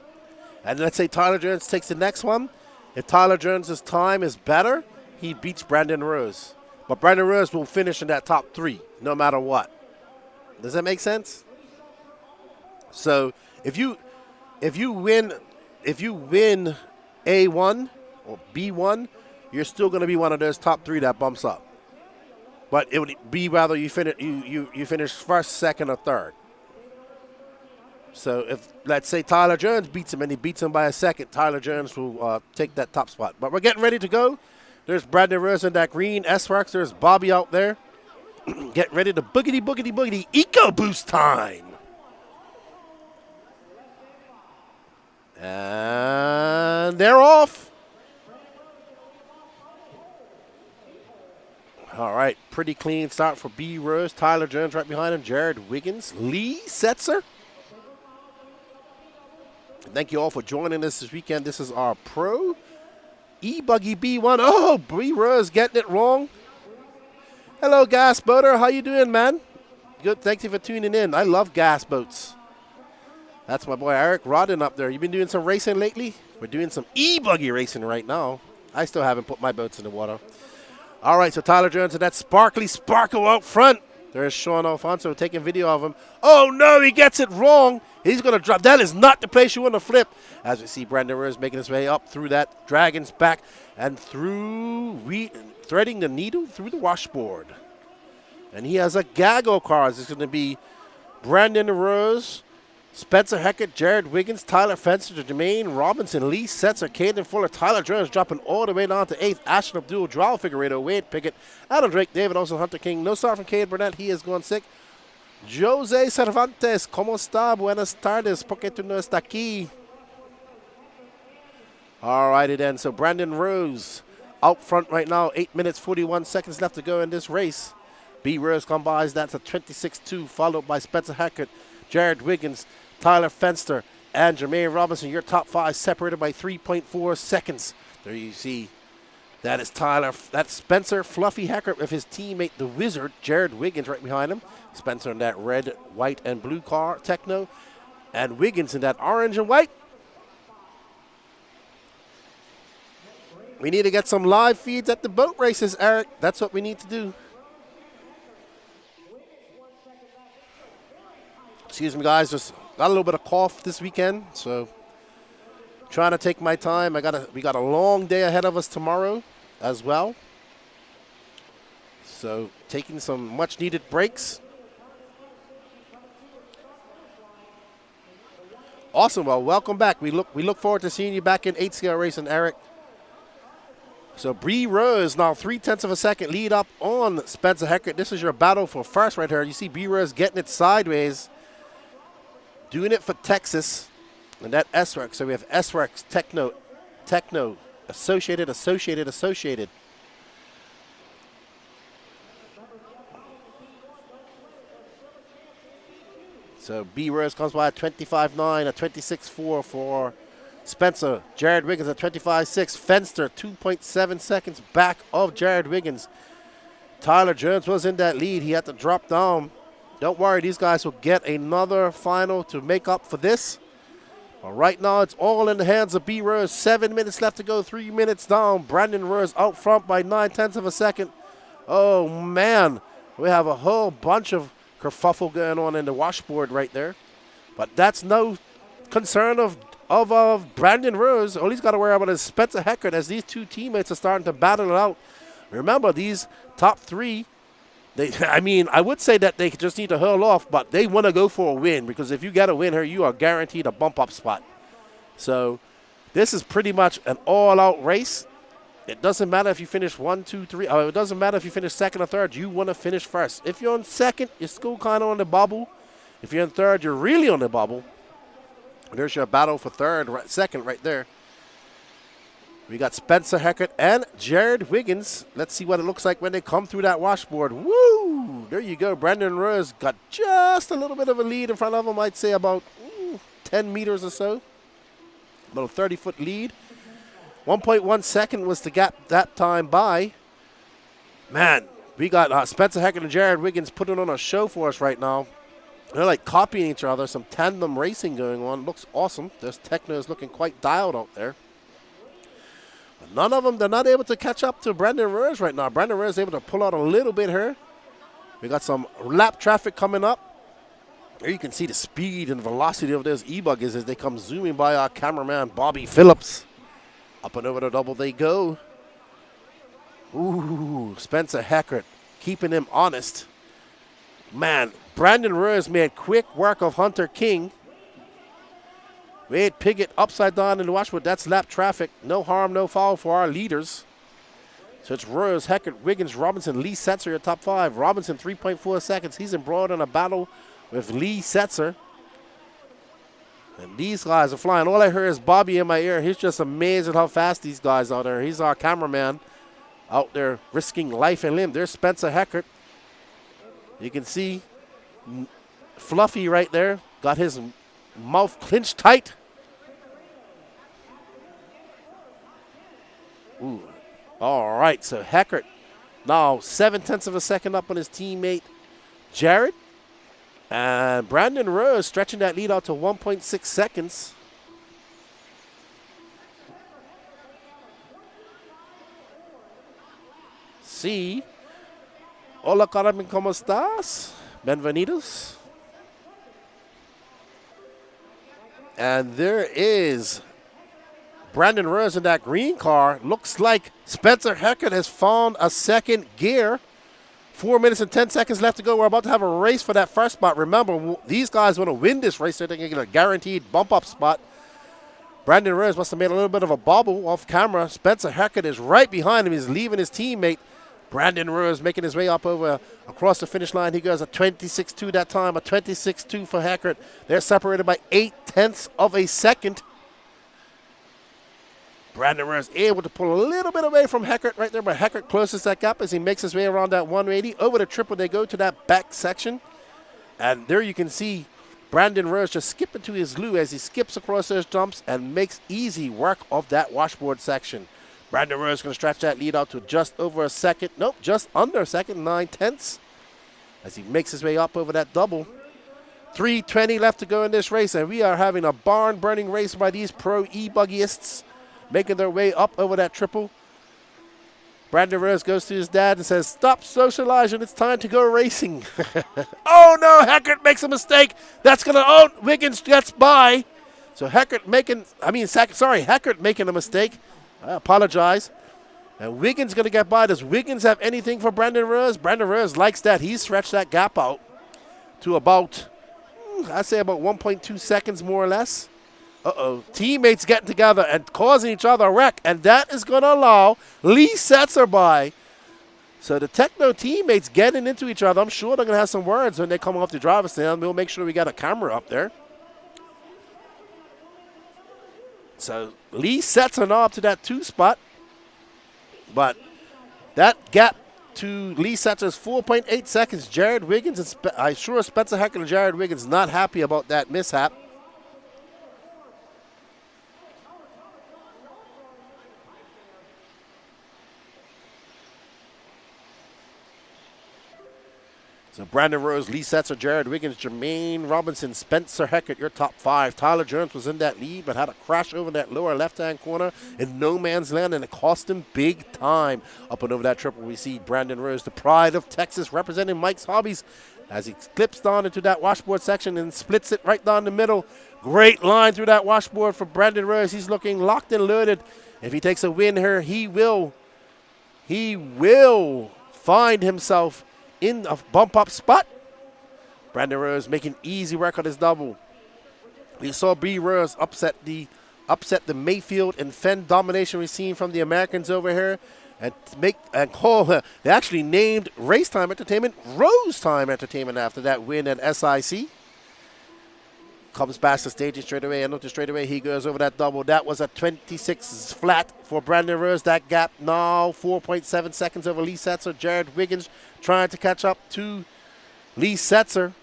and let's say Tyler Jones takes the next one. If Tyler Jones' time is better, he beats Brandon Rose. But Brandon Rose will finish in that top 3 no matter what. Does that make sense? So if you win A1 or B1, you're still going to be one of those top 3 that bumps up. But it would be rather you finish first, second, or third. So if, let's say, Tyler Jones beats him and he beats him by a second, Tyler Jones will take that top spot. But we're getting ready to go. There's Brandon Rose in that green S-Works. There's Bobby out there. Get ready to boogity, boogity, boogity. Eco Boost time. And they're off. All right, pretty clean start for B. Rose. Tyler Jones right behind him. Jared Wiggins. Lee Setzer. Thank you all for joining us this weekend. This is our pro e-buggy B1. Oh, B. Rose getting it wrong. Hello, Gas Boater. How you doing, man? Good. Thank you for tuning in. I love gas boats. That's my boy Eric Rodden up there. You been doing some racing lately? We're doing some e-buggy racing right now. I still haven't put my boats in the water. All right, so Tyler Jones and that sparkly sparkle out front. There's Sean Alfonso taking video of him. Oh, no, he gets it wrong. He's going to drop. That is not the place you want to flip. As we see Brandon Rose making his way up through that dragon's back and through, threading the needle through the washboard. And he has a gaggle cars. It's going to be Brandon Rose, Spencer Heckert, Jared Wiggins, Tyler Fenster, Jermaine Robinson, Lee Setzer, Caden Fuller, Tyler Jones dropping all the way down to 8th. Ashton Abdul, Joao Figueredo, Wade Pickett, Adam Drake, David Olsen, Hunter King. No start from Cade Burnett. He is going sick. Jose Cervantes, ¿cómo está? Buenas tardes. ¿Por qué tú no estás aquí? All righty then. So Brandon Rose out front right now. 8 minutes, 41 seconds left to go in this race. B. Rose combines that to 26-2, followed by Spencer Hackett, Jared Wiggins, Tyler Fenster, and Jermaine Robinson. Your top 5 separated by 3.4 seconds. There you see. That is Tyler. That's Spencer Fluffy Hackett with his teammate, the Wizard, Jared Wiggins, right behind him. Spencer in that red, white, and blue car, Techno. And Wiggins in that orange and white. We need to get some live feeds at the boat races, Eric. That's what we need to do. Excuse me, guys. Just got a little bit of cough this weekend, so trying to take my time. We got a long day ahead of us tomorrow as well. So taking some much needed breaks. Awesome. Well, welcome back. We look forward to seeing you back in 8-scale racing, Eric. So Bree Rose now 0.3 of a second lead up on Spencer Heckert. This is your battle for first right here. You see Bree Rose getting it sideways, doing it for Texas, and that S-Rex. So we have S-Rex, Techno, Associated. So B. Rose comes by at 25.9, a 26.4 for Spencer. Jared Wiggins at 25.6. Fenster 2.7 seconds back of Jared Wiggins. Tyler Jones was in that lead. He had to drop down. Don't worry, these guys will get another final to make up for this. But right now, it's all in the hands of B. Rose. 7 minutes left to go, 3 minutes down. Brandon Rose out front by 0.9 of a second. Oh, man. We have a whole bunch of kerfuffle going on in the washboard right there. But that's no concern of Brandon Rose. All he's got to worry about is Spencer Heckert as these two teammates are starting to battle it out. Remember, these top 3, I would say that they just need to hurl off, but they want to go for a win, because if you get a win here, you are guaranteed a bump-up spot. So this is pretty much an all-out race. It doesn't matter if you finish 1, 2, 3. It doesn't matter if you finish second or third. You want to finish first. If you're on second, you're still kind of on the bubble. If you're in third, you're really on the bubble. There's your battle for second right there. We got Spencer Heckert and Jared Wiggins. Let's see what it looks like when they come through that washboard. Woo! There you go. Brandon Rose got just a little bit of a lead in front of him. I'd say about 10 meters or so. A little 30-foot lead. 1.1 second was the gap that time by. Man, we got Spencer Heckert and Jared Wiggins putting on a show for us right now. They're like copying each other. Some tandem racing going on. Looks awesome. This Techno is looking quite dialed out there. But none of them, they're not able to catch up to Brandon Rose right now. Brandon Rose is able to pull out a little bit here. We got some lap traffic coming up. Here you can see the speed and velocity of those e-buggies as they come zooming by our cameraman, Bobby Phillips. Up and over the double they go. Ooh, Spencer Heckert keeping him honest. Man, Brandon Rose made quick work of Hunter King. Wade Piggott upside down in the washboard. That's lap traffic. No harm, no foul for our leaders. So it's Rose, Heckert, Wiggins, Robinson, Lee Setzer, your top 5. Robinson, 3.4 seconds. He's embroiled in a battle with Lee Setzer. And these guys are flying. All I hear is Bobby in my ear. He's just amazed at how fast these guys are there. He's our cameraman out there risking life and limb. There's Spencer Heckert. You can see Fluffy right there. Got his mouth clinched tight. Ooh. All right, so Heckert now 0.7 of a second up on his teammate Jared. And Brandon Rose stretching that lead out to 1.6 seconds. Sí. Hola, Carmen, ¿cómo estás? Bienvenidos. And there is Brandon Rose in that green car. Looks like Spencer Heckert has found a second gear. 4 minutes and 10 seconds left to go. We're about to have a race for that first spot. Remember, these guys want to win this race. They're going to get a guaranteed bump-up spot. Brandon Rose must have made a little bit of a bobble off camera. Spencer Heckert is right behind him. He's leaving his teammate. Brandon Rose making his way up across the finish line. He goes a 26.2 that time, a 26.2 for Heckert. They're separated by 0.8 of a second. Brandon Rose able to pull a little bit away from Heckert right there, but Heckert closes that gap as he makes his way around that 180. Over the triple, they go to that back section. And there you can see Brandon Rose just skipping to his loo as he skips across those jumps and makes easy work of that washboard section. Brandon Rose going to stretch that lead out to just over a second. Nope, just under a second, 0.9 as he makes his way up over that double. 3:20 left to go in this race, and we are having a barn-burning race by these pro e-buggyists, making their way up over that triple. Brandon Rose goes to his dad and says, "Stop socializing, it's time to go racing." Oh no, Heckert makes a mistake. That's going to, Wiggins gets by. So Heckert making a mistake. I apologize. And Wiggins going to get by. Does Wiggins have anything for Brandon Rose? Brandon Rose likes that. He stretched that gap out to about, I'd say about 1.2 seconds more or less. Teammates getting together and causing each other a wreck, and that is going to allow Lee Setzer by. So the Techno teammates getting into each other. I'm sure they're going to have some words when they come off the driver's stand. We'll make sure we got a camera up there. So Lee Setzer now up to that 2 spot. But that gap to Lee Setzer's 4.8 seconds. Jared Wiggins, and I'm sure Spencer Heckert and Jared Wiggins not happy about that mishap. So Brandon Rose, Lee Setzer, Jared Wiggins, Jermaine Robinson, Spencer Heckert, your top 5. Tyler Jones was in that lead, but had a crash over that lower left-hand corner in no man's land, and it cost him big time. Up and over that triple, we see Brandon Rose, the pride of Texas, representing Mike's Hobbies, as he clips down into that washboard section and splits it right down the middle. Great line through that washboard for Brandon Rose. He's looking locked and loaded. If he takes a win here, he will find himself in a bump-up spot. Brandon Rose making easy work on his double. We saw B. Rose upset the Mayfield and Fenn domination we've seen from the Americans over here, and they actually named Race Time Entertainment Rose Time Entertainment after that win at SIC. Comes past the stage straight away, and up the straight away he goes over that double. That was a 26 flat for Brandon Rose. That gap now 4.7 seconds over Lee Setzer. Jared Wiggins trying to catch up to Lee Setzer.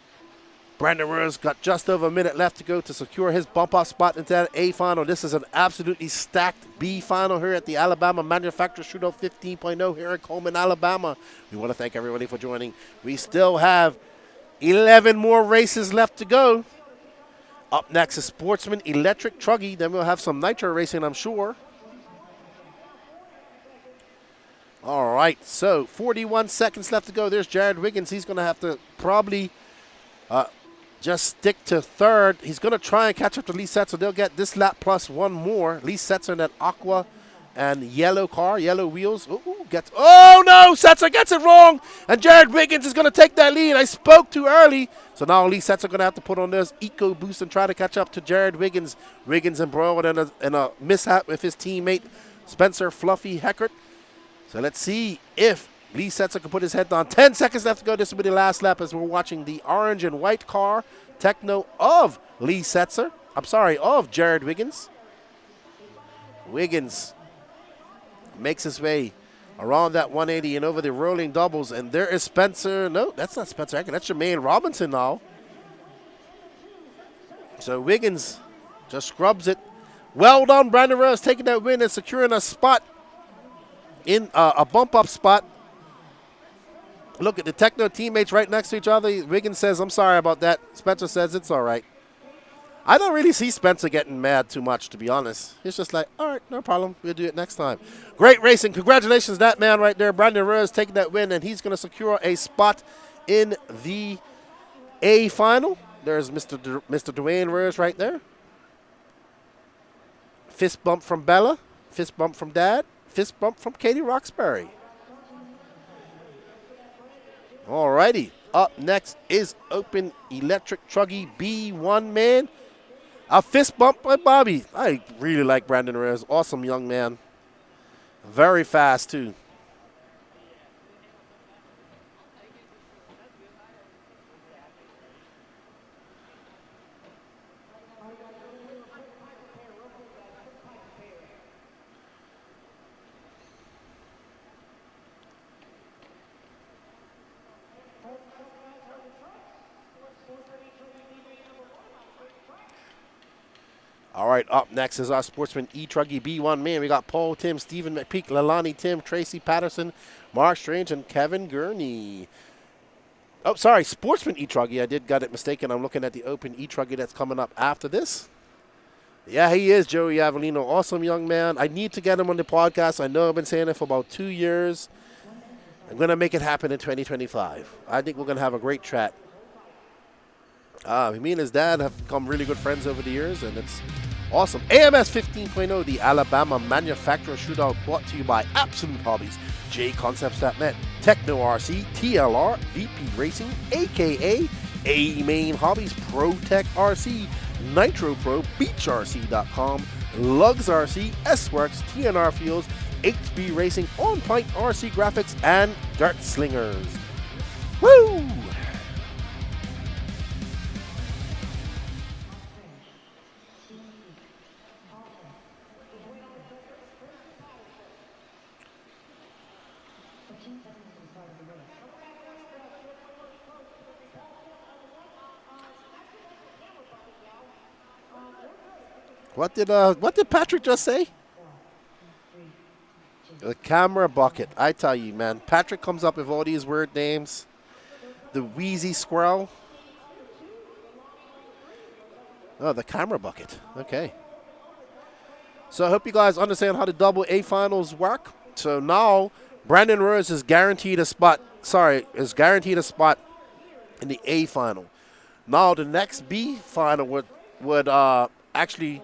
Brandon Rose got just over a minute left to go to secure his bump-up spot into that A final. This is an absolutely stacked B final here at the Alabama Manufacturer Shootout 15.0 here in Cullman, Alabama. We want to thank everybody for joining. We still have 11 more races left to go. Up next is Sportsman Electric Truggy. Then we'll have some nitro racing, I'm sure. All right, so 41 seconds left to go. There's Jared Wiggins. He's going to have to probably just stick to third. He's going to try and catch up to Lee Setzer. They'll get this lap plus one more. Lee Setzer in that aqua and yellow car, yellow wheels. Oh no, Setzer gets it wrong. And Jared Wiggins is going to take that lead. I spoke too early. So now Lee Setzer going to have to put on this eco boost and try to catch up to Jared Wiggins. Wiggins embroiled in a mishap with his teammate Spencer Fluffy Heckert. So let's see if Lee Setzer can put his head down. 10 seconds left to go. This will be the last lap as we're watching the orange and white car, Techno of Lee Setzer. of Jared Wiggins. Wiggins makes his way around that 180 and over the rolling doubles. And there is Spencer. No, that's not Spencer Atkins. That's Jermaine Robinson now. So Wiggins just scrubs it. Well done, Brandon Rose, taking that win and securing a spot in a bump-up spot. Look at the Techno teammates right next to each other. Wiggins says, I'm sorry about that. Spencer says it's all right. I don't really see Spencer getting mad too much, to be honest. He's just like, all right, no problem. We'll do it next time. Great racing. Congratulations, that man right there. Brandon Rose taking that win, and he's going to secure a spot in the A final. There's Mr. Dwayne Rose right there. Fist bump from Bella. Fist bump from Dad. Fist bump from Katie Roxbury. All righty. Up next is Open Electric Truggy B1 man. A fist bump by Bobby. I really like Brandon Reyes. Awesome young man. Very fast, too. All right, up next is our Sportsman e-truggy B1 man. We got Paul Tim, Stephen McPeak, Lalani Tim, Tracy Patterson, Mark Strange, and Kevin Gurney. Oh, sorry, Sportsman e-truggy. I got it mistaken. I'm looking at the Open e-truggy that's coming up after this. Yeah, he is, Joey Avellino. Awesome young man. I need to get him on the podcast. I know I've been saying it for about 2 years. I'm going to make it happen in 2025. I think we're going to have a great chat. Me and his dad have become really good friends over the years, and it's awesome. AMS 15.0, the Alabama Manufacturer Shootout, brought to you by Absolute Hobbies, JConcepts.net, Techno RC, TLR, VP Racing, a.k.a. A-Main Hobbies, ProTech RC, Nitro Pro, BeachRC.com, Lugs RC, S-Works, TNR Fuels, HB Racing, On Point RC Graphics, and Dirt Slingers. Woo! What did Patrick just say? The camera bucket. I tell you, man. Patrick comes up with all these weird names. The Wheezy Squirrel. Oh, the camera bucket. Okay. So I hope you guys understand how the double A finals work. So now Brandon Rose is guaranteed a spot. Is guaranteed a spot in the A final. Now the next B final would actually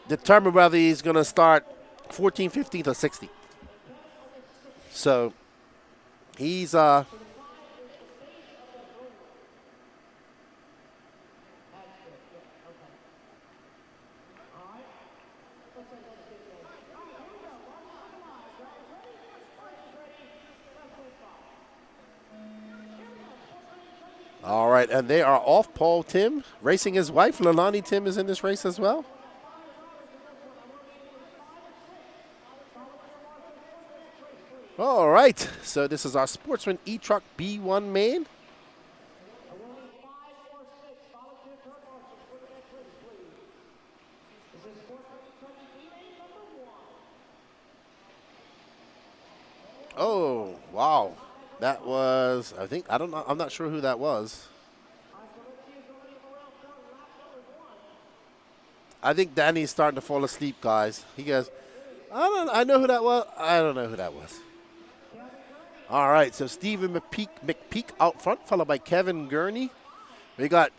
determine whether he's going to start 14th, 15th, or 16th. So he's all right, and they are off. Paul Tim racing his wife. Lalani Tim is in this race as well. All right, so this is our Sportsman e-truck B1 main. Oh, wow. That was, I'm not sure who that was. I think Danny's starting to fall asleep, guys. He goes, I know who that was. I don't know who that was. All right, so Stephen McPeak out front, followed by Kevin Gurney. We got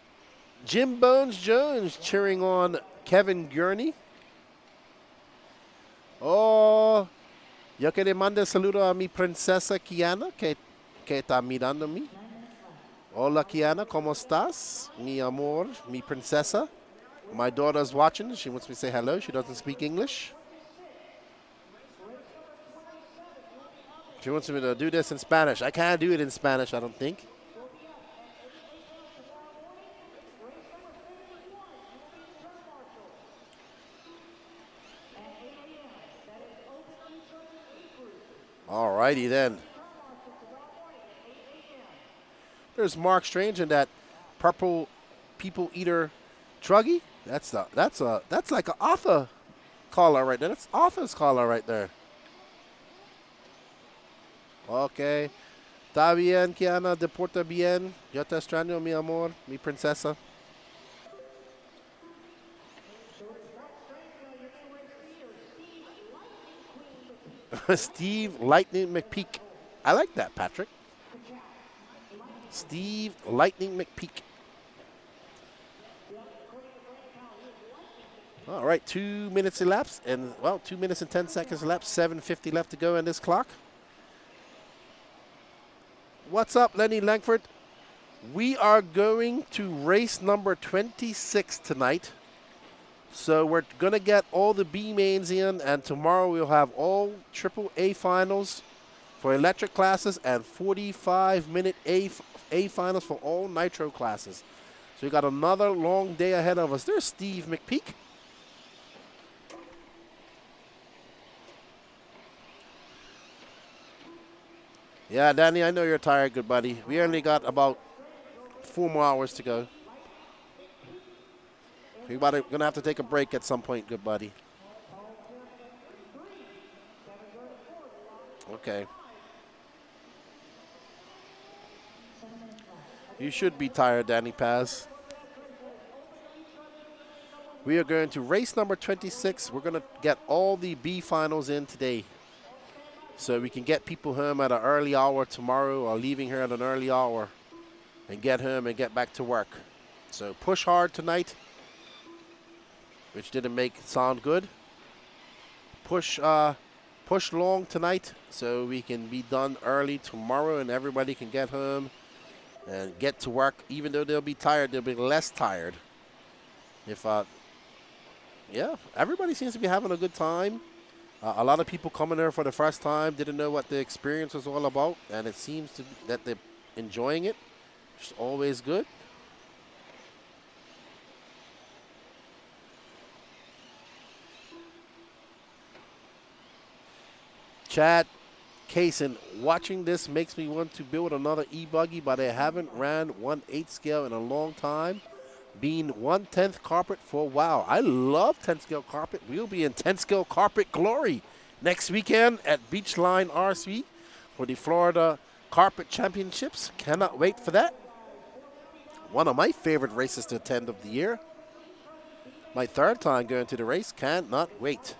Jim Bones Jones cheering on Kevin Gurney. Oh, yo que le mande saludo a mi princesa Kiana, que está mirándome. Hola Kiana, ¿cómo estás? Mi amor, mi princesa. My daughter's watching. She wants me to say hello. She doesn't speak English. She wants me to do this in Spanish. I can't do it in Spanish, I don't think. All righty then. There's Mark Strange and that purple people eater truggy. That's like an Arthur collar right there. That's Arthur's collar right there. Okay. Está bien, Kiana, de porta bien. Yo te extraño, mi amor, mi princesa. Steve Lightning McPeak. I like that, Patrick. Steve Lightning McPeak. All right, 2 minutes elapsed, and, well, 2 minutes and 10 seconds elapsed, 7:50 left to go in this clock. What's up, Lenny Langford? We are going to race number 26 tonight. So we're going to get all the B mains in, and tomorrow we'll have all AAA finals for electric classes and 45-minute A finals for all nitro classes. So we got another long day ahead of us. There's Steve McPeak. Yeah, Danny, I know you're tired, good buddy. We only got about 4 more hours to go. We're going to have to take a break at some point, good buddy. Okay. You should be tired, Danny Paz. We are going to race number 26. We're going to get all the B finals in today, so we can get people home at an early hour tomorrow, or leaving here at an early hour and get home and get back to work. So push hard tonight, which didn't make it sound good. Push long tonight so we can be done early tomorrow and everybody can get home and get to work. Even though they'll be tired, they'll be less tired. Yeah, everybody seems to be having a good time. A lot of people coming there for the first time didn't know what the experience was all about, and it seems to be that they're enjoying it, which is always good. Chad Kaysen, watching this makes me want to build another e-buggy, but I haven't ran 1/8 scale in a long time. Being 1/10 carpet for a while. I love 10 scale carpet. We'll be in 10 scale carpet glory next weekend at Beachline RC for the Florida Carpet Championships. Cannot wait for that. One of my favorite races to attend of the year. My 3rd time going to the race. Cannot wait.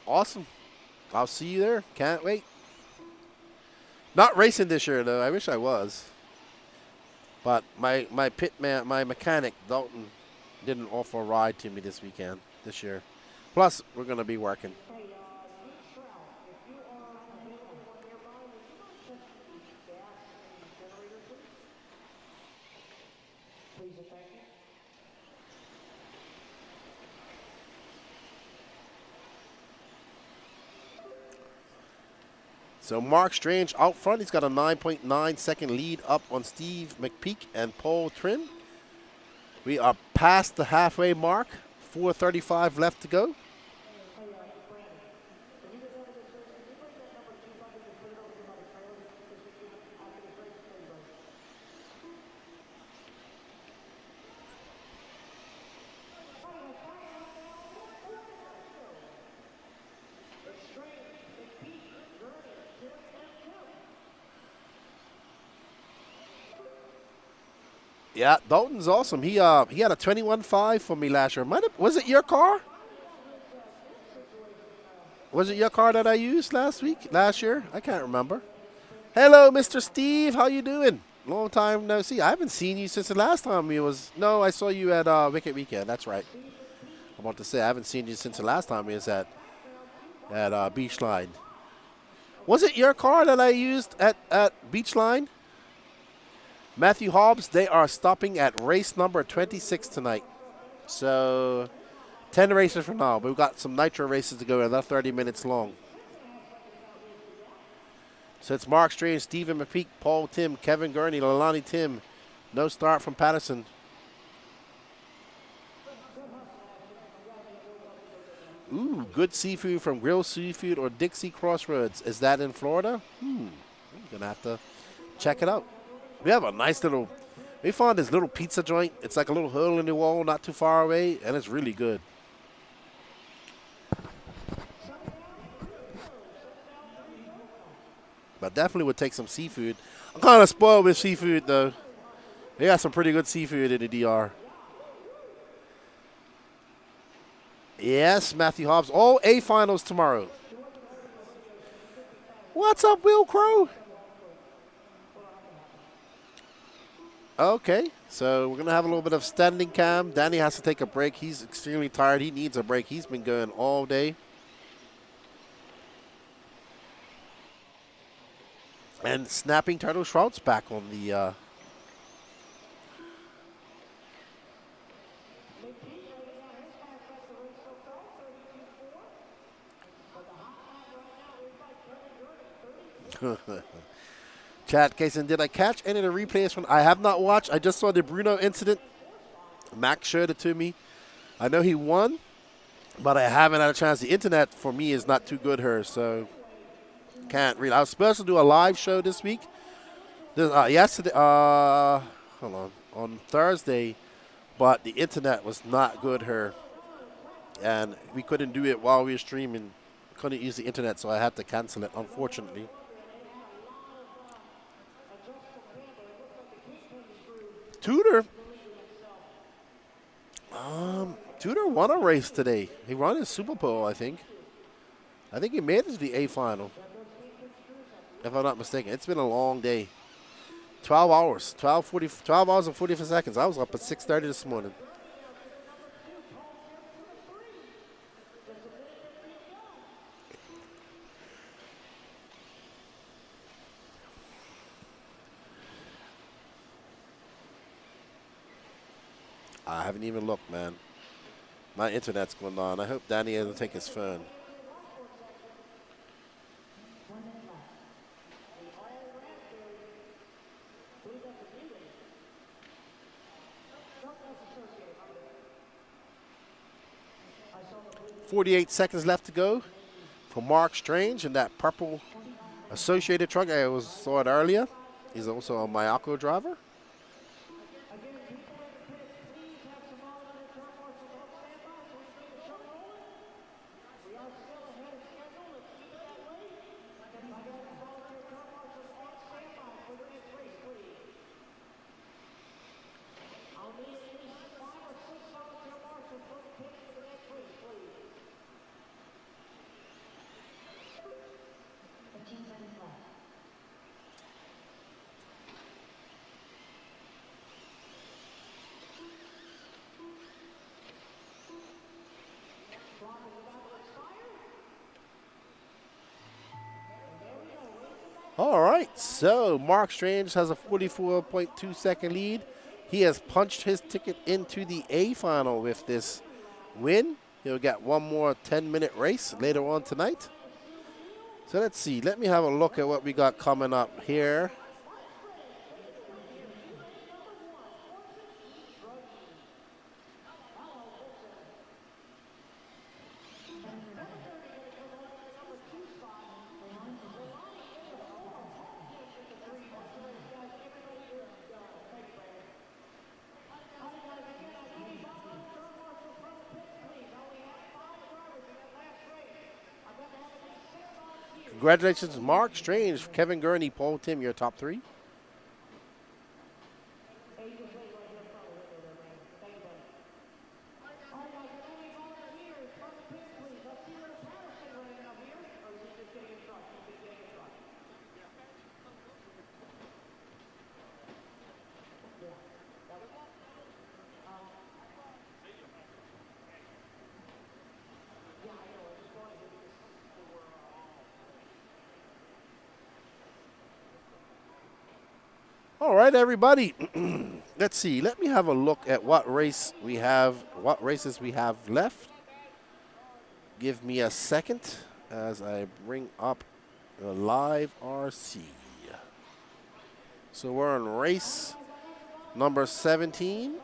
Awesome. I'll see you there. Can't wait. Not racing this year, though. I wish I was. But my pit man, my mechanic, Dalton, didn't offer a ride to me this year. Plus, we're going to be working. So Mark Strange out front. He's got a 9.9 second lead up on Steve McPeak and Paul Trin. We are past the halfway mark. 4:35 left to go. Yeah, Dalton's awesome. He had a 21.5 for me last year. Was it your car? Was it your car that I used last year? I can't remember. Hello, Mr. Steve. How you doing? Long time no see. I haven't seen you since the last time No, I saw you at Wicked Weekend. That's right. I'm about to say I haven't seen you since the last time we was at Beachline. Was it your car that I used at Beachline? Matthew Hobbs, they are stopping at race number 26 tonight. So 10 races from now, but we've got some Nitro races to go, and they're 30 minutes long. So it's Mark Strange, Stephen McPeak, Paul Tim, Kevin Gurney, Lalani Tim. No start from Patterson. Ooh, good seafood from Grill Seafood or Dixie Crossroads. Is that in Florida? I'm going to have to check it out. We have a nice little, we found this little pizza joint. It's like a little hole in the wall not too far away, and it's really good. But definitely would take some seafood. I'm kind of spoiled with seafood, though. They got some pretty good seafood in the DR. Yes, Matthew Hobbs. All A finals tomorrow. What's up, Will Crow? Okay, so we're going to have a little bit of standing cam. Danny has to take a break. He's extremely tired. He needs a break. He's been going all day. And Snapping Turtle Shroud's back on the... Chat, Kason, did I catch any of the replays from... I have not watched. I just saw the Bruno incident. Max showed it to me. I know he won, but I haven't had a chance. The internet, for me, is not too good here, so... Can't really. I was supposed to do a live show this week. Yesterday, hold on Thursday, but the internet was not good here, and we couldn't do it while we were streaming. Couldn't use the internet, so I had to cancel it, unfortunately. Tudor won a race today. He won his Super Bowl, I think. I think he made it to the A final, if I'm not mistaken. It's been a long day. 12 hours. 12 hours and 44 seconds. I was up at 6:30 this morning. I haven't even looked, man. My internet's going on. I hope Danny doesn't take his phone. .48 seconds left to go for Mark Strange in that purple associated truck. I saw it earlier. He's also a Mayako driver. All right, so Mark Strange has a 44.2 second lead. He has punched his ticket into the A final with this win. He'll get one more 10-minute race later on tonight. So let's see. Let me have a look at what we got coming up here. Congratulations, Mark Strange, Kevin Gurney, Paul Tim, your top three. All right, everybody. Let's see. Let me have a look at what races we have left. Give me a second as I bring up the live RC. So we're on race number 17.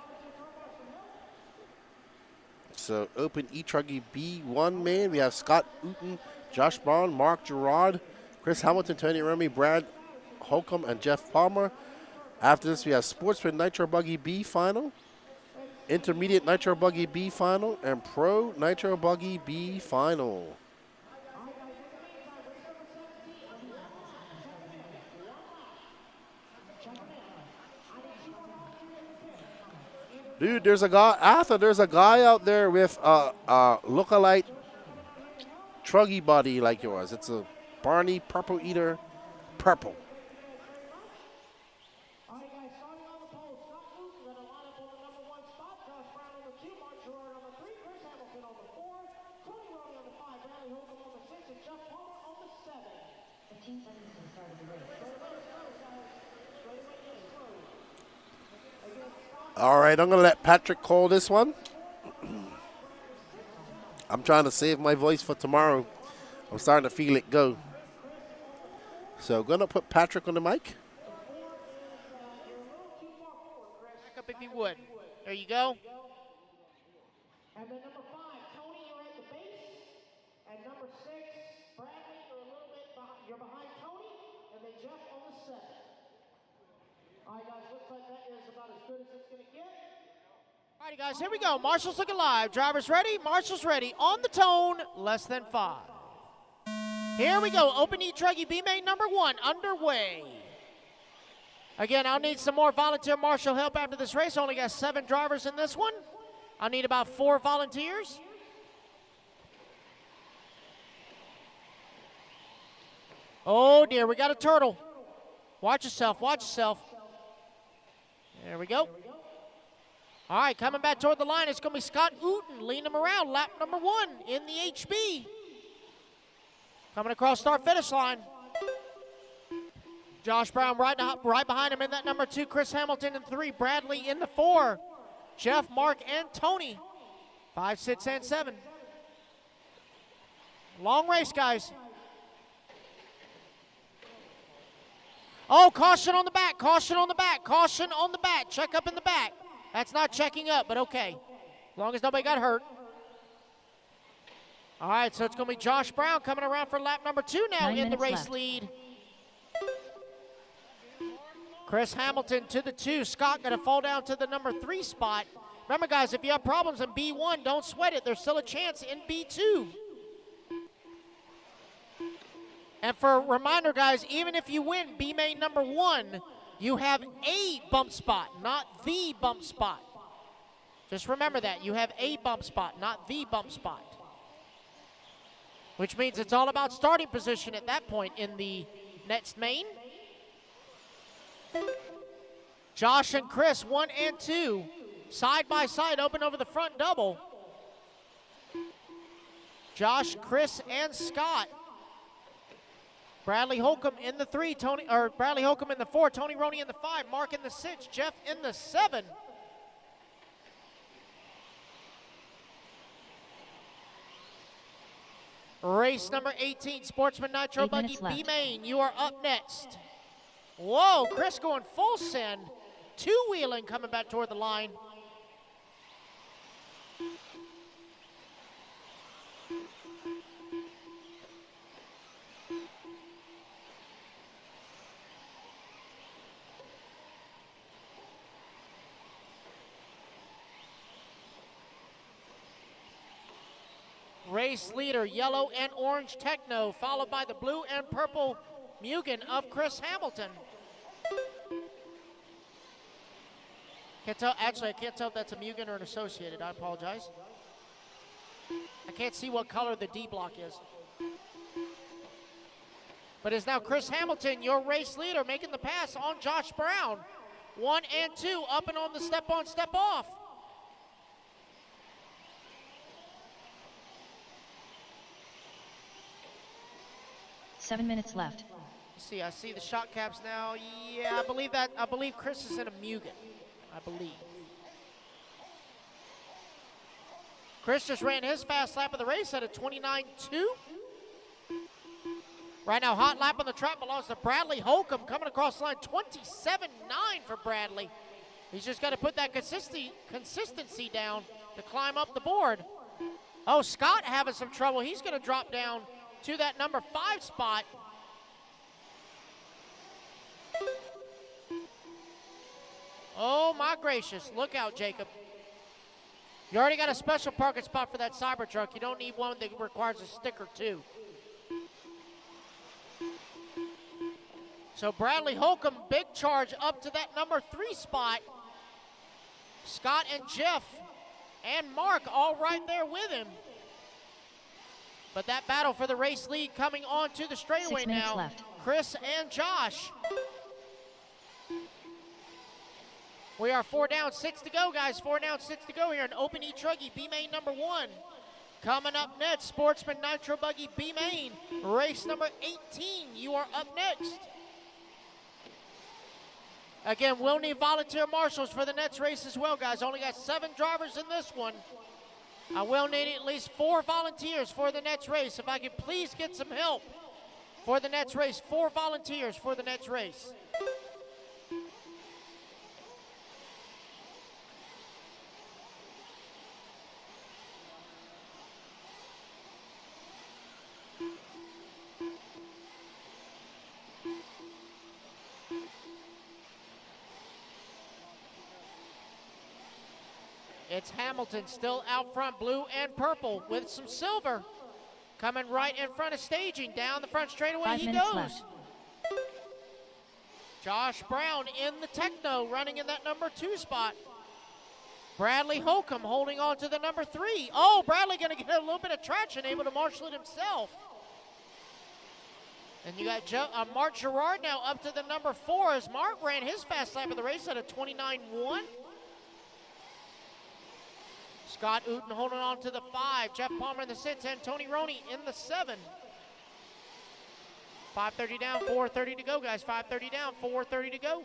So open e-truggy B1 main. We have Scott Uten, Josh Brown, Mark Gerard, Chris Hamilton, Tony Remy, Brad Holcomb, and Jeff Palmer. After this, we have Sportsman Nitro Buggy B final, Intermediate Nitro Buggy B final, and Pro Nitro Buggy B final. Dude, there's a guy, Arthur, there's a guy out there with a lookalike truggy body like yours. It's a Barney Purple Eater Purple. All right, I'm going to let Patrick call this one. I'm trying to save my voice for tomorrow. I'm starting to feel it go. So I'm going to put Patrick on the mic. Back up if you would. There you go. And then number 5, Tony, you're at the base. And number 6, Bradley, you're a little bit behind, you're behind Tony. And then Jeff on the 7. All right, guys, looks like that is about as good as it's going to get. All righty, guys, here we go. Marshall's looking live. Drivers ready. Marshall's ready. On the tone, less than 5. Here we go. Open e-truggy B main number 1 underway. Again, I'll need some more volunteer marshal help after this race. Only got 7 drivers in this one. I'll need about 4 volunteers. Oh, dear. We got a turtle. Watch yourself. Watch yourself. There we go. All right, coming back toward the line, it's going to be Scott Uten leading him around, lap number 1 in the HB. Coming across start-finish line. Josh Brown right behind him in that number 2, Chris Hamilton in 3, Bradley in the 4, Jeff, Mark, and Tony, 5, 6, and 7. Long race, guys. Oh, caution on the back, caution on the back, caution on the back. Check up in the back. That's not checking up, but okay. As long as nobody got hurt. All right, so it's going to be Josh Brown coming around for lap number 2 now in the race lead. Chris Hamilton to the 2. Scott going to fall down to the number 3 spot. Remember, guys, if you have problems in B1, don't sweat it. There's still a chance in B2. And for a reminder, guys, even if you win B main number 1, you have a bump spot, not the bump spot. Just remember that. You have a bump spot, not the bump spot. Which means it's all about starting position at that point in the next main. Josh and Chris, 1 and 2, side by side, open over the front double. Josh, Chris, and Scott. Bradley Holcomb in the 3, Bradley Holcomb in the 4, Tony Roney in the 5, Mark in the 6, Jeff in the 7. Race number 18, Sportsman Nitro Buggy B main. You are up next. Whoa, Chris going full send. 2-wheeling coming back toward the line. Race leader, yellow and orange Techno, followed by the blue and purple Mugen of Chris Hamilton. Can't tell, actually, I can't tell if that's a Mugen or an Associated. I apologize. I can't see what color the D block is. But it's now Chris Hamilton, your race leader, making the pass on Josh Brown. 1 and 2, up and on the step on, step off. Seven minutes left. See, I see the shot caps now. Yeah, I believe Chris is in a Mugen. I believe. Chris just ran his fast lap of the race at a 29.2. Right now, hot lap on the track belongs to Bradley Holcomb coming across the line, 27.9 for Bradley. He's just got to put that consistency down to climb up the board. Oh, Scott having some trouble. He's going to drop down to that number 5 spot. Oh, my gracious. Look out, Jacob. You already got a special parking spot for that Cybertruck. You don't need one that requires a sticker, too. So Bradley Holcomb, big charge up to that number 3 spot. Scott and Jeff and Mark all right there with him. But that battle for the race lead coming onto the straightaway 6 minutes now. left. Chris and Josh. We are 4 down, 6 to go, guys. 4 down, 6 to go here in Open e-truggy, B-Main number 1. Coming up next, Sportsman Nitro Buggy B-Main, race number 18. You are up next. Again, we'll need volunteer marshals for the next race as well, guys. Only got 7 drivers in this one. I will need at least 4 volunteers for the next race. If I could please get some help for the next race. 4 volunteers for the next race. It's Hamilton still out front, blue and purple with some silver. Coming right in front of staging, down the front straightaway 5 he minutes goes. left. Josh Brown in the Techno, running in that number 2 spot. Bradley Holcomb holding on to the number 3. Oh, Bradley gonna get a little bit of traction, able to marshal it himself. And you got Mark Gerard now up to the number 4 as Mark ran his fast lap of the race at a 29.1. Scott Uten holding on to the 5. Jeff Palmer in the 6. And Tony Roney in the 7. 5:30 down, 4:30 to go, guys. 5:30 down, 4:30 to go.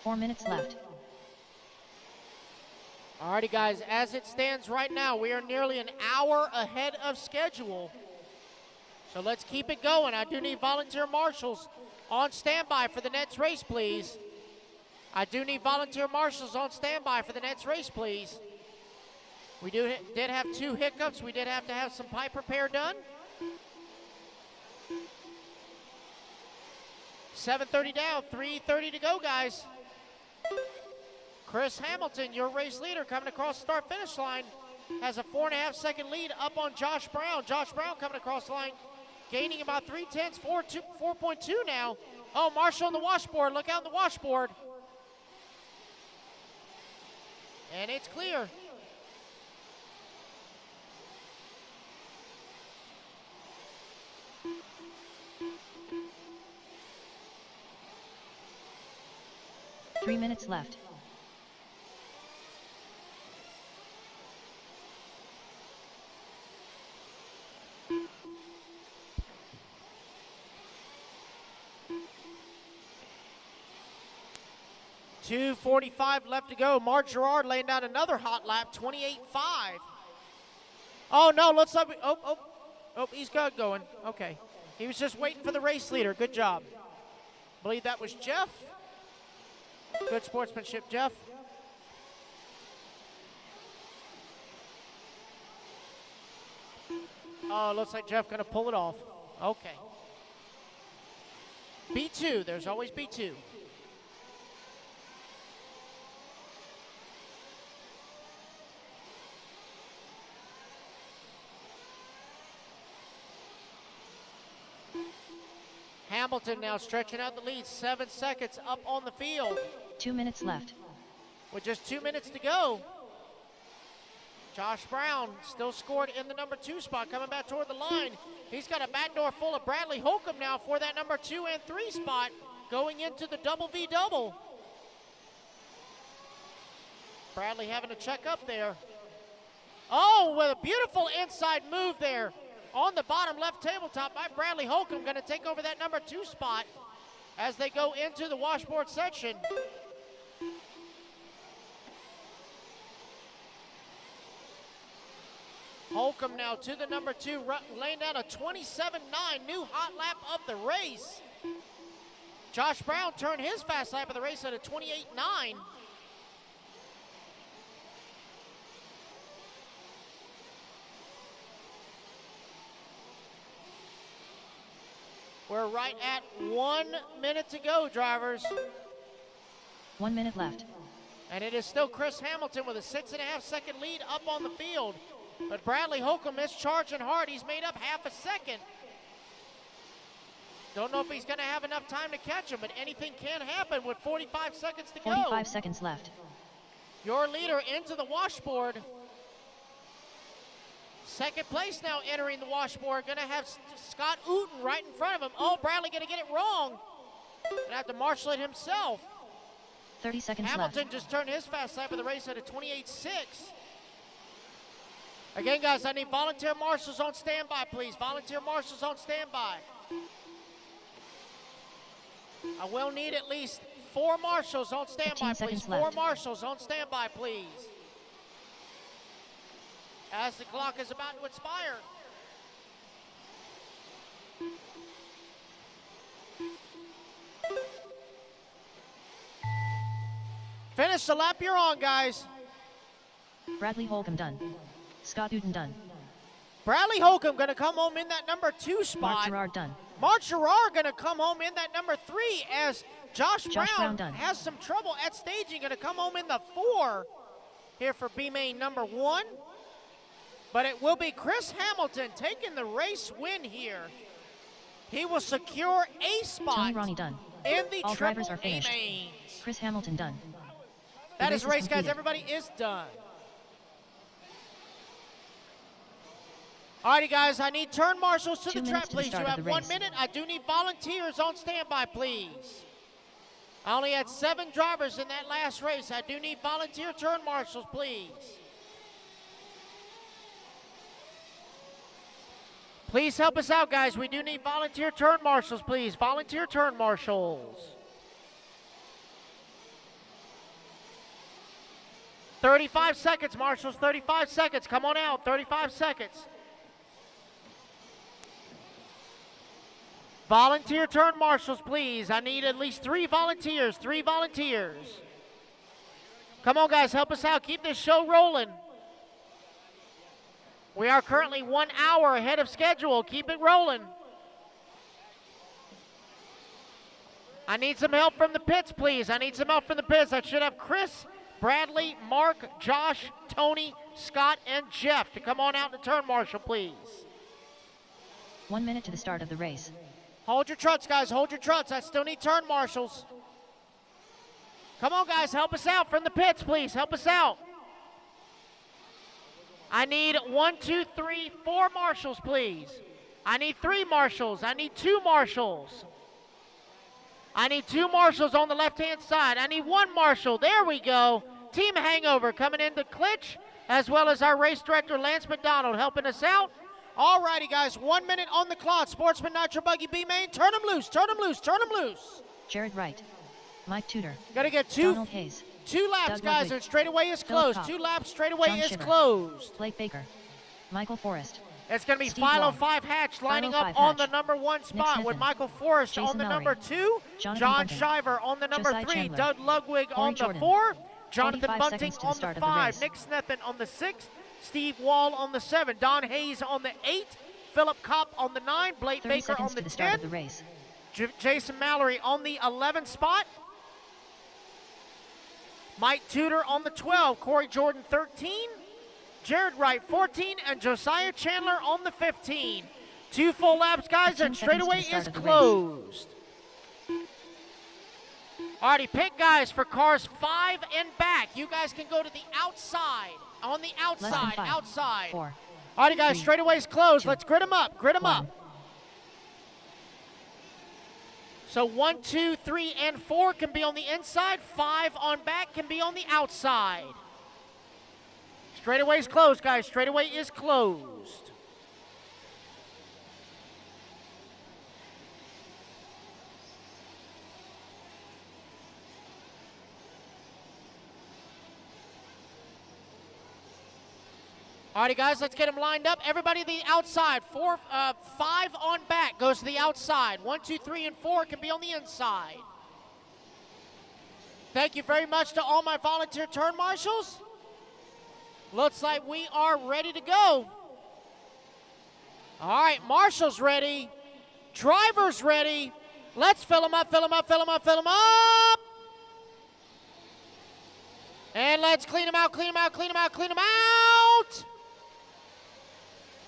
Four minutes left. Alrighty, guys, as it stands right now, we are nearly an hour ahead of schedule. So let's keep it going. I do need volunteer marshals on standby for the next race, please. I do need volunteer marshals on standby for the next race, please. We did have 2 hiccups. We did have to have some pipe repair done. 7:30 down, 3:30 to go, guys. Chris Hamilton, your race leader, coming across the start-finish line, has a 4.5 second lead up on Josh Brown. Josh Brown coming across the line, gaining about 3/10, 4.2 now. Oh, Marshall on the washboard. Look out on the washboard. And it's clear. Three minutes left. .245 left to go. Mark Gerard laying down another hot lap, 28.5. Oh, no, looks like, oh, he's got going. Okay. He was just waiting for the race leader. Good job. I believe that was Jeff. Good sportsmanship, Jeff. Oh, looks like Jeff gonna pull it off. Okay. B2, there's always B2. Hamilton now stretching out the lead, 7 seconds up on the field. 2 minutes left. With just 2 minutes to go. Josh Brown still scored in the number 2 spot, coming back toward the line. He's got a backdoor full of Bradley Holcomb now for that number 2 and 3 spot, going into the double V double. Bradley having to check up there. Oh, with a beautiful inside move there on the bottom left tabletop by Bradley Holcomb, going to take over that number 2 spot as they go into the washboard section. Holcomb now to the number 2, laying down a 27.9, new hot lap of the race. Josh Brown turned his fast lap of the race at a 28.9. We're right at 1 minute to go, drivers. 1 minute left. And it is still Chris Hamilton with a 6.5-second lead up on the field. But Bradley Holcomb is charging hard. He's made up half a second. Don't know if he's going to have enough time to catch him, but anything can happen with 45 seconds to go. 45 seconds left. Your leader into the washboard. Second place now entering the washboard. Going to have Scott Uten right in front of him. Oh, Bradley going to get it wrong. Going to have to marshal it himself. 30 seconds Hamilton left. just turned his fast lap of the race at a 28.6. Again, guys, I need volunteer marshals on standby, please. Volunteer marshals on standby. I will need at least 4 marshals on standby, please. 4 marshals on standby, please. As the clock is about to expire. Finish the lap you're on, guys. Bradley Holcomb done. Scott Uden done. Bradley Holcomb going to come home in that number 2 spot. Mark Gerard done. Mark Gerard going to come home in that number 3 as Josh Brown done. has some trouble at staging. Going to come home in the 4 here for B-Main number 1. But it will be Chris Hamilton taking the race win here. He will secure a spot Tony Ronnie done. in the All triple drivers are finished. A-Mains. Chris Hamilton done. That is The race, race is guys. completed. Everybody is done. Alrighty, guys, I need turn marshals to 2 the minutes track, to the please. You start of have the 1 race. minute. I do need volunteers on standby, please. I only had 7 drivers in that last race. I do need volunteer turn marshals, please. Please help us out, guys. We do need volunteer turn marshals, please. Volunteer turn marshals. 35 seconds, marshals. 35 seconds. Come on out. 35 seconds. Volunteer turn marshals, please. I need at least 3 volunteers. 3 volunteers. Come on, guys. Help us out. Keep this show rolling. We are currently 1 hour ahead of schedule. Keep it rolling. I need some help from the pits, please. I need some help from the pits. I should have Chris, Bradley, Mark, Josh, Tony, Scott, and Jeff to come on out to turn marshal, please. 1 minute to the start of the race. Hold your trucks, guys. Hold your trucks. I still need turn marshals. Come on, guys. Help us out from the pits, please. Help us out. I need 1, 2, 3, 4 marshals, please. I need 3 marshals. I need 2 marshals. I need 2 marshals on the left-hand side. I need 1 marshal. There we go. Team Hangover coming in to Klitsch, as well as our race director, Lance McDonald, helping us out. All righty, guys. 1 minute on the clock. Sportsman Nitro Buggy B-Main. Turn them loose. Turn them loose. Turn them loose. Jared Wright. Mike Tudor. Got to get Donald Hayes. 2 laps, Doug guys, Ludwig. and straightaway is Philip closed. Kopp. 2 laps, straightaway John is Shiver. closed. Blake Baker. Michael Forrest. It's going to be Steve Philo Long. 5 Hatch lining Philo up 5 on Hatch. the number 1 spot with Smith. Michael Forrest on Jason the Mallory. number 2, Jonathan John Bunting. Shiver on the number Josiah 3, Chandler. Doug Ludwig Corey on the Jordan. 4, Jonathan 45 Bunting seconds to the on start the of the 5, race. Nick Snethen on the 6, Steve Wall on the 7, Don Hayes on the 8, Philip Kopp on the 9, Blake 30 Baker seconds on to the the start 10, of the race. Jason Mallory on the 11 spot, Mike Tudor on the 12, Corey Jordan 13, Jared Wright 14, and Josiah Chandler on the 15. 2 full laps, guys, 15 and seconds straightaway to the start is of the race. closed. Alrighty, pit guys for cars 5 and back. You guys can go to the outside on the Less than outside, 5, outside. 4. All right, guys, 3, straightaways closed. 2, Let's grid them up, grid them 1. up. So 1, 2, 3, and 4 can be on the inside. 5 on back can be on the outside. Straightaway's closed, guys. Straightaway is closed. Alrighty, guys, let's get them lined up. Everybody to the outside. 5 on back goes to the outside. 1, 2, 3, and 4 can be on the inside. Thank you very much to all my volunteer turn marshals. Looks like we are ready to go. All right, marshals ready. Drivers ready. Let's fill them up, fill them up, fill them up, fill them up. And let's clean them out, clean them out, clean them out, clean them out.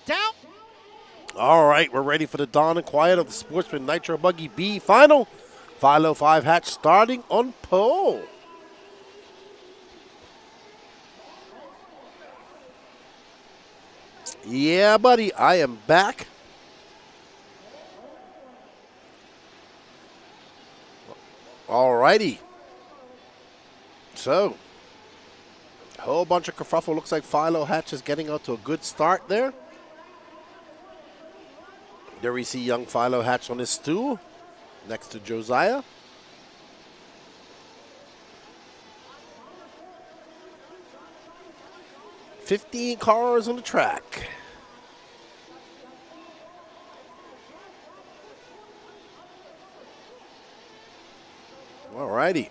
Down. All right, we're ready for the dawn and quiet of the Sportsman Nitro Buggy B final. 505 hatch starting on pole. Yeah, buddy, I am back. All righty. So, a whole bunch of kerfuffle. Looks like Philo Hatch is getting out to a good start there. There we see young Philo Hatch on his stool next to Josiah. "15 cars on the track." All righty.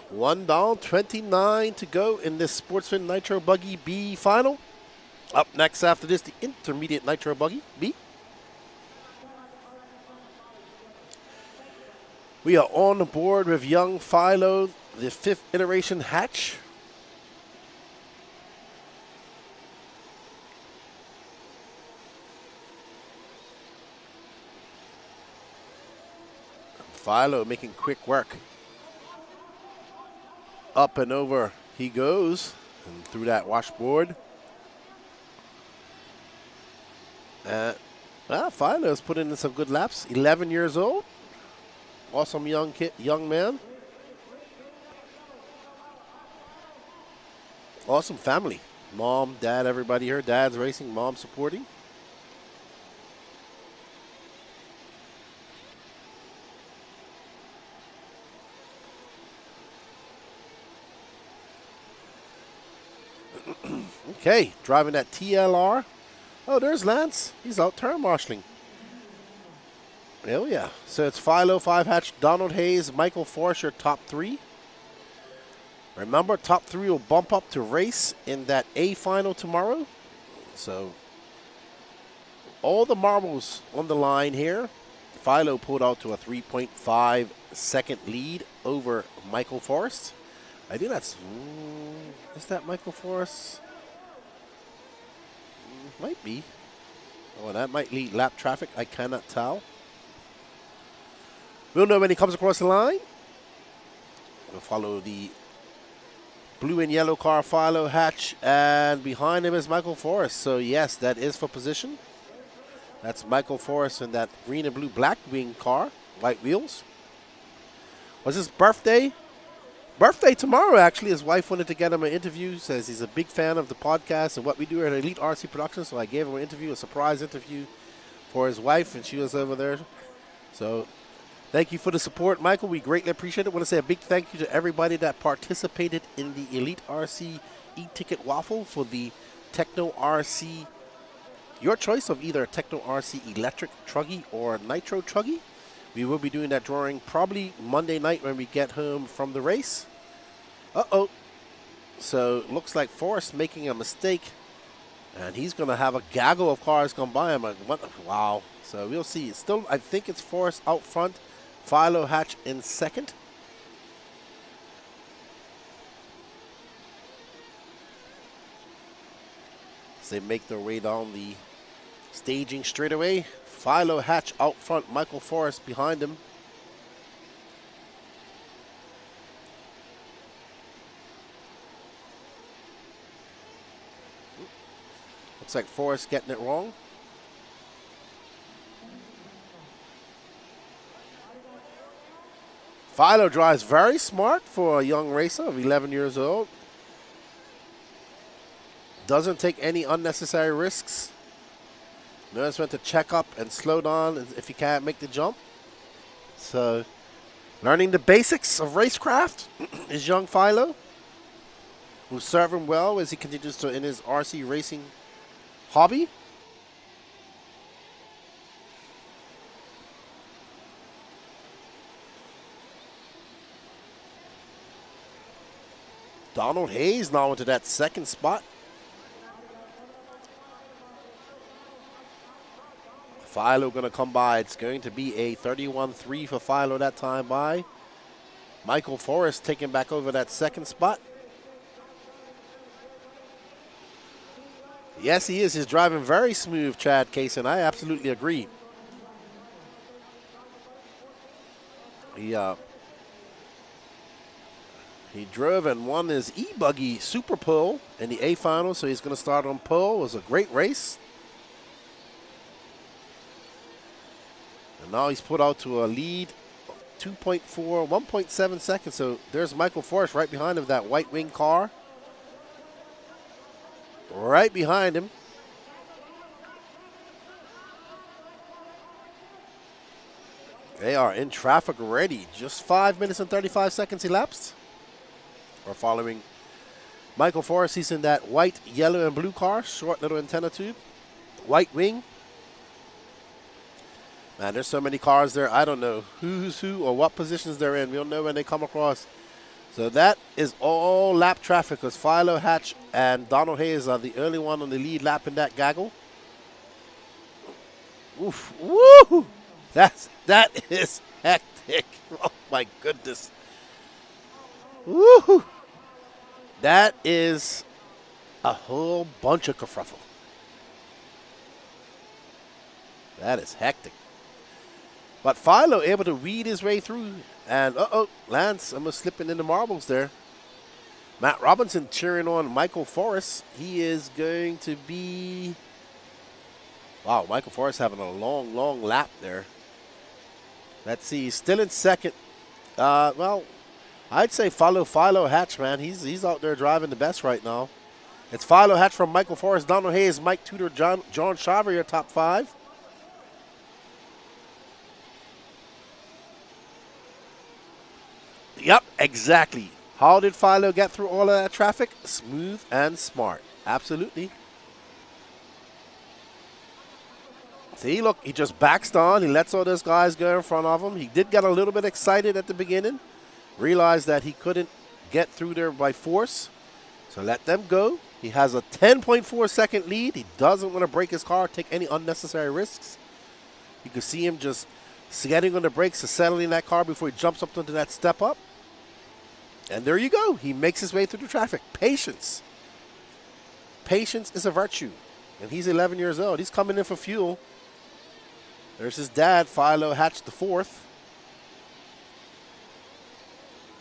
1 down, 29 to go in this Sportsman Nitro Buggy B final. Up next after this, the Intermediate Nitro Buggy B. We are on the board with young Philo, the 5th iteration hatch. Philo making quick work. Up and over he goes, and through that washboard. Philo's put in some good laps. 11 years old. Awesome young man. Awesome family. Mom, dad, everybody here. Dad's racing, mom supporting. Okay, driving that TLR. Oh, there's Lance. He's out turn marshalling. Oh, yeah. So it's Philo, 5 hatch, Donald Hayes, Michael Forrest, your top 3. Remember, top 3 will bump up to race in that A final tomorrow. So all the marbles on the line here. Philo pulled out to a 3.5 second lead over Michael Forrest. I think that's, is that Michael Forrest? Might be. Oh, that might lead lap traffic. I cannot tell. We'll know when he comes across the line. We'll follow the blue and yellow car, Philo Hatch, and behind him is Michael Forrest. So yes, that is for position. That's Michael Forrest in that green and blue black wing car, white wheels. Was his birthday? Birthday tomorrow, actually. His wife wanted to get him an interview. Says he's a big fan of the podcast and what we do at Elite RC Productions. So I gave him an interview, a surprise interview for his wife, and she was over there. So thank you for the support, Michael. We greatly appreciate it. I want to say a big thank you to everybody that participated in the Elite RC e-ticket waffle for the Techno RC. Your choice of either a Techno RC electric truggy or nitro truggy. We will be doing that drawing probably Monday night when we get home from the race. Uh-oh. So looks like Forrest making a mistake. And he's going to have a gaggle of cars come by him. Wow. So we'll see. It's still, I think it's Forrest out front. Philo Hatch in second. As they make their way down the staging straightaway. Philo Hatch out front, Michael Forrest behind him. Looks like Forrest getting it wrong. Philo drives very smart for a young racer of 11 years old. Doesn't take any unnecessary risks. Knows when to check up and slow down if he can't make the jump. So, learning the basics of racecraft is young Philo, who'll serve him well as he continues to in his RC racing hobby. Donald Hayes now into that second spot. Philo going to come by. It's going to be a 31-3 for Philo that time by. Michael Forrest taking back over that second spot. Yes, he is. He's driving very smooth, Chad Kaysen. I absolutely agree. He drove and won his e-buggy super pole in the A final, so he's going to start on pole. It was a great race. And now he's put out to a lead of 1.7 seconds. So there's Michael Forrest right behind him, that white wing car. Right behind him. They are in traffic already. Just 5 minutes and 35 seconds elapsed. We're following Michael Forrest. He's in that white, yellow, and blue car. Short little antenna tube. White wing. Man, there's so many cars there. I don't know who's who or what positions they're in. We'll know when they come across. So that is all lap traffic because Philo, Hatch, and Donald Hayes are the early one on the lead lap in that gaggle. Oof. Woo! That is hectic. Oh, my goodness. Woo! That is a whole bunch of kerfuffle. That is hectic. But Philo able to weed his way through. And, Lance almost slipping in the marbles there. Matt Robinson cheering on Michael Forrest. He is going to be... Wow, Michael Forrest having a long, long lap there. Let's see, he's still in second. Well, I'd say follow Philo Hatch, man. He's out there driving the best right now. It's Philo Hatch from Michael Forrest, Donald Hayes, Mike Tudor, John Shaver, your top five. Yep, exactly. How did Philo get through all of that traffic? Smooth and smart. Absolutely. See, look, he just backs down. He lets all those guys go in front of him. He did get a little bit excited at the beginning. Realized that he couldn't get through there by force. So let them go. He has a 10.4 second lead. He doesn't want to break his car, take any unnecessary risks. You can see him just getting on the brakes and settling that car before he jumps up into that step up. And there you go. He makes his way through the traffic. Patience. Patience is a virtue. And he's 11 years old. He's coming in for fuel. There's his dad, Philo Hatch the fourth.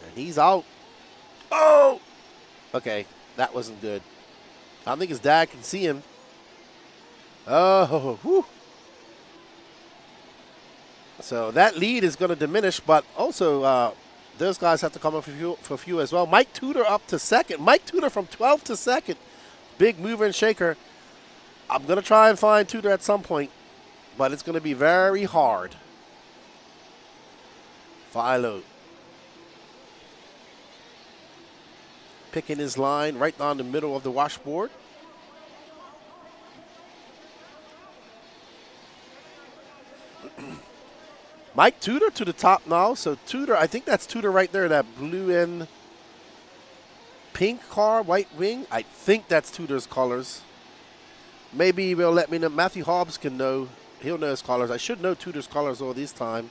And he's out. Oh! Okay, that wasn't good. I don't think his dad can see him. Oh, whew. So that lead is going to diminish, but also those guys have to come up for fuel as well. Mike Tudor up to second. Mike Tudor from 12th to second. Big mover and shaker. I'm going to try and find Tudor at some point, but it's going to be very hard. Philo picking his line right down the middle of the washboard. Mike Tudor to the top now. So Tudor, I think that's Tudor right there, that blue and pink car, white wing. I think that's Tudor's colors. Maybe he'll let me know. Matthew Hobbs can know. He'll know his colors. I should know Tudor's colors all this time.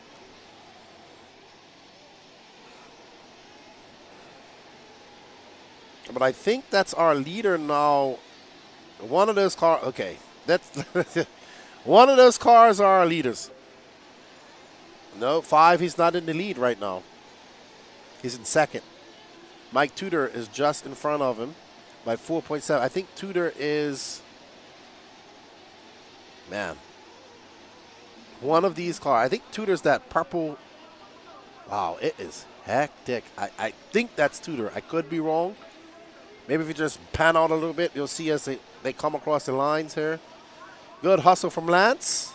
But I think that's our leader now. One of those cars. Okay. That's one of those cars are our leaders. No, 5, he's not in the lead right now. He's in second. Mike Tudor is just in front of him by 4.7. I think Tudor is Man. One of these cars, I think Tudor's that purple. Wow, it is hectic. I think that's Tudor. I could be wrong. Maybe if you just pan out a little bit, you'll see as they come across the lines here. Good hustle from Lance.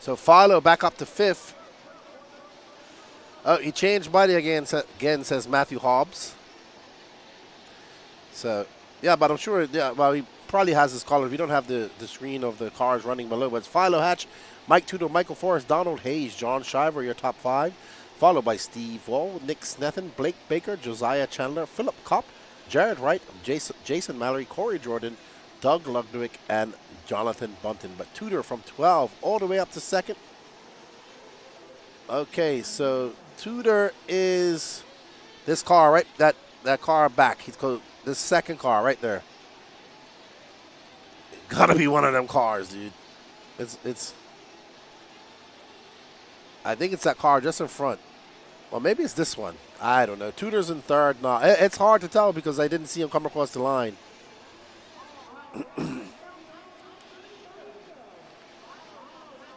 So Philo back up to 5th. Oh, he changed body again, says Matthew Hobbs. So, yeah, but I'm sure, yeah, well, he probably has his color. We don't have the screen of the cars running below, but it's Philo Hatch, Mike Tudor, Michael Forrest, Donald Hayes, John Shiver, your top 5, followed by Steve Wall, Nick Snethen, Blake Baker, Josiah Chandler, Philip Kopp, Jared Wright, Jason Mallory, Corey Jordan, Doug Ludwig, and Jonathan Bunton. But Tudor from 12 all the way up to 2nd. Okay, so Tudor is this car, right? That car back. He's called this second car right there. Gotta be one of them cars, dude. It's I think it's that car just in front. Well, maybe it's this one. I don't know. Tudor's in 3rd now. It's hard to tell because I didn't see him come across the line.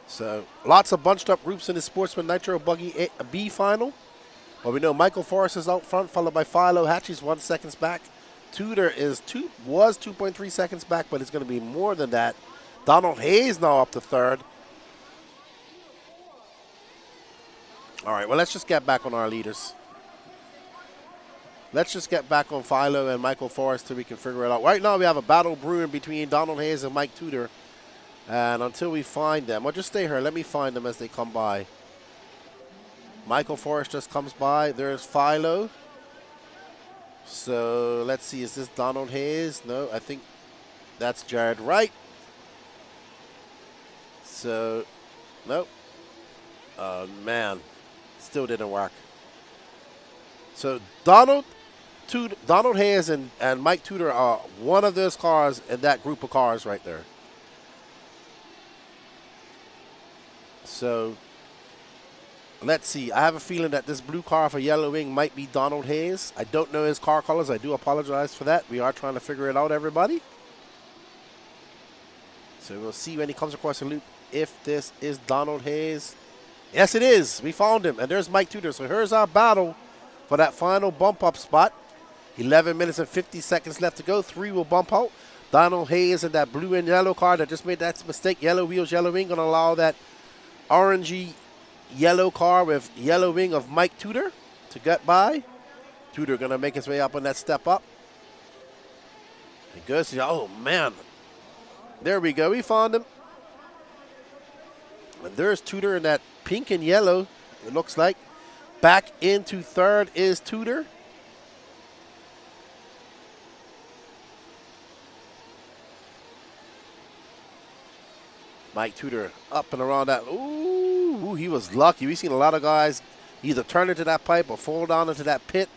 So, lots of bunched up groups in the Sportsman Nitro Buggy B final. Well, we know Michael Forrest is out front, followed by Philo Hatch. He's 1 second back. Tudor was 2.3 seconds back, but it's going to be more than that. Donald Hayes now up to 3rd. All right, well, let's just get back on our leaders. Let's just get back on Philo and Michael Forrest till we can figure it out. Right now, we have a battle brewing between Donald Hayes and Mike Tudor. And until we find them, well, just stay here. Let me find them as they come by. Michael Forrest just comes by. There's Philo. So let's see. Is this Donald Hayes? No, I think that's Jared Wright. So, nope. Oh, man. Still didn't work. So Donald Hayes and Mike Tudor are one of those cars in that group of cars right there. So, let's see. I have a feeling that this blue car for Yellow Wing might be Donald Hayes. I don't know his car colors. I do apologize for that. We are trying to figure it out, everybody. So, we'll see when he comes across the loop if this is Donald Hayes. Yes, it is. We found him. And there's Mike Tudor. So, here's our battle for that final bump-up spot. 11 minutes and 50 seconds left to go. 3 will bump out. Donald Hayes in that blue and yellow car that just made that mistake. Yellow wheels, yellow wing. Going to allow that orangey yellow car with yellow wing of Mike Tudor to get by. Tudor going to make his way up on that step up. He goes, oh man. There we go. We found him. And there's Tudor in that pink and yellow, it looks like. Back into 3rd is Tudor. Mike Tudor up and around that. Ooh, he was lucky. We've seen a lot of guys either turn into that pipe or fall down into that pit.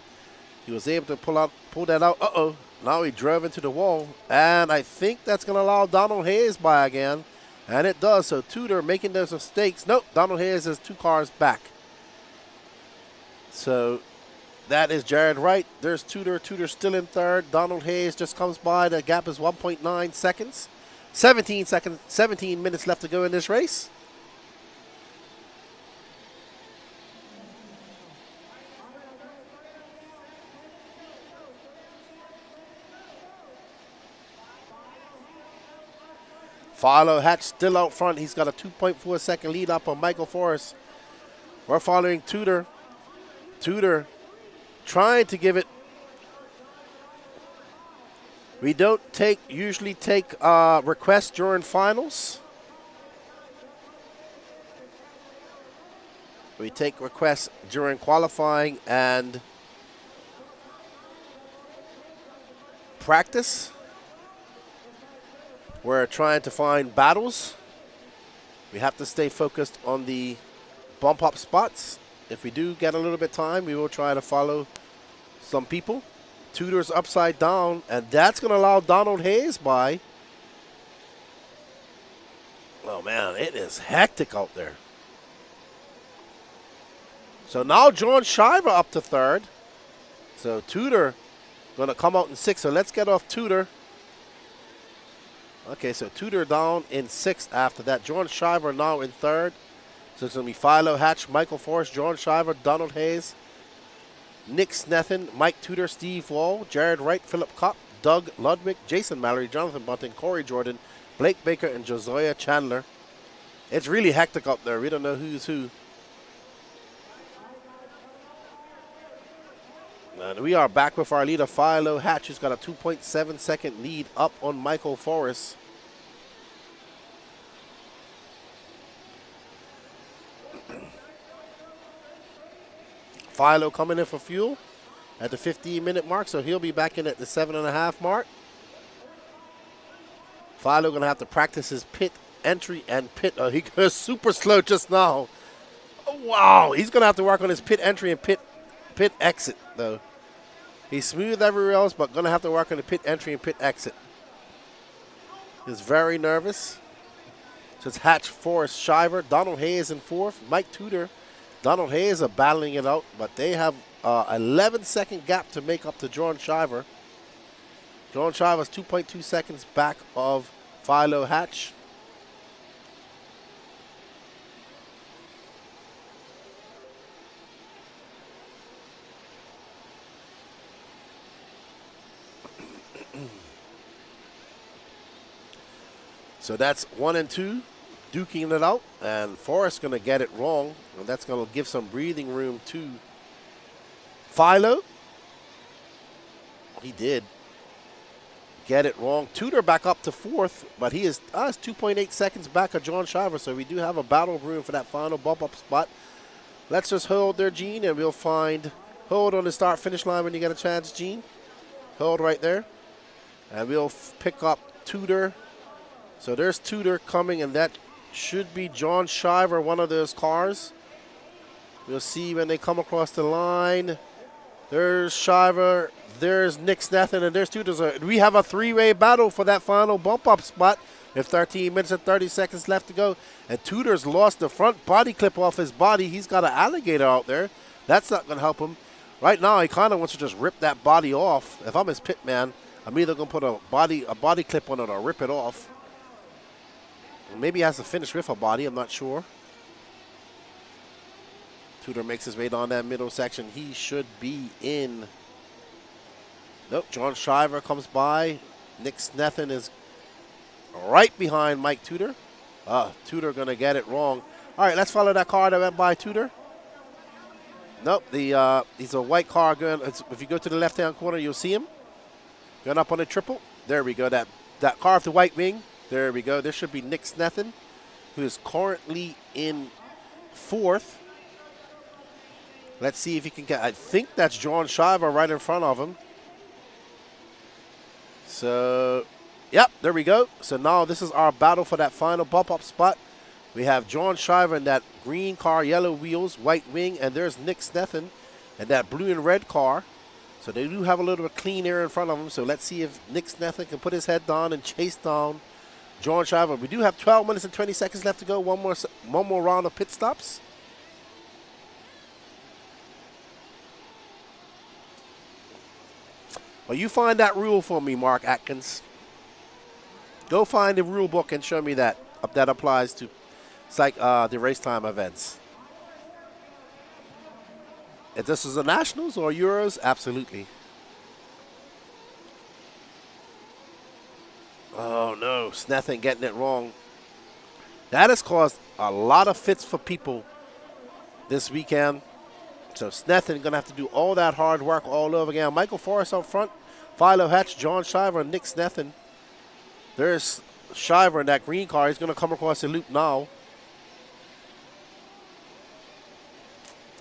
He was able to pull that out. Uh-oh. Now he drove into the wall. And I think that's going to allow Donald Hayes by again. And it does. So Tudor making those mistakes. Nope. Donald Hayes is 2 cars back. So that is Jared Wright. There's Tudor. Tudor still in 3rd. Donald Hayes just comes by. The gap is 1.9 seconds. 17 minutes left to go in this race. Philo Hatch still out front. He's got a 2.4 second lead up on Michael Forrest. We're following Tudor. Tudor trying to give it. We don't usually take requests during finals. We take requests during qualifying and practice. We're trying to find battles. We have to stay focused on the bump up spots. If we do get a little bit of time, we will try to follow some people. Tudor's upside down, and that's going to allow Donald Hayes by. Oh, man, it is hectic out there. So now John Shiver up to third. So Tudor going to come out in sixth. So let's get off Tudor. Okay, so Tudor down in sixth after that. John Shiver now in third. So it's going to be Philo Hatch, Michael Forrest, John Shiver, Donald Hayes, Nick Snethen, Mike Tudor, Steve Wall, Jared Wright, Philip Kopp, Doug Ludwig, Jason Mallory, Jonathan Bunting, Corey Jordan, Blake Baker, and Josiah Chandler. It's really hectic up there. We don't know who's who. And we are back with our leader, Philo Hatch, who's got a 2.7 second lead up on Michael Forrest. Philo coming in for fuel at the 15-minute mark, so he'll be back in at the 7.5 mark. Philo going to have to practice his pit entry and pit. Oh, he goes super slow just now. Oh, wow, he's going to have to work on his pit entry and pit exit, though. He's smooth everywhere else, but going to have to work on the pit entry and pit exit. He's very nervous. So it's Hatch, Forrest, Shiver, Donald Hayes in fourth, Mike Tudor. Donald Hayes are battling it out, but they have 11-second gap to make up to John Shiver. John Shiver's 2.2 seconds back of Philo Hatch. So that's 1 and 2, duking it out, and Forrest's going to get it wrong, and that's going to give some breathing room to Philo. He did get it wrong. Tudor back up to fourth, but he is 2.8 seconds back of John Shiver, so we do have a battle room for that final bump-up spot. Let's just hold there, Gene, and we'll hold on the start-finish line when you get a chance, Gene. Hold right there, and we'll pick up Tudor. So there's Tudor coming, and that should be John Shiver, one of those cars. We'll see when they come across the line. There's Shiver, there's Nick Snethen, and there's Tudor. We have a three-way battle for that final bump-up spot. With 13 minutes and 30 seconds left to go. And Tudor's lost the front body clip off his body. He's got an alligator out there. That's not going to help him. Right now, he kind of wants to just rip that body off. If I'm his pit man, I'm either going to put a body clip on it or rip it off. Maybe he has to finish with a body, I'm not sure. Tudor makes his way down that middle section. He should be in. Nope, John Shiver comes by. Nick Snethen is right behind Mike Tudor. Tudor going to get it wrong. All right, let's follow that car that went by Tudor. Nope, he's a white car going. If you go to the left-hand corner, you'll see him. Going up on the triple. There we go, that car with the white wing. There we go. This should be Nick Snethen, who is currently in fourth. Let's see if he can get. I think that's John Shiver right in front of him. So, yep, there we go. So now this is our battle for that final bump-up spot. We have John Shiver in that green car, yellow wheels, white wing, and there's Nick Snethen in that blue and red car. So they do have a little bit of clean air in front of them. So let's see if Nick Snethen can put his head down and chase down John Shiver. We do have 12 minutes and 20 seconds left to go. One more round of pit stops. Well, you find that rule for me, Mark Atkins. Go find the rule book and show me that. That applies to the race time events. If this is the Nationals or Euros, absolutely. Oh, no. Snethen getting it wrong. That has caused a lot of fits for people this weekend. So Snethen going to have to do all that hard work all over again. Michael Forrest up front. Philo Hatch, John Shiver, and Nick Snethen. There's Shiver in that green car. He's going to come across the loop now.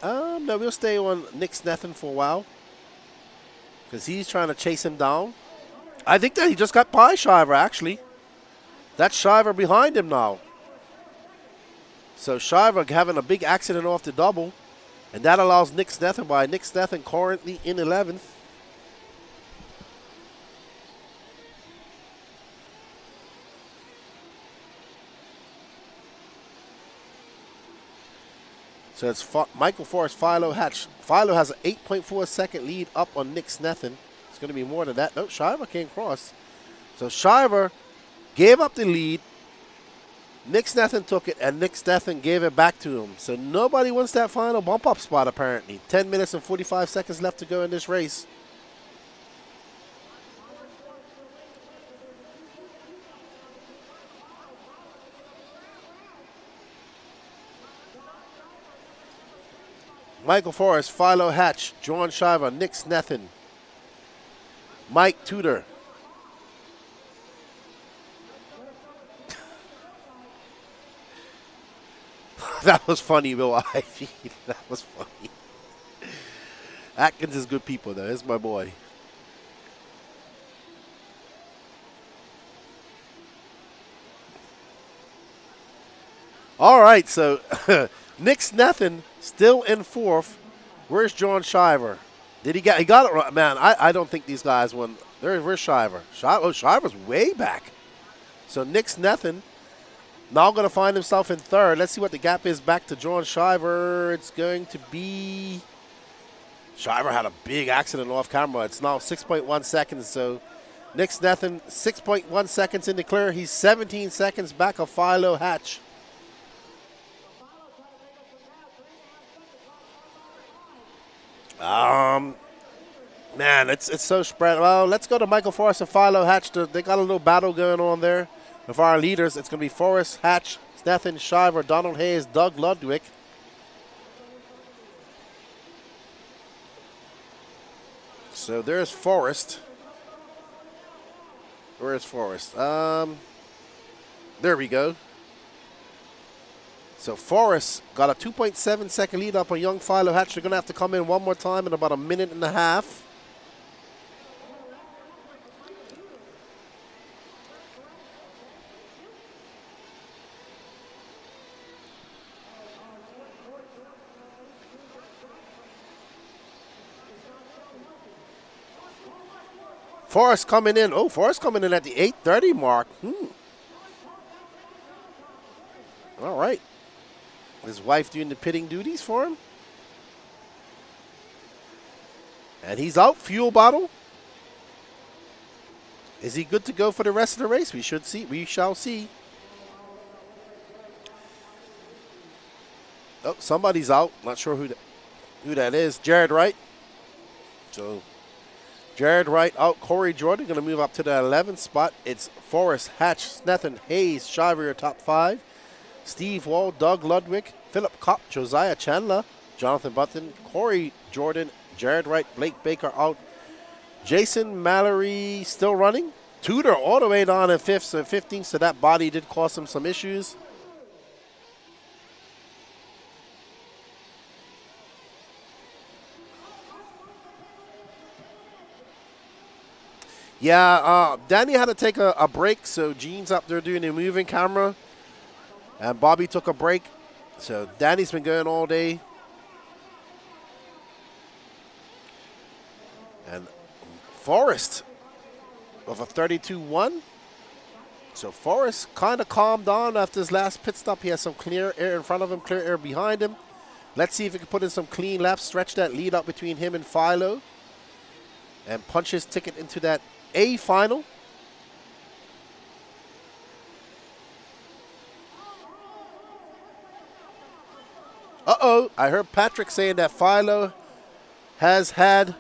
No, we'll stay on Nick Snethen for a while, because he's trying to chase him down. I think that he just got by Shiver, actually. That's Shiver behind him now. So Shiver having a big accident off the double, and that allows Nick Snethen by. Nick Snethen currently in 11th. So So it's Michael Forrest, Philo Hatch. Philo has an 8.4 second lead up on Nick Snethen. It's going to be more than that. No, Shiver came across. So Shiver gave up the lead. Nick Snethen took it, and Nick Snethen gave it back to him. So nobody wants that final bump-up spot, apparently. 10 minutes and 45 seconds left to go in this race. Michael Forrest, Philo Hatch, John Shiver, Nick Snethen, Mike Tudor. That was funny, Bill Ivy. That was funny. Atkins is good people, though. That's my boy. All right, so Nick Snethen still in fourth. Where's John Shiver? Did he got it right? Man, I don't think these guys won. Where's Shiver? Shiver's way back. So Nick Snethen now going to find himself in third. Let's see what the gap is back to John Shiver. It's going to be... Shiver had a big accident off camera. It's now 6.1 seconds. So Nick Snethen, 6.1 seconds in the clear. He's 17 seconds back of Philo Hatch. Man, it's so spread. Well, let's go to Michael Forrest and Philo Hatch. They got a little battle going on there. Of our leaders, it's going to be Forrest, Hatch, Snethen, Shiver, Donald Hayes, Doug Ludwig. So there's Forrest. Where is Forrest? There we go. So Forrest got a 2.7 second lead up on young Philo Hatch. They're going to have to come in one more time in about a minute and a half. Forrest coming in. Oh, Forrest coming in at the 8:30 mark. All right. His wife doing the pitting duties for him. And he's out. Fuel bottle. Is he good to go for the rest of the race? We should see. We shall see. Oh, somebody's out. Not sure who that is. Jared Wright. So Jared Wright out. Corey Jordan going to move up to the 11th spot. It's Forrest, Hatch, Snethen, Hayes, Shiver, your top five. Steve Wall, Doug Ludwig, Philip Kopp, Josiah Chandler, Jonathan Button, Corey Jordan, Jared Wright, Blake Baker out. Jason Mallory still running. Tudor all the way down in 15th, so that body did cause him some issues. Yeah, Danny had to take a break, so Gene's up there doing the moving camera. And Bobby took a break. So Danny's been going all day. And Forrest of a 32-1. So Forrest kind of calmed down after his last pit stop. He has some clear air in front of him, clear air behind him. Let's see if he can put in some clean laps, stretch that lead up between him and Philo, and punch his ticket into that A final. Uh-oh, I heard Patrick saying that Philo has had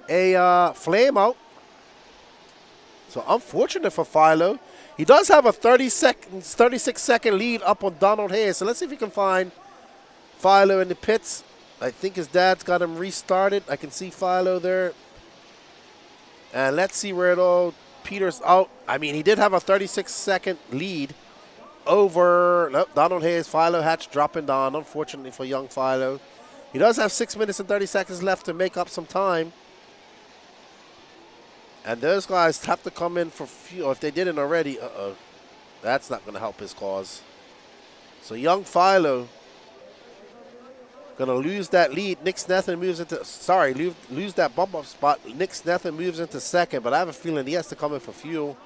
a flame out. So unfortunate for Philo. He does have a 36-second lead up on Donald Hayes. So let's see if we can find Philo in the pits. I think his dad's got him restarted. I can see Philo there. And let's see where it all peters out. I mean, he did have a 36-second lead over Donald Hayes. Philo Hatch dropping down, unfortunately for young Philo. He does have 6 minutes and 30 seconds left to make up some time. And those guys have to come in for fuel. If they didn't already, that's not going to help his cause. So young Philo going to lose that lead. Nick Snethen moves into, lose that bump up spot. Nick Snethen moves into second, but I have a feeling he has to come in for fuel.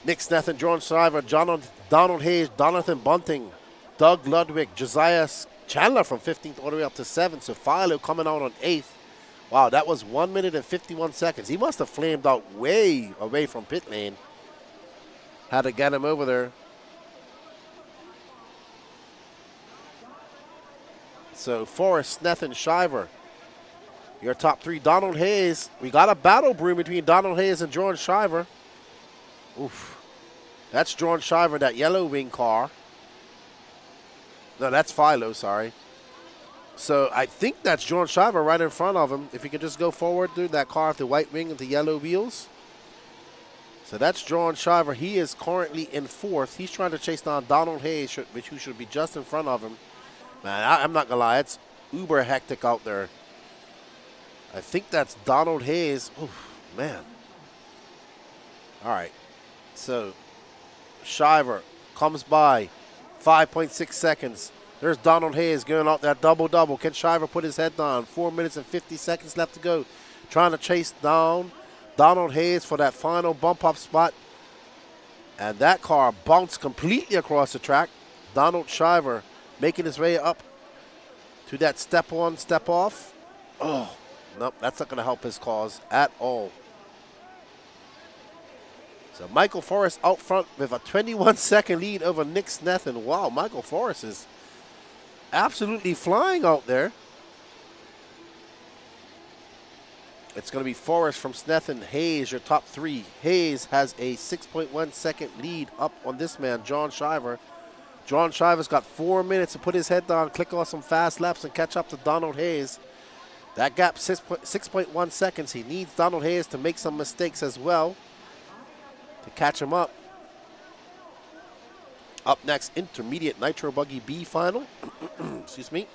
Nick Snethan, John Shriver, Donald Hayes, Jonathan Bunting, Doug Ludwig, Josiah Chandler from 15th all the way up to 7th. So Philo coming out on 8th. Wow, that was 1 minute and 51 seconds. He must have flamed out way away from pit lane. Had to get him over there. So Forrest, Snethan, Shiver, your top 3. Donald Hayes. We got a battle brewing between Donald Hayes and Jordan Shiver. Oof. That's Jordan Shiver, that yellow wing car. No, that's Philo, sorry. So I think that's Jordan Shiver right in front of him. If he could just go forward, dude, that car with the white wing and the yellow wheels. So that's Jordan Shiver. He is currently in 4th. He's trying to chase down Donald Hayes, who should be just in front of him. Man, I'm not going to lie. It's uber hectic out there. I think that's Donald Hayes. Oof, man. All right. So Shiver comes by. 5.6 seconds. There's Donald Hayes going out that double-double. Can Shiver put his head down? 4 minutes and 50 seconds left to go. Trying to chase down Donald Hayes for that final bump-up spot. And that car bounced completely across the track. Donald Shiver making his way up to that step on, step off. Oh, nope, that's not going to help his cause at all. So Michael Forrest out front with a 21-second lead over Nick Snethan. Wow, Michael Forrest is absolutely flying out there. It's going to be Forrest from Snethan. Hayes, your top 3. Hayes has a 6.1 second lead up on this man, John Shiver. John Shiver's got 4 minutes to put his head down, click off some fast laps, and catch up to Donald Hayes. That gap, 6.1 seconds. He needs Donald Hayes to make some mistakes as well to catch him up. Up next, Intermediate Nitro Buggy B final. Excuse me.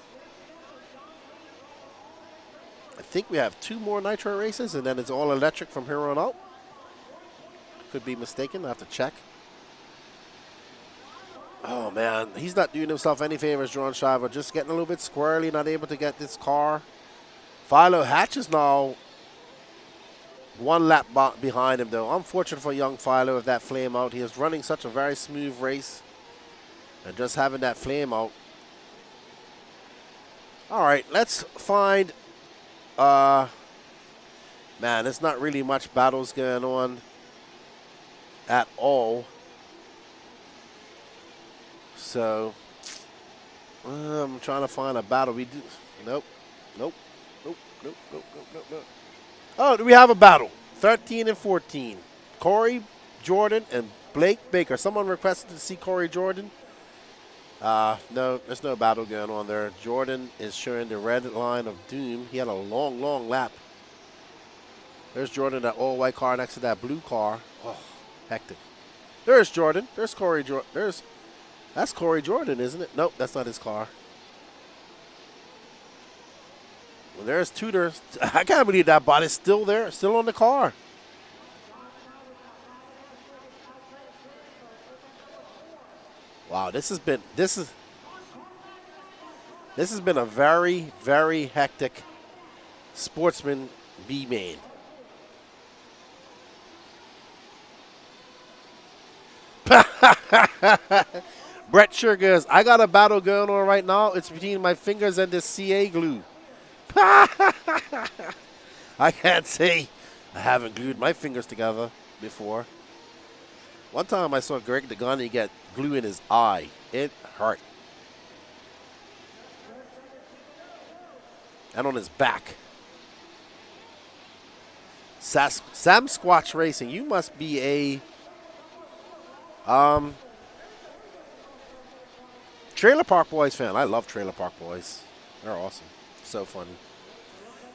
I think we have 2 more Nitro races, and then it's all electric from here on out. Could be mistaken. I have to check. Oh, man. He's not doing himself any favors, John Shiver. Just getting a little bit squirrely, not able to get this car. Philo Hatch is now 1 lap behind him, though. Unfortunate for young Philo with that flame out. He is running such a very smooth race. And just having that flame out. All right, let's find... man, there's not really much battles going on at all. So, I'm trying to find a battle. We do... Nope. Oh, do we have a battle? 13 and 14. Corey Jordan and Blake Baker. Someone requested to see Corey Jordan. No, there's no battle going on there. Jordan is showing the red line of doom. He had a long, long lap. There's Jordan, that all-white car next to that blue car. Oh, hectic. There's Jordan. There's Corey Jordan. That's Corey Jordan, isn't it? Nope, that's not his car. Well, there's Tudor. I can't believe that body's still there, still on the car. Wow, this has been a very, very hectic Sportsman B main. Brett sure goes, I got a battle going on right now. It's between my fingers and this CA glue. I can't say I haven't glued my fingers together before. One time I saw Greg Degani get glue in his eye. It hurt. And on his back. Sam Squatch Racing, you must be a Trailer Park Boys fan. I love Trailer Park Boys. They're awesome. So funny.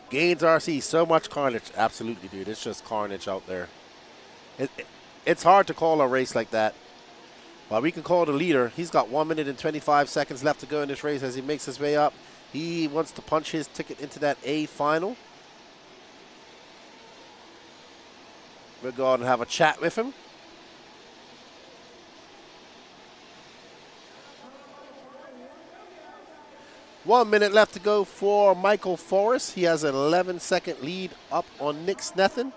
Gaines RC, so much carnage. Absolutely, dude. It's just carnage out there. It's hard to call a race like that. But we can call the leader. He's got 1 minute and 25 seconds left to go in this race as he makes his way up. He wants to punch his ticket into that A final. We'll go out and have a chat with him. One minute left to go for Michael Forrest. He has an 11-second lead up on Nick Snethan.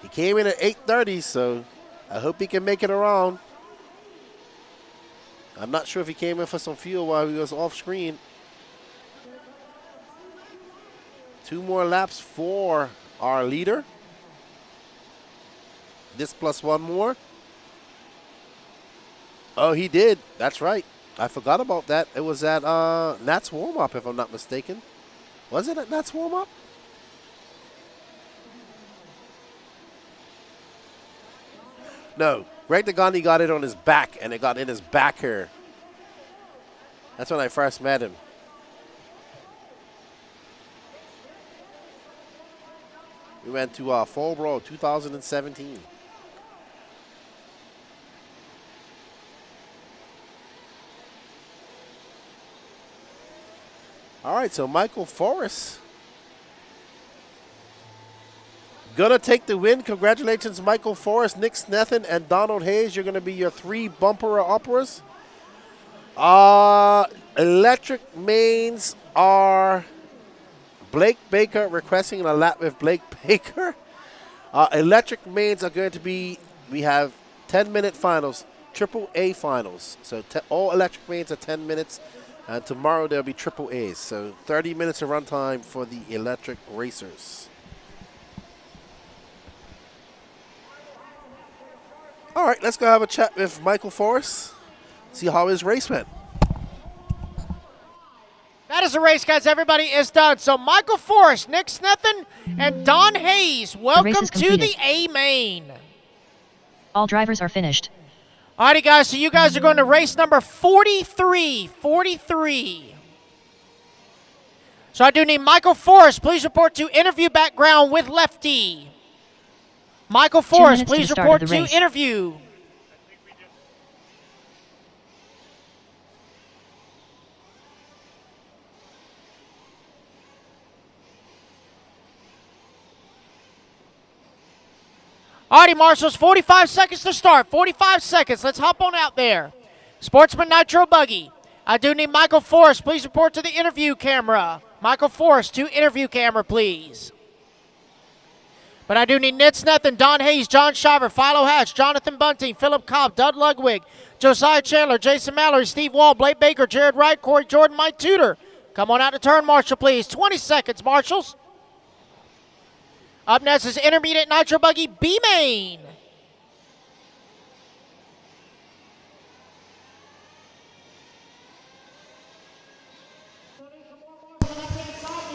He He came in at 8:30, so I hope he can make it around. I'm not sure if he came in for some fuel while he was off screen. 2 more laps for our leader. This plus 1 more. Oh, he did. That's right. I forgot about that. It was at Nat's warm-up, if I'm not mistaken. Was it at Nat's warm-up? No. Greg Degani got it on his back, and it got in his back here. That's when I first met him. We went to Fallbrook 2017. All right, so Michael Forrest gonna take the win. Congratulations, Michael Forrest, Nick Snethen, and Donald Hayes. You're gonna be your 3 bumper-uppers. Electric mains are Blake Baker requesting a lap with Blake Baker. Electric mains are going to be, we have 10-minute finals, triple A finals. So all electric mains are 10 minutes. And tomorrow there'll be triple A's. So 30 minutes of run time for the electric racers. All right, let's go have a chat with Michael Forrest. See how his race went. That is the race, guys. Everybody is done. So Michael Forrest, Nick Snethen, and Don Hayes, welcome to the A main. All drivers are finished. Alrighty, guys, so you guys are going to race number 43. 43. So I do need Michael Forrest. Please report to interview background with Lefty. Michael Forrest, please report to interview. Alrighty, Marshals, 45 seconds to start. 45 seconds. Let's hop on out there. Sportsman Nitro Buggy. I do need Michael Forrest. Please report to the interview camera. Michael Forrest to interview camera, please. But I do need Ned Snethen, Don Hayes, John Shiver, Philo Hatch, Jonathan Bunting, Philip Cobb, Doug Ludwig, Josiah Chandler, Jason Mallory, Steve Wall, Blake Baker, Jared Wright, Corey Jordan, Mike Tudor. Come on out to turn, Marshal, please. 20 seconds, Marshals. Up next is Intermediate Nitro Buggy B main.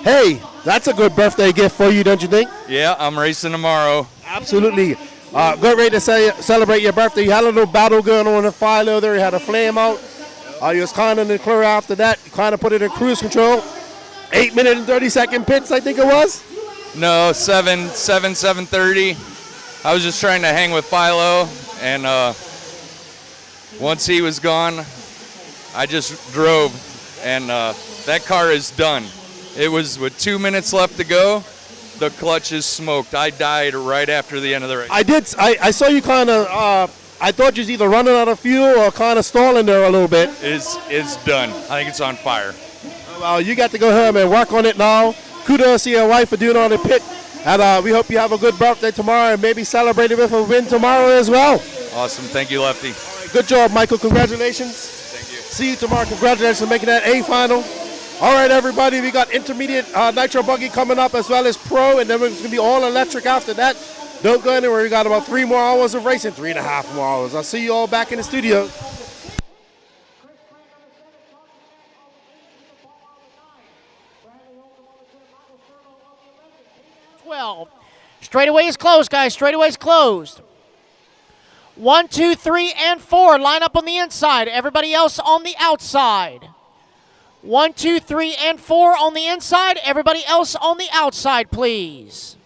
Hey, that's a good birthday gift for you, don't you think? Yeah, I'm racing tomorrow. Absolutely. Good way to celebrate your birthday. You had a little battle going on in Philo there. You had a flame out. You was kind of in the clear after that. You kind of put it in cruise control. 8-minute and 30-second pits, I think it was. No, 7:30. I was just trying to hang with Philo, and once he was gone, I just drove, and that car is done. It was with 2 minutes left to go. The clutch is smoked. I died right after the end of the race. I saw you kind of, I thought you was either running out of fuel or kind of stalling there a little bit. It's done. I think it's on fire. Well, you got to go home and work on it now. Kudos to your wife for doing all the pit. And we hope you have a good birthday tomorrow and maybe celebrate it with a win tomorrow as well. Awesome. Thank you, Lefty. All right, good job, Michael. Congratulations. Thank you. See you tomorrow. Congratulations on making that A final. All right, everybody. We got intermediate Nitro Buggy coming up as well as pro, and then it's going to be all electric after that. Don't go anywhere. We got about 3 more hours of racing, 3.5 more hours. I'll see you all back in the studio. 12. Straightaway is closed, guys. Straightaway is closed. 1, 2, 3, and 4. Line up on the inside. Everybody else on the outside. 1, 2, 3, and 4 on the inside. Everybody else on the outside, please.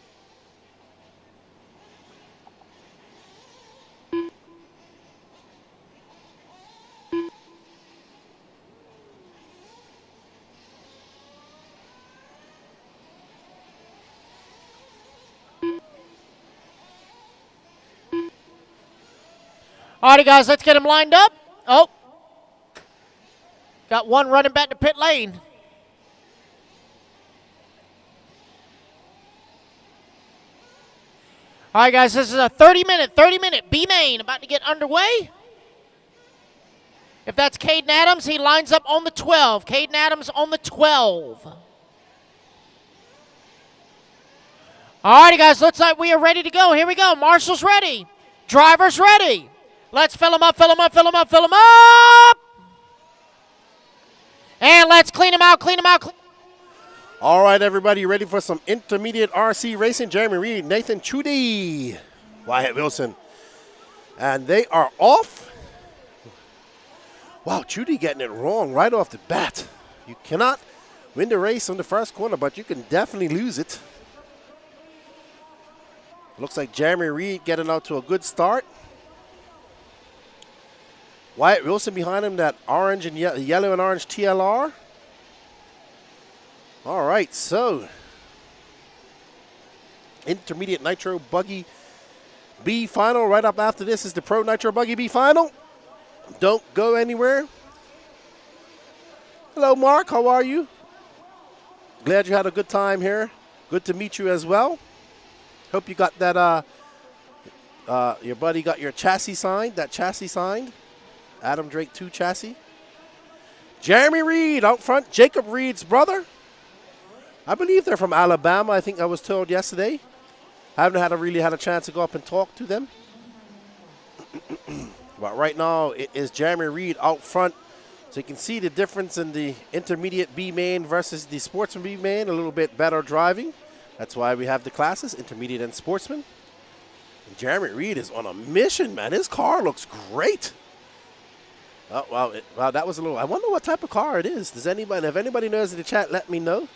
All right, guys, let's get them lined up. Oh, got one running back to pit lane. All right, guys, this is a 30-minute B main about to get underway. If that's Caden Adams, he lines up on the 12. Caden Adams on the 12. All righty, guys, looks like we are ready to go. Here we go. Marshall's ready. Driver's ready. Let's fill them up, fill them up, fill them up, fill them up. And let's clean them out, clean them out. All right, everybody, ready for some intermediate RC racing? Jeremy Reed, Nathan Chudy, Wyatt Wilson. And they are off. Wow, Chudy getting it wrong right off the bat. You cannot win the race on the first corner, but you can definitely lose it. Looks like Jeremy Reed getting out to a good start. Wyatt Wilson behind him, that orange and yellow and orange TLR. All right, so intermediate Nitro Buggy B final. Right up after this is the Pro Nitro Buggy B final. Don't go anywhere. Hello, Mark. How are you? Glad you had a good time here. Good to meet you as well. Hope you got that, your buddy got your chassis signed, Adam Drake 2 chassis. Jeremy Reed out front, Jacob Reed's brother. I believe they're from Alabama, I think I was told yesterday. I haven't really had a chance to go up and talk to them. But right now, it is Jeremy Reed out front. So you can see the difference in the intermediate B main versus the Sportsman B main, a little bit better driving. That's why we have the classes, intermediate and sportsman. And Jeremy Reed is on a mission, man. His car looks great. Oh, wow, that was a little, I wonder what type of car it is. Does anybody, if anybody knows in the chat, let me know.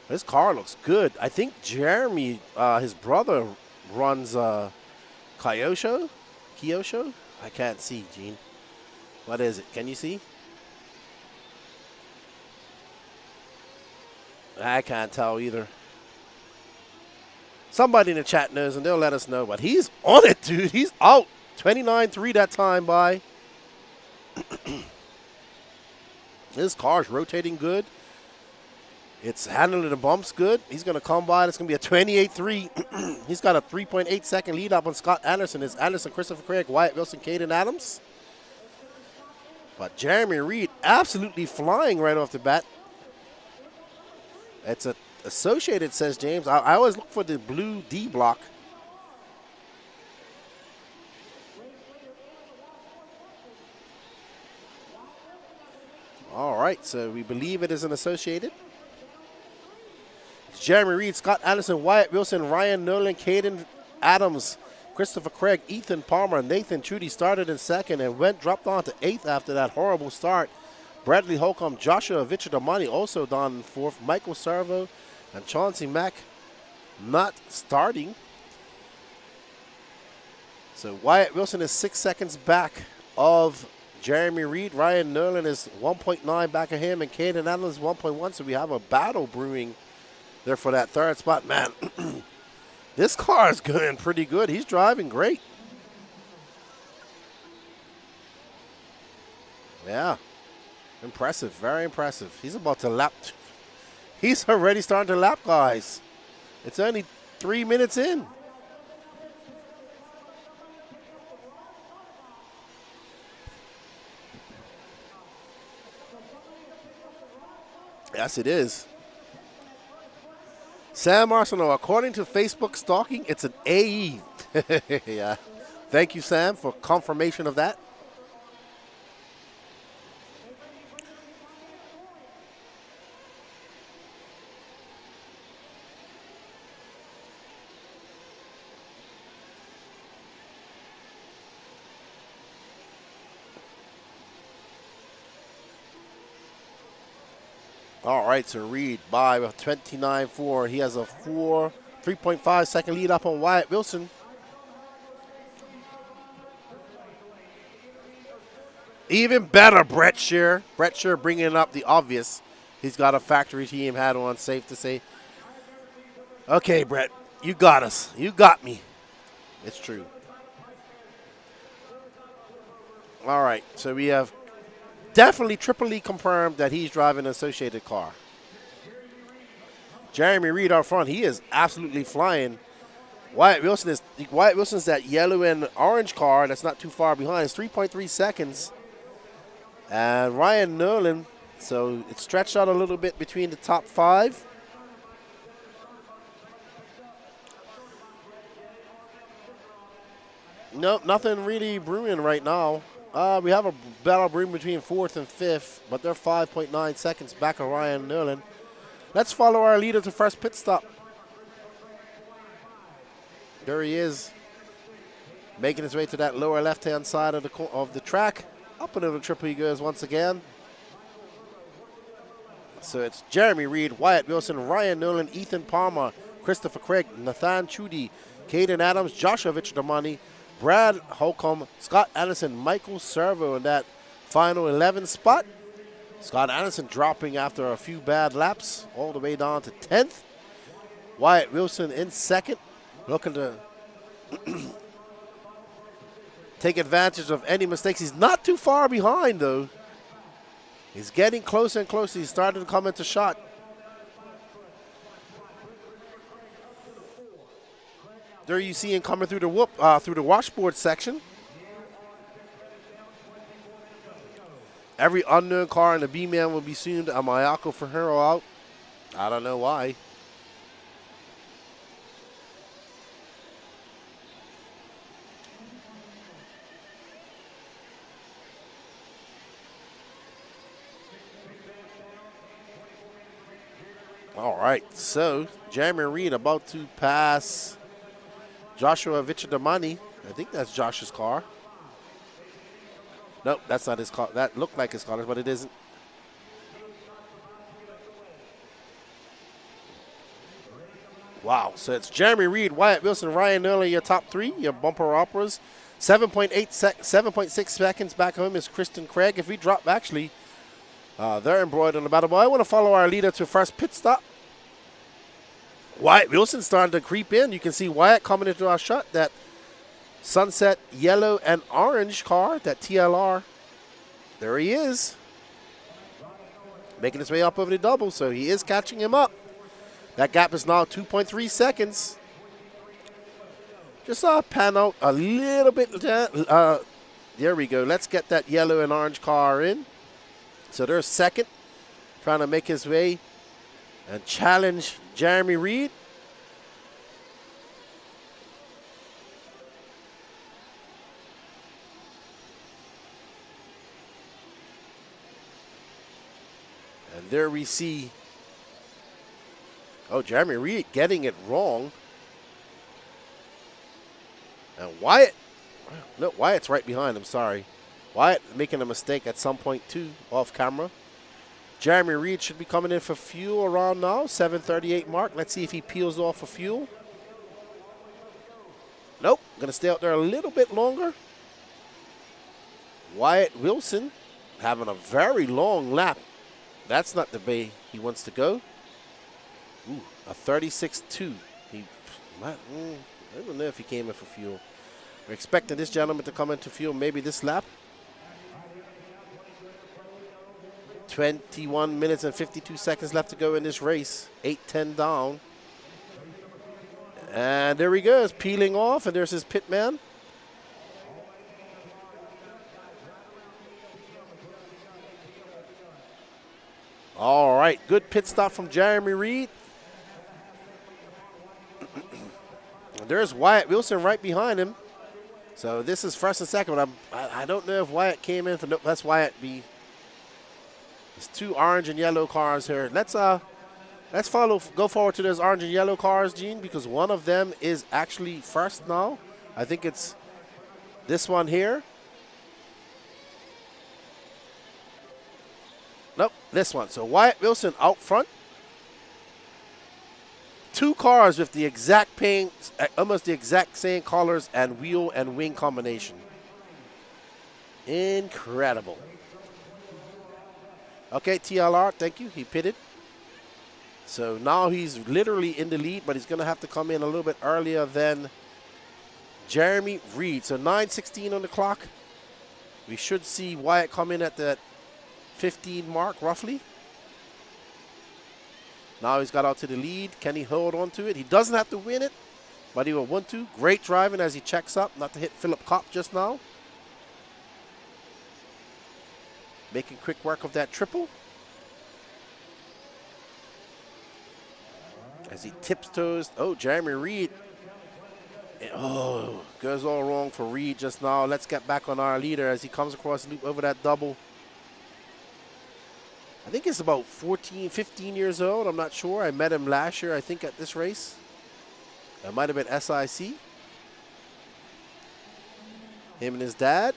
His car looks good. I think Jeremy, his brother, runs Kyosho? I can't see, Gene. What is it? Can you see? I can't tell either. Somebody in the chat knows, and they'll let us know. But he's on it, dude. He's out. 29.3 that time by. His car's rotating good. It's handling the bumps good. He's going to come by. It's going to be a 28.3. He's got a 3.8 second lead up on Scott Anderson. It's Anderson, Christopher Craig, Wyatt Wilson, Caden Adams. But Jeremy Reed absolutely flying right off the bat. It's a associated, says James. I always look for the blue D block. All right, so we believe it is an associated. It's Jeremy Reed, Scott Anderson, Wyatt Wilson, Ryan Nolan, Caden Adams, Christopher Craig, Ethan Palmer, Nathan Chudy started in second and dropped on to eighth after that horrible start. Bradley Holcomb, Joshua Vichadamani also down in fourth. Michael Servo and Chauncey Mack not starting. So Wyatt Wilson is 6 seconds back of Jeremy Reed. Ryan Nolan is 1.9 back of him, and Caden Adams is 1.1. So we have a battle brewing there for that third spot. Man, this car is going pretty good. He's driving great. Yeah. Impressive, very impressive. He's about to lap. He's already starting to lap, guys. It's only 3 minutes in. Yes, it is. Sam Arsenault, according to Facebook stalking, it's an AE. Yeah. Thank you, Sam, for confirmation of that. All right, so Reed by 29.4. He has a 3.5 second lead up on Wyatt Wilson. Even better, Brett Shear. Brett Shear bringing up the obvious. He's got a factory team hat on, safe to say. Okay, Brett, you got us. You got me. It's true. All right, so we have definitely triply confirmed that he's driving an associated car. Jeremy Reed out front, he is absolutely flying. Wyatt Wilson's that yellow and orange car that's not too far behind. It's 3.3 seconds. And Ryan Nolan, so it's stretched out a little bit between the top 5. Nope, nothing really brewing right now. We have a battle brewing between 4th and 5th, but they're 5.9 seconds back of Ryan Nolan. Let's follow our leader to first pit stop. There he is, making his way to that lower left-hand side of the track. Up into the triple he goes once again. So it's Jeremy Reed, Wyatt Wilson, Ryan Nolan, Ethan Palmer, Christopher Craig, Nathan Chudy, Caden Adams, Joshua Vichdamani, Brad Holcomb, Scott Anderson, Michael Servo in that final 11 spot. Scott Anderson dropping after a few bad laps all the way down to 10th. Wyatt Wilson in second, looking to take advantage of any mistakes. He's not too far behind, though. He's getting closer and closer. He's starting to come into shot. There you see him coming through the washboard section. Every unknown car in the B-Man will be soon a Mayako Ferrero out. I don't know why. All right, so Jeremy Reed about to pass Joshua Vichdamani. I think that's Josh's car. Nope, that's not his car. That looked like his car, but it isn't. Wow, so it's Jeremy Reed, Wyatt Wilson, Ryan Nolan, your top 3, your bumper operas. 7.6 seconds back home is Kristen Craig. If we drop, actually, they're embroidered on the battle. But I want to follow our leader to first pit stop. Wyatt Wilson starting to creep in. You can see Wyatt coming into our shot. That sunset yellow and orange car, that TLR. There he is. Making his way up over the double, so he is catching him up. That gap is now 2.3 seconds. Just pan out a little bit. There we go. Let's get that yellow and orange car in. So there's second, trying to make his way and challenge Jeremy Reed. And there we see, Jeremy Reed getting it wrong. And Wyatt's right behind him, sorry. Wyatt making a mistake at some point too, off camera. Jeremy Reed should be coming in for fuel around now, 7:38 mark. Let's see if he peels off for fuel. Nope, gonna stay out there a little bit longer. Wyatt Wilson having a very long lap. That's not the way he wants to go. Ooh, a 36.2. I don't know if he came in for fuel. We're expecting this gentleman to come into fuel maybe this lap. 21 minutes and 52 seconds left to go in this race. 8:10 down. And there he goes, peeling off, and there's his pit man. All right, good pit stop from Jeremy Reed. There's Wyatt Wilson right behind him. So this is first and second, but I don't know if Wyatt came in for, no, that's Wyatt B. There's 2 orange and yellow cars here. Let's go forward to those orange and yellow cars, Gene, because one of them is actually first now. I think it's this one here. Nope, this one. So Wyatt Wilson out front. 2 cars with the exact paint, almost the exact same colors and wheel and wing combination. Incredible. Okay, TLR, thank you. He pitted. So now he's literally in the lead, but he's going to have to come in a little bit earlier than Jeremy Reed. So 9:16 on the clock. We should see Wyatt come in at that 15 mark, roughly. Now he's got out to the lead. Can he hold on to it? He doesn't have to win it. Buddy with 1-2. Great driving as he checks up, not to hit Philip Kopp just now. Making quick work of that triple. As he tiptoes. Oh, Jeremy Reed. Oh, goes all wrong for Reed just now. Let's get back on our leader as he comes across the loop over that double. I think he's about 14, 15 years old. I'm not sure. I met him last year, I think, at this race. That might have been SIC. Him and his dad.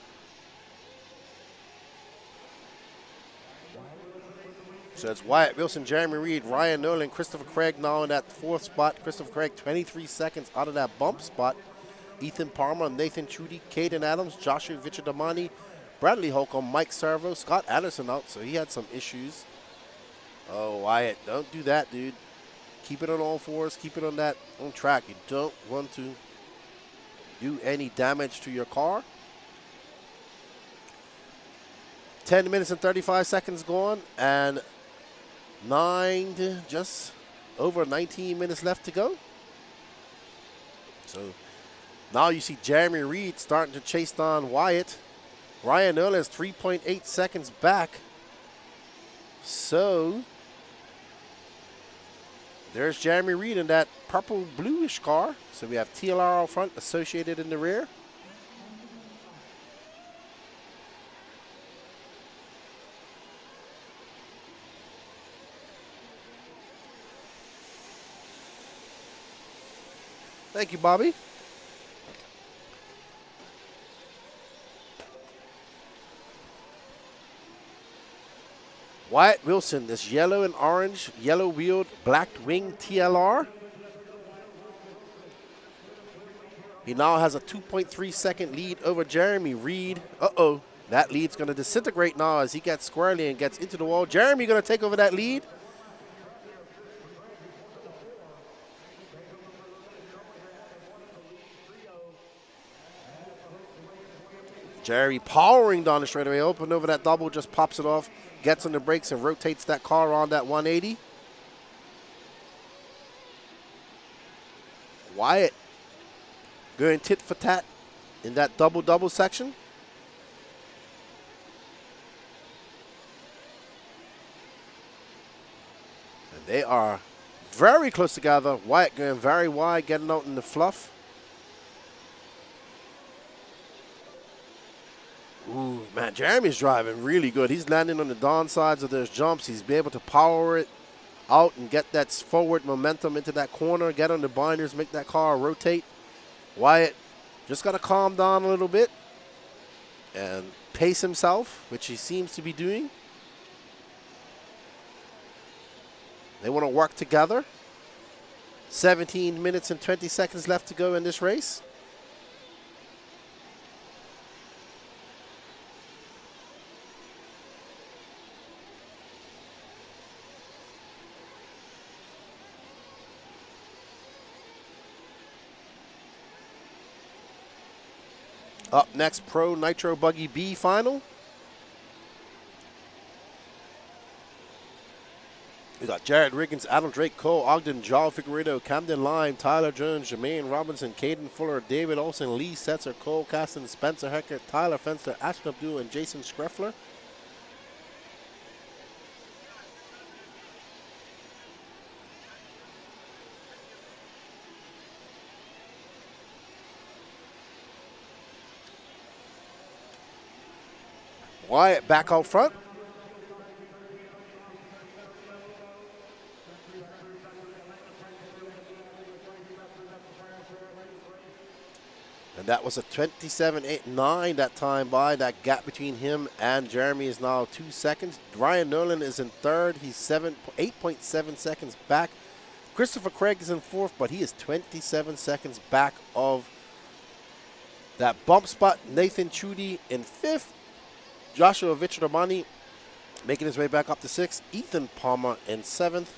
So it's Wyatt Wilson, Jeremy Reed, Ryan Nolan, Christopher Craig now in that 4th spot. Christopher Craig 23 seconds out of that bump spot. Ethan Palmer, Nathan Chudy, Caden Adams, Joshua Vichadamani, Bradley Holcomb, Mike Servo, Scott Anderson out, so he had some issues. Oh, Wyatt, don't do that, dude. Keep it on all fours, keep it on that on track. You don't want to do any damage to your car. 10 minutes and 35 seconds gone, and just over 19 minutes left to go. So now you see Jeremy Reed starting to chase down Wyatt. Ryan Earl is 3.8 seconds back. So there's Jeremy Reed in that purple bluish car. So we have TLR out front, Associated in the rear. Thank you, Bobby. Wyatt Wilson, this yellow and orange, yellow wheeled, black wing TLR. He now has a 2.3 second lead over Jeremy Reed. Uh-oh, that lead's gonna disintegrate now as he gets squarely and gets into the wall. Jeremy gonna take over that lead. Jerry powering down the straightaway, open over that double, just pops it off, gets on the brakes and rotates that car on that 180. Wyatt going tit for tat in that double-double section. And they are very close together. Wyatt going very wide, getting out in the fluff. Ooh, man, Jeremy's driving really good. He's landing on the downsides of those jumps. He's been able to power it out and get that forward momentum into that corner, get on the binders, make that car rotate. Wyatt just got to calm down a little bit and pace himself, which he seems to be doing. They want to work together. 17 minutes and 20 seconds left to go in this race. Up next, Pro Nitro Buggy B final. We got Jared Riggins, Adam Drake, Cole Ogden, Joel Figueredo, Camden Lime, Tyler Jones, Jermaine Robinson, Caden Fuller, David Olson, Lee Setzer, Cole Caston, Spencer Hecker, Tyler Fenster, Ashton Abdul, and Jason Schreffler. Wyatt back out front. And that was a 27.89 that time by. That gap between him and Jeremy is now 2 seconds. Ryan Nolan is in third. He's 8.7 seconds back. Christopher Craig is in fourth, but he is 27 seconds back of that bump spot. Nathan Chudy in fifth. Joshua Vichadamani making his way back up to sixth. Ethan Palmer in seventh.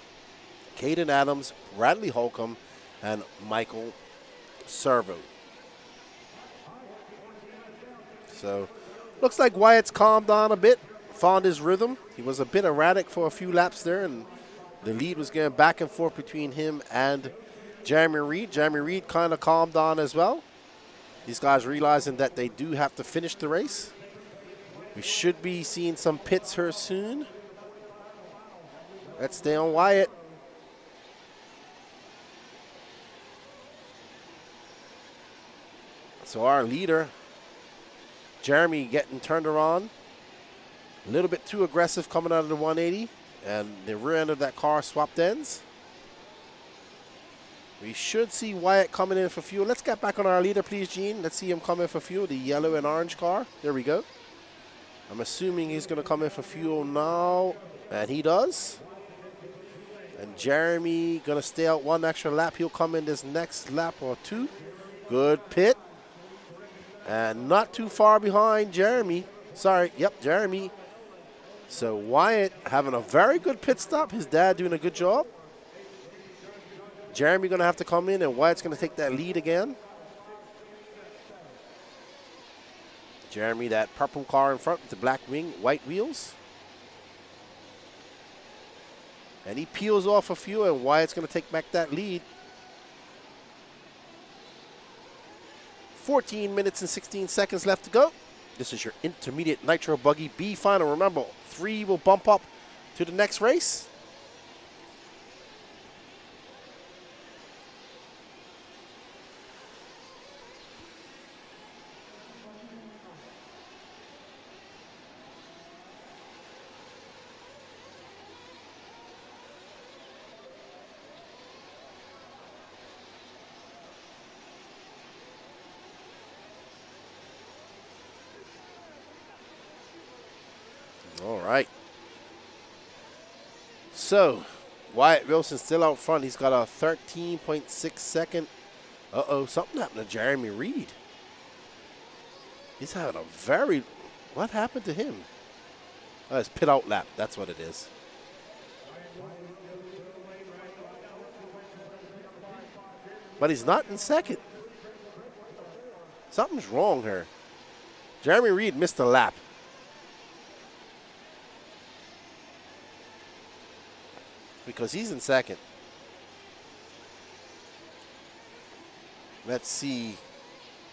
Caden Adams, Bradley Holcomb, and Michael Servo. So, looks like Wyatt's calmed down a bit, found his rhythm. He was a bit erratic for a few laps there, and the lead was going back and forth between him and Jeremy Reed. Jeremy Reed kind of calmed down as well. These guys realizing that they do have to finish the race. We should be seeing some pits here soon. Let's stay on Wyatt. So our leader, Jeremy, getting turned around. A little bit too aggressive coming out of the 180. And the rear end of that car swapped ends. We should see Wyatt coming in for fuel. Let's get back on our leader, please, Gene. Let's see him come in for fuel, the yellow and orange car. There we go. I'm assuming he's going to come in for fuel now. And he does. And Jeremy going to stay out one extra lap. He'll come in this next lap or two. Good pit. And not too far behind Jeremy. Sorry, yep, Jeremy. So Wyatt having a very good pit stop. His dad doing a good job. Jeremy going to have to come in, and Wyatt's going to take that lead again. Jeremy, that purple car in front with the black wing, white wheels. And he peels off a few, and Wyatt's going to take back that lead. 14 minutes and 16 seconds left to go. This is your intermediate Nitro Buggy B final. Remember, 3 will bump up to the next race. All right. So, Wyatt Wilson still out front. He's got a 13.6 second. Uh-oh, something happened to Jeremy Reed. He's having a very... What happened to him? Oh, it's pit out lap. That's what it is. But he's not in second. Something's wrong here. Jeremy Reed missed a lap. Because he's in second. Let's see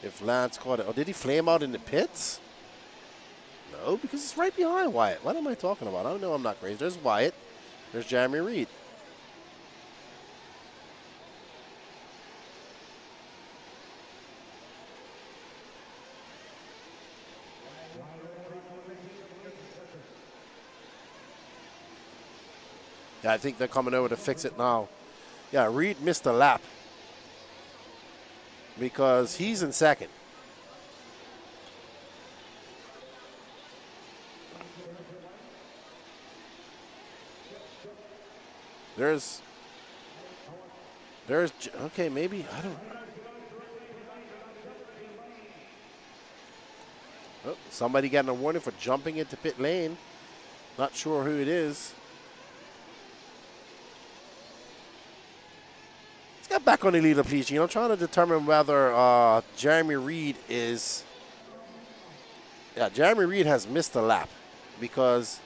if Lance caught it. Oh, did he flame out in the pits? No, because it's right behind Wyatt. What am I talking about? I know I'm not crazy. There's Wyatt. There's Jeremy Reed. Yeah, I think they're coming over to fix it now. Yeah, Reed missed a lap because he's in second. There's, okay, maybe, I don't. Oh, somebody getting a warning for jumping into pit lane. Not sure who it is. Let's get back on the leader, please, Gene. I'm trying to determine whether Jeremy Reed is... Yeah, Jeremy Reed has missed a lap because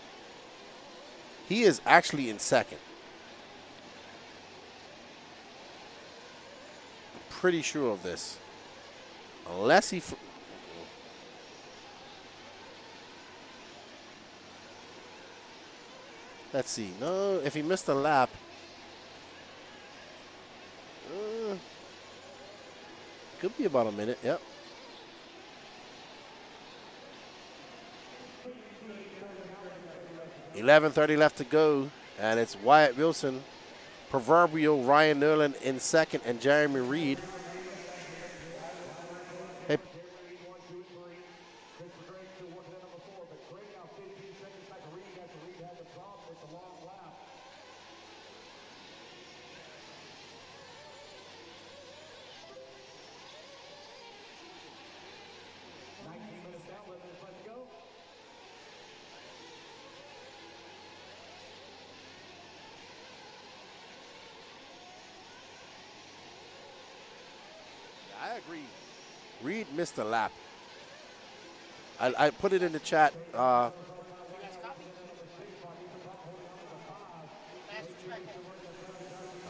he is actually in second. I'm pretty sure of this. Unless he... Let's see. No, if he missed a lap... could be about a minute, yep. $11:30 left to go, and it's Wyatt Wilson, proverbial Ryan Nerlin in second, and Jeremy Reed. Hey. I agree. Reed missed a lap. I put it in the chat.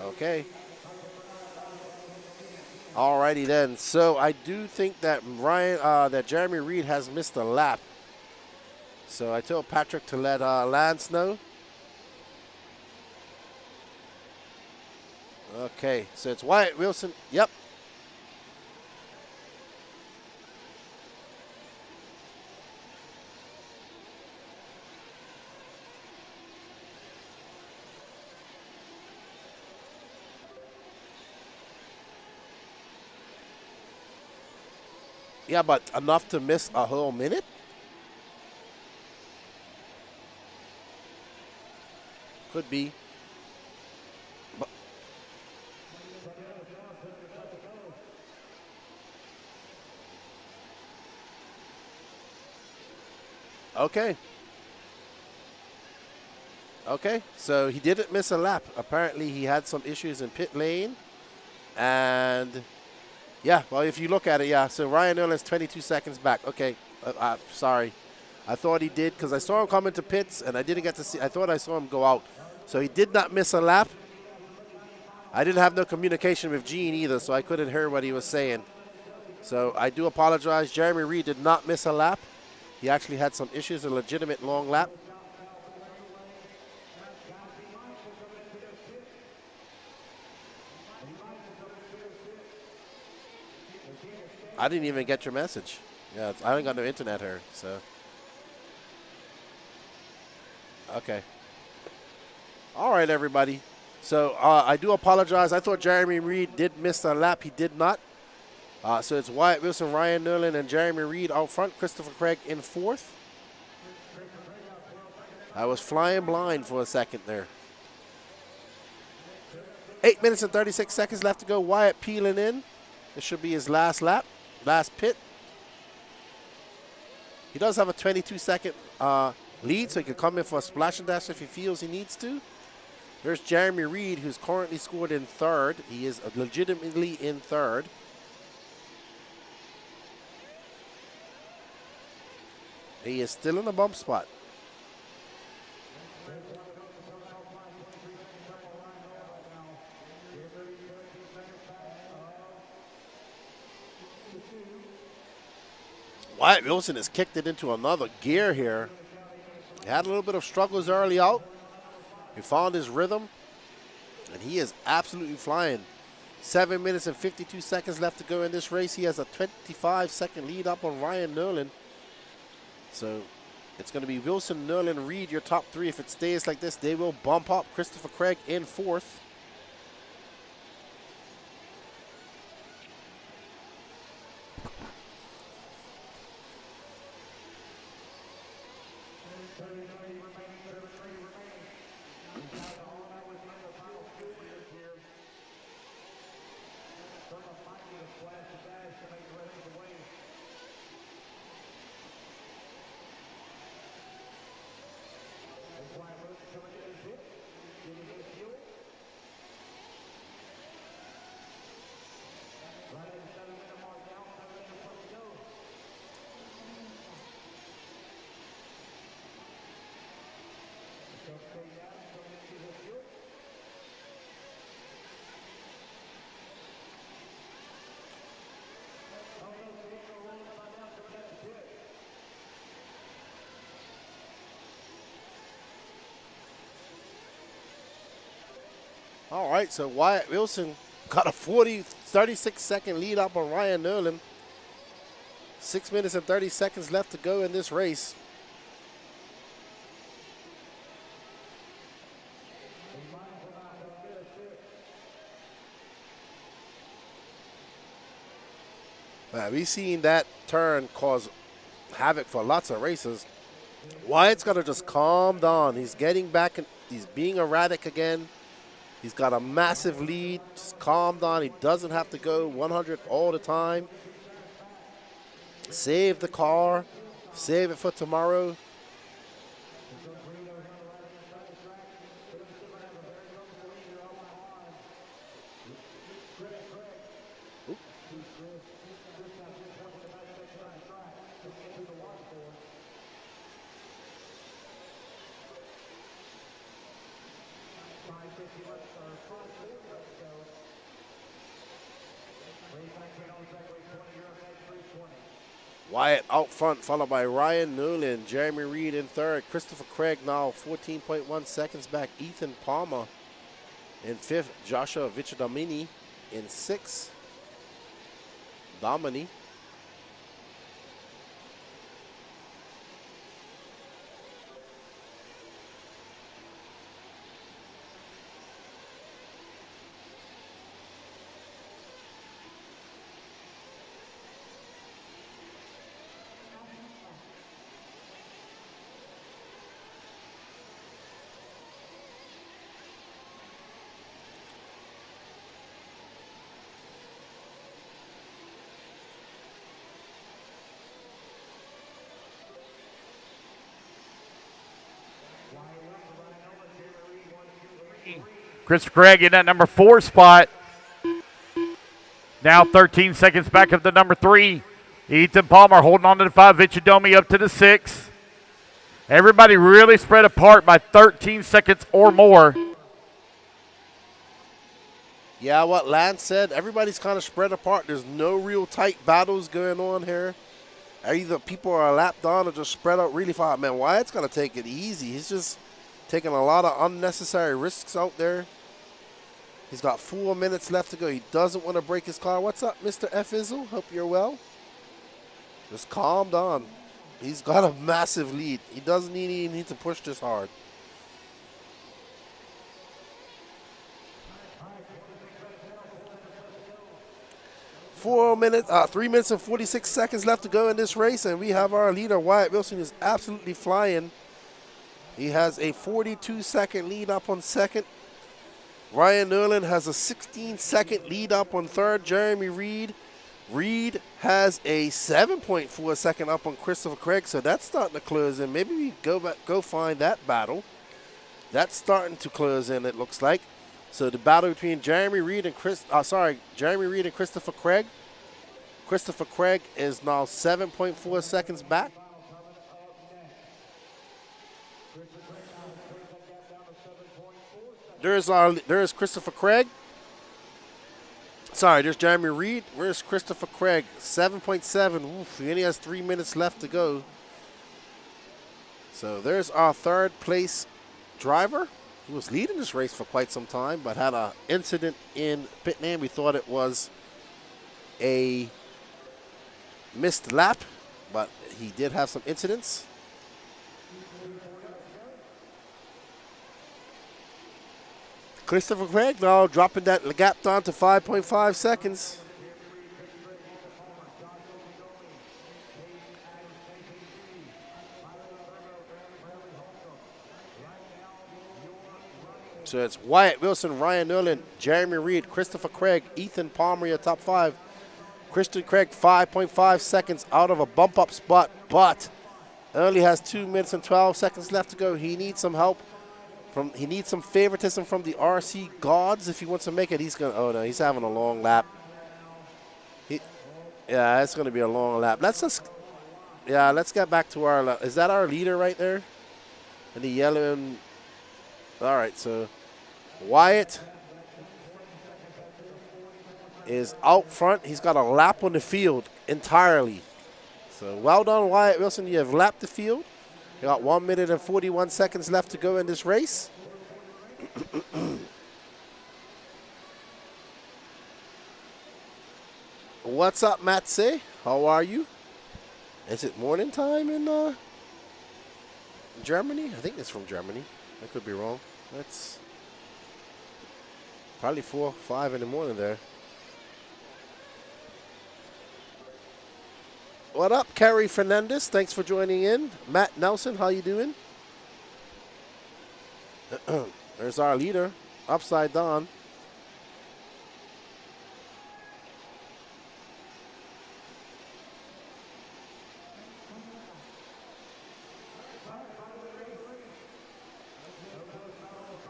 Okay. Alrighty then. So I do think that that Jeremy Reed has missed a lap. So I told Patrick to let Lance know. Okay, so it's Wyatt Wilson. Yep. Yeah, but enough to miss a whole minute? Could be. But okay. Okay, so he didn't miss a lap. Apparently he had some issues in pit lane. And yeah, well, if you look at it, yeah. So Ryan Erlin's 22 seconds back. Okay, sorry. I thought he did because I saw him come into pits and I didn't get to see. I thought I saw him go out. So he did not miss a lap. I didn't have no communication with Gene either, so I couldn't hear what he was saying. So I do apologize. Jeremy Reed did not miss a lap. He actually had some issues, a legitimate long lap. I didn't even get your message. Yeah, I ain't got no internet here, so. Okay. All right, everybody. So I do apologize. I thought Jeremy Reed did miss a lap. He did not. So it's Wyatt Wilson, Ryan Nerlin, and Jeremy Reed out front. Christopher Craig in fourth. I was flying blind for a second there. 8 minutes and 36 seconds left to go. Wyatt peeling in. This should be his last lap, last pit. He does have a 22-second lead, so he can come in for a splash and dash if he feels he needs to. There's Jeremy Reed, who's currently scored in third. He is legitimately in third. He is still in the bump spot. Wyatt Wilson has kicked it into another gear here. He had a little bit of struggles early out. He found his rhythm, and he is absolutely flying. 7 minutes and 52 seconds left to go in this race. He has a 25-second lead up on Ryan Nerlin. So it's going to be Wilson, Nerlin, Reed, your top three. If it stays like this, they will bump up Christopher Craig in fourth. All right, so Wyatt Wilson got a 36-second lead up on Ryan Nerlin. 6 minutes and 30 seconds left to go in this race. Man, we've seen that turn cause havoc for lots of races. Wyatt's got to just calm down. He's getting back and he's being erratic again. He's got a massive lead. Just calm down. He doesn't have to go 100 all the time. Save the car. Save it for tomorrow. Wyatt out front, followed by Ryan Newland, Jeremy Reed in third, Christopher Craig now 14.1 seconds back, Ethan Palmer in fifth, Joshua Vichadomini in sixth, Domini. Christopher Craig in that number 4 spot. Now 13 seconds back of the number 3. Ethan Palmer holding on to the 5. Vichadomi up to the 6. Everybody really spread apart by 13 seconds or more. Yeah, what Lance said, everybody's kind of spread apart. There's no real tight battles going on here. Either people are lapped on or just spread out really far. Man, Wyatt's going to take it easy. He's just taking a lot of unnecessary risks out there. He's got 4 minutes left to go. He doesn't want to break his car. What's up, Mr. F. Izzle? Hope you're well. Just calm down. He's got a massive lead. He doesn't even need to push this hard. Three minutes and 46 seconds left to go in this race, and we have our leader, Wyatt Wilson, who's absolutely flying. He has a 42-second lead up on second. Ryan Nerlin has a 16-second lead up on third. Jeremy Reed. Reed has a 7.4 second up on Christopher Craig, so that's starting to close in. Maybe we go find that battle. That's starting to close in, it looks like. So the battle between Jeremy Reed and Christopher Craig. Christopher Craig is now 7.4 seconds back. There's Christopher Craig. Sorry, there's Jeremy Reed. Where's Christopher Craig? 7.7. Oof, he only has 3 minutes left to go. So there's our third place driver. He was leading this race for quite some time, but had an incident in pit lane. We thought it was a missed lap, but he did have some incidents. Christopher Craig now dropping that gap down to 5.5 seconds. So it's Wyatt Wilson, Ryan Nerlin, Jeremy Reed, Christopher Craig, Ethan Palmer, your top 5. Christian Craig 5.5 seconds out of a bump up spot, but only has 2 minutes and 12 seconds left to go. He needs some help. He needs some favoritism from the RC gods if he wants to make it. He's having a long lap. Yeah, it's gonna be a long lap. Let's get back to our. Is that our leader right there? And the yellow. All right, so Wyatt is out front. He's got a lap on the field entirely. So well done, Wyatt Wilson. You have lapped the field. You got 1 minute and 41 seconds left to go in this race. What's up, Matse? How are you? Is it morning time in Germany? I think it's from Germany. I could be wrong. That's probably 4 or 5 in the morning there. What up, Kerry Fernandez? Thanks for joining in. Matt Nelson, how you doing? There's our leader, upside down.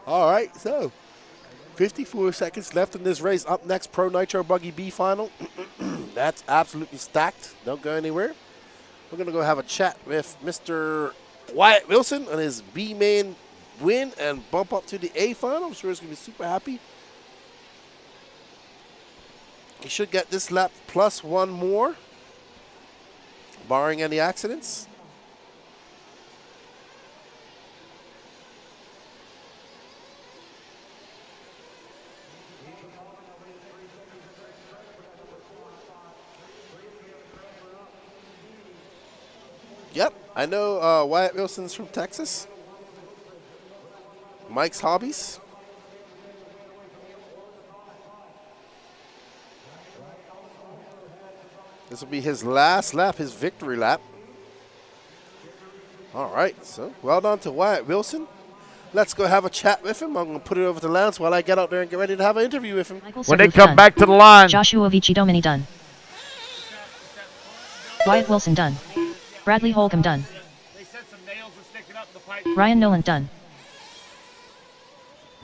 All right, so 54 seconds left in this race. Up next, Pro Nitro Buggy B final. That's absolutely stacked. Don't go anywhere. We're going to go have a chat with Mr. Wyatt Wilson on his B main win and bump up to the A final. I'm sure he's going to be super happy. He should get this lap plus one more, barring any accidents. Yep, I know Wyatt Wilson's from Texas. Mike's Hobbies. This will be his last lap, his victory lap. All right, so well done to Wyatt Wilson. Let's go have a chat with him. I'm going to put it over to Lance while I get out there and get ready to have an interview with him. When they come back to the line. Joshua Vici Domini done. Wyatt Wilson done. Bradley Holcomb done. Ryan Noland done.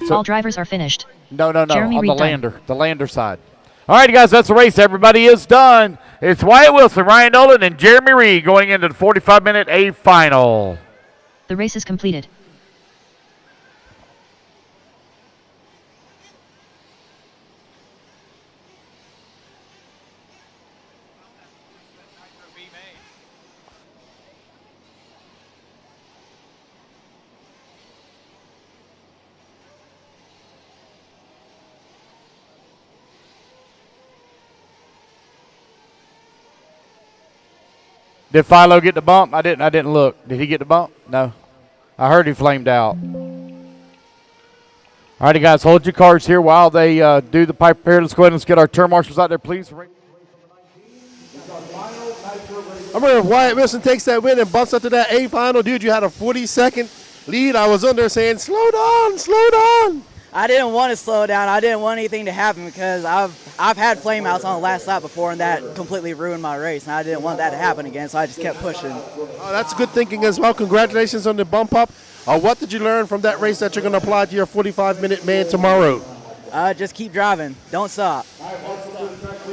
So, all drivers are finished. No, Jeremy on Reed the lander side. All right, guys, that's the race. Everybody is done. It's Wyatt Wilson, Ryan Noland, and Jeremy Reed going into the 45-minute A final. The race is completed. Did Philo get the bump? I didn't look. Did he get the bump? No. I heard he flamed out. All righty, guys, hold your cards here while they do the pipe repair. Let's go ahead and let's get our turn marshals out there, please. I remember if Wyatt Wilson takes that win and bumps up to that A final, dude, you had a 40-second lead. I was under saying, slow down, slow down. I didn't want to slow down. I didn't want anything to happen because I've had flameouts on the last lap before, and that completely ruined my race, and I didn't want that to happen again, so I just kept pushing. Oh, that's good thinking as well. Congratulations on the bump up. What did you learn from that race that you're going to apply to your 45-minute man tomorrow? Just keep driving. Don't stop.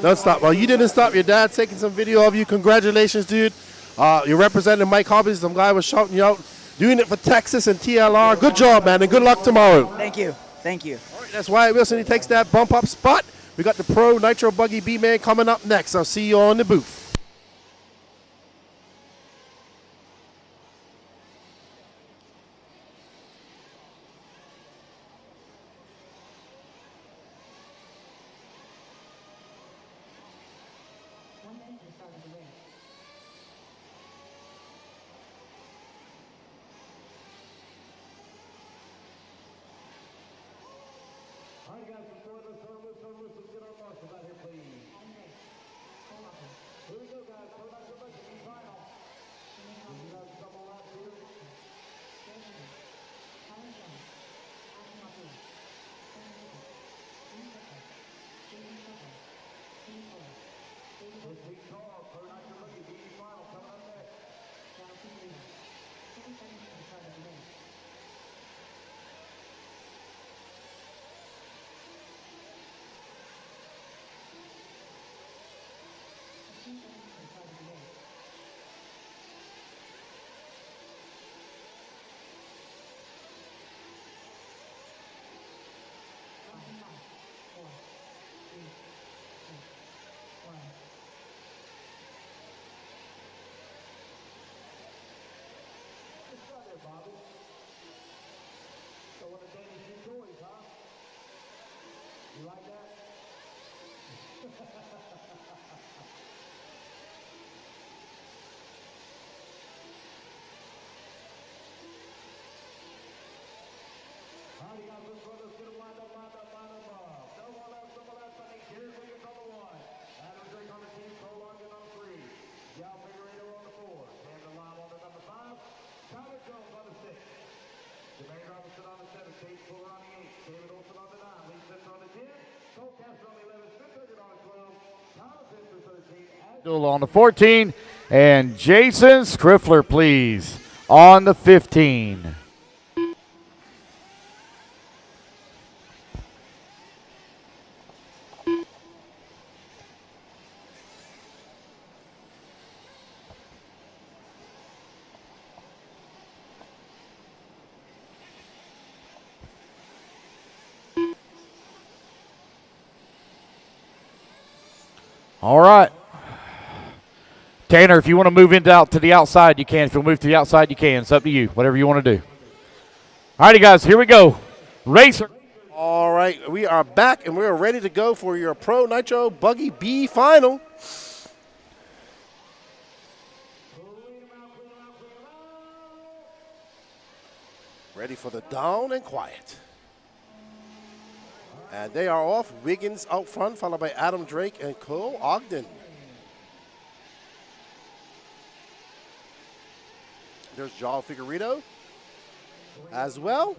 Don't stop. Well, you didn't stop. Your dad's taking some video of you. Congratulations, dude. You're representing Mike Hobbies. Some guy was shouting you out. Doing it for Texas and TLR. Good job, man, and good luck tomorrow. Thank you. Thank you. All right, that's Wyatt Wilson. He takes that bump up spot. We got the Pro Nitro Buggy B-Man coming up next. I'll see you on the booth. On the 14, and Jason Skriffler, please, on the 15. All right. Tanner, if you want to move out to the outside, you can. If you'll move to the outside, you can. It's up to you, whatever you want to do. All righty, guys, here we go. Racer. All right, we are back, and we're ready to go for your Pro Nitro Buggy B final. Ready for the down and quiet. And they are off. Wiggins out front, followed by Adam Drake and Cole Ogden. There's Joel Figueredo as well.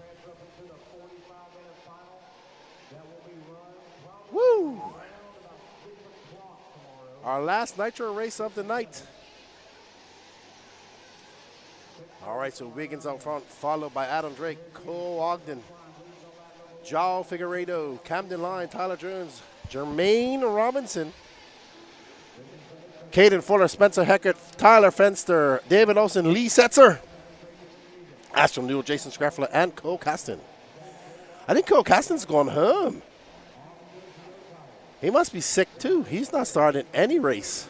Woo! Our last Nitro race of the night. All right, so Wiggins out front, followed by Adam Drake, Cole Ogden, Joel Figueredo, Camden Line, Tyler Jones, Jermaine Robinson, Caden Fuller, Spencer Heckert, Tyler Fenster, David Olsen, Lee Setzer, Astrom Newell, Jason Scraffler, and Cole Caston. I think Cole Caston's gone home. He must be sick too. He's not starting any race.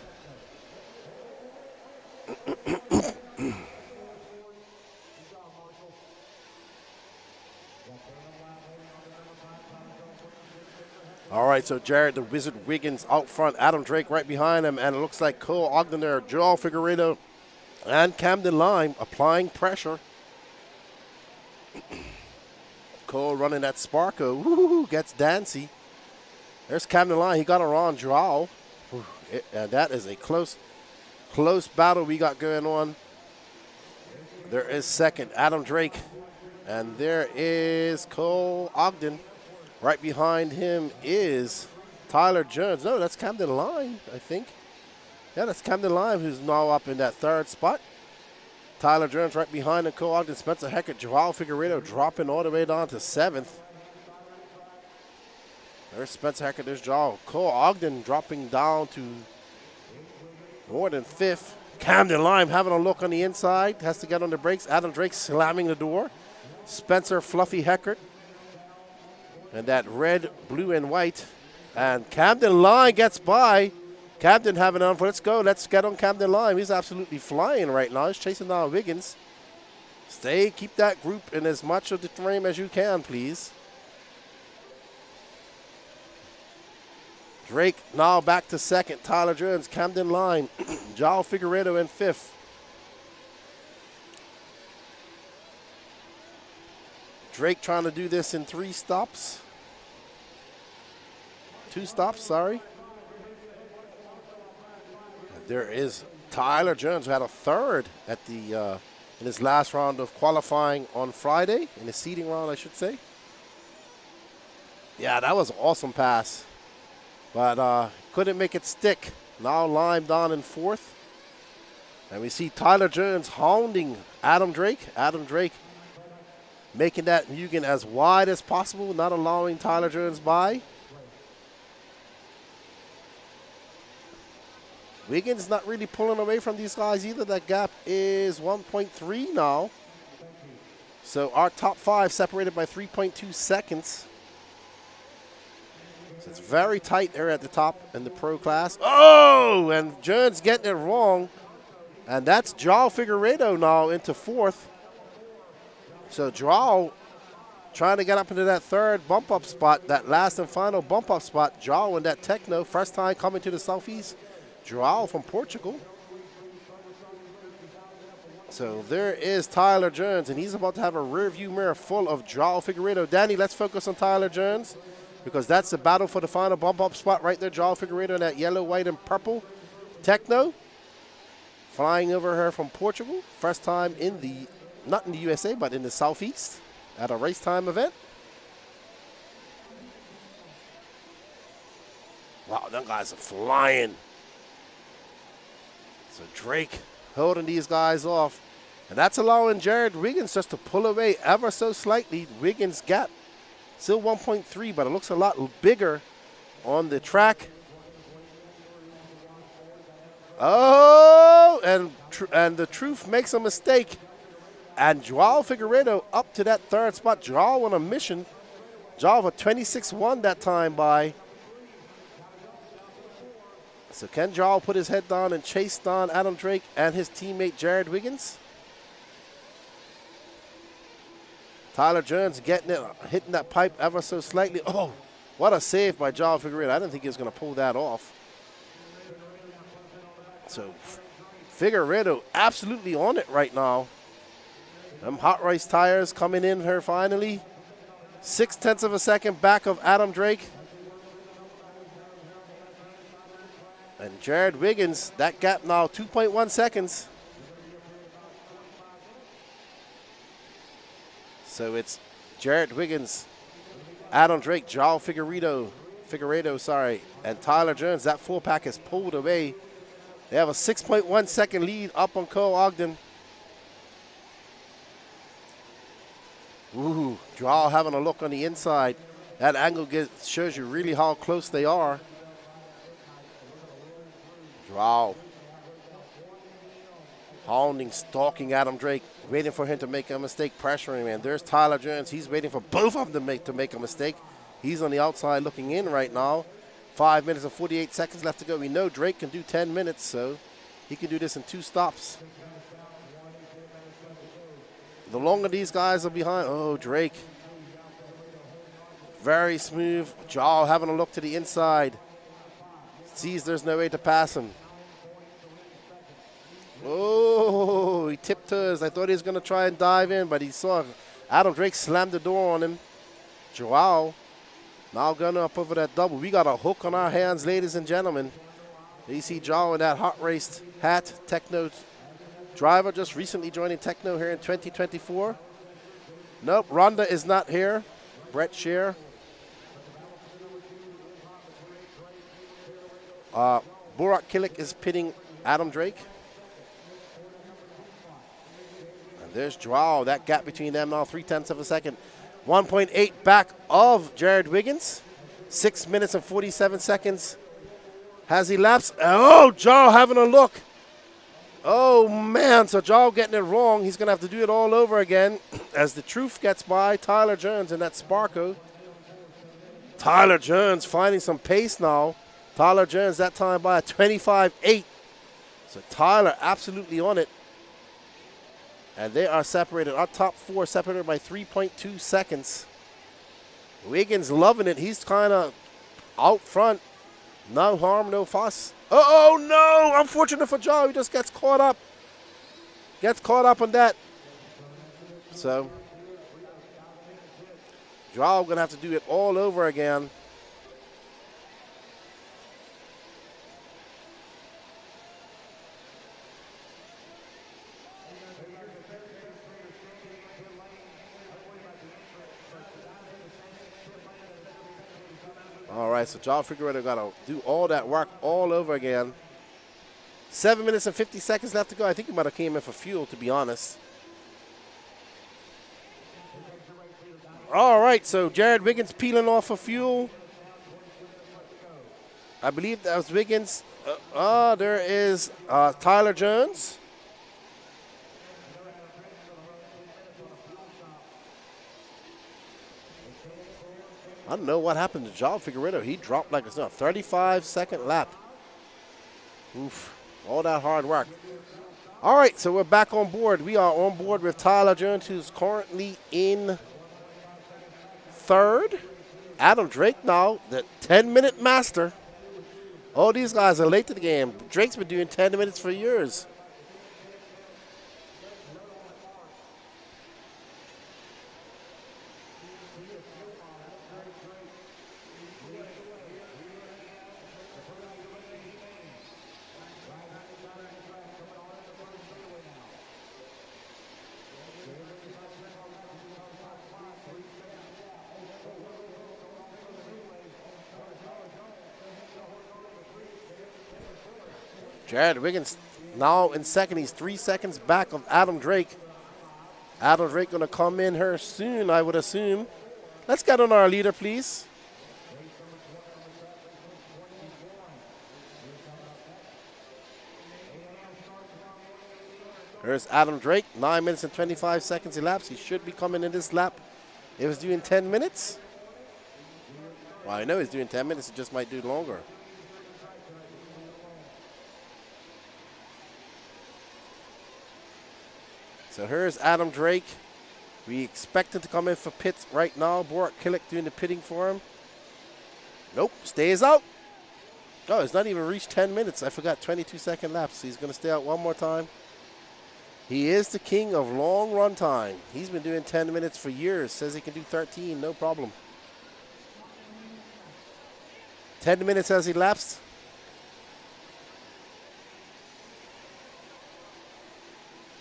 All right, so Jared the Wizard Wiggins out front, Adam Drake right behind him, and it looks like Cole Ogden there, Joel Figueredo, and Camden Lime applying pressure. Cole running that Sparko, woo-hoo, gets Dancy. There's Camden Lime, he got around Joel. And that is a close battle we got going on. There is second, Adam Drake, and there is Cole Ogden. Right behind him is Tyler Jones. No, that's Camden Lime, I think. Yeah, that's Camden Lime, who's now up in that third spot. Tyler Jones right behind him, Cole Ogden, Spencer Heckert, Joao Figueredo dropping all the way down to 7th. There's Spencer Heckert, there's Joao. Cole Ogden dropping down to more than 5th. Camden Lime having a look on the inside, has to get on the brakes. Adam Drake slamming the door. Spencer Fluffy Heckert. And that red, blue, and white. And Camden Lime gets by. Camden having on for, let's go. Let's get on Camden Lime. He's absolutely flying right now. He's chasing down Wiggins. Keep that group in as much of the frame as you can, please. Drake now back to 2nd. Tyler Jones, Camden Lime, Joao Figueredo in 5th. Drake trying to do this in 3 stops. 2 stops, sorry. There is Tyler Jones, who had a 3rd at the in his last round of qualifying on Friday, in the seeding round, I should say. Yeah, that was an awesome pass, but couldn't make it stick. Now Lime down in 4th. And we see Tyler Jones hounding Adam Drake. Adam Drake making that Mugen as wide as possible, not allowing Tyler Jones by. Wiggins not really pulling away from these guys either. That gap is 1.3 now. So our top 5 separated by 3.2 seconds. So it's very tight there at the top in the pro class. Oh, and Jones getting it wrong. And that's Joao Figueredo now into 4th. So Joao trying to get up into that 3rd bump up spot, that last and final bump up spot. Joao in that Techno, first time coming to the Southeast. Joao from Portugal. So there is Tyler Jones, and he's about to have a rear view mirror full of Joao Figueredo. Danny, let's focus on Tyler Jones, because that's the battle for the final bump up spot right there. Joao Figueredo in that yellow, white, and purple Techno. Flying over her from Portugal. First time in the, not in the USA, but in the Southeast at a race time event. Wow, them guys are flying. So Drake holding these guys off. And that's allowing Jared Wiggins just to pull away ever so slightly. Wiggins' gap still 1.3, but it looks a lot bigger on the track. Oh, and the truth makes a mistake. And Joao Figueredo up to that 3rd spot. Joao on a mission. Joao with 26-1 that time by. So can Jarl put his head down and chase down Adam Drake and his teammate Jared Wiggins? Tyler Jones getting it, hitting that pipe ever so slightly. Oh, what a save by Jarl Figueredo. I didn't think he was going to pull that off. So Figueredo absolutely on it right now. Them hot race tires coming in here finally. 0.6 of a second back of Adam Drake. And Jared Wiggins, that gap now 2.1 seconds. So it's Jared Wiggins, Adam Drake, Jarl Figueredo, and Tyler Jones. That full pack is pulled away. They have a 6.1 second lead up on Cole Ogden. Ooh, Jarl having a look on the inside. That angle shows you really how close they are. Jarl hounding, stalking Adam Drake, waiting for him to make a mistake, pressuring him. And there's Tyler Jones. He's waiting for both of them to make a mistake. He's on the outside looking in right now. 5 minutes and 48 seconds left to go. We know Drake can do 10 minutes, so he can do this in 2 stops. The longer these guys are behind, oh, Drake. Very smooth. Jarl having a look to the inside. Sees there's no way to pass him. Oh, he tiptoes. I thought he was going to try and dive in, but he saw Adam Drake slam the door on him. Joao now going up over that double. We got a hook on our hands, ladies and gentlemen. You see Joao in that hot raced hat. Techno driver just recently joining Techno here in 2024. Nope, Rhonda is not here. Brett Shear. Burak Kilik is pitting Adam Drake. And there's Joao. That gap between them now, 0.3 of a second. 1.8 back of Jared Wiggins. 6 minutes and 47 seconds has elapsed. Oh, Joao having a look. Oh, man. So Joao getting it wrong. He's going to have to do it all over again as the truth gets by Tyler Jones in that Sparko. Tyler Jones finding some pace now. Tyler Jones that time by a 25.8. So Tyler absolutely on it. And they are separated. Our top 4 separated by 3.2 seconds. Wiggins loving it. He's kind of out front. No harm, no fuss. Oh, no. Unfortunate for Joe. He just gets caught up. Gets caught up on that. So Joe going to have to do it all over again. All right, so Jarl Figueredo got to do all that work all over again. 7 minutes and 50 seconds left to go. I think he might have came in for fuel, to be honest. All right, so Jared Wiggins peeling off for fuel. I believe that was Wiggins. There is Tyler Jones. I don't know what happened to Jarl Figueredo. He dropped like it's a 35-second lap. Oof, all that hard work. All right, so we're back on board. We are on board with Tyler Jones, who's currently in 3rd. Adam Drake now, the 10-minute master. All these guys are late to the game. Drake's been doing 10 minutes for years. Jared Wiggins now in 2nd. He's 3 seconds back of Adam Drake. Adam Drake going to come in here soon, I would assume. Let's get on our leader, please. There's Adam Drake. 9 minutes and 25 seconds elapsed. He should be coming in this lap. It was doing 10 minutes. Well, I know he's doing 10 minutes. It just might do longer. So here's Adam Drake. We expect him to come in for pits right now. Borak Killick doing the pitting for him. Nope, stays out. Oh, it's not even reached 10 minutes. I forgot 22-second laps. He's going to stay out one more time. He is the king of long run time. He's been doing 10 minutes for years. Says he can do 13, no problem. 10 minutes has elapsed.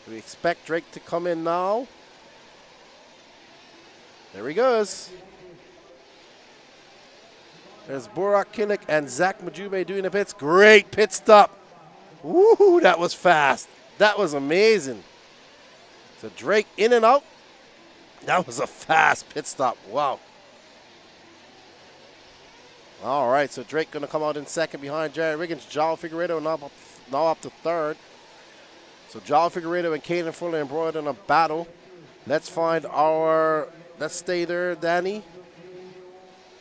We expect Drake to come in now. There he goes. There's Borak Killick and Zach Majube doing the pits. Great pit stop. Woo, that was fast. That was amazing. So Drake in and out. That was a fast pit stop. Wow. All right, so Drake going to come out in second behind Jared Wiggins. João Figueiredo now up to third. So João Figueiredo and Caden Fuller embroiled in a battle. Let's find our, let's stay there, Danny.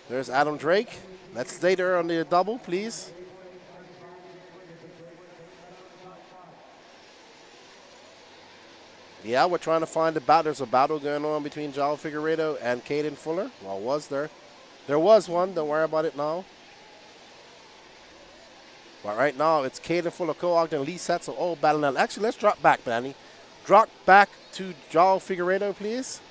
There's Adam Drake. Let's stay there on the double, please. Yeah, we're trying to find the battle. There's a battle going on between João Figueiredo and Caden Fuller. Well, was there? There was one. Don't worry about it now. But right now, it's Caden Fuller, Co-Ogden, Lee Setzel, all battling out. Actually, let's drop back, Danny. Drop back to João Figueiredo, please.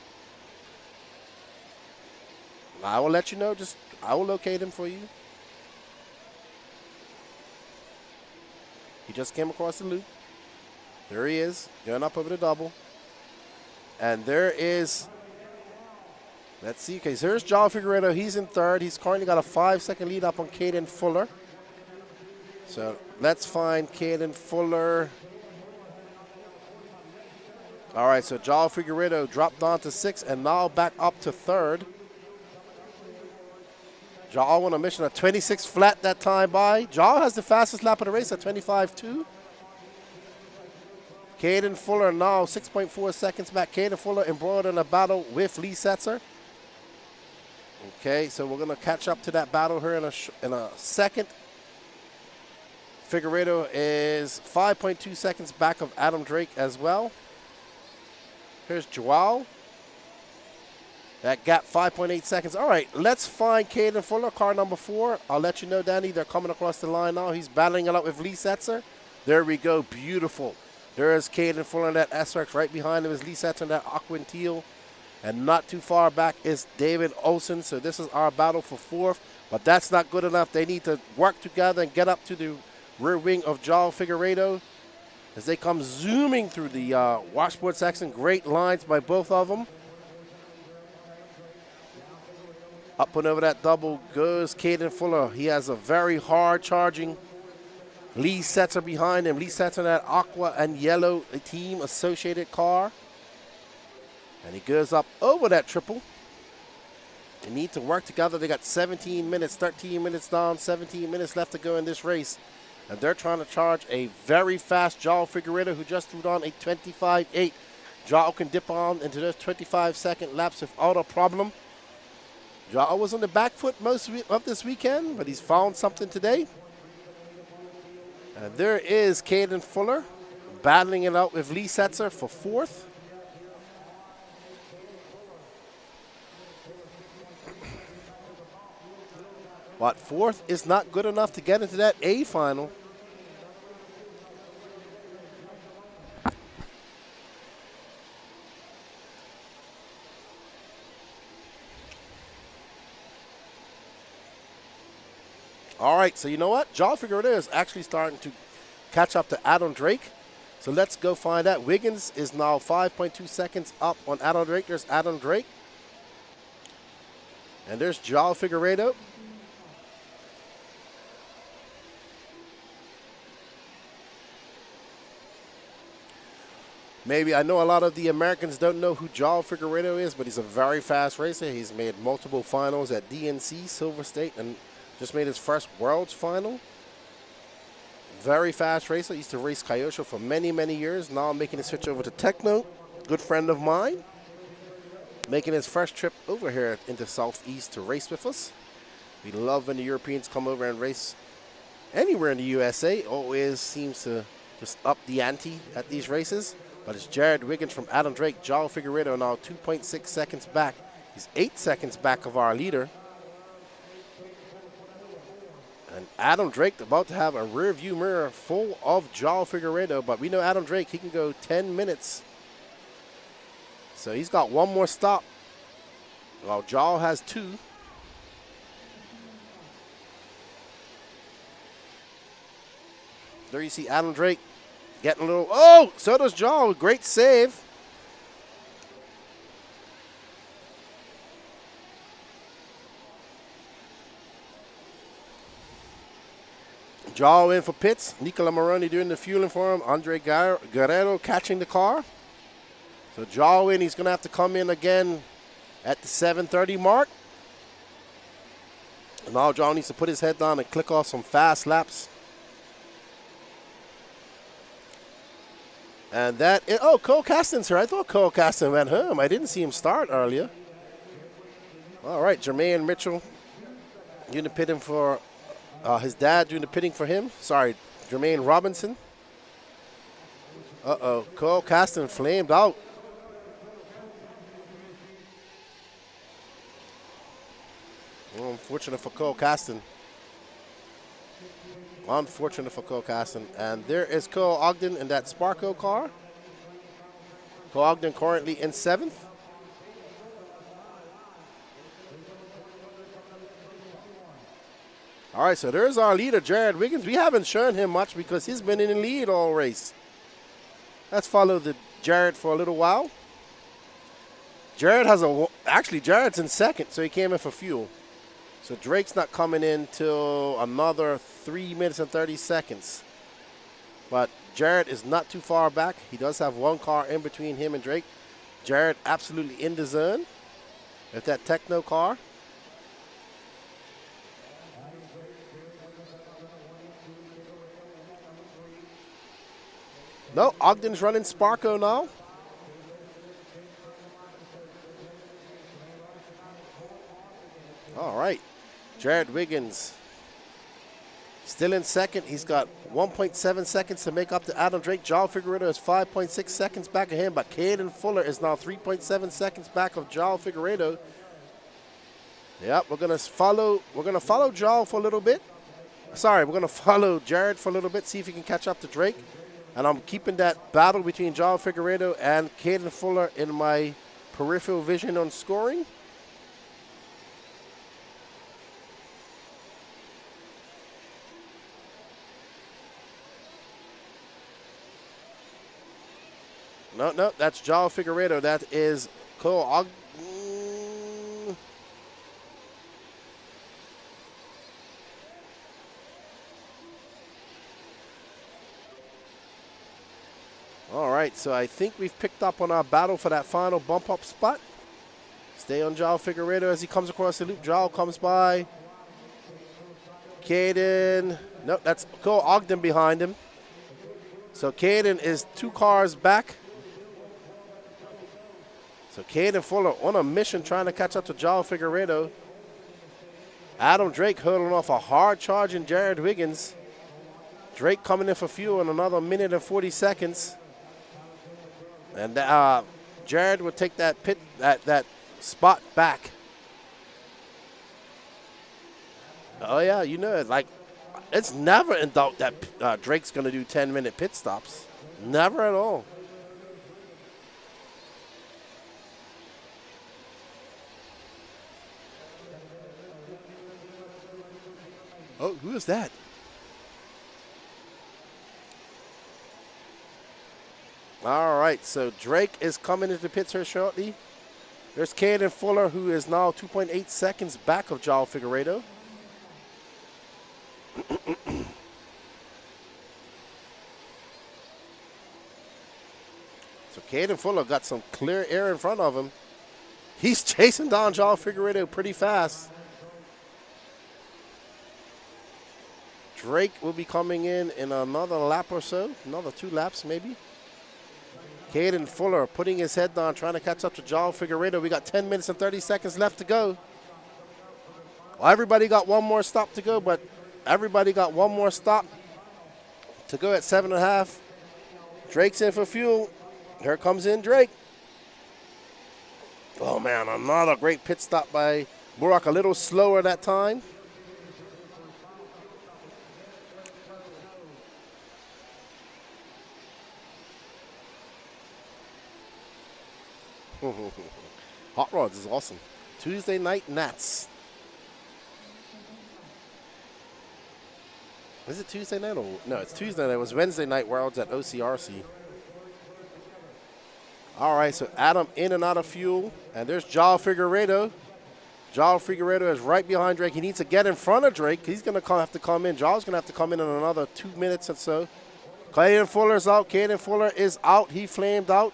I will let you know. I will locate him for you. He just came across the loop. There he is, going up over the double. And there is, let's see, okay, so here's João Figueiredo. He's in third. He's currently got a 5-second lead up on Caden Fuller. So let's find Caden Fuller. All right, so João Figueiredo dropped down to 6th and now back up to 3rd. João on a mission at 26 flat that time by. João has the fastest lap of the race at 25.2. Caden Fuller now 6.4 seconds back. Caden Fuller embroiled in a battle with Lee Setzer. Okay, so we're going to catch up to that battle here in a second. Figueiredo is 5.2 seconds back of Adam Drake as well. Here's João. That gap, 5.8 seconds. All right, let's find Caden Fuller, car number 4. I'll let you know, Danny, they're coming across the line now. He's battling it out with Lee Setzer. There we go, beautiful. There is Caden Fuller in that SRX. Right behind him is Lee Setzer in that aqua and teal. And not too far back is David Olsen. So this is our battle for 4th. But that's not good enough. They need to work together and get up to the rear wing of João Figueiredo as they come zooming through the washboard section. Great lines by both of them. Up and over that double goes Caden Fuller. He has a very hard charging Lee Setzer behind him. Lee Setzer in that aqua and yellow team associated car. And he goes up over that triple. They need to work together. They got 17 minutes, 13 minutes down, 17 minutes left to go in this race. And they're trying to charge a very fast João Figueiredo who just threw down a 25.8. João can dip on into those 25-second laps without a problem. João was on the back foot most of this weekend, but he's found something today. And there is Caden Fuller battling it out with Lee Setzer for 4th. But 4th is not good enough to get into that A final. All right, so you know what? João Figueiredo is actually starting to catch up to Adam Drake. So let's go find that. Wiggins is now 5.2 seconds up on Adam Drake. There's Adam Drake. And there's João Figueiredo. Maybe I know a lot of the Americans don't know who João Figueiredo is, but he's a very fast racer. He's made multiple finals at DNC, Silver State, and just made his first Worlds final. Very fast racer. Used to race Kyosho for many, many years. Now I'm making a switch over to Techno. Good friend of mine. Making his first trip over here into Southeast to race with us. We love when the Europeans come over and race anywhere in the USA. Always seems to just up the ante at these races. But it's Jared Wiggins from Adam Drake. Joao Figueiredo now 2.6 seconds back. He's 8 seconds back of our leader. And Adam Drake about to have a rear view mirror full of Joao Figueiredo, but we know Adam Drake, he can go 10 minutes. So he's got one more stop, while Joao has 2. There you see Adam Drake getting a little, oh, so does Joao, great save. Joao in for pits. Nicola Moroni doing the fueling for him. Andre Guerrero catching the car. So Joao in, he's going to have to come in again at the 7:30 mark. And now Joao needs to put his head down and click off some fast laps. And that is, oh, Cole Caston's here. I thought Cole Caston went home. I didn't see him start earlier. All right, Jermaine Mitchell doing the pitting for his dad doing the pitting for him. Sorry, Jermaine Robinson. Uh-oh, Cole Caston flamed out. Well, unfortunate for Cole Caston. Unfortunate for Cole Caston. And there is Cole Ogden in that Sparko car. Cole Ogden currently in 7th. All right, so there's our leader, Jared Wiggins. We haven't shown him much because he's been in the lead all race. Let's follow the Jared for a little while. Jared has actually Jared's in 2nd, so he came in for fuel. So Drake's not coming in till another 3 minutes and 30 seconds. But Jared is not too far back. He does have one car in between him and Drake. Jared absolutely in the zone with that Techno car. No, Ogden's running Sparko now. All right. Jared Wiggins still in 2nd. He's got 1.7 seconds to make up to Adam Drake. Joao Figueiredo is 5.6 seconds back of him, but Caden Fuller is now 3.7 seconds back of Joao Figueiredo. Yep, we're gonna follow Joao for a little bit. Sorry, we're gonna follow Jared for a little bit, see if he can catch up to Drake. And I'm keeping that battle between Joao Figueiredo and Caden Fuller in my peripheral vision on scoring. No, that's Joao Figueiredo. That is Cole Ogden. All right, so I think we've picked up on our battle for that final bump up spot. Stay on Joao Figueiredo as he comes across the loop. Joao comes by. Caden. No, that's Cole Ogden behind him. So Caden is 2 cars back. So Caden Fuller on a mission trying to catch up to Joao Figueiredo. Adam Drake hurdling off a hard charge in Jared Wiggins. Drake coming in for fuel in another minute and 40 seconds. And Jared will take that that spot back. Oh yeah, you know it. Like, it's never in doubt that Drake's going to do 10-minute pit stops. Never at all. Oh, who is that? All right, so Drake is coming into the pits here shortly. There's Caden Fuller, who is now 2.8 seconds back of Joao Figueiredo. So Caden Fuller got some clear air in front of him. He's chasing down Joao Figueiredo pretty fast. Drake will be coming in another lap or so, another 2 laps maybe. Caden Fuller putting his head down, trying to catch up to Joao Figueiredo. We got 10 minutes and 30 seconds left to go. Well, everybody got one more stop to go, but everybody got one more stop to go at 7.5. Drake's in for fuel. Here comes in Drake. Oh, man, another great pit stop by Burak. A little slower that time. Hot Rods is awesome. Tuesday night Nats. Is it Tuesday night? Or no, it's Tuesday night. It was Wednesday night Worlds at OCRC. All right, so Adam in and out of fuel. And there's Joao Figueiredo. Joao Figueiredo is right behind Drake. He needs to get in front of Drake. He's going to have to come in. Joao's going to have to come in another 2 minutes or so. Caden Fuller's out. Caden Fuller is out. He flamed out.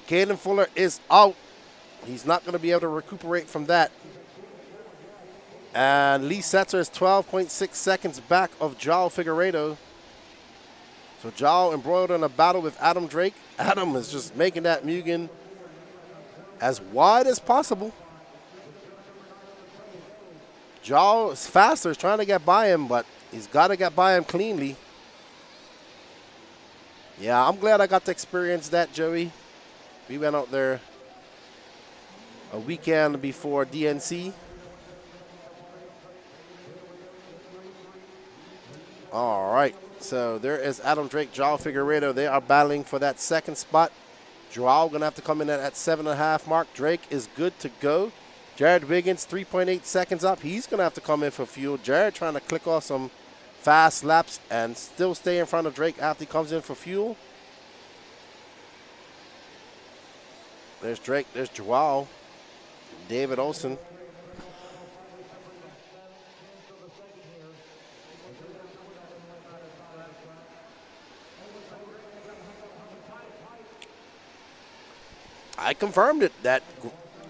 Caden Fuller is out. He's not going to be able to recuperate from that. And Lee Setzer is 12.6 seconds back of Joao Figueiredo. So Joao embroiled in a battle with Adam Drake. Adam is just making that Mugen as wide as possible. Joao is faster, is trying to get by him, but he's got to get by him cleanly. Yeah, I'm glad I got to experience that, Joey. We went out there a weekend before DNC. All right, so there is Adam Drake, Joao Figueiredo. They are battling for that second spot. Joao going to have to come in at that 7.5 mark. Drake is good to go. Jared Wiggins, 3.8 seconds up. He's going to have to come in for fuel. Jared trying to click off some fast laps and still stay in front of Drake after he comes in for fuel. There's Drake, there's Joao, David Olsen. I confirmed it that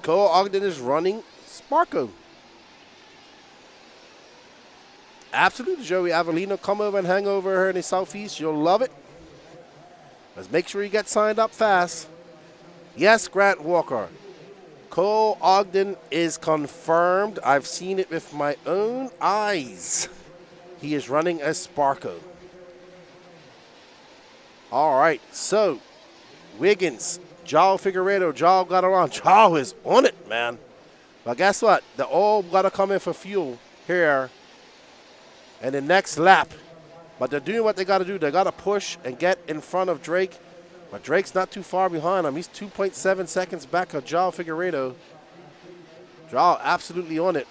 Cole Ogden is running Sparko. Absolutely, Joey Avellino. Come over and hang over her in the Southeast. You'll love it. Let's make sure you get signed up fast. Yes, Grant Walker. Cole Ogden is confirmed. I've seen it with my own eyes. He is running a Sparko. All right, so Wiggins, Joao Figueiredo. Joao got around. Joao is on it, man. But guess what? They all got to come in for fuel here in the next lap. But they're doing what they got to do. They got to push and get in front of Drake. But Drake's not too far behind him. He's 2.7 seconds back of Joao Figueiredo. Joao absolutely on it.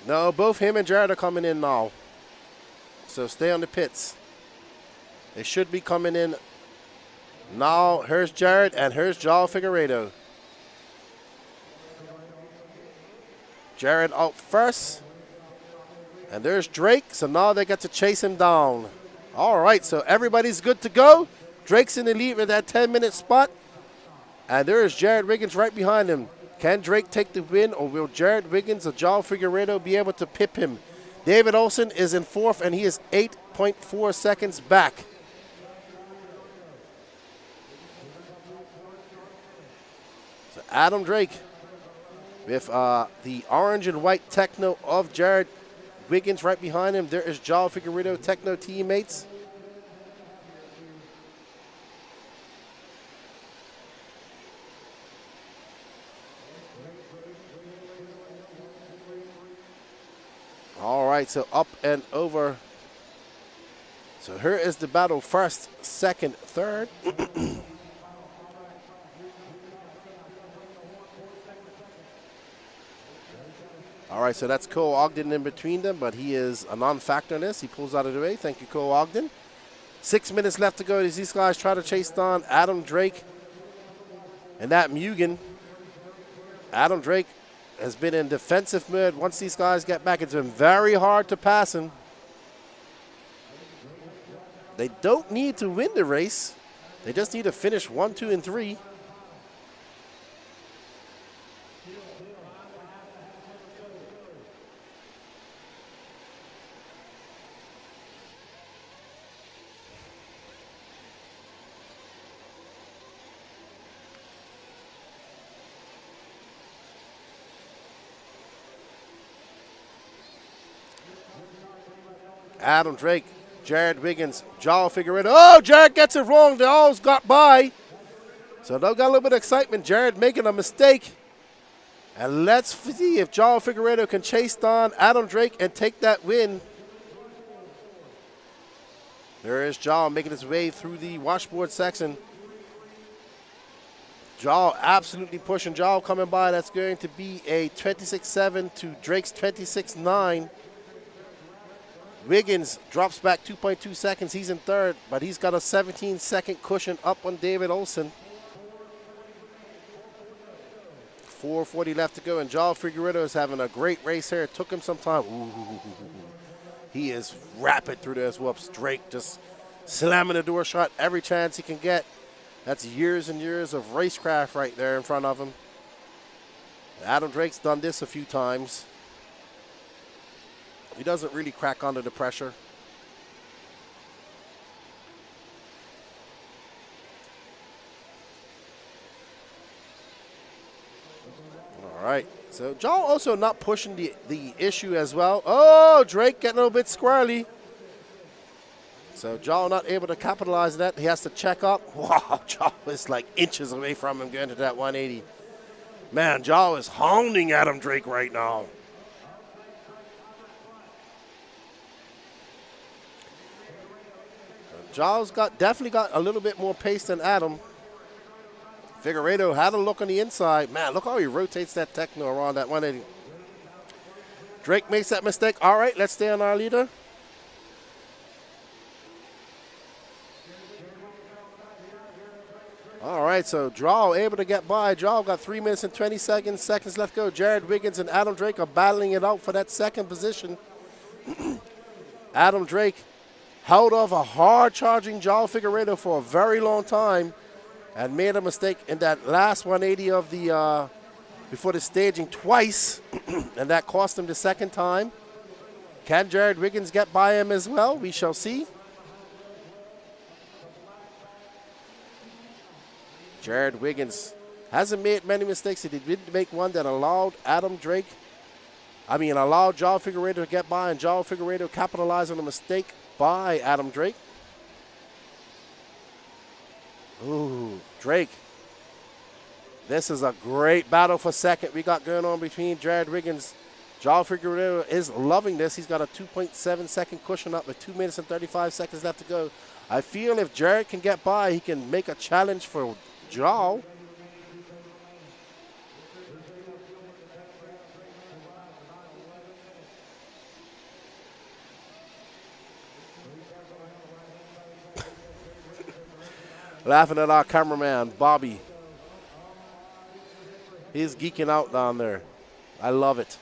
No, both him and Jared are coming in now. So stay on the pits. They should be coming in now. Here's Jared and here's Joao Figueiredo. Jared out first. And there's Drake, so now they get to chase him down. All right, so everybody's good to go. Drake's in the lead with that 10-minute spot. And there's Jared Wiggins right behind him. Can Drake take the win, or will Jared Wiggins or Joao Figueiredo be able to pip him? David Olsen is in fourth, and he is 8.4 seconds back. So Adam Drake with the orange and white techno of Jared Wiggins right behind him. There is Joao Figueiredo, techno teammates. All right, so up and over. So here is the battle: first, second, third. All right, so that's Cole Ogden in between them, but he is a non-factor in this. He pulls out of the way. Thank you, Cole Ogden. 6 minutes left to go as these guys try to chase down Adam Drake and that Mugen. Adam Drake has been in defensive mode. Once these guys get back, it's been very hard to pass him. They don't need to win the race. They just need to finish 1, 2, and 3. Adam Drake, Jared Wiggins, Joel Figueredo. Oh, Jared gets it wrong. They all got by. So they've got a little bit of excitement. Jared making a mistake. And let's see if Joel Figueredo can chase down Adam Drake and take that win. There is Joel making his way through the washboard section. Joel absolutely pushing. Joel coming by. That's going to be a 26-7 to Drake's 26-9. Wiggins drops back 2.2 seconds. He's in third, but he's got a 17-second cushion up on David Olson. 4:40 left to go, and Joel Figueredo is having a great race here. It took him some time. Ooh. He is rapid through those whoops. Drake just slamming the door shut every chance he can get. That's years and years of racecraft right there in front of him. Adam Drake's done this a few times. He doesn't really crack under the pressure. All right, so Joel also not pushing the issue as well. Oh, Drake getting a little bit squirrely. So Joel not able to capitalize on that. He has to check up. Wow, Joel is like inches away from him going to that 180. Man, Joel is hounding Adam Drake right now. Joel's definitely got a little bit more pace than Adam. Figueredo had a look on the inside. Man, look how he rotates that techno around that 180. Drake makes that mistake. All right, let's stay on our leader. All right, so Joel able to get by. Joel got 3 minutes and 20 seconds left to go. Jared Wiggins and Adam Drake are battling it out for that second position. Adam Drake held off a hard-charging Joel Figueredo for a very long time and made a mistake in that last 180 of the before the staging twice, and that cost him the second time. Can Jared Wiggins get by him as well? We shall see. Jared Wiggins hasn't made many mistakes. He did make one that allowed allowed Joel Figueredo to get by, and Joel Figueredo capitalized on a mistake by Adam Drake. Ooh, Drake. This is a great battle for second we got going on between Jared Wiggins. Joel Figueredo is loving this. He's got a 2.7 second cushion up with 2 minutes and 35 seconds left to go. I feel if Jared can get by, he can make a challenge for Joel. Laughing at our cameraman, Bobby. He's geeking out down there. I love it.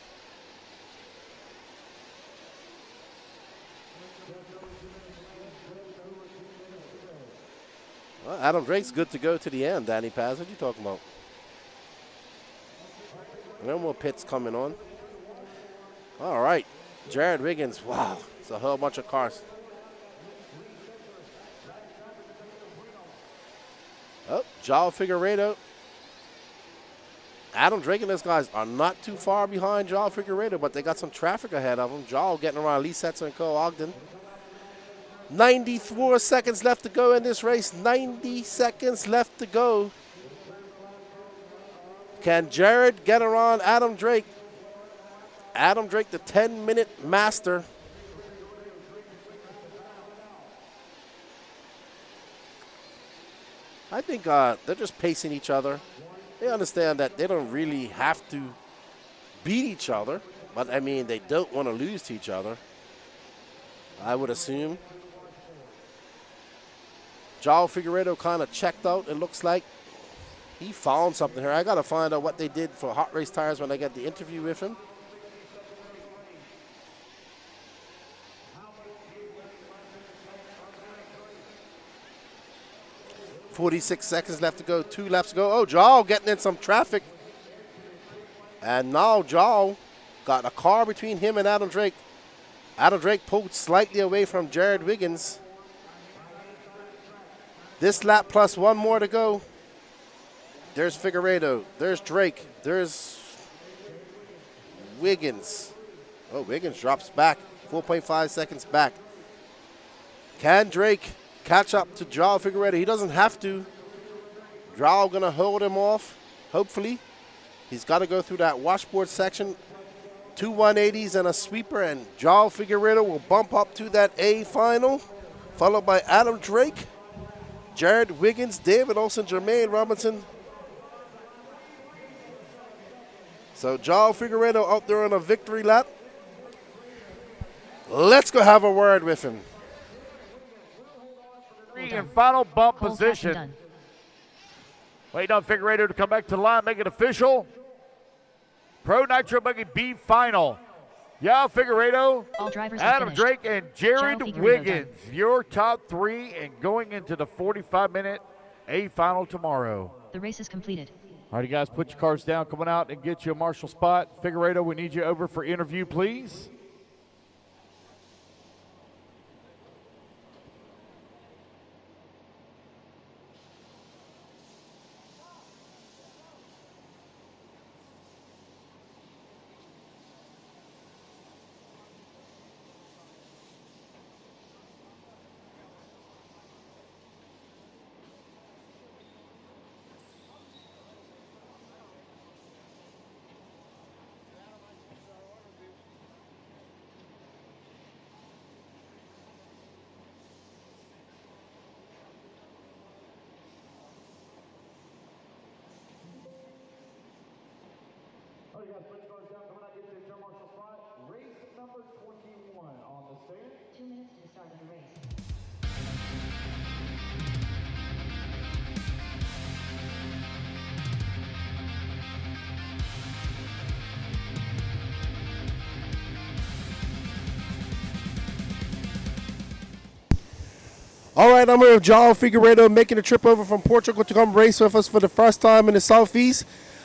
Well, Adam Drake's good to go to the end, Danny Paz. What are you talking about? No more pits coming on. All right. Jared Wiggins. Wow. It's a whole bunch of cars. Oh, Joel Figueredo. Adam Drake and those guys are not too far behind Joel Figueredo, but they got some traffic ahead of them. Joel getting around Lee Setzer and Cole Ogden. 94 seconds left to go in this race. 90 seconds left to go. Can Jared get around Adam Drake? Adam Drake, the 10-minute master. I think they're just pacing each other. They understand that they don't really have to beat each other, but I mean, they don't want to lose to each other, I would assume. Joel Figueredo kind of checked out, it looks like. He found something here. I got to find out what they did for hot race tires when I get the interview with him. .46 seconds left to go, 2 laps to go. Oh, Joel getting in some traffic. And now Joel got a car between him and Adam Drake. Adam Drake pulled slightly away from Jared Wiggins. This lap plus one more to go. There's Figueredo. There's Drake. There's Wiggins. Oh, Wiggins drops back. 4.5 seconds back. Can Drake catch up to Joao Figueredo? He doesn't have to. Joao gonna hold him off, hopefully. He's got to go through that washboard section. 2 180s and a sweeper, and Joao Figueredo will bump up to that A final, followed by Adam Drake, Jared Wiggins, David Olson, Jermaine Robinson. So Joao Figueredo out there on a victory lap. Let's go have a word with him. In final bump Cole position. Done. Waiting on Figueredo to come back to the line, make it official. Pro Nitro Buggy B final. Joao Figueredo, All drivers have Adam finished. Drake, and Jared Joao Figueredo Wiggins. Your top 3 and going into the 45-minute A final tomorrow. The race is completed. All right, you guys, put your cars down, coming out and get you a marshal spot. Figueredo, we need you over for interview, please. All right, guys, put your cars down. Coming out, get to your marshal spot. Race number 21 on the stand. 2 minutes to the start of the race. All right, I'm here with Joao Figueredo making a trip over from Portugal to come race with us for the first time in the Southeast.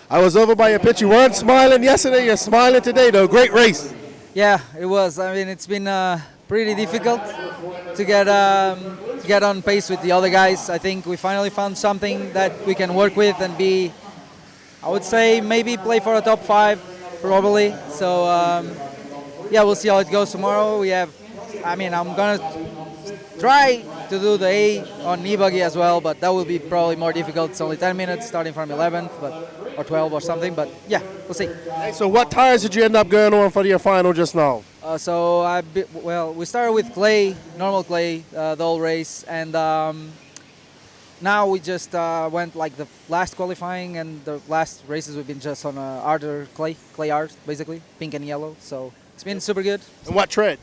I was over by your pitch. You weren't smiling yesterday. You're smiling today, though. Great race. Yeah, it was. I mean, it's been pretty difficult to get on pace with the other guys. I think we finally found something that we can work with and be, I would say, maybe play for a top 5, probably. So, yeah, we'll see how it goes tomorrow. I'm going to try to do the A on e-buggy as well, but that will be probably more difficult. It's only 10 minutes starting from 11th, or 12 or something, but yeah, we'll see. Hey, so what tires did you end up going on for your final just now? We started with clay, normal clay, the whole race, and now we just went like the last qualifying and the last races we've been just on harder clay art, basically, pink and yellow, so it's been super good. And what tread?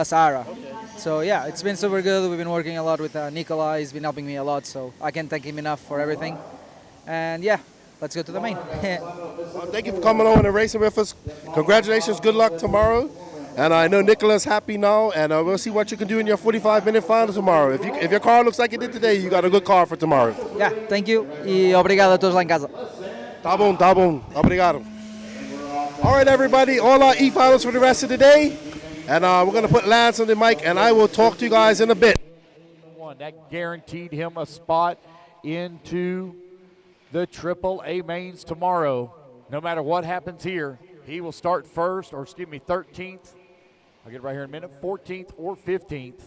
Sahara. Okay. So yeah, it's been super good. We've been working a lot with Nicola. He's been helping me a lot, so I can't thank him enough for everything. And yeah, let's go to the main. Well, thank you for coming on and racing with us. Congratulations. Good luck tomorrow. And I know Nicola's happy now, and we'll see what you can do in your 45-minute final tomorrow. If your car looks like it did today, you got a good car for tomorrow. Yeah, thank you. Y obrigado a todos lá em casa. Tá bom. Obrigado. All right, everybody. All our e-finals for the rest of the day. And we're going to put Lance on the mic, and I will talk to you guys in a bit. That guaranteed him a spot into the Triple A mains tomorrow. No matter what happens here, he will start 13th. I'll get it right here in a minute, 14th or 15th,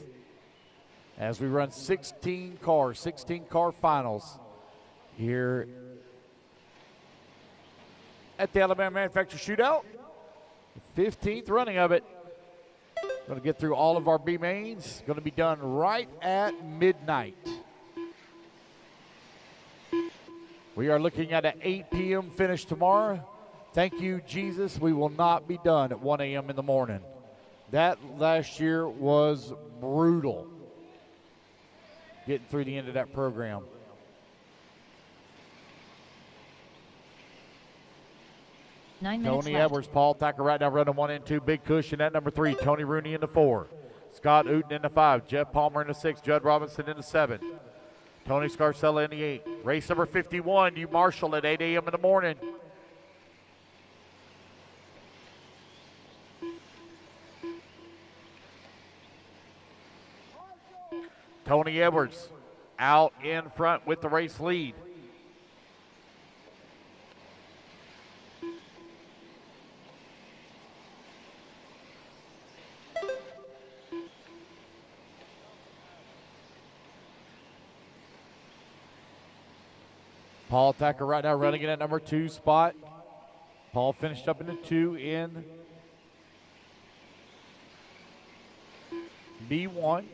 as we run 16 car finals here at the Alabama Manufacturer Shootout. 15th running of it. Going to get through all of our B mains. Going to be done right at midnight. We are looking at an 8 p.m. finish tomorrow. Thank you, Jesus. We will not be done at 1 a.m. in the morning. That last year was brutal, getting through the end of that program. Tony Edwards, Paul Thacker right now running 1 and 2. Big cushion at number 3. Tony Rooney in the 4. Scott Uten in the 5. Jeff Palmer in the 6. Judd Robinson in the 7. Tony Scarcella in the 8. Race number 51, you marshal at 8 a.m. in the morning. Tony Edwards out in front with the race lead. Paul Thacker right now running in at number 2 spot. Paul finished up in the 2 in B1.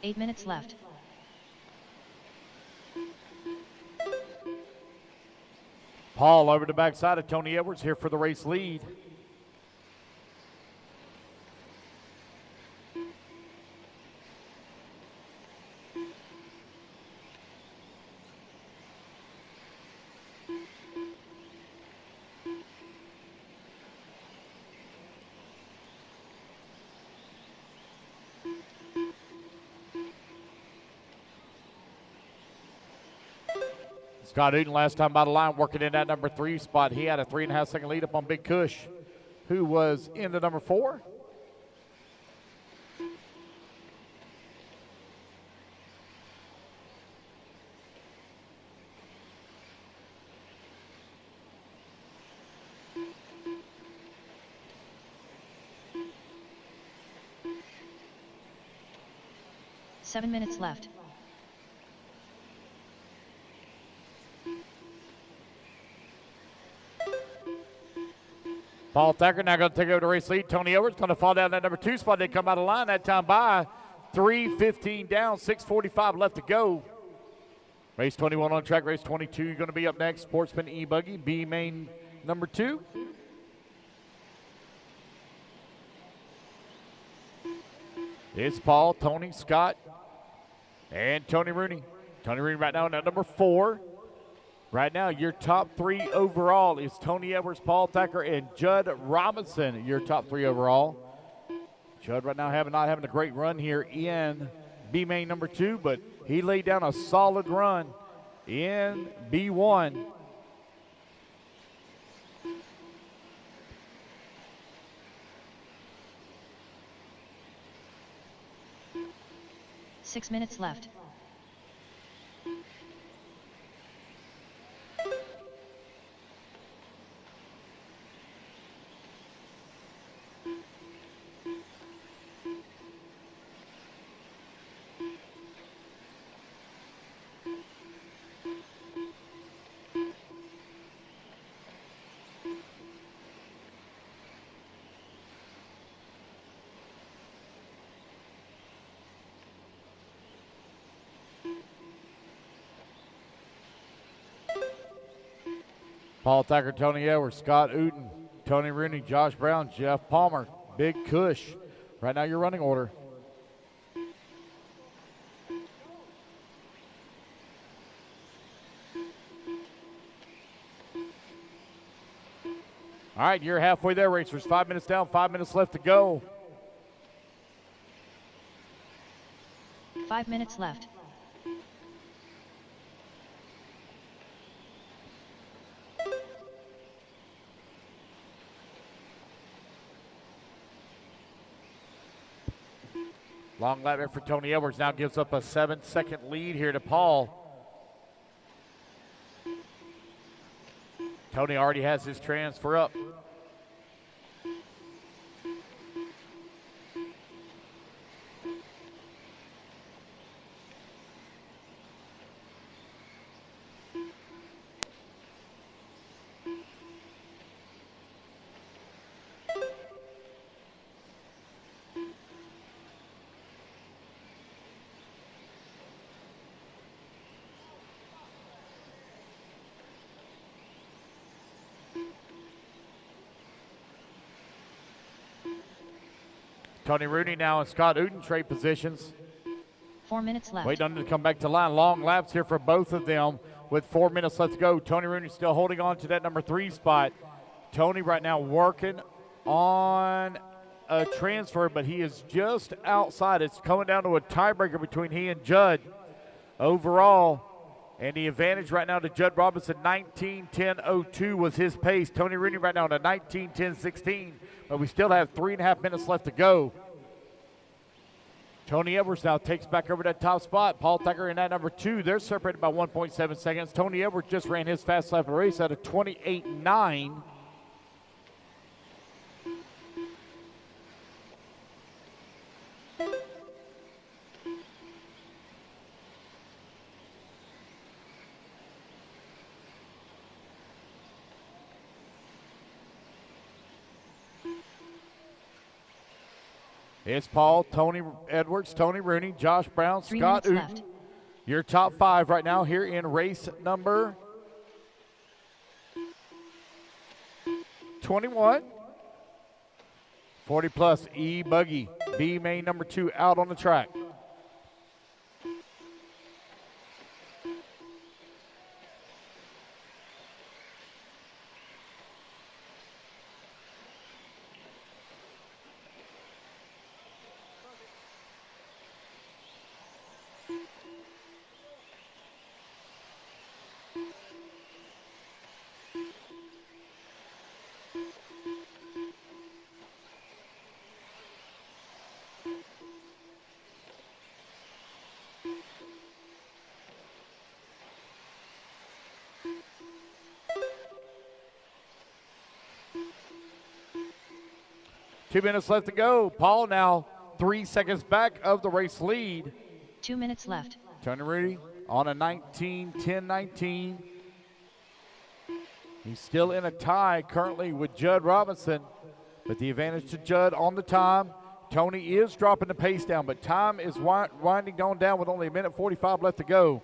Eight minutes left. Paul over the backside of Tony Edwards here for the race lead. Scott Uden last time by the line working in that number 3 spot. He had a 3.5 second lead up on Big Kush, who was in the number 4. Seven minutes left. Paul Thacker now going to take over the race lead. Tony Edwards going to fall down that number 2 spot. They come out of line that time by 3:15 down, 6:45 left to go. Race 21 on track. Race 22 going to be up next. Sportsman e-buggy, B main number 2. It's Paul, Tony, Scott, and Tony Rooney. Tony Rooney right now in that number 4. Right now, your top 3 overall is Tony Edwards, Paul Thacker, and Judd Robinson, your top 3 overall. Judd right now not having a great run here in B main number 2, but he laid down a solid run in B1. Six minutes left. Paul Thacker, Tony Edwards, Scott Uden, Tony Rooney, Josh Brown, Jeff Palmer, Big Kush. Right now your running order. All right, you're halfway there, racers. 5 minutes down, 5 minutes left to go. 5 minutes left. Long lap there for Tony Edwards. Now gives up a 7-second lead here to Paul. Tony already has his transfer up. Tony Rooney now and Scott Uden trade positions. 4 minutes left. Waiting on them to come back to line. Long laps here for both of them with 4 minutes left to go. Tony Rooney still holding on to that number 3 spot. Tony right now working on a transfer, but he is just outside. It's coming down to a tiebreaker between he and Judd overall. And the advantage right now to Judd Robinson, 19:10:02 was his pace. Tony Rooney right now in a 19:10:16, but we still have 3.5 minutes left to go. Tony Edwards now takes back over that top spot. Paul Thacker in that number 2. They're separated by 1.7 seconds. Tony Edwards just ran his fast lap of the race at a 28.9. It's Paul, Tony Edwards, Tony Rooney, Josh Brown, 3 Scott minutes Uden. left. Your top 5 right now here in race number 21. 40 plus e-buggy, B main number 2 out on the track. Two minutes left to go. Paul now 3 seconds back of the race lead. 2 minutes left. Tony Rooney on a 10-19. He's still in a tie currently with Judd Robinson, but the advantage to Judd on the time. Tony is dropping the pace down, but time is winding on down with only 1:45 left to go.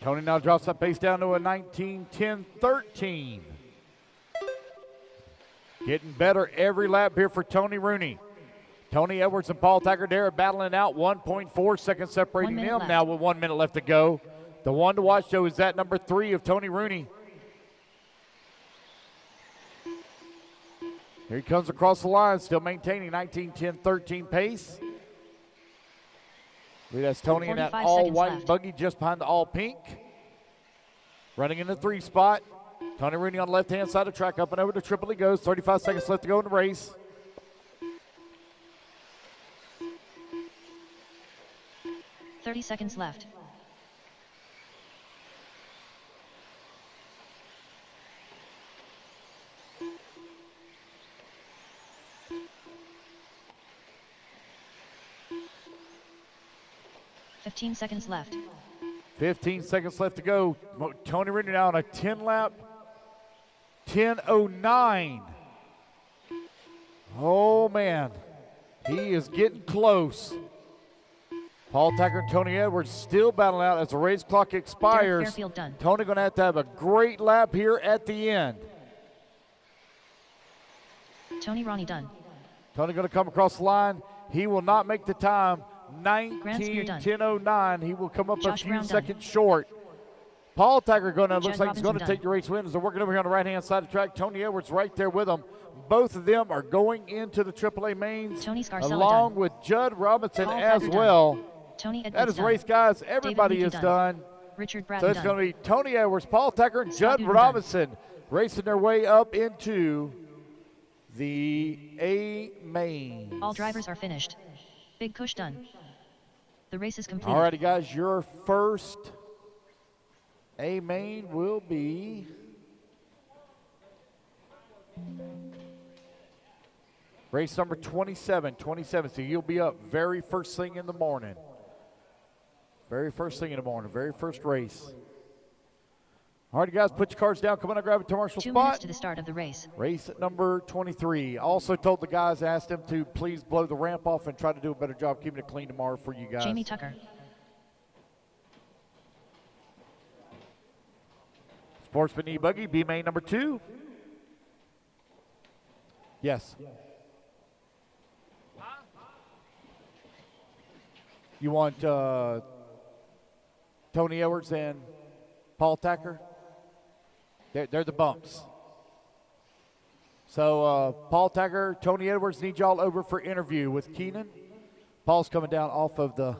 Tony now drops that pace down to a 19-10-13. Getting better every lap here for Tony Rooney. Tony Edwards and Paul Taggart battling out. 1.4 seconds separating them now with 1 minute left to go. The one to watch, though, is that number 3 of Tony Rooney. Here he comes across the line, still maintaining 19-10-13 pace. That's Tony in that all-white buggy just behind the all-pink. Running in the 3 spot. Tony Rooney on the left-hand side of the track. Up and over to Tripoli goes. 35 seconds left to go in the race. .30 seconds left. .15 seconds left. 15 seconds left to go. Tony Rooney now on a 10-lap, 10:09. Oh, man. He is getting close. Paul Taggart and Tony Edwards still battling out as the race clock expires. Done. Tony going to have a great lap here at the end. Tony Ronnie done. Tony going to come across the line. He will not make the time. 19-10-09. He will come up Josh a few Brown seconds short. Paul Taggart looks like he's going to Robinson take the race win as they're working over here on the right-hand side of the track. Tony Edwards right there with him. Both of them are going into the AAA mains along with Judd Robinson Paul as Taggart well. Tony Edwards That is done. race, guys. Everybody David is Leakey done. Richard So Bradley it's going to be Tony Edwards, Paul Taggart, and Scott Judd Uden Robinson racing their way up into the A main. All drivers are finished. Big Kush done. The race is complete. All righty, guys. Your first A main will be race number 27. So you'll be up very first thing in the morning. Very first thing in the morning. Very first race. All right, guys, put your cards down. Come on and grab a commercial 2 spot. minutes to the start of the race. Race number 23. Also told the guys, asked them to please blow the ramp off and try to do a better job keeping it clean tomorrow for you guys. Jamie Tucker. Sportsman e-buggy, B main number 2. Yes. You want Tony Edwards and Paul Tacker? They're the bumps. So Paul Tacker, Tony Edwards need y'all over for interview with Keenan. Paul's coming down off of the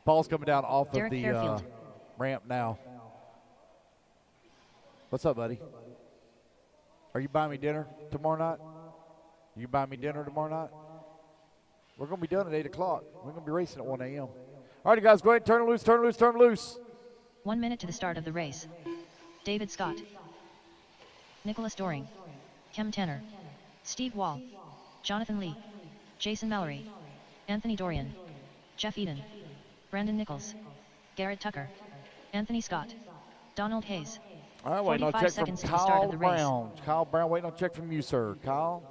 Paul's coming down off Derek of the Fairfield. ramp now. What's up, buddy? Are you buying me dinner tomorrow night? You buying me dinner tomorrow night? We're going to be done at 8 o'clock. We're going to be racing at 1 a.m. All right, guys, go ahead and turn it loose, turn it loose, turn it loose. 1 minute to the start of the race. David Scott, Nicholas Doring, Kem Tanner, Steve Wall, Jonathan Lee, Jason Mallory, Anthony Dorian, Jeff Eden, Brandon Nichols, Garrett Tucker, Anthony Scott, Donald Hayes. All right, waiting on 45 check from seconds to the start Kyle of the race. Brown. Kyle Brown waiting on check from you, sir. Kyle.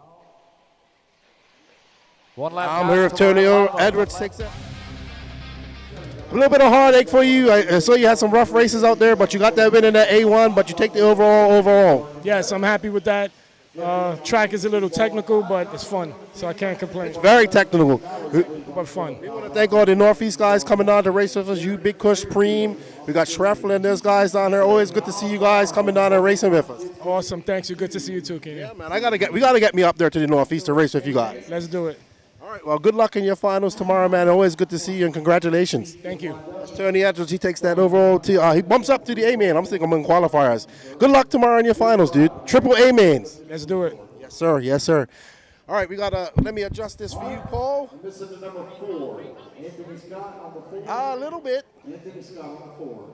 One lap. I'm here with Antonio Edwards takes it. A little bit of heartache for you. I saw you had some rough races out there, but you got that win in that A1, but you take the overall. Yes, I'm happy with that. Track is a little technical, but it's fun, so I can't complain. It's very technical. But fun. We want to thank all the Northeast guys coming down to race with us. You, Big Kush, Preem. We got Schreffler and those guys down there. Always good to see you guys coming down and racing with us. Awesome, thanks. Good to see you too, Kenny. Yeah, man, we gotta get me up there to the Northeast to race with you guys. Let's do it. All right, well, good luck in your finals tomorrow, man. Always good to see you, and congratulations. Thank you. Tony Edwards, he takes that overall. He bumps up to the A-main. I'm thinking among qualifiers. Good luck tomorrow in your finals, dude. Triple A-mains. Let's do it. Yes, sir. Yes, sir. All right, let me adjust this for you, Paul. Missing the number 4, Anthony Scott on the 4. A little bit. Anthony Scott on the 4.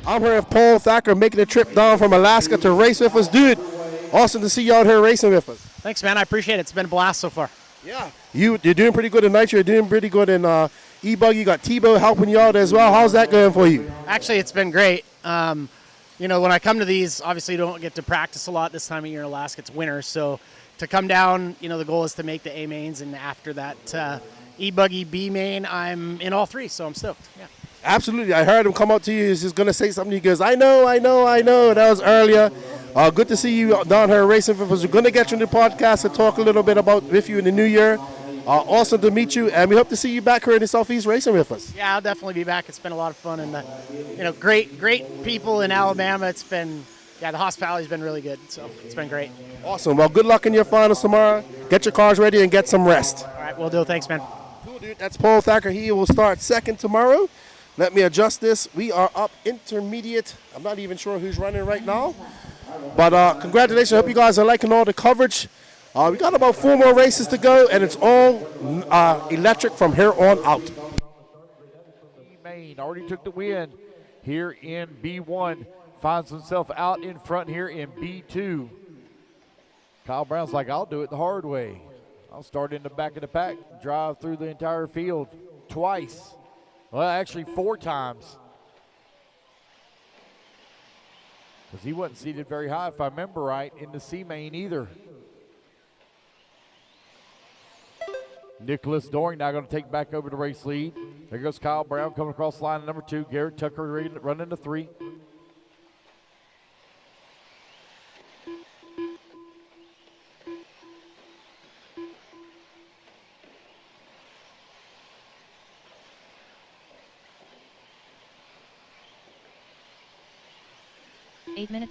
I'm here with Paul Thacker making the trip down from Alaska to race with us. Dude, awesome to see you out here racing with us. Thanks, man. I appreciate it. It's been a blast so far. Yeah. You're doing pretty good in Nitro. You're doing pretty good in e-buggy. You got Tebow helping you out as well. How's that going for you? Actually, it's been great. You know, when I come to these, obviously you don't get to practice a lot this time of year in Alaska. It's winter. So to come down, you know, the goal is to make the A mains. And after that e-buggy B main, I'm in all three. So I'm stoked. Yeah. Absolutely. I heard him come up to you. He's going to say something. He goes, I know. That was earlier. Good to see you down here racing with us. We're going to get you in the podcast and talk a little bit with you in the new year. Awesome to meet you, and we hope to see you back here in the Southeast racing with us. Yeah, I'll definitely be back. It's been a lot of fun, and you know, great people in Alabama. It's been, the hospitality's been really good, so it's been great. Awesome. Well, good luck in your finals tomorrow. Get your cars ready and get some rest. All right, we'll do. Thanks, man. Cool, dude. That's Paul Thacker. He will start second tomorrow. Let me adjust this. We are up intermediate. I'm not even sure who's running right now. But congratulations. I hope you guys are liking all the coverage. We got about 4 more races to go, and it's all electric from here on out. Maine already took the win here in B1. Finds himself out in front here in B2. Kyle Brown's like, I'll do it the hard way. I'll start in the back of the pack, drive through the entire field twice. Well, actually 4 times. Because he wasn't seated very high, if I remember right, in the C main either. Nicholas Doring now going to take back over the race lead. There goes Kyle Brown coming across the line at number 2. Garrett Tucker running the 3.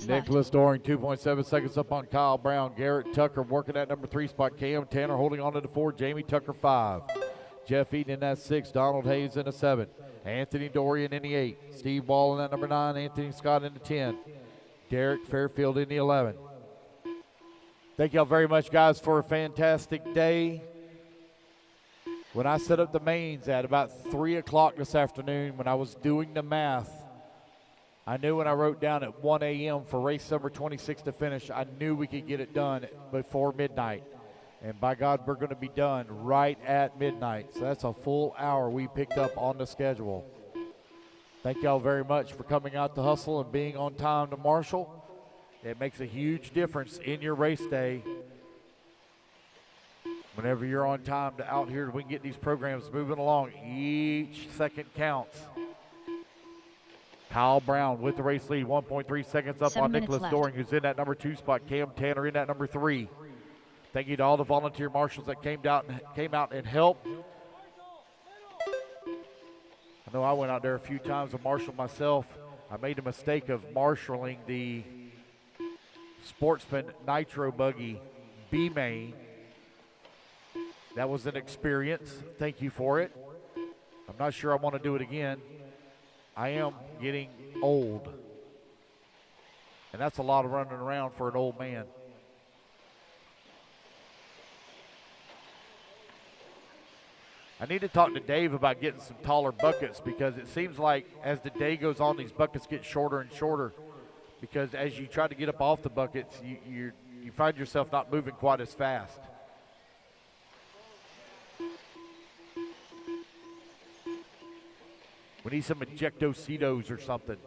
Nicholas Doring, 2.7 seconds up on Kyle Brown. Garrett Tucker working that number 3 spot. Cam Tanner holding on to the 4. Jamie Tucker 5. Jeff Eden in that 6. Donald Hayes in the 7. Anthony Dorian in the 8. Steve Wall in that number 9. Anthony Scott in the 10. Derek Fairfield in the 11. Thank y'all very much, guys, for a fantastic day. When I set up the mains at about 3 o'clock this afternoon, when I was doing the math, I knew when I wrote down at 1 a.m. for race number 26 to finish, I knew we could get it done before midnight. And by God, we're going to be done right at midnight. So that's a full hour we picked up on the schedule. Thank y'all very much for coming out to hustle and being on time to Marshall. It makes a huge difference in your race day. Whenever you're on time to out here, we can get these programs moving along. Each second counts. Kyle Brown with the race lead, 1.3 seconds up on Nicholas Doring, who's in that number 2 spot. Cam Tanner in that number 3. Thank you to all the volunteer marshals that came out and helped. know I went out there a few times to marshal myself. I made a mistake of marshaling the Sportsman Nitro Buggy B main. That was an experience. Thank you for it. I'm not sure I want to do it again. I am getting old. And that's a lot of running around for an old man. I need to talk to Dave about getting some taller buckets, because it seems like as the day goes on, these buckets get shorter and shorter, because as you try to get up off the buckets, you find yourself not moving quite as fast. We need some ejectocitos or something.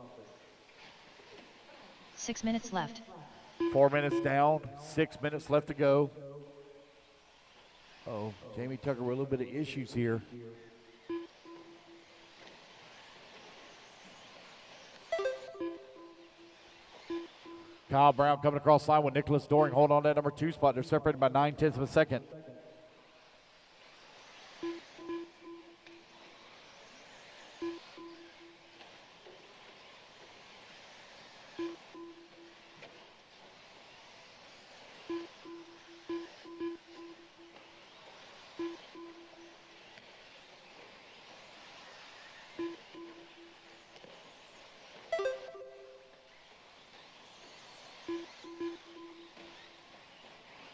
6 minutes left. 4 minutes down, 6 minutes left to go. Uh-oh, Jamie Tucker with a little bit of issues here. Kyle Brown coming across the line with Nicholas Doring holding on that number 2 spot. They're separated by 9/10 of a second.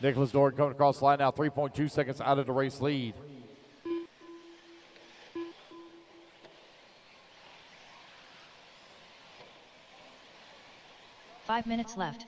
Nicholas Doring coming across the line now, 3.2 seconds out of the race lead. Five minutes left.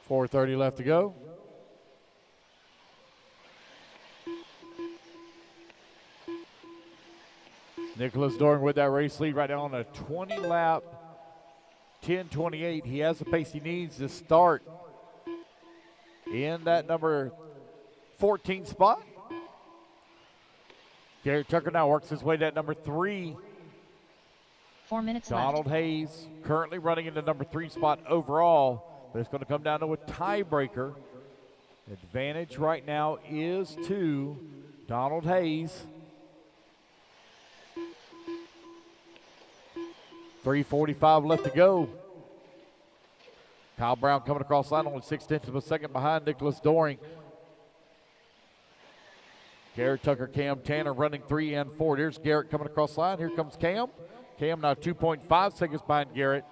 .430 left to go. Nicholas Doring with that race lead right now on a 20-lap 10:28. He has the pace he needs to start in that number 14 spot. Garrett Tucker now works his way to that number 3. 4 minutes Donald left. Hayes currently running in the number 3 spot overall. But it's going to come down to a tiebreaker. Advantage right now is to Donald Hayes. 3:45 left to go. Kyle Brown coming across the line, only 6/10 of a second behind Nicholas Doring. Garrett Tucker, Cam Tanner running 3 and 4. Here's Garrett coming across the line. Here comes Cam. Cam now 2.5 seconds behind Garrett.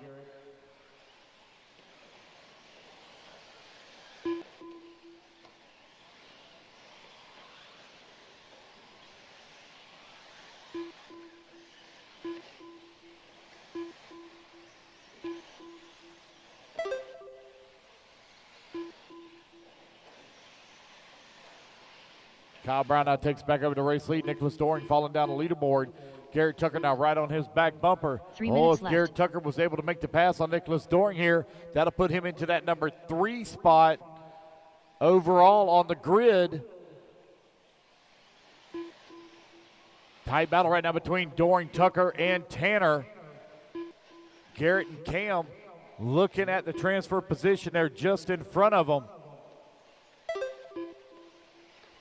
Kyle Brown now takes back over the race lead. Nicholas Doring falling down the leaderboard. Garrett Tucker now right on his back bumper. 3 minutes if left. Garrett Tucker was able to make the pass on Nicholas Doring here, that'll put him into that number 3 spot overall on the grid. Tight battle right now between Doring, Tucker, and Tanner. Garrett and Cam looking at the transfer position there just in front of them.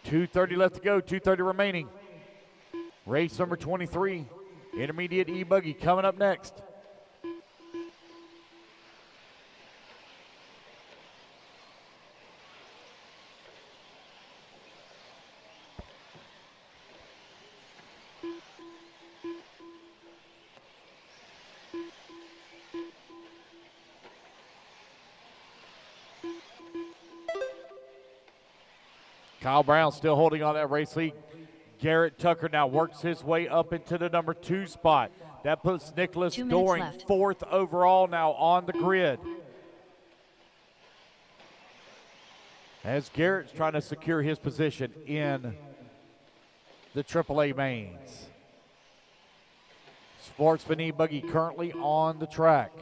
2:30 left to go, 2:30 remaining. Race number 23, intermediate e-buggy coming up next. Kyle Brown still holding on that race lead. Garrett Tucker now works his way up into the number 2 spot. That puts Nicholas 2 minutes Doring left. 4th overall now on the grid. As Garrett's trying to secure his position in the AAA mains. Sportsman e-buggy currently on the track.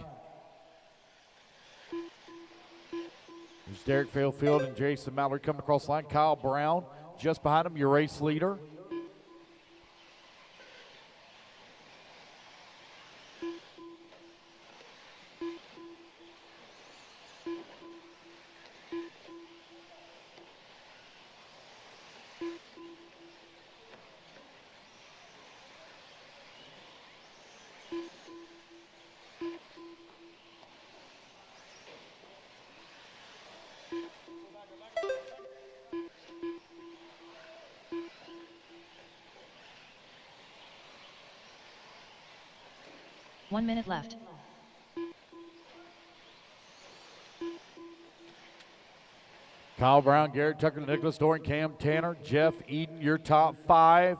There's Derek Fairfield and Jason Mallory coming across the line. Kyle Brown just behind him, your race leader. One minute left. Kyle Brown, Garrett Tucker, Nicholas Doran, Cam Tanner, Jeff Eden, your top 5.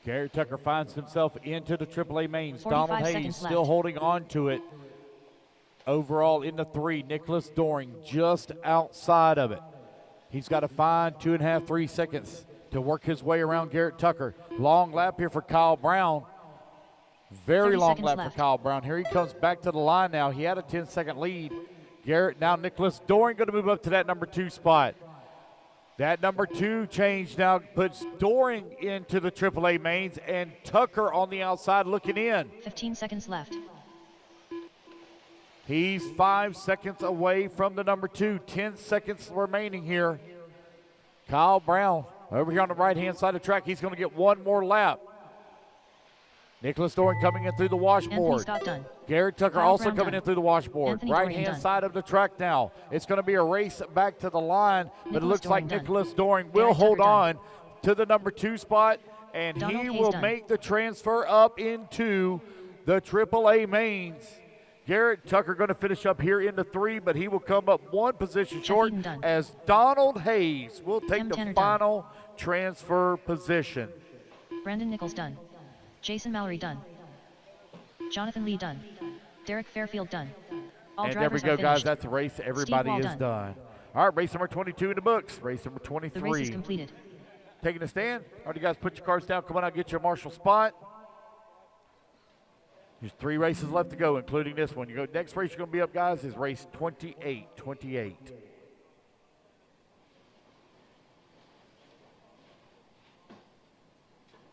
Garrett Tucker finds himself into the AAA mains. Donald Hayes still holding on to it. Overall in the 3, Nicholas Doring just outside of it. He's got to find 2.5, 3 seconds to work his way around Garrett Tucker. Long lap here for Kyle Brown. Very long lap for Kyle Brown. Here he comes back to the line now. He had a 10-second lead. Garrett, now Nicholas Doring going to move up to that number 2 spot. That number 2 change now puts Doring into the AAA mains and Tucker on the outside looking in. 15 seconds left. He's 5 seconds away from the number 2. 10 seconds remaining here. Kyle Brown over here on the right-hand side of the track. He's going to get one more lap. Nicholas Doring coming in through the washboard. Garrett Tucker Kyle also Brown coming done. in through the washboard. Anthony Dorian Right-hand done. side of the track now. It's going to be a race back to the line, but it Nicholas looks like Doring done. Nicholas Doring will Garrett hold Tucker on to the number 2 spot, and Donald he Hayes will done. make the transfer up into the AAA mains. Garrett Tucker going to finish up here in the 3, but he will come up one position short Eden done. as Donald Hayes will take Tim the Tanner done. final transfer position. Brandon Nichols done. Jason Mallory done. Jonathan Lee done. Derek Fairfield done. All And there we drivers go, are guys. finished. That's the race. Everybody Wall is done. done. All right, race number 22 in the books. Race number The race is 23. completed. Taking a stand. All right, you guys put your cards down. Come on out, get your marshal spot. There's 3 races left to go, including this one. You go. Next race you're going to be up, guys, is race 28. 28.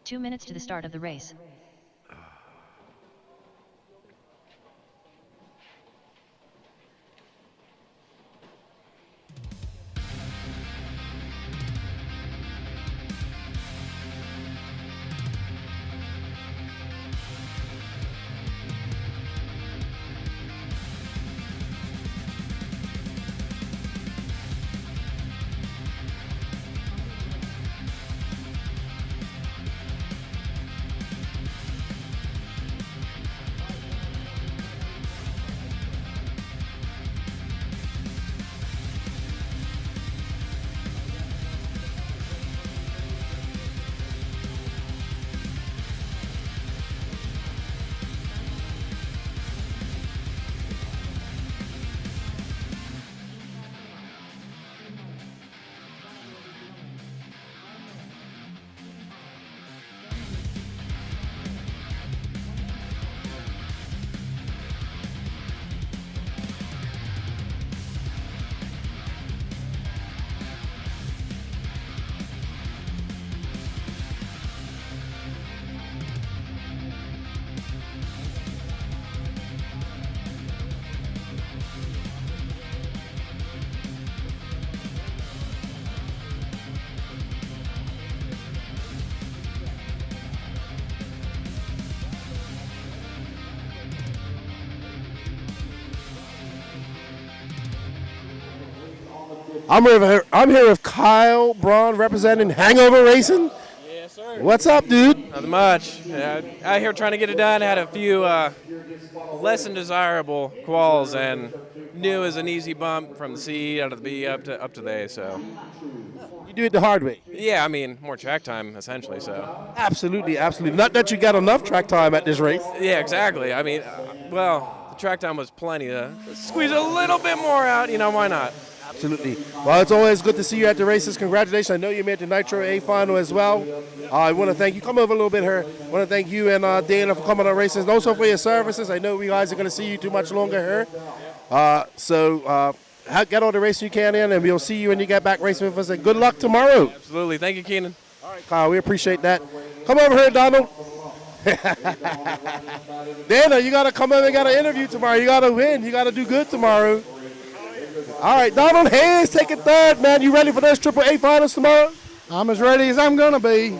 Two minutes to the start of the race. I'm here with Kyle Braun representing Hangover Racing. Yes, sir. What's up, dude? Nothing much. Out here trying to get it done. Had a few less than desirable quals, and knew it was an easy bump from the C out of the B up to the A. So You do it the hard way. yeah, I mean more track time essentially. So Absolutely, absolutely. Not that you got enough track time at this race. yeah, exactly. I mean, well, the track time was plenty. Squeeze a little bit more out. You know, why not? Absolutely. Well, it's always good to see you at the races. Congratulations. I know you made the Nitro A final as well. I want to thank you. Come over a little bit here. I want to thank you and Dana for coming on races and also for your services. I know we guys are going to see you too much longer here. Get all the racing you can in, and we'll see you when you get back racing with us. And good luck tomorrow. Absolutely. Thank you, Keenan. All right, Kyle, we appreciate that. Come over here, Donald. Dana, you got to come over and got an interview tomorrow. You got to win. You got to do good tomorrow. All right, Donald Hayes taking third, man. You ready for those AAA finals tomorrow? I'm as ready as I'm going to be.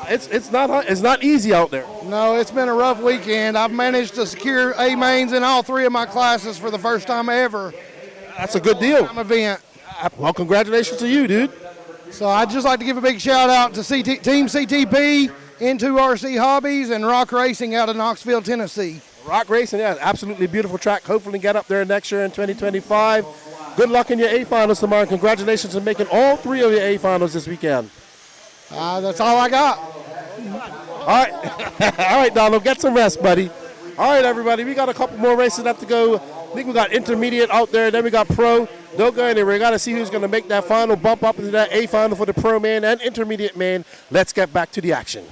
It's not easy out there. No, it's been a rough weekend. I've managed to secure A mains in all 3 of my classes for the first time ever. That's a good deal. Event. Well, congratulations to you, dude. So I'd just like to give a big shout out to Team CTP, N2RC Hobbies, and Rock Racing out of Knoxville, Tennessee. Rock Racing, yeah, absolutely beautiful track. Hopefully get up there next year in 2025. Good luck in your A finals tomorrow. And congratulations on making all 3 of your A finals this weekend. That's all I got. All right. All right, Donald, get some rest, buddy. All right, everybody, we got a couple more races left to go. I think we got intermediate out there, then we got pro. Don't go anywhere. We got to see who's going to make that final bump up into that A final for the pro man and intermediate man. Let's get back to the action.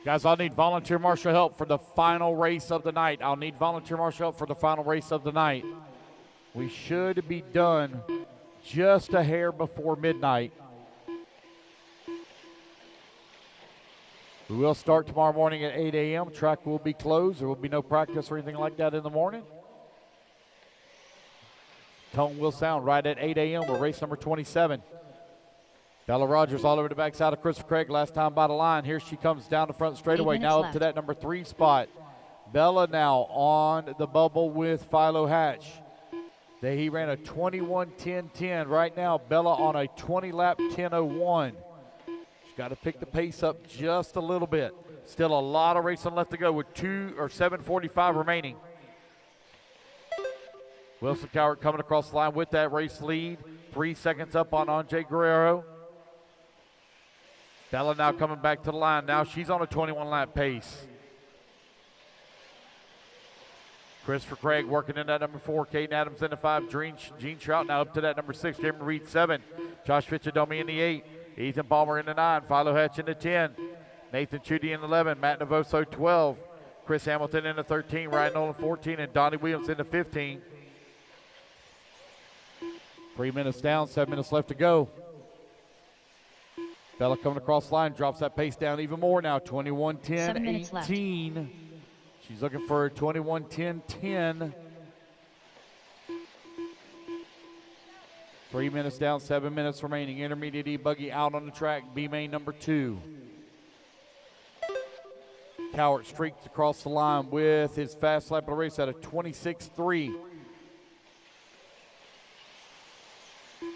Guys, I'll need volunteer marshal help for the final race of the night. I'll need volunteer marshal help for the final race of the night. We should be done just a hair before midnight. We will start tomorrow morning at 8 a.m. Track will be closed. There will be no practice or anything like that in the morning. Tone will sound right at 8 a.m. with race number 27. Bella Rogers all over the backside of Christopher Craig, last time by the line. Here she comes down the front straightaway, now up to that number 3 spot. Bella now on the bubble with Philo Hatch. He ran a 21:10:10. Right now, Bella on a 20-lap 10:01. She's got to pick the pace up just a little bit. Still a lot of racing left to go with 7:45 remaining. Wilson Cowart coming across the line with that race lead. 3 seconds up on Andre Guerrero. Bella now coming back to the line. Now she's on a 21-lap pace. Christopher Craig working in that number 4. Caden Adams in the 5. Gene Trout now up to that number 6. Jeremy Reed 7. Josh Fitchadomi in the 8. Ethan Palmer in the 9. Philo Hatch in the 10. Nathan Chudy in the 11. Matt Navoso 12. Chris Hamilton in the 13. Ryan Nolan 14. And Donnie Williams in the 15. 3 minutes down, 7 minutes left to go. Bella coming across the line, drops that pace down even more now. 21:10:18. She's looking for a 21:10:10. 3 minutes down, 7 minutes remaining. Intermediate e-buggy out on the track. B main number 2. Cowart streaked across the line with his fast lap of the race at a 26:3.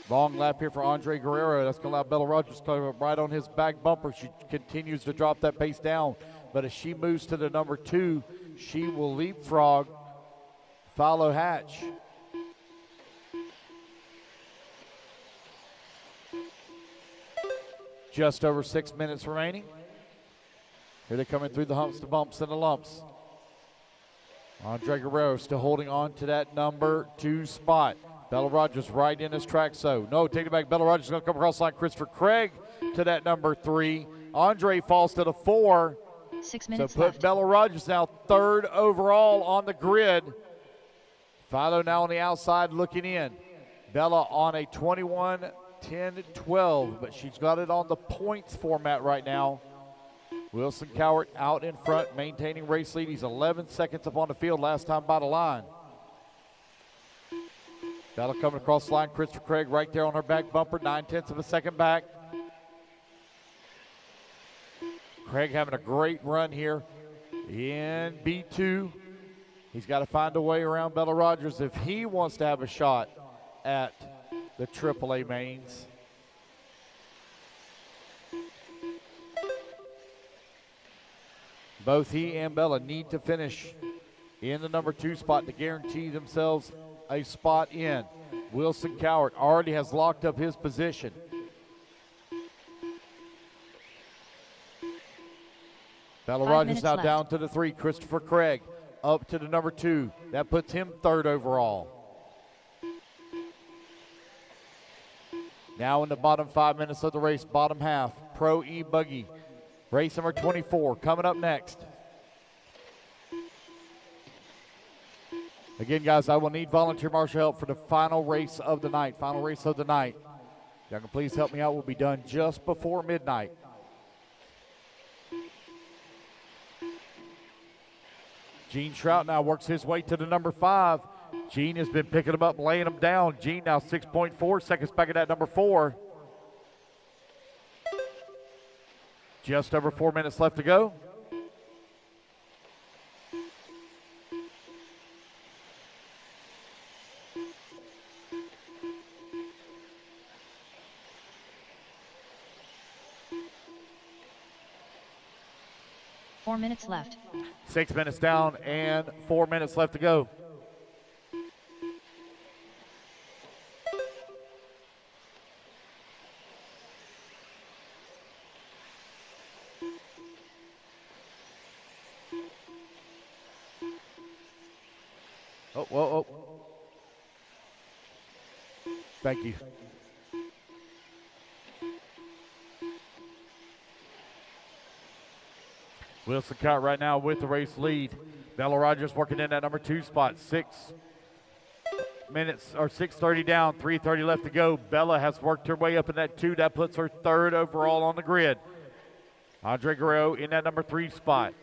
Long lap here for Andre Guerrero. That's going to allow Bella Rogers to come up right on his back bumper. She continues to drop that pace down. But as she moves to the number 2, she will leapfrog Philo Hatch. Just over 6 minutes remaining. Here they're coming through the humps, the bumps, and the lumps. Andre Guerrero still holding on to that number 2 spot. Bella Rogers right in his track, so no, take it back. Bella Rogers is going to come across the line. Christopher Craig to that number 3. Andre falls to the 4. 6 minutes so put left. Bella Rogers now 3rd overall on the grid. Philo now on the outside looking in. Bella on a 21:10:12, but she's got it on the points format right now. Wilson Cowart out in front, maintaining race lead. He's 11 seconds up on the field last time by the line. Bella coming across the line. Christopher Craig right there on her back bumper, 9/10 of a second back. Craig having a great run here in B2. He's got to find a way around Bella Rogers if he wants to have a shot at the AAA mains. Both he and Bella need to finish in the number 2 spot to guarantee themselves a spot in. Wilson Cowart already has locked up his position. Bella 5 Rogers minutes now left. down to the 3. Christopher Craig up to the number 2. That puts him 3rd overall. Now in the bottom 5 minutes of the race, bottom half, Pro e-buggy. Race number 24 coming up next. Again, guys, I will need volunteer marshal help for the final race of the night. Final race of the night. Y'all can please help me out. We'll be done just before midnight. Gene Shootout now works his way to the number 5. Gene has been picking him up, laying him down. Gene now 6.4 seconds back at that number 4. Just over 4 minutes left to go. Four minutes left. 6 minutes down and 4 minutes left to go. Oh, whoa, oh. Thank you. Wilson Cott right now with the race lead. Bella Rogers working in that number 2 spot. 6 minutes or 6:30 down, 3:30 left to go. Bella has worked her way up in that 2. That puts her 3rd overall on the grid. Andre Guerrero in that number 3 spot.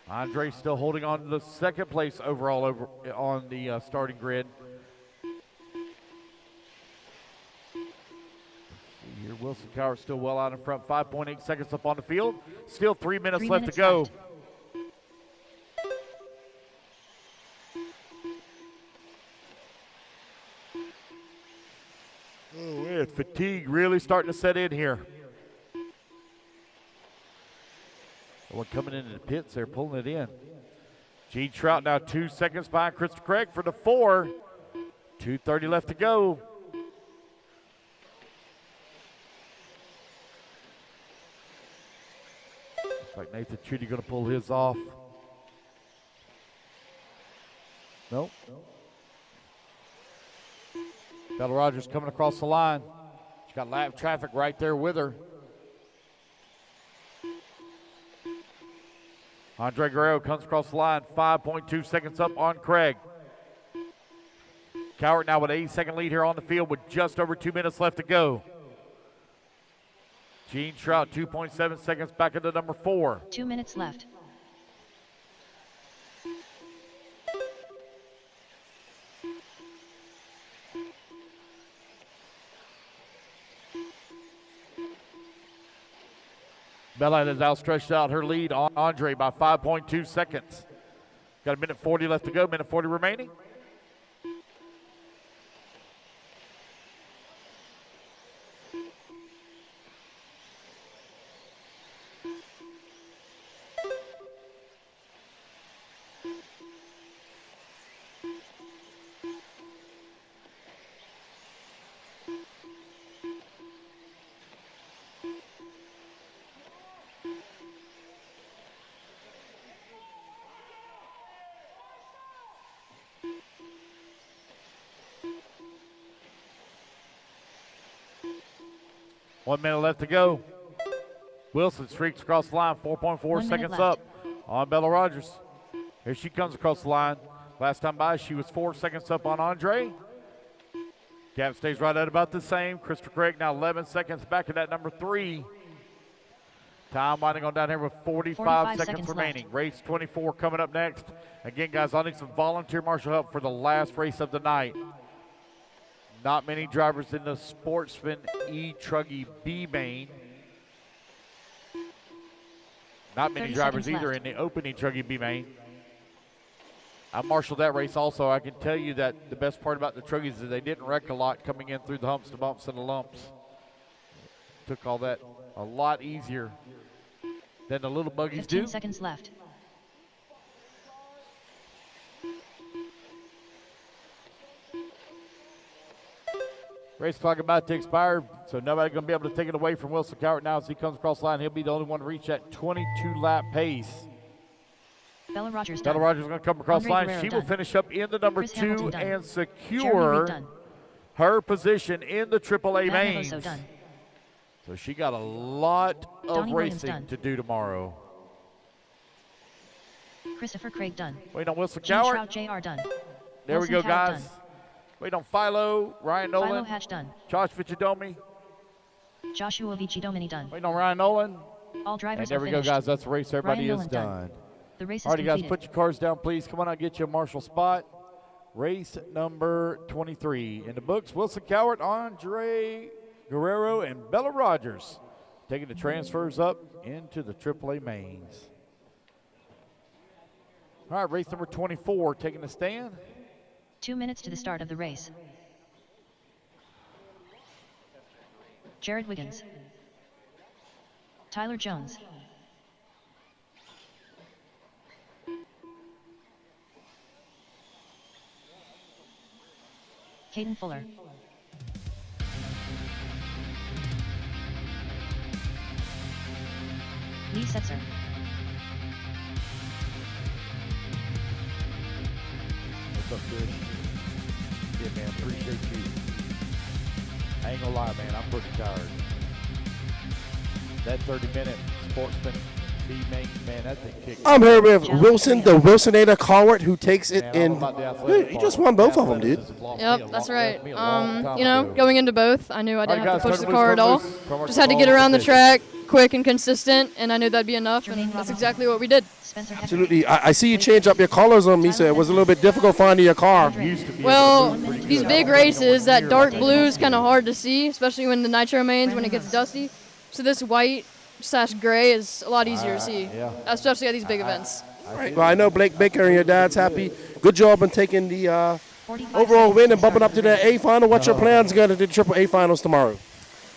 Andre still holding on to the 2nd place overall over on the starting grid. Here, Wilson Cowart still well out in front, 5.8 seconds up on the field. Still 3 minutes 3 left minutes to go. left. Oh, man, fatigue really starting to set in here. One coming into the pits, they're pulling it in. Gene Trout now 2 seconds behind Christopher Craig for the 4. 2:30 left to go. Looks like Nathan Chudy going to pull his off. Nope. Bella Rogers coming across the line. She's got lap traffic right there with her. Andre Guerrero comes across the line, 5.2 seconds up on Craig. Cowart now with an 8-second lead here on the field with just over 2 minutes left to go. Gene Trout, 2.7 seconds back into number 4. 2 minutes left. Bella has outstretched out her lead on Andre by 5.2 seconds. Got a minute 40 left to go, minute 40 remaining. One minute left to go. Wilson streaks across the line, 4.4 seconds up on Bella Rogers. Here she comes across the line. Last time by, she was 4 seconds up on Andre. Gap stays right at about the same. Christopher Craig now 11 seconds back at that number 3. Time winding on down here with 45 seconds remaining. Left. Race 24 coming up next. Again, guys, I'll need some volunteer marshal help for the last race of the night. Not many drivers in the Sportsman e-truggy B main. Not many drivers either left. in the open e-truggy B main. I marshaled that race also. I can tell you that the best part about the truggies is they didn't wreck a lot coming in through the humps, the bumps, and the lumps. Took all that a lot easier than the little buggies 15 do. seconds left. Race clock about to expire, so nobody's going to be able to take it away from Wilson Cowart now as he comes across the line. He'll be the only one to reach that 22-lap pace. Bella Rogers Bella done. Rogers is going to come across the line. Guerrero She done. will finish up in the number Chris 2 Hamilton done. and Jeremy secure Reed done. her position in the AAA Matt mains. Nevoso done. So she got a lot of Donnie Williams racing done. to do tomorrow. Christopher Craig done. Wait on Wilson Gene Cowart. Shroud Jr. done. There Wilson we go, Cowart guys. done. Wait on Philo, Ryan Philo Nolan, Hatch done. Josh Vichidomi. Joshua Vichidomini done. Waiting on Ryan Nolan. All drivers And there are we go, finished. guys. That's the race. Everybody Ryan is Nolan done. The race is All right, guys, completed. put your cars down, please. Come on out, get you a marshal spot. Race number 23. In the books, Wilson Cowart, Andre Guerrero, and Bella Rogers taking the transfers up into the AAA mains. All right, race number 24 taking the stand. 2 minutes to the start of the race. Jared Wiggins. Tyler Jones. Caden Fuller. Lee Setzer. What's up, good? Yeah, man, appreciate you. I ain't gonna lie, man, I'm pretty tired. That 30-minute Sportsman B main, man, that thing kicked. I'm here with Wilson, the Wilsonator Cowart, who takes it Man, in. all about the athletic He just won both of them, dude. Yep, that's right. me a long time You know, ago. going into both, I knew I didn't All right, have to guys, push the turn car at all. loose from our Just had to get control around the position. track quick and consistent, and I knew that'd be enough, and that's exactly what we did. Absolutely. I see you change up your colors on me, so it was a little bit difficult finding your car. Well, these big races, that dark blue is kind of hard to see, especially when the nitro mains, when it gets dusty. So this white / gray is a lot easier to see, yeah. especially at these big events. All right. Well, I know Blake Baker and your dad's happy. Good job on taking the overall win and bumping up to the A final. What's your plans going to the AAA finals tomorrow?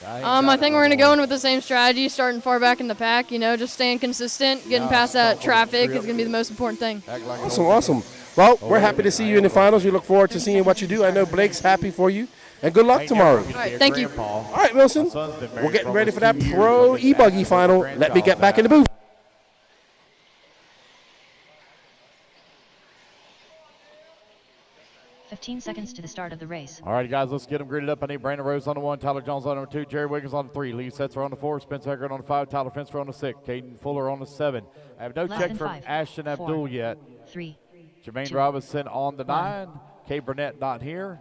I think we're going to go in with the same strategy, starting far back in the pack, you know, just staying consistent, getting past that traffic is going to be the most important thing. Awesome, awesome. Well, we're happy to see you in the finals. We look forward to seeing what you do. I know Blake's happy for you. And good luck tomorrow. All right, thank you. All right, Wilson. We're getting ready for that pro e-buggy final. Let me get back in the booth. $15 seconds to the start of the race. All right, guys, let's get them gridded up. I need Brandon Rose on the 1, Tyler Jones on the 2, Jerry Wiggins on the 3, Lee Setzer on the 4, Spencer Eckert on the 5, Tyler Fenster on the 6, Caden Fuller on the 7. I have no Less check than from 5, Ashton 4, Abdul yet. 3, Jermaine 2, Robinson on the 1. 9, Kay Burnett not here.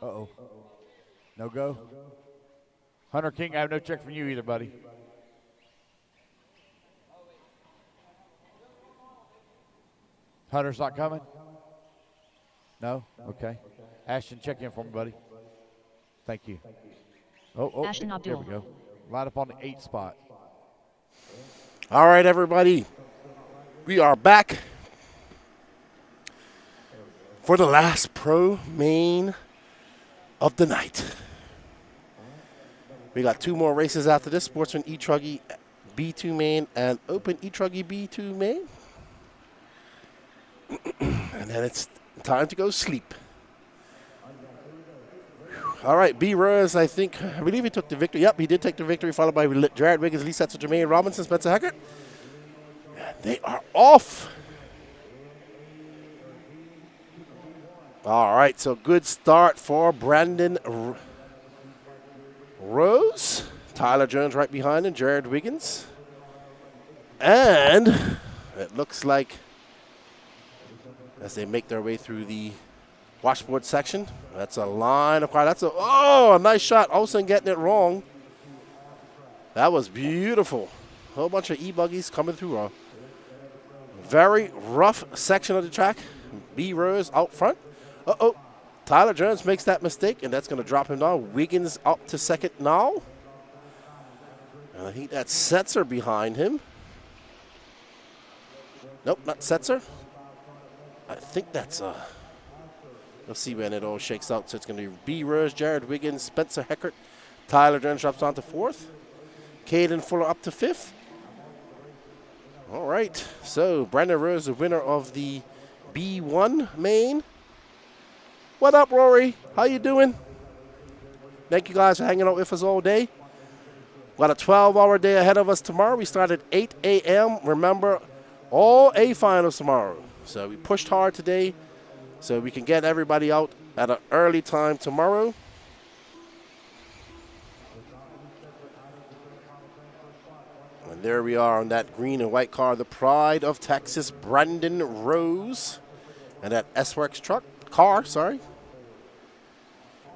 Uh-oh. No go. Hunter King, I have no check from you either, buddy. Hunter's not coming? No? Okay. Ashton, check in for me, buddy. Thank you. Oh, Ashton there Abdul. we go. Line up on the 8 spot. All right, everybody. We are back for the last pro main of the night. We got 2 more races after this. Sportsman e-truggy B2 main and Open e-truggy B2 main. And then it's time to go sleep. All right, B. Rose, I believe he took the victory. Yep, he did take the victory, followed by Jared Wiggins, Lee Setzer, Jermaine Robinson, Spencer Heckert. They are off. All right, so good start for Brandon Rose. Tyler Jones right behind him, Jared Wiggins. And it looks like as they make their way through the washboard section, that's a line of cars. That's a nice shot. Olsen getting it wrong. That was beautiful. A whole bunch of e-buggies coming through a very rough section of the track. B. Rose out front. Tyler Jones makes that mistake, and that's going to drop him down. Wiggins up to second now. And I think that's Setzer behind him. Nope, not Setzer. I think that's let's see when it all shakes out. So it's going to be B. Rose, Jared Wiggins, Spencer Heckert. Tyler Jones drops down to 4th. Caden Fuller up to 5th. All right, so Brandon Rose, the winner of the B1 main. What up, Rory? How you doing? Thank you guys for hanging out with us all day. Got a 12-hour day ahead of us tomorrow. We start at 8 a.m. Remember, all A finals tomorrow. So we pushed hard today so we can get everybody out at an early time tomorrow. And there we are on that green and white car, the pride of Texas, Brandon Rose. And that S-Works car.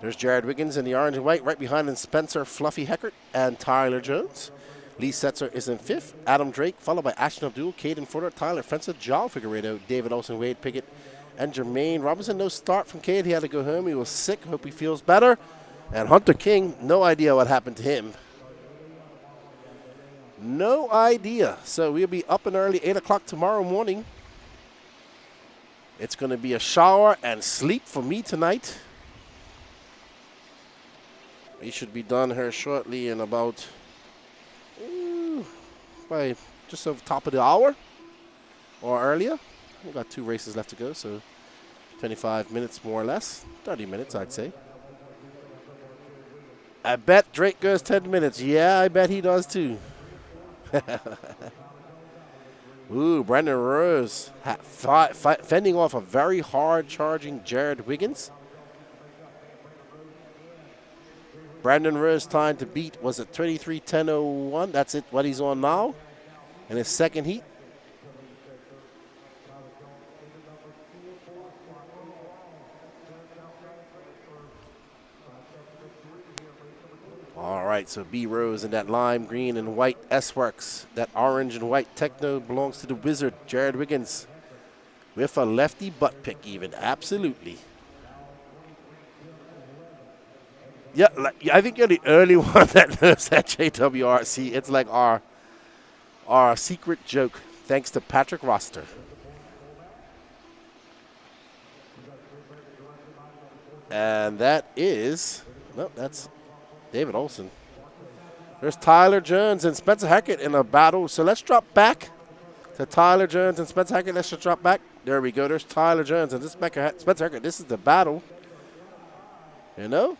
There's Jared Wiggins in the orange and white. Right behind him, Spencer Fluffy Heckert and Tyler Jones. Lee Setzer is in fifth. Adam Drake, followed by Ashton Abdul, Caden Footer, Tyler Fencer, Joel Figueredo, David Olson, Wade Pickett, and Jermaine Robinson. No start from Cade. He had to go home. He was sick. Hope he feels better. And Hunter King, no idea what happened to him. No idea. So we'll be up and early, 8 o'clock tomorrow morning. It's going to be a shower and sleep for me tonight. We should be done here shortly in about, by just over top of the hour or earlier. We've got 2 races left to go, so 25 minutes more or less. 30 minutes, I'd say. I bet Drake goes 10 minutes. Yeah, I bet he does too. Ooh, Brandon Rose fending off a very hard-charging Jared Wiggins. Brandon Rose time to beat was at 23:10:01. That's it, what he's on now in his second heat. All right, so B Rose in that lime green and white S-Works. That orange and white Techno belongs to the Wizard, Jared Wiggins, with a lefty butt pick even, absolutely. Yeah, I think you're the only one that knows that JWRC. It's like our secret joke, thanks to Patrick Roster. And that is, no, that's David Olson. There's Tyler Jones and Spencer Hackett in a battle. So let's drop back to Tyler Jones and Spencer Hackett. Let's just drop back. There we go. There's Tyler Jones and Spencer Hackett. This is the battle. You know?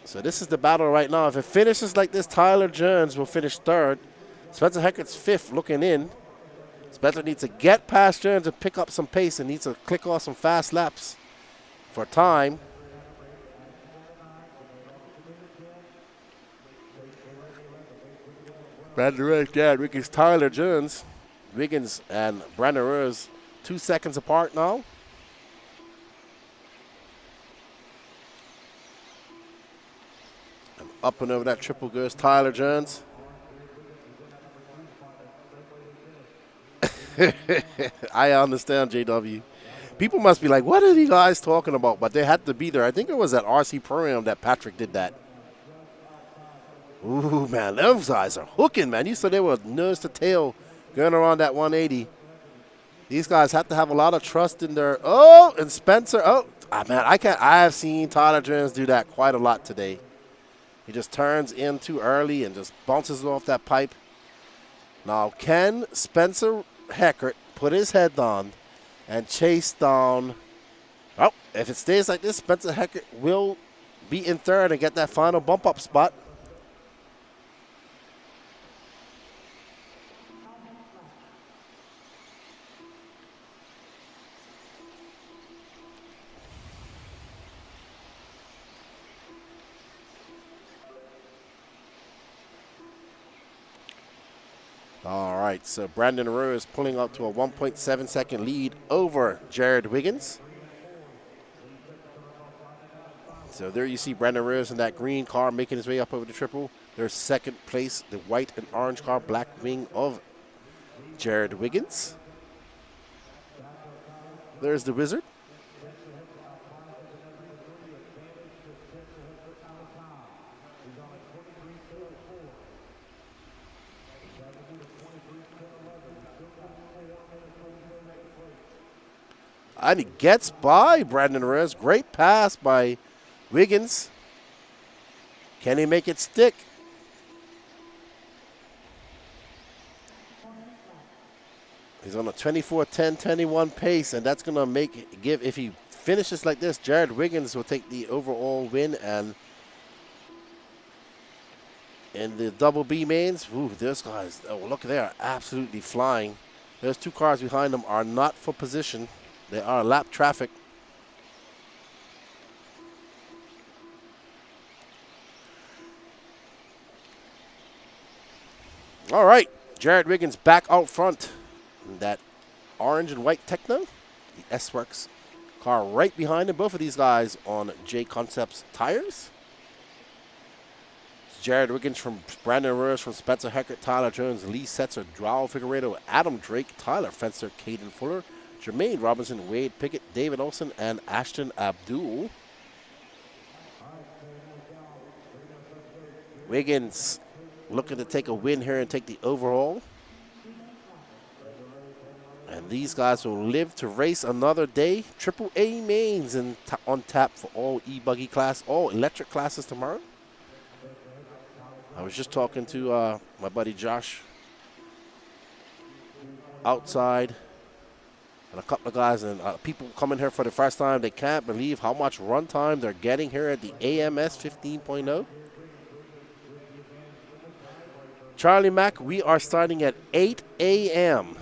So this is the battle right now. If it finishes like this, Tyler Jones will finish third. Spencer Hackett's fifth looking in. Spencer needs to get past Jones and pick up some pace and needs to click off some fast laps for time. Brandon Rose, Jared Wiggins, Tyler Jones. Wiggins and Brandon Rose 2 seconds apart now. And up and over that triple goes Tyler Jones. I understand, JW. People must be like, what are these guys talking about? But they had to be there. I think it was at RC Pro-Am that Patrick did that. Ooh, man, those guys are hooking, man. You said they were nose to tail going around that 180. These guys have to have a lot of trust in their, oh, and Spencer, oh, man, I have seen Tyler Jones do that quite a lot today. He just turns in too early and just bounces off that pipe. Now, can Spencer Heckert put his head on and chase down? Oh, if it stays like this, Spencer Heckert will be in third and get that final bump-up spot. All right, so Brandon Rose pulling up to a 1.7 second lead over Jared Wiggins. So there you see Brandon Rose in that green car making his way up over the triple. There's second place, the white and orange car, black wing of Jared Wiggins. There's the Wizard. And he gets by Brandon Rose. Great pass by Wiggins. Can he make it stick? He's on a 24-10-21 pace, and that's going to give, if he finishes like this, Jared Wiggins will take the overall win, and in the double B mains, ooh, those guys, oh, look, they are absolutely flying. Those two cars behind them are not for position. They are lap traffic. All right, Jared Wiggins back out front. That orange and white Techno, the S-Works car right behind him. Both of these guys on J Concepts tires. It's Jared Wiggins from Brandon Rose, from Spencer Heckert, Tyler Jones, Lee Setzer, Joao Figueiredo, Adam Drake, Tyler Fencer, Caden Fuller, Jermaine Robinson, Wade Pickett, David Olson, and Ashton Abdul. Wiggins looking to take a win here and take the overall. And these guys will live to race another day. Triple A mains on tap for all e-buggy class, all electric classes tomorrow. I was just talking to my buddy Josh outside, and a couple of guys, and people coming here for the first time. They can't believe how much run time they're getting here at the AMS 15.0. Charlie Mack, we are starting at 8 a.m.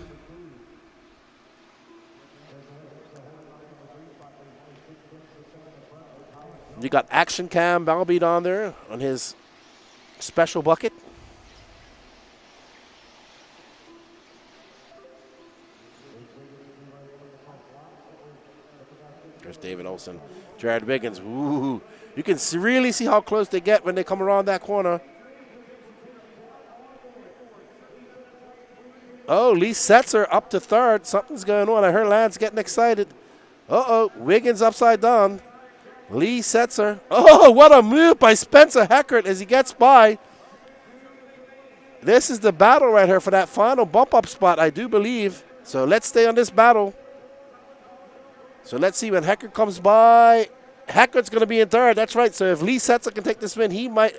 You got Action Cam Balbeat on there on his special bucket. There's David Olson. Jared Wiggins. Ooh. You can really see how close they get when they come around that corner. Oh, Lee Setzer up to third. Something's going on. I heard Lance getting excited. Uh-oh. Wiggins upside down. Lee Setzer. Oh, what a move by Spencer Heckert as he gets by. This is the battle right here for that final bump-up spot, I do believe. So let's stay on this battle. So let's see when Heckert comes by. Heckert's going to be in third. That's right. So if Lee Setzer can take this win, he might.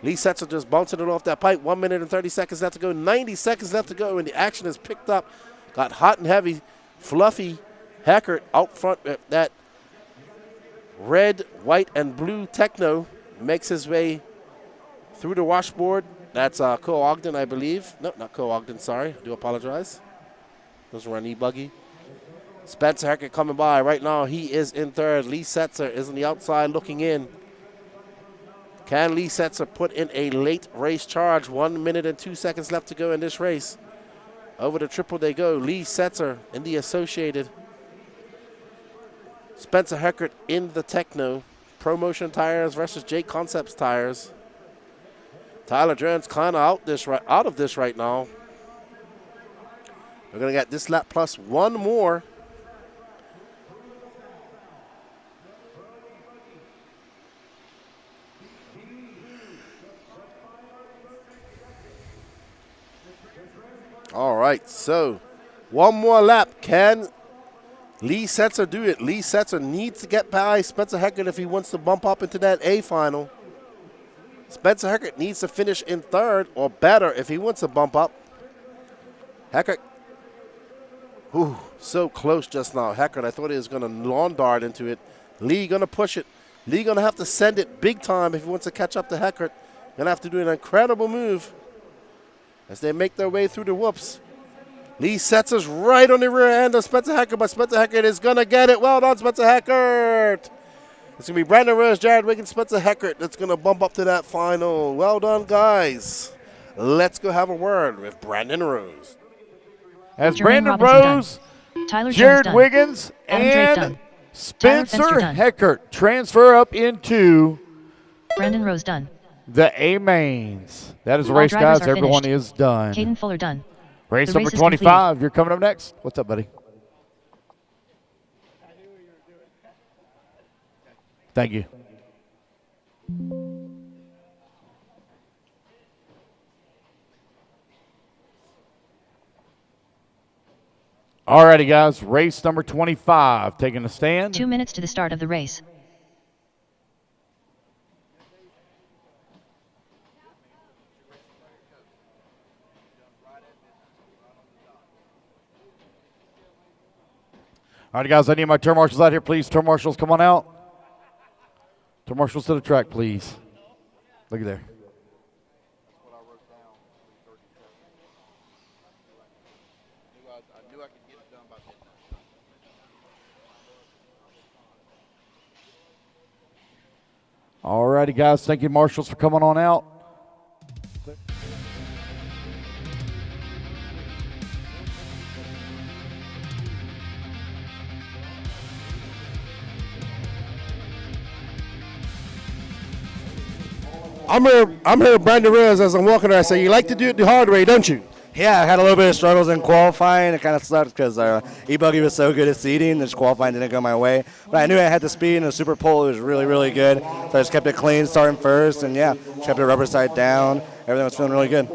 Lee Setzer just bouncing it off that pipe. 1 minute and 30 seconds left to go. 90 seconds left to go, and the action is picked up. Got hot and heavy. Fluffy Heckert out front with that red, white, and blue Techno. Makes his way through the washboard. That's Co Ogden, I believe. No, not Co Ogden, sorry. I do apologize. Doesn't run e-buggy. Spencer Heckert coming by. Right now, he is in third. Lee Setzer is on the outside looking in. Can Lee Setzer put in a late race charge? 1 minute and 2 seconds left to go in this race. Over the triple they go. Lee Setzer in the Associated. Spencer Heckert in the Techno. ProMotion tires versus J Concepts tires. Tyler Jones kind of out of this right now. We're going to get this lap plus one more. All right, so one more lap. Can Lee Setzer do it? Lee Setzer needs to get by Spencer Heckert if he wants to bump up into that A final. Spencer Heckert needs to finish in third or better if he wants to bump up. Heckert, ooh, so close just now. Heckert, I thought he was going to lawn dart into it. Lee going to push it. Lee going to have to send it big time if he wants to catch up to Heckert. Going to have to do an incredible move as they make their way through the whoops. Lee Setzer's right on the rear end of Spencer Heckert, but Spencer Heckert is going to get it. Well done, Spencer Heckert. It's going to be Brandon Rose, Jared Wiggins, Spencer Heckert that's going to bump up to that final. Well done, guys. Let's go have a word with Brandon Rose. As Jermaine Brandon Robinson Rose, Tyler Jones Jared done. Wiggins, Adam Drake and done. Spencer Tyler Fenster done. Heckert transfer up into Brandon Rose done. the A mains. That is the All race, drivers guys. are Everyone finished. is done. Caden Fuller done. Race The number race is 25. You're coming up next. What's up, buddy? Thank you. All righty, guys. Race number 25. Taking a stand. 2 minutes to the start of the race. All right, guys, I need my turn marshals out here, please. Turn marshals, come on out. Turn marshals to the track, please. Look at there. All righty, guys. Thank you, marshals, for coming on out. I'm here, Brandon Rose, as I'm walking there. I say, you like to do it the hard way, don't you? Yeah, I had a little bit of struggles in qualifying. It kind of sucked because e-buggy was so good at seating. This qualifying didn't go my way. But I knew I had the speed, and the super pole was really, really good. So I just kept it clean, starting first, and yeah, just kept it rubber side down. Everything was feeling really good.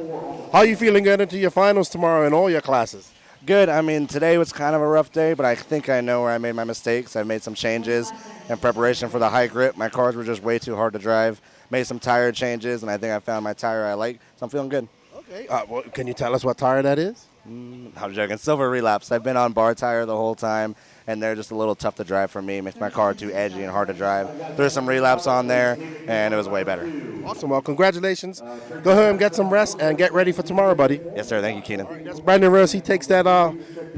How are you feeling going into your finals tomorrow in all your classes? Good. I mean, today was kind of a rough day, but I think I know where I made my mistakes. I made some changes in preparation for the high grip. My cars were just way too hard to drive. Made some tire changes, and I think I found my tire I like, so I'm feeling good. Okay. Well, can you tell us what tire that is? I'm joking. Silver Relapse. I've been on bar tire the whole time, and they're just a little tough to drive for me. Makes my car too edgy and hard to drive. Threw some Relapse on there, and it was way better. Awesome. Well, congratulations. Go home, get some rest, and get ready for tomorrow, buddy. Yes, sir. Thank you, Keenan. That's Brandon Rose. He takes that,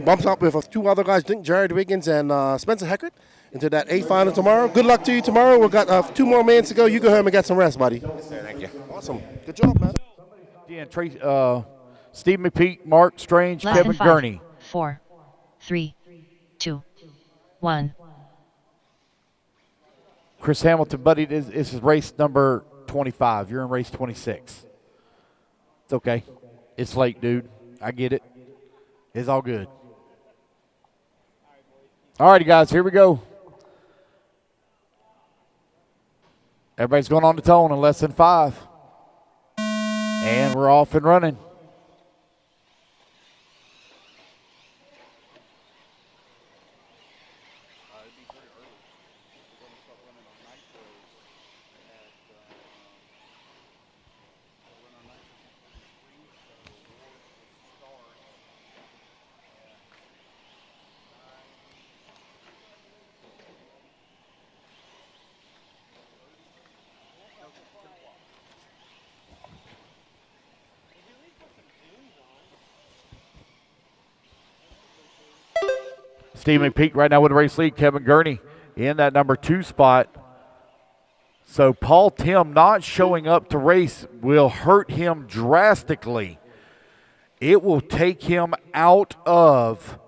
bumps up with two other guys, I think Jared Wiggins and Spencer Heckert, into that A final tomorrow. Good luck to you tomorrow. We've got 2 more minutes to go. You go home and get some rest, buddy. Yes, sir. Thank you. Awesome. Good job, man. Yeah, Steve McPeak, Mark Strange, Less Kevin than 5, Gurney. 4, 3, 2, 1. Chris Hamilton, buddy, this is race number 25. You're in race 26. It's okay. It's late, dude. I get it. It's all good. All righty, guys, here we go. Everybody's going on the tone in less than 5. And we're off and running. Steve McPeak right now with the race lead. Kevin Gurney in that number 2 spot. So Paul Tim not showing up to race will hurt him drastically. It will take him out of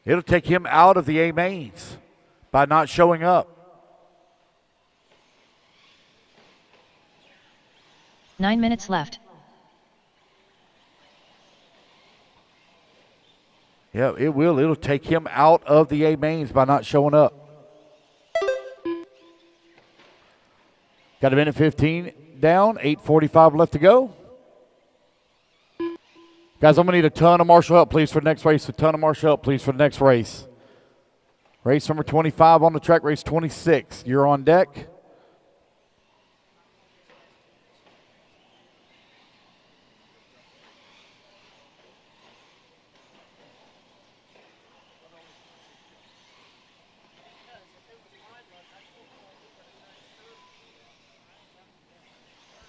the A mains by not showing up. 9 minutes left. Yeah, it will. It'll take him out of the A mains by not showing up. Got a minute 15 down, 8:45 left to go. Guys, I'm going to need a ton of marshal help, please, for the next race. A ton of marshal help, please, for the next race. Race number 25 on the track, race 26. You're on deck.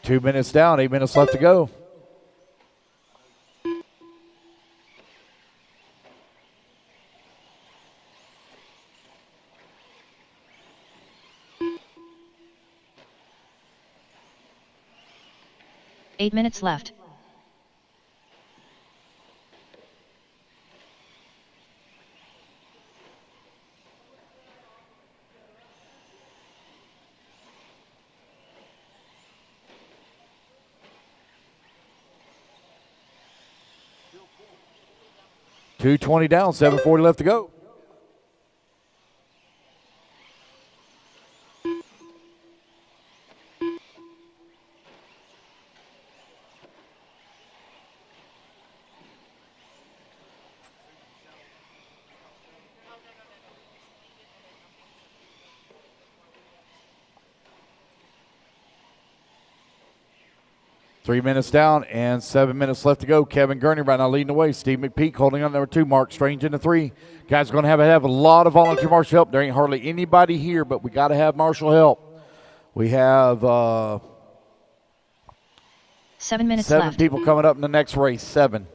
Two minutes down, 8 minutes left to go. Eight minutes left. .220 down, 7:40 left to go. 3 minutes down and 7 minutes left to go. Kevin Gurney right now leading the way. Steve McPeak holding on number 2. Mark Strange in the 3. Guys are going to have a lot of volunteer marshal help. There ain't hardly anybody here, but we got to have marshal help. We have 7 minutes 7 left. people coming up in the next race. 7.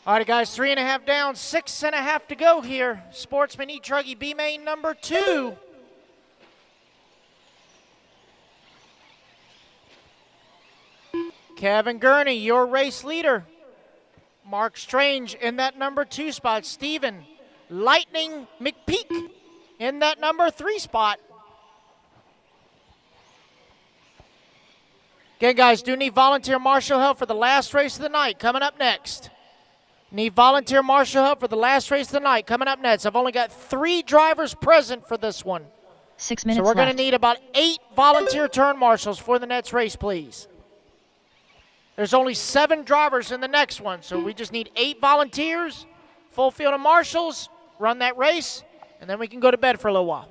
All right, guys, 3.5 down, 6.5 to go here. Sportsman e-truggy B main number 2. Kevin Gurney, your race leader. Mark Strange in that number 2 spot. Stephen Lightning McPeak in that number 3 spot. Again, guys, do need volunteer marshal help for the last race of the night coming up next. Need volunteer marshal help for the last race of the night coming up next. I've only got 3 drivers present for this one. 6 minutes So we're going left. to need about 8 volunteer turn marshals for the next race, please. There's only 7 drivers in the next one, so we just need 8 volunteers, full field of marshals, run that race, and then we can go to bed for a little while.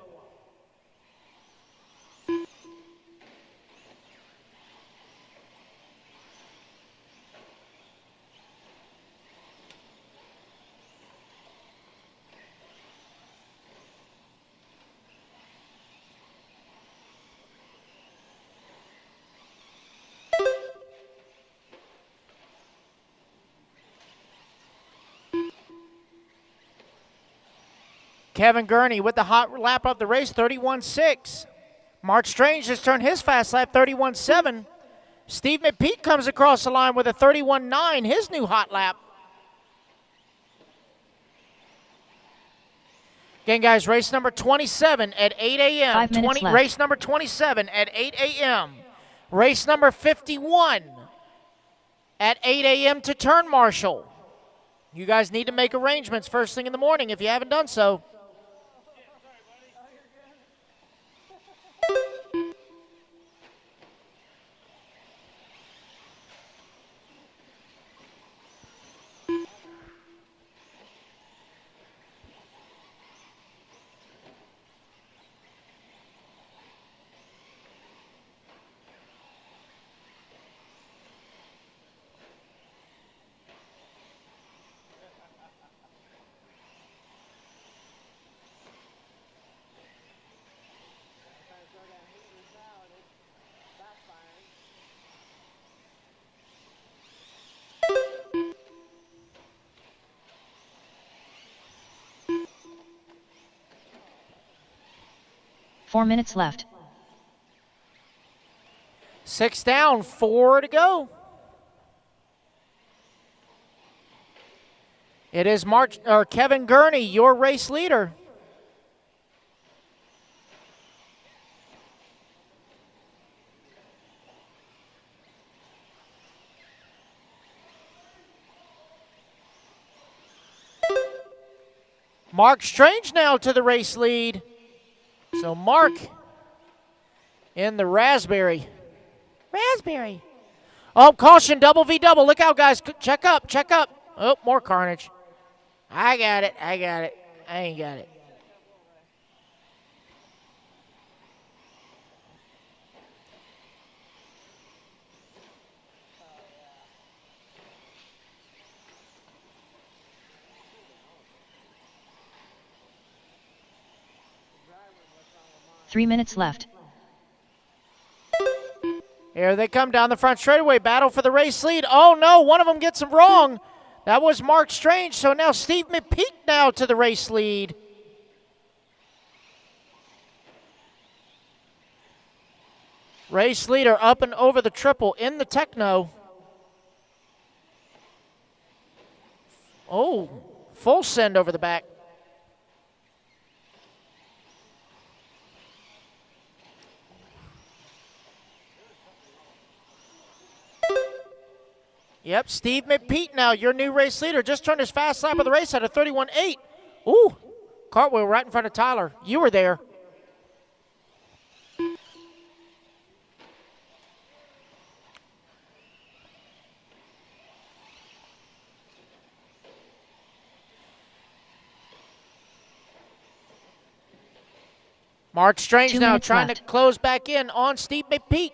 Kevin Gurney with the hot lap of the race, 31.6. Mark Strange just turned his fast lap, 31.7. Steve McPeak comes across the line with a 31.9, his new hot lap. Again, guys, race number 27 at 8 a.m. 5 minutes left. Race number 27 at 8 a.m. Race number 51 at 8 a.m. to turn marshal. You guys need to make arrangements first thing in the morning if you haven't done so. Four minutes left. 6 down, 4 to go. It is Kevin Gurney, your race leader. Mark Strange now to the race lead. So Mark in the raspberry. Raspberry. Oh, caution, double V double. Look out, guys. Check up, check up. Oh, more carnage. I got it, I got it. I ain't got it. Three minutes left. Here they come down the front straightaway. Battle for the race lead. Oh, no, one of them gets them wrong. That was Mark Strange. So now Steve McPeak now to the race lead. Race leader up and over the triple in the Techno. Oh, full send over the back. Yep, Steve McPeak now, your new race leader. Just turned his fast lap of the race at a 31.8. Ooh, cartwheel right in front of Tyler. You were there. Mark Strange 2 now minutes trying left. to close back in on Steve McPeak.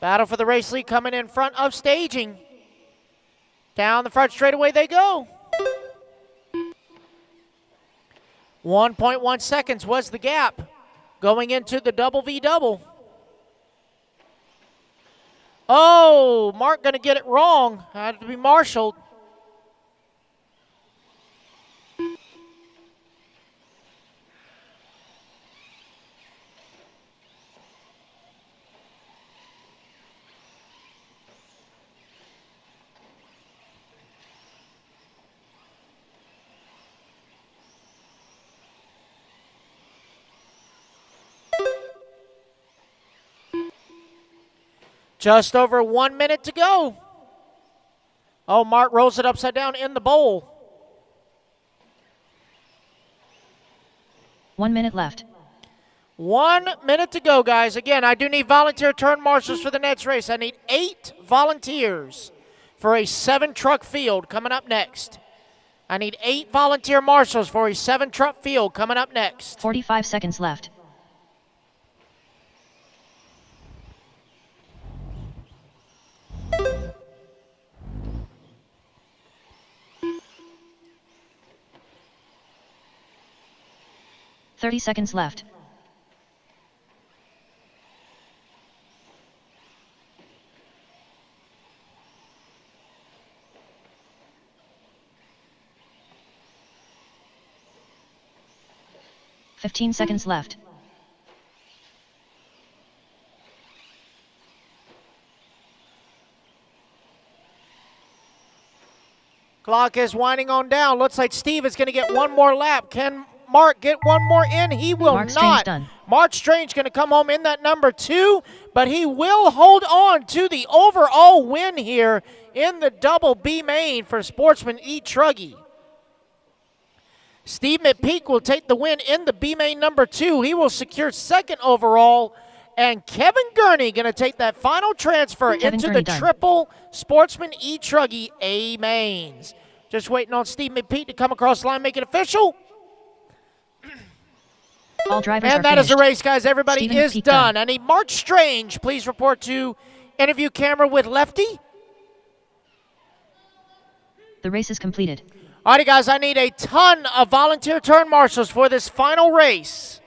Battle for the race lead coming in front of staging. Down the front straightaway they go. 1.1 seconds was the gap going into the double V double. Oh, Mark going to get it wrong. Had to be marshaled. Just over 1 minute to go. Oh, Mark rolls it upside down in the bowl. 1 minute left. 1 minute to go, guys. Again, I do need volunteer turn marshals for the next race. I need 8 volunteers for a 7-truck field coming up next. I need 8 volunteer marshals for a 7-truck field coming up next. 45 seconds left. $30 seconds left. $15 seconds left. Clock is winding on down. Looks like Steve is going to get one more lap. Can Mark get one more in? He will Mark not. Strange done. Mark Strange going to come home in that number 2, but he will hold on to the overall win here in the double B main for Sportsman e-truggy. Steve McPeak will take the win in the B main number 2. He will secure 2nd overall. And Kevin Gurney going to take that final transfer into the triple Sportsman e-truggy A mains. Just waiting on Steve McPeak to come across the line, make it official. All drivers and are that is the finished. race, guys. Everybody Stephen is McPeak done. I need Mark Strange. Please report to interview camera with Lefty. The race is completed. All righty, guys. I need a ton of volunteer turn marshals for this final race.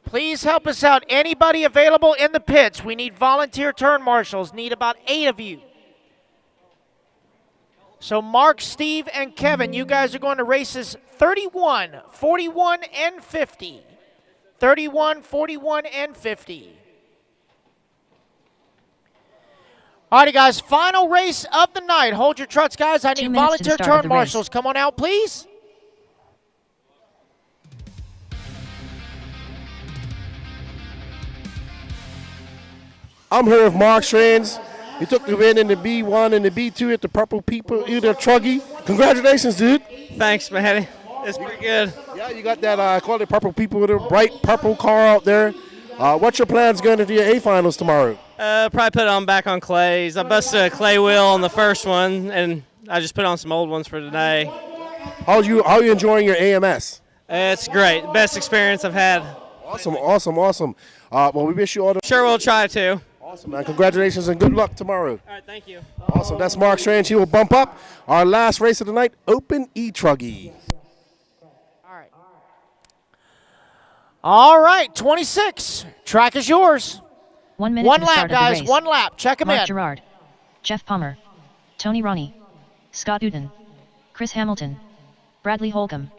Please help us out. Anybody available in the pits? We need volunteer turn marshals. Need about 8 of you. So Mark, Steve, and Kevin, you guys are going to races 31, 41, and 50. 31, 41, and 50. All righty, guys. Final race of the night. Hold your trucks, guys. I need volunteer turn marshals. Come on out, please. I'm here with Mark Strange. He took the win in the B1 and the B2 at the Purple People e-truggy. Congratulations, dude. Thanks, man. It's pretty good. Yeah, you got that, I call it Purple People with a bright purple car out there. What's your plans going into your A-finals tomorrow? Probably put it on back on clays. I busted a clay wheel on the first one, and I just put on some old ones for today. How are you enjoying your AMS? It's great. Best experience I've had. Awesome, awesome, awesome. Well, we wish you all the... Sure, we'll try to. Awesome, man. Congratulations and good luck tomorrow. All right, thank you. Awesome. That's Mark Strange. He will bump up. Our last race of the night, Open e-truggy. All right, 26. Track is yours. 1 minute One to the lap, start guys. of the race. One lap. Check them Mark in. Gerard, Jeff Palmer, Tony Ronnie, Scott Uten, Chris Hamilton, Bradley Holcomb,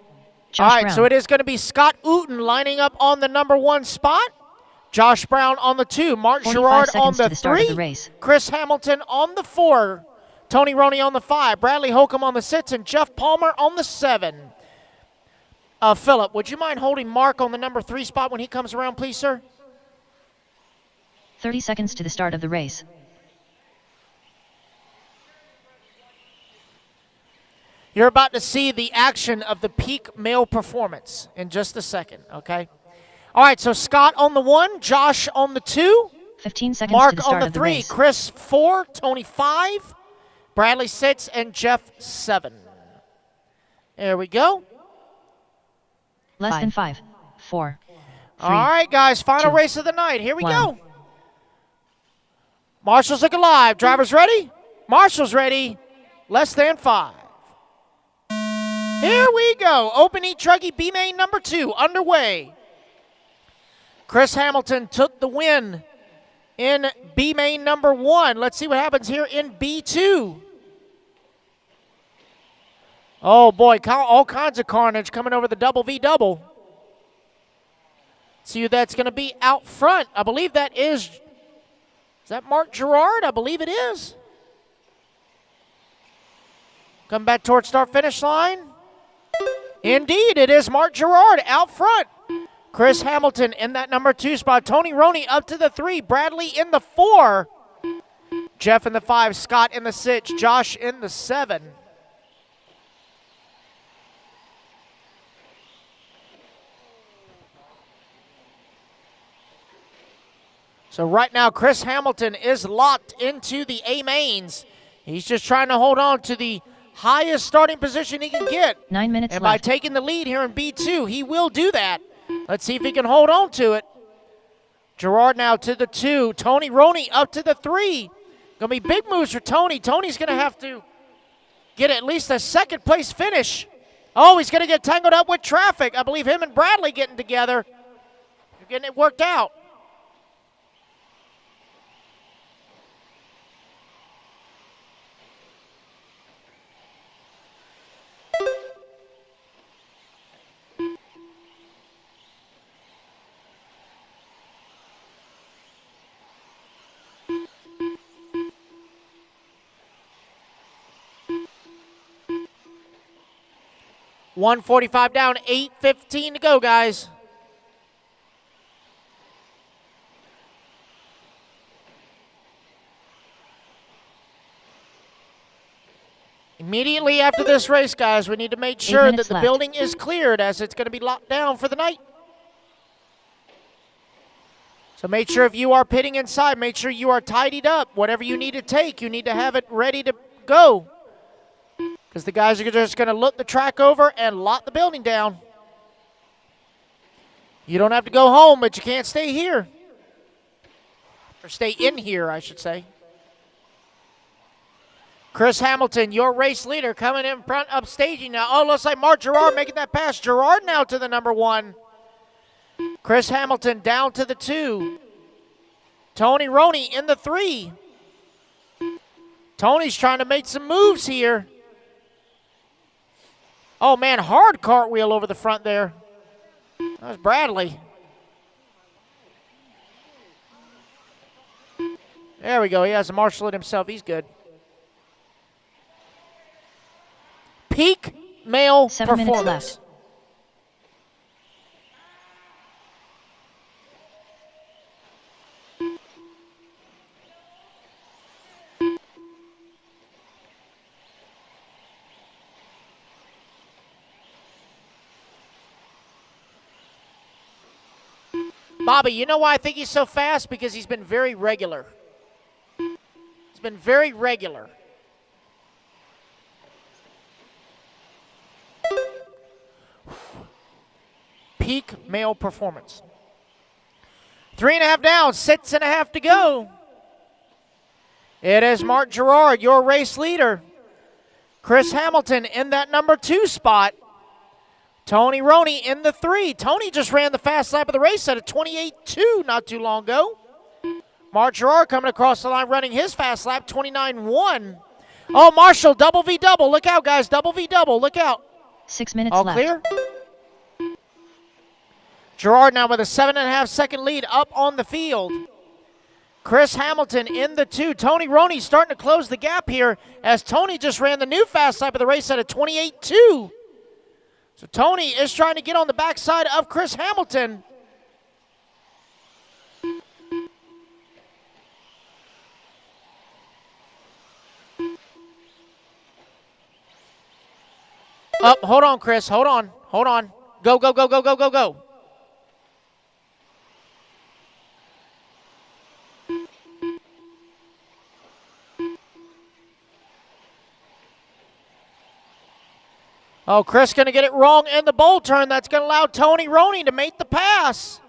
Josh All right, Brown. so it is going to be Scott Uten lining up on the number 1 spot. Josh Brown on the 2. Mark 45 Gerard on seconds to the the start of 3. the race. Chris Hamilton on the 4. Tony Roney on the 5. Bradley Holcomb on the 6. And Jeff Palmer on the 7. Philip, would you mind holding Mark on the number 3 spot when he comes around, please, sir? 30 seconds to the start of the race. You're about to see the action of the peak male performance in just a second, okay? All right, so Scott on the 1, Josh on the 2. 15 seconds Mark to the start on the of the 3, race. Chris 4, Tony 5, Bradley 6, and Jeff 7. There we go. Less than 5, 4. All right, guys, final race of the night. Here we go. Marshall's looking live. Drivers ready? Marshall's ready. Less than 5. Here we go. Open e-truggy B main number 2 underway. Chris Hamilton took the win in B main number 1. Let's see what happens here in B2. Oh boy, all kinds of carnage coming over the double V double. See who that's going to be out front. I believe that is that Mark Gerard? I believe it is. Come back towards start-finish line. Indeed, it is Mark Gerard out front. Chris Hamilton in that number 2 spot. Tony Roney up to the 3. Bradley in the 4. Jeff in the 5. Scott in the 6. Josh in the 7. So right now, Chris Hamilton is locked into the A mains. He's just trying to hold on to the highest starting position he can get. 9 minutes and left. by taking the lead here in B2, he will do that. Let's see if he can hold on to it. Gerard now to the 2. Tony Roney up to the 3. Going to be big moves for Tony. Tony's going to have to get at least a second place finish. Oh, he's going to get tangled up with traffic. I believe him and Bradley getting together. They're getting it worked out. $145 down, 8:15 to go, guys. Immediately after this race, guys, we need to make sure that the building is cleared as it's going to be locked down for the night. So make sure if you are pitting inside, make sure you are tidied up. Whatever you need to take, you need to have it ready to go. Because the guys are just going to look the track over and lock the building down. You don't have to go home, but you can't stay here. Or stay in here, I should say. Chris Hamilton, your race leader, coming in front of staging now. Oh, looks like Mark Gerard making that pass. Gerard now to the number 1. Chris Hamilton down to the 2. Tony Roney in the 3. Tony's trying to make some moves here. Oh, man, hard cartwheel over the front there. That was Bradley. There we go. He has to marshal it himself. He's good. Peak male 7 minutes performance. left. Bobby, you know why I think he's so fast? Because he's been very regular. He's been very regular. Peak male performance. 3.5 down, 6.5 to go. It is Mark Gerard, your race leader. Chris Hamilton in that number 2 spot. Tony Roney in the 3. Tony just ran the fast lap of the race at a 28.2 not too long ago. Mark Gerard coming across the line running his fast lap, 29.1. Oh, Marshall, double V double. Look out, guys, double V double. Look out. 6 minutes All left. clear? Gerard now with a 7.5 second lead up on the field. Chris Hamilton in the 2. Tony Roney starting to close the gap here as Tony just ran the new fast lap of the race at a 28.2. So Tony is trying to get on the backside of Chris Hamilton. Hold on, Chris. Hold on. Hold on. Go, go, go, go, go, go, go. Oh, Chris going to get it wrong in the bowl turn. That's going to allow Tony Roney to make the pass.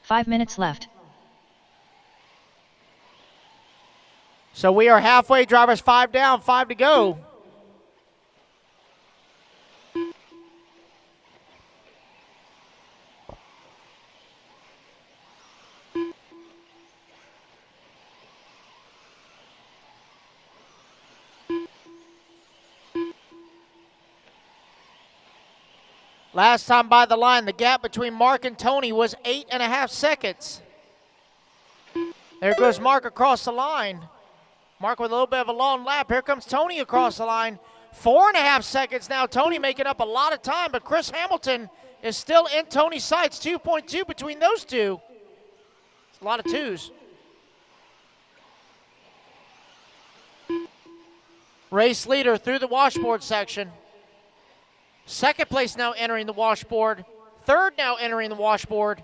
Five minutes left. So we are halfway, drivers 5 down, 5 to go. Last time by the line, the gap between Mark and Tony was 8.5 seconds. There goes Mark across the line. Mark with a little bit of a long lap. Here comes Tony across the line. 4.5 seconds now. Tony making up a lot of time, but Chris Hamilton is still in Tony's sights. 2.2 between those two. It's a lot of twos. Race leader through the washboard section. Second place now entering the washboard. Third now entering the washboard.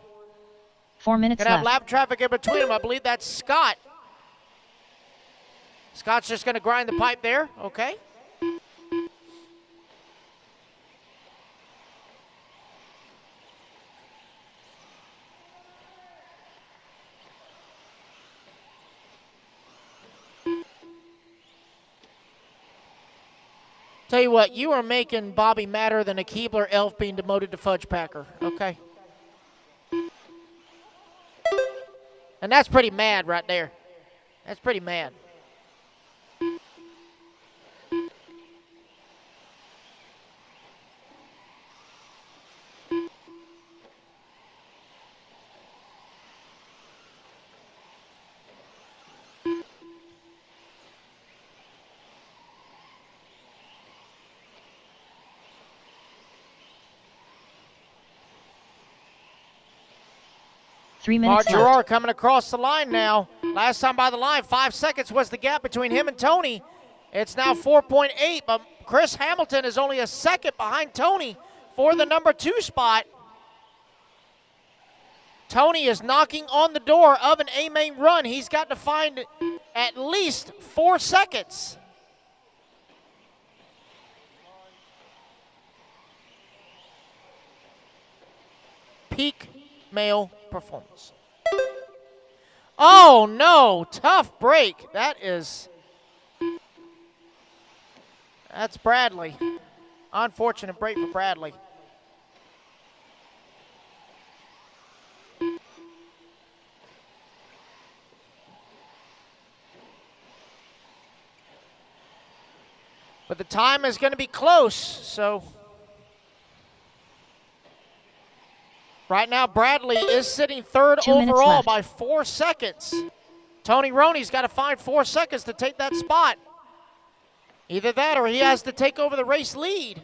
4 minutes Gonna have left. lap traffic in between them. I believe that's Scott. Scott's just gonna grind the pipe there. Okay. Tell you what, you are making Bobby madder than a Keebler elf being demoted to Fudge Packer, okay? And that's pretty mad right there. That's pretty mad. Three Mark minutes left. Gerard coming across the line now. Last time by the line, 5 seconds was the gap between him and Tony. It's now 4.8, but Chris Hamilton is only a second behind Tony for the number 2 spot. Tony is knocking on the door of an A-main run. He's got to find at least 4 seconds. Peak male performance. Oh no, tough break. That's Bradley. Unfortunate break for Bradley. But the time is going to be close, so right now, Bradley is sitting third 2 minutes overall left. by 4 seconds. Tony Roney's got to find 4 seconds to take that spot. Either that or he has to take over the race lead.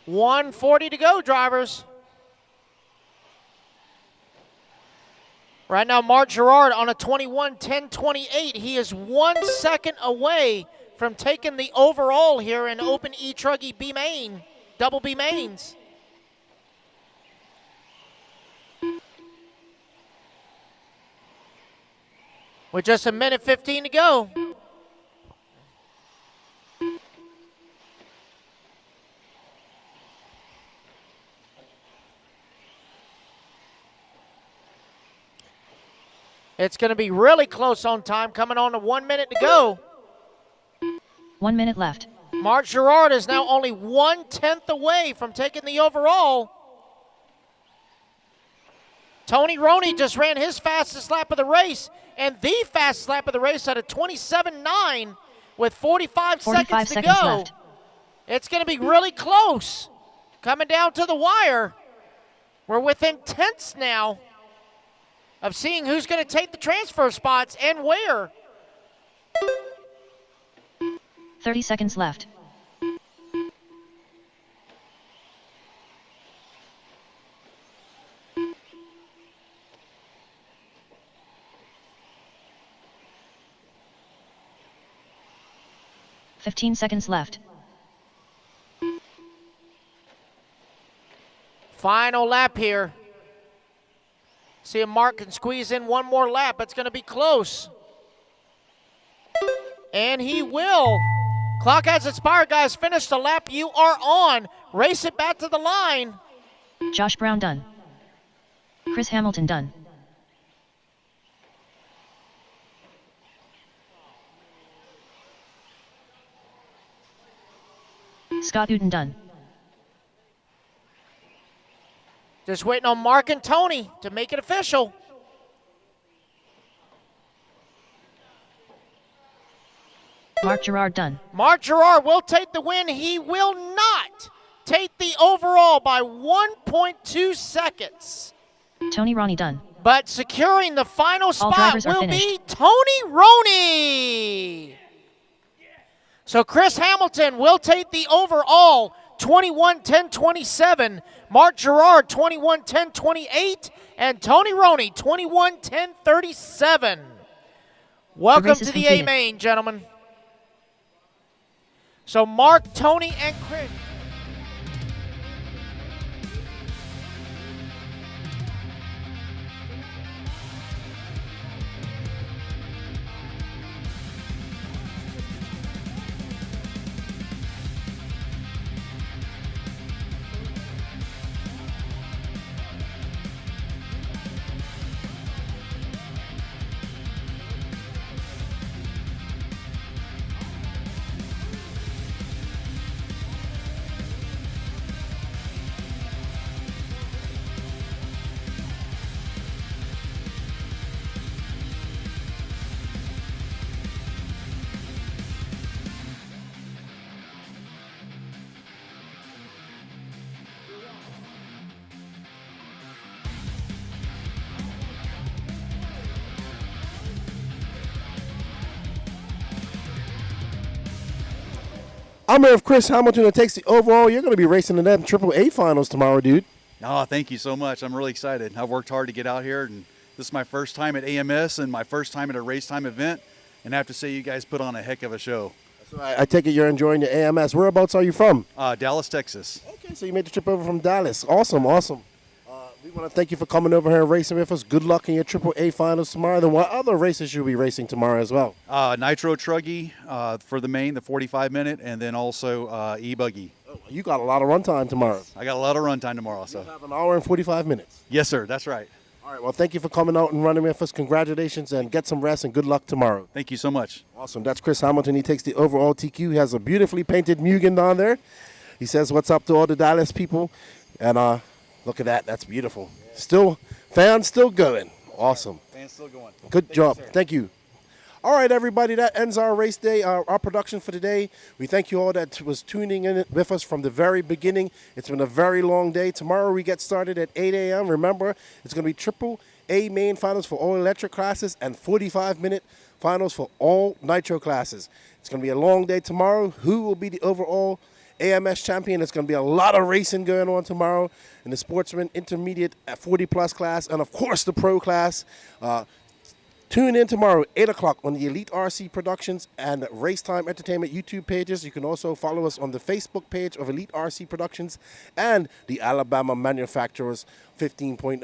.140 to go, drivers. Right now, Mark Gerard on a 21:10:28. He is 1 second away from taking the overall here in Open e-truggy B main, double B mains. With just a minute 15 to go. It's going to be really close on time, coming on to 1 minute to go. 1 minute left. Mark Gerard is now only 1/10 away from taking the overall. Tony Roney just ran his fastest lap of the race, and the fastest lap of the race at a 27.9 with 45 seconds to go. Left. It's going to be really close. Coming down to the wire. We're within tenths now of seeing who's going to take the transfer spots and where. 30 seconds left. 15 seconds left. Final lap here. See if Mark can squeeze in one more lap. It's going to be close. And he will. Clock has expired, guys. Finish the lap you are on. Race it back to the line. Josh Brown done. Chris Hamilton done. Scott Uden done. Just waiting on Mark and Tony to make it official. Mark Gerard done. Mark Gerard will take the win. He will not take the overall by 1.2 seconds. Tony Roney done. But securing the final spot will be Tony Roney. So Chris Hamilton will take the overall 21-10-27. Mark Gerard 21-10-28. And Tony Roney 21-10-37. Welcome to the A main, gentlemen. So Mark, Tony, and Chris. I'm here with Chris Hamilton that takes the overall. You're going to be racing in them AAA finals tomorrow, dude. Oh, thank you so much. I'm really excited. I've worked hard to get out here, and this is my first time at AMS and my first time at a race time event, and I have to say you guys put on a heck of a show. So I take it you're enjoying the AMS. Whereabouts are you from? Dallas, Texas. Okay, so you made the trip over from Dallas. Awesome, awesome. We want to thank you for coming over here and racing with us. Good luck in your AAA finals tomorrow. Then what other races you'll be racing tomorrow as well? Nitro Truggy for the main, the 45-minute, and then also e-buggy. Oh, you got a lot of run time tomorrow. I got a lot of run time tomorrow. So. You have an hour and 45 minutes. Yes, sir. That's right. All right, well, thank you for coming out and running with us. Congratulations, and get some rest, and good luck tomorrow. Thank you so much. Awesome. That's Chris Hamilton. He takes the overall TQ. He has a beautifully painted Mugen down there. He says what's up to all the Dallas people. And look at that. That's beautiful. Still, fans still going. Awesome. Fans still going. Good job. Thank you. All right, everybody, that ends our race day, our production for today. We thank you all that was tuning in with us from the very beginning. It's been a very long day. Tomorrow we get started at 8 a.m. Remember, it's going to be AAA main finals for all electric classes and 45-minute finals for all nitro classes. It's going to be a long day tomorrow. Who will be the overall AMS champion? It's going to be a lot of racing going on tomorrow in the Sportsman Intermediate at 40-plus class and, of course, the Pro class. Tune in tomorrow, 8 o'clock, on the Elite RC Productions and Racetime Entertainment YouTube pages. You can also follow us on the Facebook page of Elite RC Productions and the Alabama Manufacturers 15.0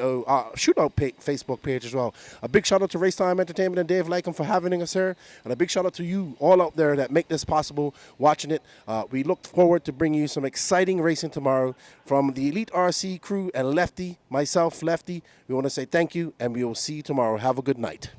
Shootout Facebook page as well. A big shout out to Racetime Entertainment and Dave Lycum for having us here. And a big shout out to you all out there that make this possible, watching it. We look forward to bringing you some exciting racing tomorrow from the Elite RC crew and Lefty, myself, Lefty. We want to say thank you, and we will see you tomorrow. Have a good night.